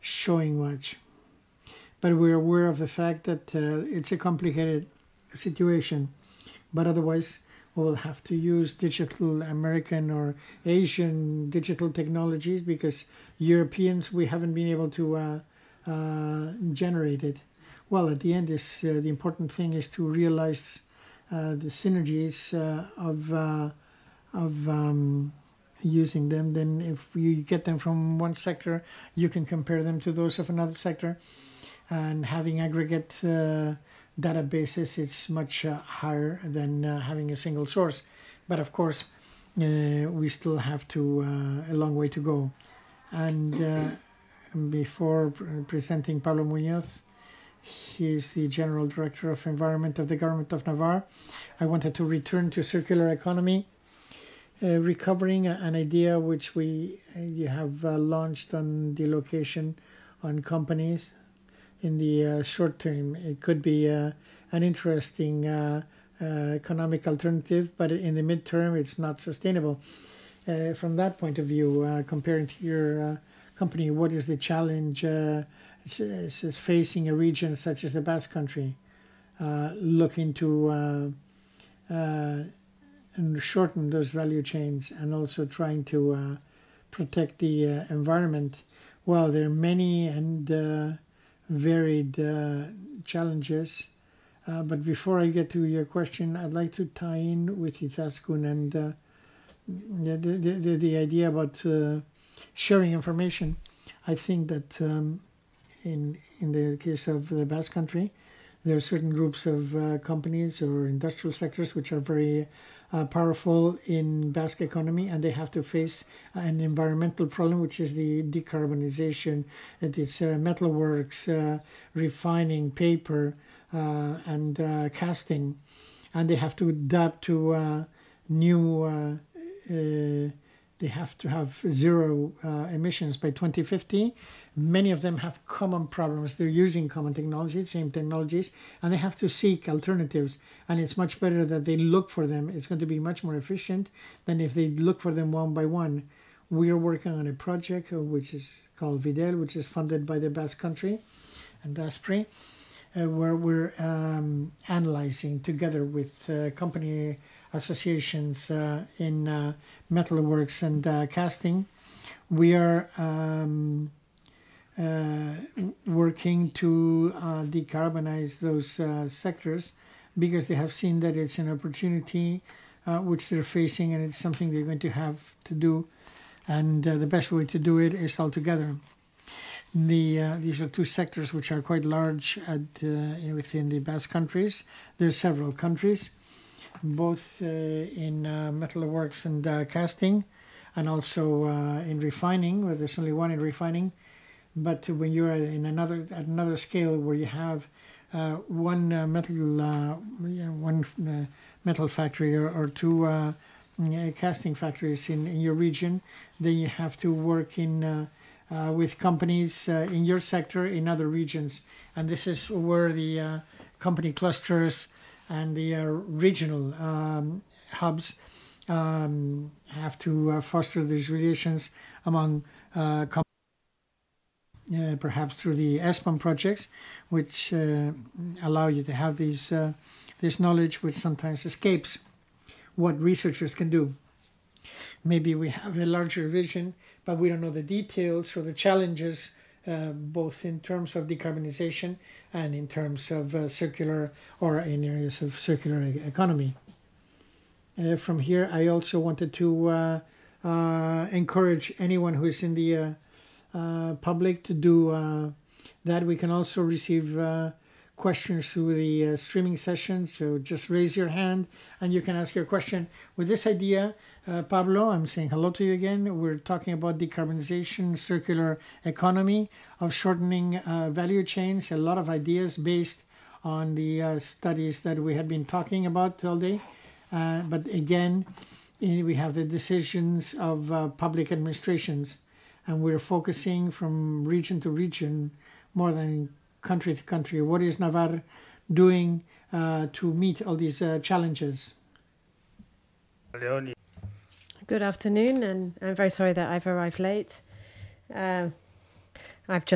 showing much. But we're aware of the fact that it's a complicated situation, but otherwise we'll have to use digital American or Asian digital technologies, because Europeans, we haven't been able to generate it. Well, at the end, the important thing is to realize the synergies of using them. Then if you get them from one sector, you can compare them to those of another sector. And having aggregate databases is much higher than having a single source. But of course, we still have a long way to go. And before presenting Pablo Muñoz, he is the General Director of Environment of the Government of Navarre. I wanted to return to circular economy. recovering an idea which you have launched on the location on companies in the short term. It could be an interesting economic alternative, but in the midterm, it's not sustainable. From that point of view, comparing to your company, what is the challenge it's facing a region such as the Basque Country, looking to and shorten those value chains and also trying to protect the environment? Well, there are many and varied challenges. But before I get to your question, I'd like to tie in with Izaskun and the idea about sharing information. I think that in the case of the Basque Country, there are certain groups of companies or industrial sectors which are very powerful in Basque economy, and they have to face an environmental problem, which is the decarbonization. It is metalworks, refining, paper, and casting, and they have to adapt to new. They have to have zero emissions by 2050. Many of them have common problems. They're using common technologies, same technologies, and they have to seek alternatives. And it's much better that they look for them. It's going to be much more efficient than if they look for them one by one. We are working on a project which is called Videl, which is funded by the Basque Country and ASPRI, where we're analyzing together with company associations in metalworks and casting. We are working to decarbonize those sectors because they have seen that it's an opportunity which they're facing, and it's something they're going to have to do. And the best way to do it is all together. These are two sectors which are quite large within the Basque countries. There are several countries, both in metalworks and casting, and also in refining, where there's only one in refining. But when you're in another scale where you have one metal factory or two casting factories in your region, then you have to work in with companies in your sector in other regions, and this is where the company clusters and the regional hubs have to foster these relations among companies. Perhaps through the ESPAM projects, which allow you to have this knowledge which sometimes escapes what researchers can do. Maybe we have a larger vision, but we don't know the details or the challenges, both in terms of decarbonization and in terms of circular, or in areas of circular economy. From here, I also wanted to encourage anyone who is in the public to do that. We can also receive questions through the streaming session, so just raise your hand and you can ask your question. With this idea, Pablo, I'm saying hello to you again. We're talking about decarbonization, circular economy, of shortening value chains, a lot of ideas based on the studies that we had been talking about all day. But again, we have the decisions of public administrations, and we're focusing from region to region more than country to country. What is Navarre doing to meet all these challenges? Good afternoon, and I'm very sorry that I've arrived late. I had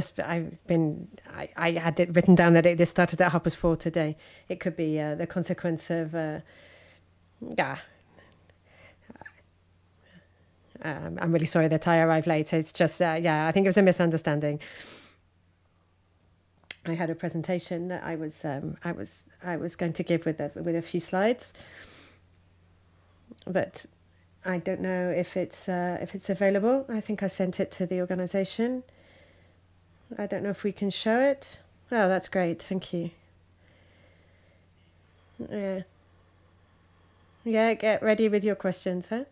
it written down that this started at 4:30 today. It could be the consequence of I'm really sorry that I arrived late. It's just, I think it was a misunderstanding. I had a presentation that I was going to give with a few slides, but I don't know if it's available. I think I sent it to the organisation. I don't know if we can show it. Oh, that's great. Thank you. Yeah, get ready with your questions, huh?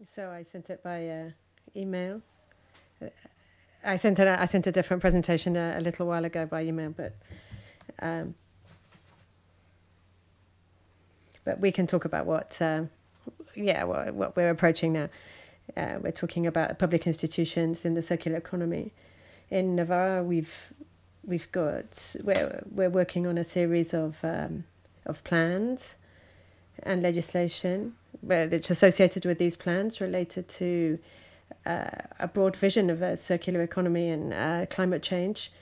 So I sent it by email. I sent a different presentation a little while ago by email, but we can talk about what we're approaching now. We're talking about public institutions in the circular economy. In Navarra, we're working on a series of plans and legislation that's associated with these plans related to a broad vision of a circular economy and climate change,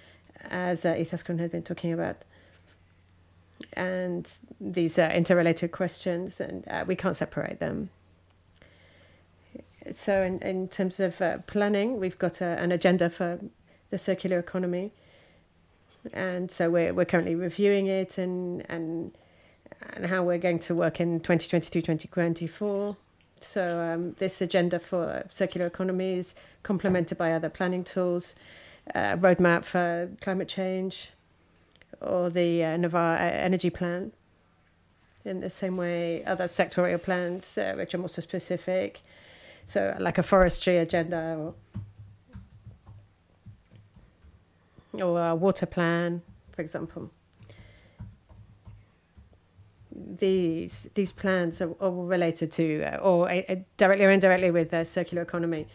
as Izaskun had been talking about. And these are interrelated questions, and we can't separate them. So in terms of planning, we've got an agenda for the circular economy. And so we're currently reviewing it and how we're going to work in 2023-2024. So this agenda for circular economy is complemented by other planning tools, roadmap for climate change, or the Navarra Energy Plan. In the same way, other sectorial plans which are more specific, so like a forestry agenda or a water plan, for example. These plans are all related to, or directly or indirectly, with the circular economy.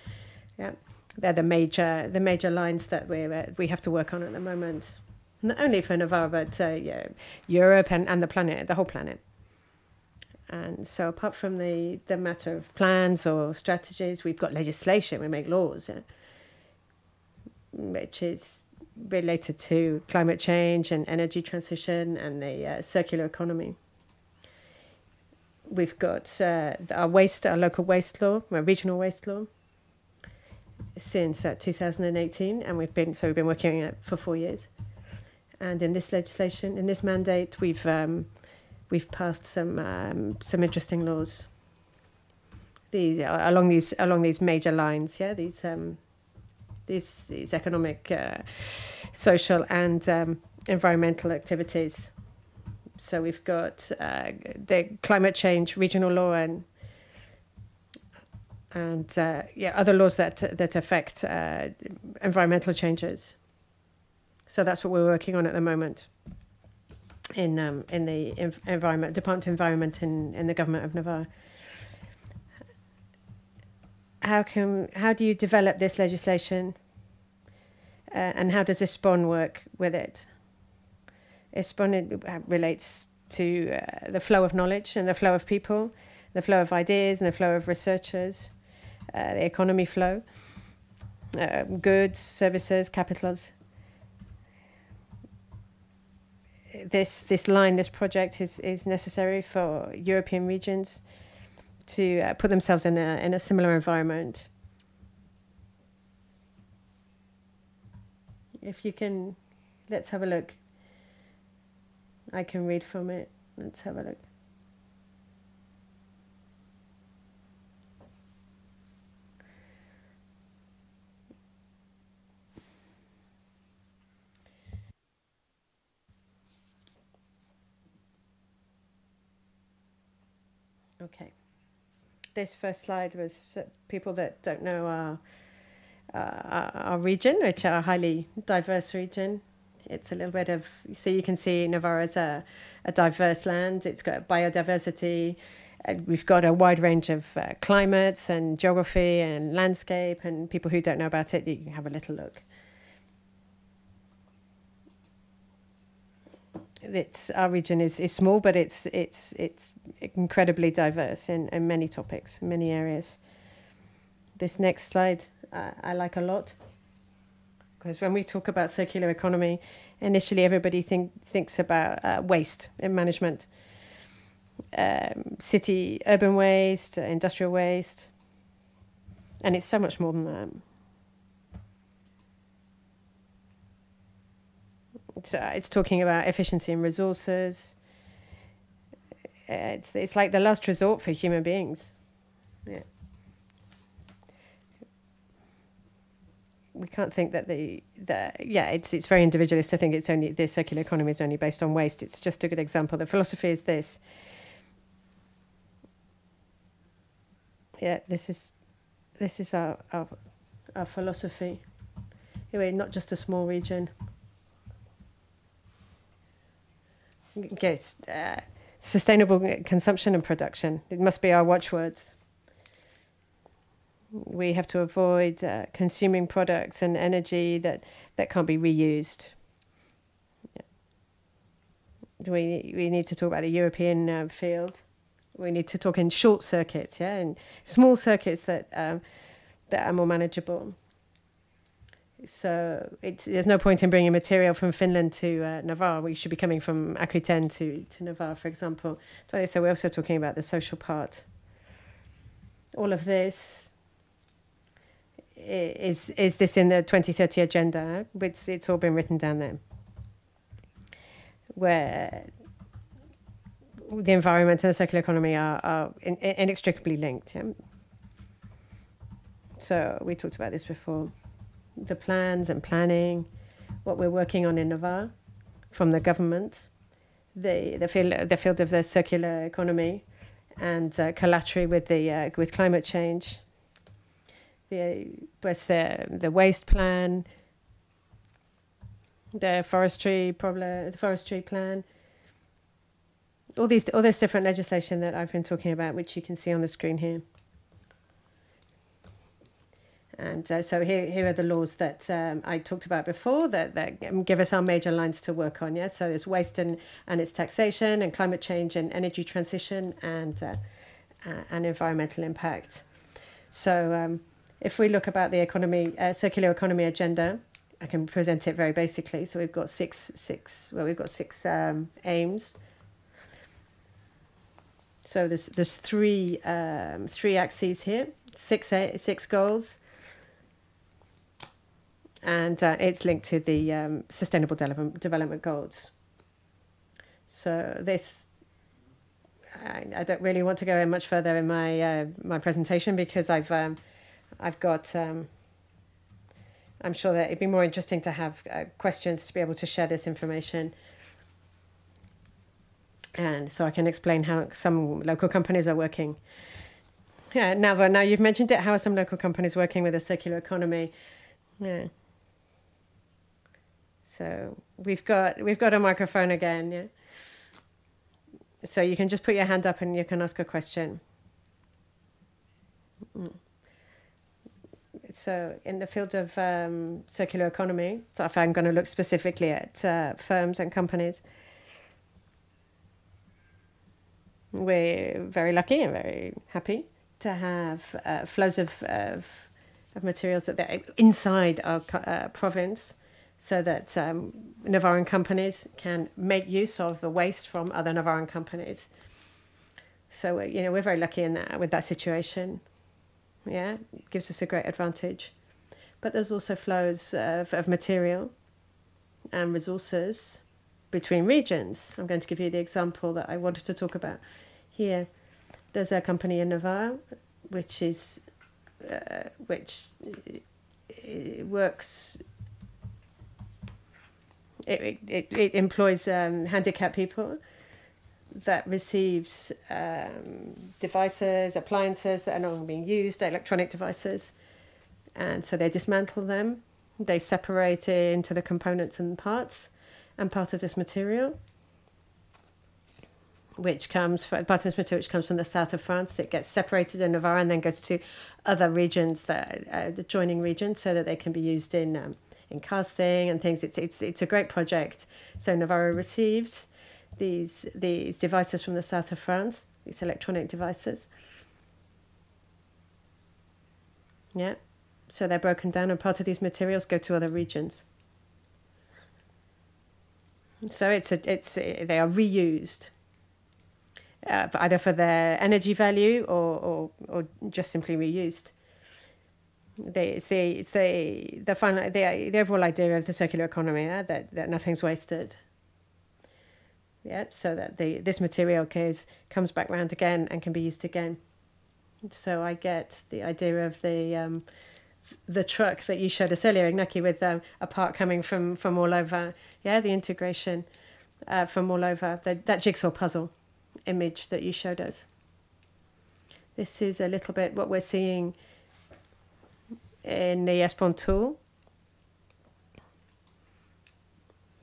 Yeah, they're the major lines that we have to work on at the moment. Not only for Navarra, but Europe and the planet, the whole planet. And so, apart from the matter of plans or strategies, we've got legislation. We make laws, which is related to climate change and energy transition and the circular economy. We've got our local waste law, our regional waste law, since 2018, and we've been working on it for 4 years. And in this legislation, in this mandate, we've passed some interesting laws. Along these major lines, these economic, social, and environmental activities. So we've got the climate change regional law and other laws that affect environmental changes. So that's what we're working on at the moment in the Department of Environment in the government of Navarra. How do you develop this legislation, and how does ISPON work with it? ISPON relates to the flow of knowledge and the flow of people, the flow of ideas and the flow of researchers, the economy flow, goods, services, capitals. This project is necessary for European regions to put themselves in a similar environment. If you can, let's have a look. I can read from it. Let's have a look. Okay. This first slide was people that don't know our region, which are a highly diverse region. It's a little bit of, so you can see Navarra is a diverse land. It's got biodiversity. We've got a wide range of climates and geography and landscape, and people who don't know about it, you can have a little look. Our region is small, but it's incredibly diverse in many topics, many areas. This next slide I like a lot, because when we talk about circular economy, initially everybody thinks about waste and management, urban waste, industrial waste, and it's so much more than that. It's talking about efficiency in resources. It's like the last resort for human beings. Yeah. We can't think that it's very individualist to think the circular economy is only based on waste. It's just a good example. The philosophy is this. Yeah, this is our philosophy. Anyway, not just a small region. Yes, sustainable consumption and production. It must be our watchwords. We have to avoid consuming products and energy that can't be reused. Yeah. We need to talk about the European field. We need to talk in short circuits, yeah, and small circuits that are more manageable. So there's no point in bringing material from Finland to Navarre. We should be coming from Aquitaine to Navarre, for example. So we're also talking about the social part. All of this is this in the 2030 agenda? It's all been written down there, where the environment and the circular economy are inextricably linked. Yeah? So we talked about this before. The plans and planning, what we're working on in Navarre from the government, the field of the circular economy, and collaterally with climate change. The waste plan, the forestry plan. All this different legislation that I've been talking about, which you can see on the screen here. And so here are the laws that I talked about before that give us our major lines to work on. Yeah, so there's waste and its taxation, and climate change and energy transition, and environmental impact. So if we look about the circular economy agenda, I can present it very basically. So we've got six aims. So there's three axes here, six goals. And it's linked to the Sustainable Development Goals. So this, I don't really want to go in much further in my presentation, because I've got. I'm sure that it'd be more interesting to have questions to be able to share this information, and so I can explain how some local companies are working. Yeah, now you've mentioned it. How are some local companies working with a circular economy? Yeah. So we've got a microphone again, yeah. So you can just put your hand up and you can ask a question. So in the field of circular economy, so if I'm going to look specifically at firms and companies, we're very lucky and very happy to have flows of materials that they're inside our province, so that Navarran companies can make use of the waste from other Navarran companies. So we're very lucky with that situation. Yeah, it gives us a great advantage. But there's also flows of material and resources between regions. I'm going to give you the example that I wanted to talk about here. There's a company in Navarre which works. It employs handicapped people, that receives devices, appliances that are no longer being used, electronic devices, and so they dismantle them. They separate it into the components and parts, and part of this material, which comes from the south of France, it gets separated in Navarre and then goes to other regions, that adjoining regions, so that they can be used in casting and things. It's a great project. So Navarre receives these devices from the south of France, these electronic devices. Yeah, so they're broken down, and part of these materials go to other regions. So they are reused, either for their energy value or just simply reused. The overall idea of the circular economy, that nothing's wasted. Yeah, so that this material comes back round again and can be used again. So I get the idea of the truck that you showed us earlier, Iñaki, with a part coming from all over. Yeah, the integration from all over, that jigsaw puzzle image that you showed us. This is a little bit what we're seeing in the ESPON tool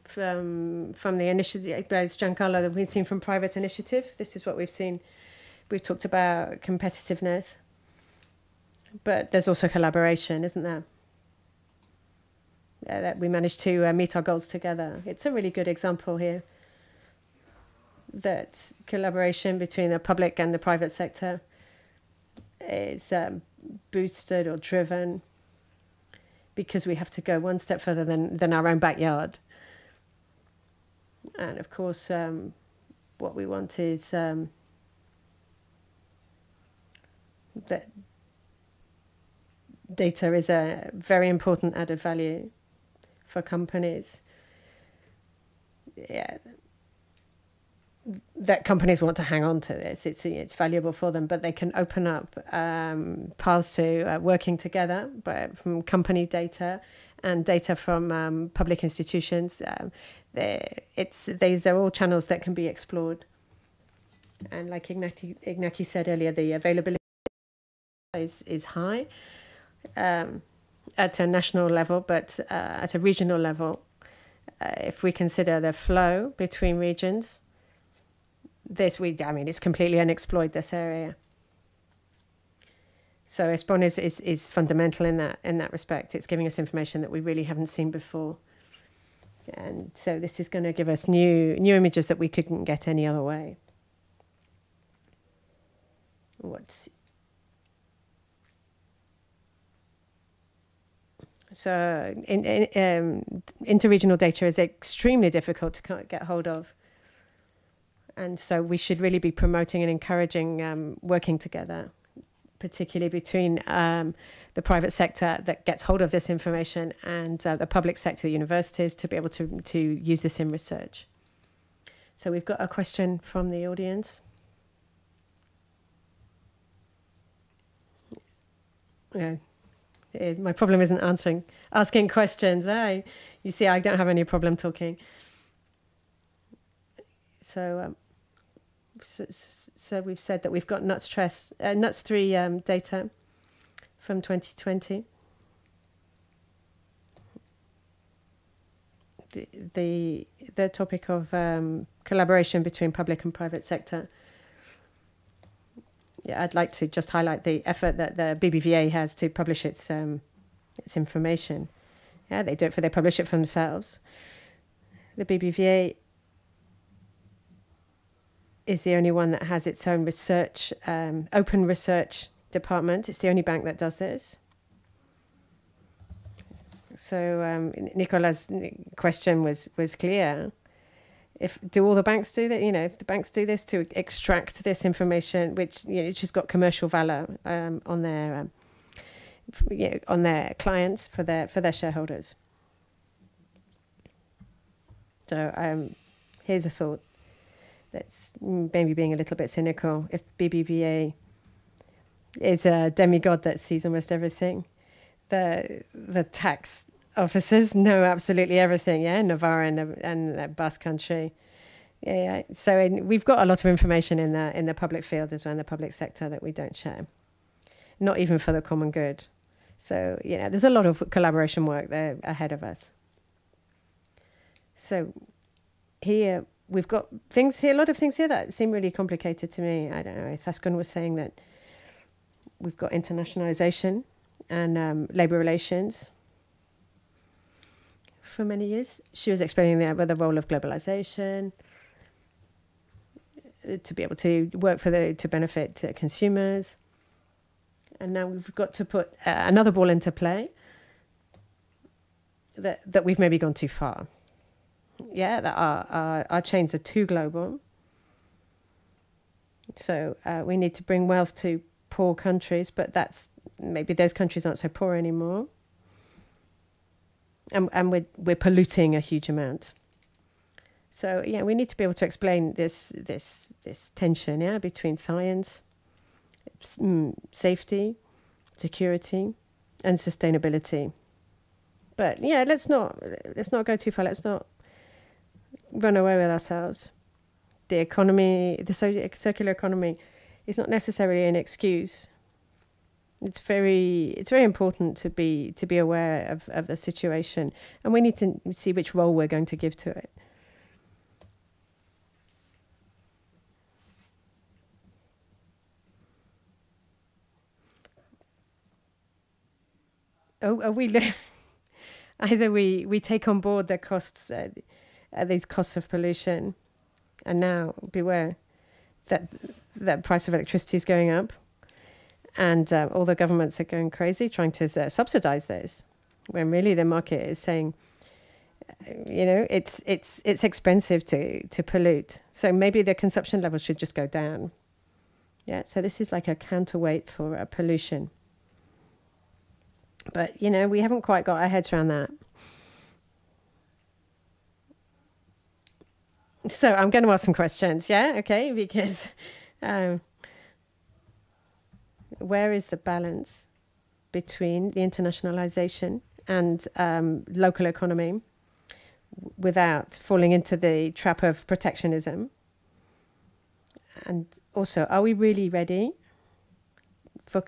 from the initiative, Giancarlo, that we've seen from private initiative. This is what we've seen. We've talked about competitiveness, but there's also collaboration, isn't there? That we managed to meet our goals together. It's a really good example here that collaboration between the public and the private sector is boosted or driven because we have to go one step further than our own backyard. And of course, what we want is that data is a very important added value for companies. Yeah, that companies want to hang on to this. It's valuable for them, but they can open up paths to working together, but from company data and data from public institutions. These are all channels that can be explored. And like Iñaki said earlier, the availability is high at a national level, but at a regional level, if we consider the flow between regions, it's completely unexplored, this area. So ESPON is fundamental in that respect. It's giving us information that we really haven't seen before. And so this is going to give us new images that we couldn't get any other way. So interregional data is extremely difficult to get hold of. And so we should really be promoting and encouraging working together, particularly between the private sector that gets hold of this information and the public sector, the universities, to be able to use this in research. So we've got a question from the audience. Yeah. My problem isn't asking questions. You see, I don't have any problem talking. So we've said that we've got NUTS 3 data from 2020. The topic of collaboration between public and private sector. Yeah, I'd like to just highlight the effort that the BBVA has to publish its information. Yeah, they publish it for themselves. The BBVA is the only one that has its own research, open research department. It's the only bank that does this. So Nicola's question was clear. Do all the banks do that? If the banks do this to extract this information, which it's just got commercial value on their clients for their shareholders. So here's a thought that's maybe being a little bit cynical. If BBVA is a demigod that sees almost everything, the tax officers know absolutely everything, Navarra and Basque Country. Yeah. So we've got a lot of information in the public field as well, in the public sector, that we don't share, not even for the common good. So, there's a lot of collaboration work there ahead of us. So here, we've got a lot of things here that seem really complicated to me. I don't know, Thascon was saying that we've got internationalization and labor relations. For many years, she was explaining the role of globalization, to be able to work to benefit consumers. And now we've got to put another ball into play, that we've maybe gone too far. Yeah, that our chains are too global. So we need to bring wealth to poor countries, but maybe those countries aren't so poor anymore. And we're polluting a huge amount. So we need to be able to explain this tension, between science, safety, security, and sustainability. But let's not go too far. Let's not run away with ourselves. The economy, the circular economy, is not necessarily an excuse. It's very important to be aware of the situation, and we need to see which role we're going to give to it. Either we take on board the costs, these costs of pollution, and now beware that the price of electricity is going up, and all the governments are going crazy trying to subsidize this, when really the market is saying, you know, it's expensive to pollute, so maybe the consumption level should just go down. Yeah, so this is like a counterweight for pollution. But, you know, we haven't quite got our heads around that. So I'm going to ask some questions, yeah? Okay, because where is the balance between the internationalization and local economy without falling into the trap of protectionism? And also, are we really ready for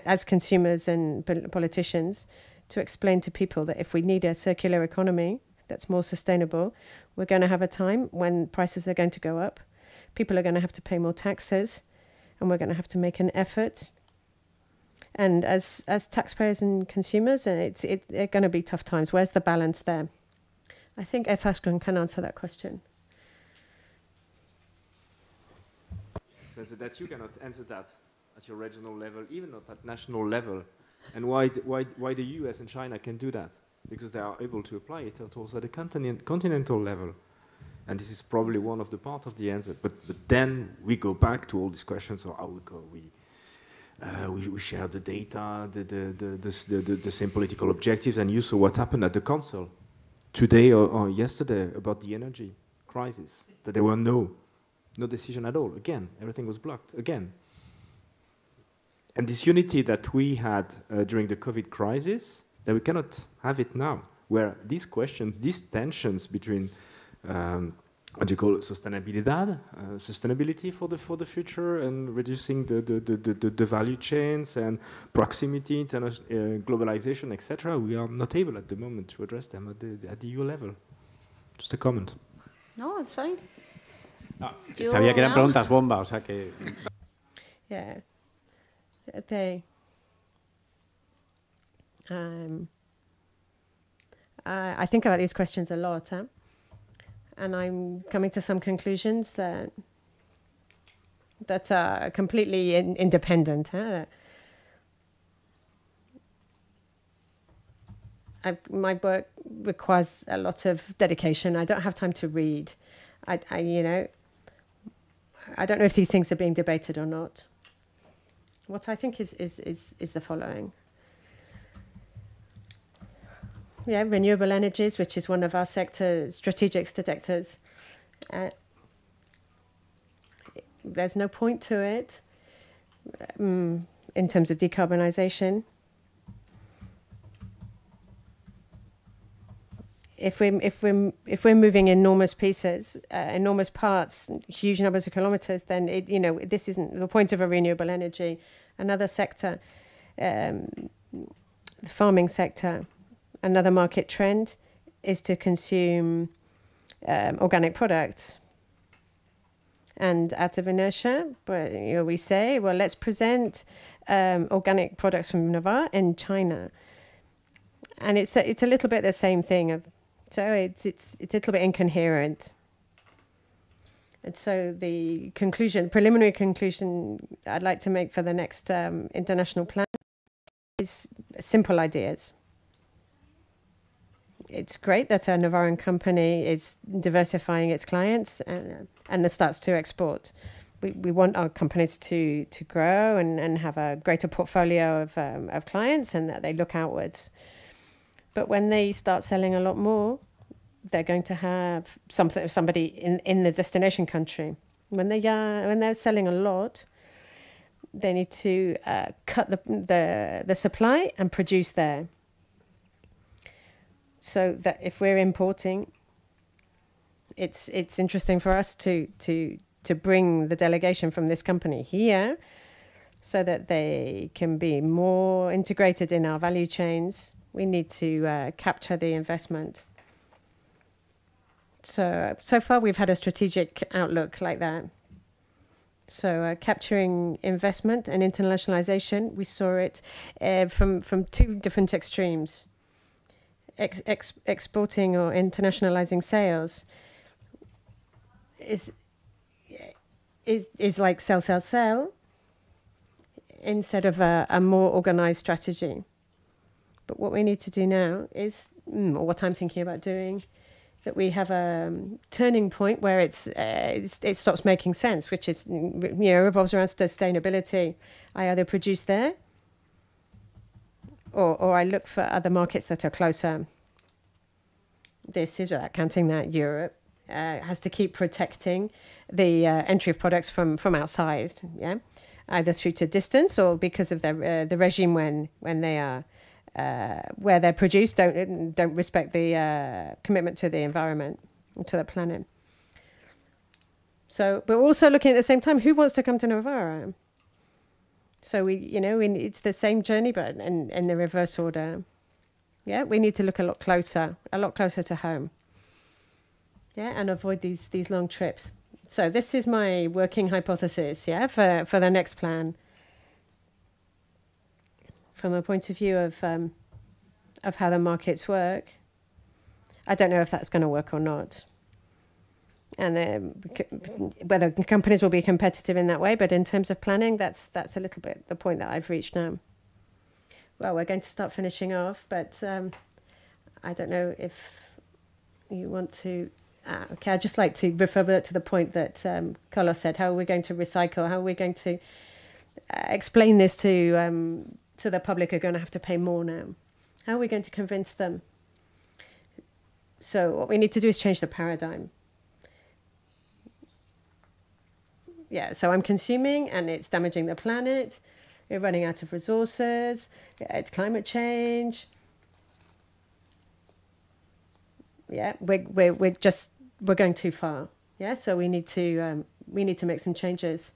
as consumers and politicians, to explain to people that if we need a circular economy that's more sustainable, we're going to have a time when prices are going to go up, people are going to have to pay more taxes, and we're going to have to make an effort. And as taxpayers and consumers, they're going to be tough times. Where's the balance there? I think Ethashgun can answer that question. So that you cannot answer that at your regional level, even not at national level. And why the US and China can do that? Because they are able to apply it also at the continental level. And this is probably one of the part of the answer. But then we go back to all these questions of how we share the data, the same political objectives, and you saw what happened at the Council today or yesterday about the energy crisis, that there were no decision at all. Again, everything was blocked, again. And this unity that we had during the COVID crisis, that we cannot have it now, where these questions, these tensions between what do you call it, sustainability for the future, and reducing the value chains and proximity, globalization, etc. We are not able at the moment to address them at the EU level. Just a comment. No, it's fine. No, sabía que eran preguntas bomba, o sea que. Yeah. I think about these questions a lot, and I'm coming to some conclusions that are completely independent. My work requires a lot of dedication. I don't have time to read. I don't know if these things are being debated or not. What I think is the following. Yeah, renewable energies, which is one of our strategic sectors. There's no point to it in terms of decarbonisation. If we're moving enormous pieces, enormous parts, huge numbers of kilometers, then this isn't the point of a renewable energy. Another sector, the farming sector, another market trend is to consume organic products. And out of inertia, we say, well, let's present organic products from Navarre in China, and it's a little bit the same thing. So it's a little bit incoherent. And so the preliminary conclusion I'd like to make for the next international plan is simple ideas. It's great that a Navarran company is diversifying its clients and it starts to export. We want our companies to grow and have a greater portfolio of clients, and that they look outwards. But when they start selling a lot more, they're going to have somebody in the destination country. When they're selling a lot, they need to cut the supply and produce there. So that if we're importing, it's interesting for us to to bring the delegation from this company here so that they can be more integrated in our value chains. We need to capture the investment. So far we've had a strategic outlook like that. So capturing investment and internationalization, we saw it from two different extremes. Exporting or internationalizing sales is like sell, instead of a more organized strategy. But what we need to do now is, or what I'm thinking about doing, that we have a turning point where it stops making sense, which is, revolves around sustainability. I either produce there, or I look for other markets that are closer. This is, without counting that, Europe has to keep protecting the entry of products from outside, yeah, either through to distance or because of the regime when they are where they're produced don't respect the commitment to the environment, to the planet. So, but we're also looking at the same time, who wants to come to Novara? So it's the same journey, but in the reverse order. Yeah, we need to look a lot closer to home. Yeah, and avoid these long trips. So this is my working hypothesis, yeah, for the next plan. From a point of view of how the markets work, I don't know if that's going to work or not, and whether companies will be competitive in that way. But in terms of planning, that's a little bit the point that I've reached now. Well, we're going to start finishing off, but I don't know if you want to. Okay, I'd just like to refer back to the point that Carlos said. How are we going to recycle? How are we going to explain this to the public who are going to have to pay more now? How are we going to convince them? So what we need to do is change the paradigm. Yeah, so I'm consuming and it's damaging the planet. We're running out of resources. Climate change. Yeah, we're going too far. Yeah, so we need to make some changes.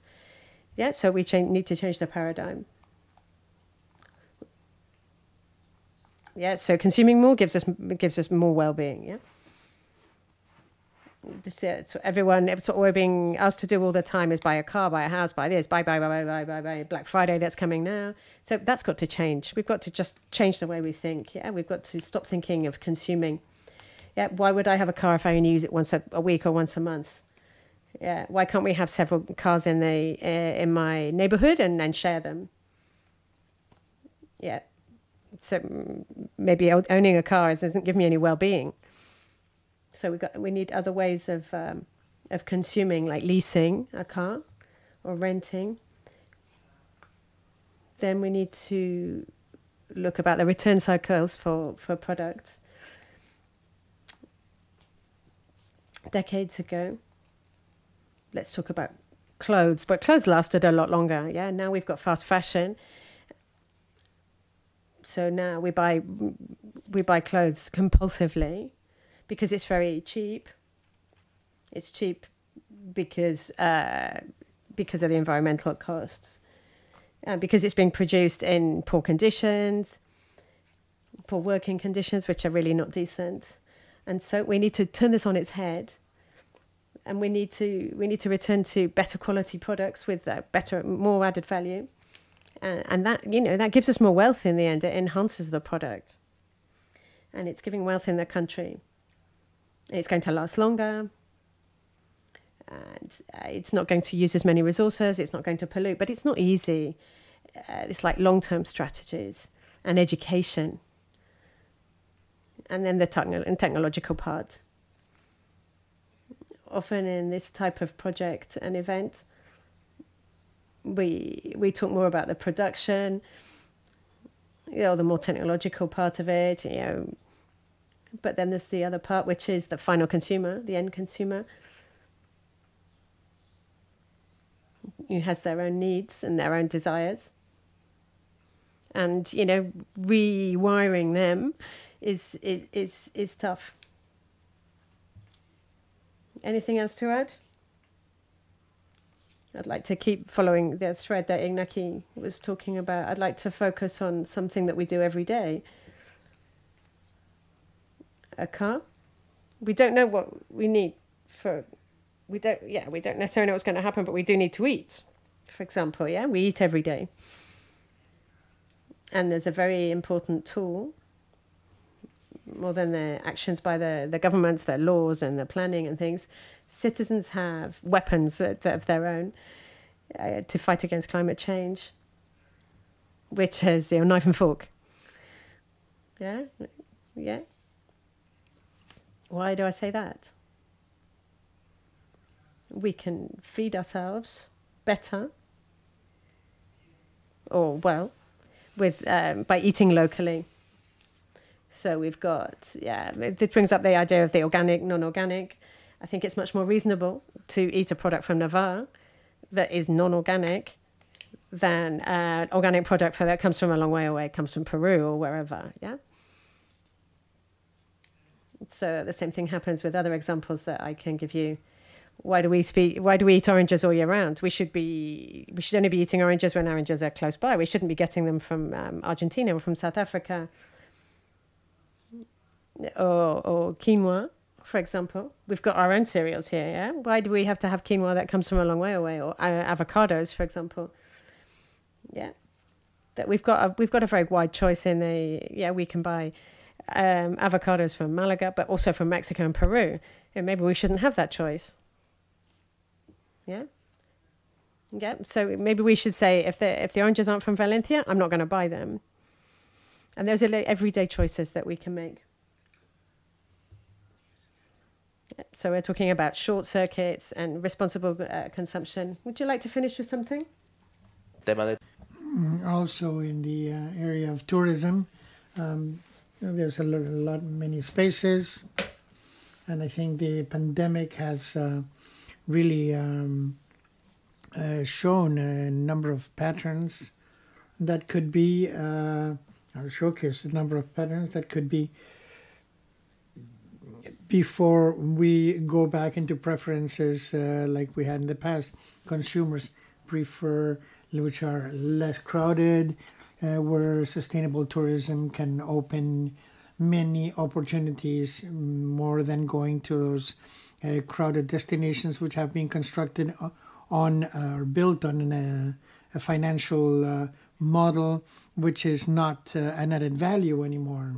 Yeah, so we need to change the paradigm. Yeah, so consuming more gives us more well-being. Yeah, it's what we're being asked to do all the time is buy a car, buy a house, buy this, buy Black Friday that's coming now. So that's got to change. We've got to just change the way we think. Yeah, we've got to stop thinking of consuming. Yeah, why would I have a car if I only use it once a week or once a month? Yeah, why can't we have several cars in my neighborhood and share them? Yeah. So maybe owning a car doesn't give me any well-being. So we need other ways of consuming, like leasing a car or renting. Then we need to look about the return cycles for products. Decades ago, let's talk about clothes, but clothes lasted a lot longer. Yeah, now we've got fast fashion. So now we buy clothes compulsively because it's very cheap. It's cheap because of the environmental costs, because it's being produced in poor conditions, poor working conditions, which are really not decent. And so we need to turn this on its head, and we need to return to better quality products with more added value. And that gives us more wealth in the end. It enhances the product. And it's giving wealth in the country. It's going to last longer. And it's not going to use as many resources. It's not going to pollute. But it's not easy. It's like long-term strategies and education. And then the technological part. Often in this type of project and event, we talk more about the production, the more technological part of it, but then there's the other part, which is the final consumer, the end consumer, who has their own needs and their own desires. And, rewiring them is tough. Anything else to add? I'd like to keep following the thread that Iñaki was talking about. I'd like to focus on something that we do every day. A car. We don't know what we need for, we don't necessarily know what's going to happen, but we do need to eat, for example, yeah? We eat every day. And there's a very important tool, more than the actions by the governments, their laws and the planning and things. Citizens have weapons of their own to fight against climate change, which is, you know, knife and fork. Yeah? Yeah? Why do I say that? We can feed ourselves better, or well, with by eating locally. So we've got, yeah, it brings up the idea of the organic, non-organic. I think it's much more reasonable to eat a product from Navarre that is non-organic than an organic product that comes from a long way away, comes from Peru or wherever, yeah? So the same thing happens with other examples that I can give you. Why do we eat oranges all year round? We should only be eating oranges when oranges are close by. We shouldn't be getting them from Argentina or from South Africa or quinoa, for example. We've got our own cereals here, yeah? Why do we have to have quinoa that comes from a long way away, or avocados, for example? Yeah, that we've got a very wide choice in we can buy avocados from Malaga, but also from Mexico and Peru, and maybe we shouldn't have that choice. Yeah. Yeah. So maybe we should say, if the oranges aren't from Valencia, I'm not going to buy them. And those are everyday choices that we can make. Yeah. So we're talking about short circuits and responsible consumption. Would you like to finish with something? Also in the area of tourism, there's many spaces, and I think the pandemic has really shown a number of patterns that could be, or showcased a number of patterns that could be, before we go back into preferences like we had in the past. Consumers prefer which are less crowded, where sustainable tourism can open many opportunities more than going to those crowded destinations which have been constructed on or built on a financial model which is not an added value anymore.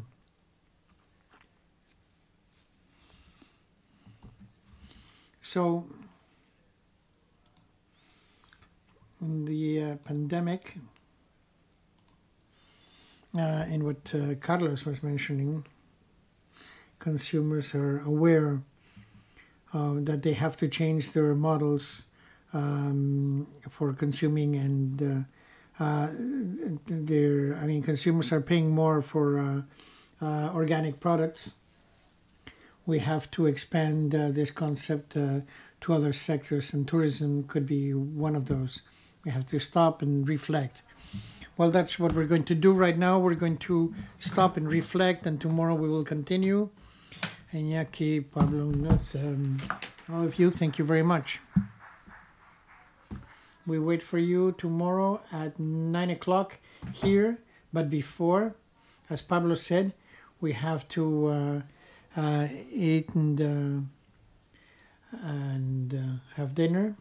So in the pandemic, in what Carlos was mentioning, consumers are aware that they have to change their models for consuming, and consumers are paying more for organic products. We have to expand this concept to other sectors, and tourism could be one of those. We have to stop and reflect. Well, that's what we're going to do right now. We're going to stop and reflect, and tomorrow we will continue. Iñaki, Pablo, all of you, thank you very much. We wait for you tomorrow at 9 o'clock here, but before, as Pablo said, we have to eat and have dinner.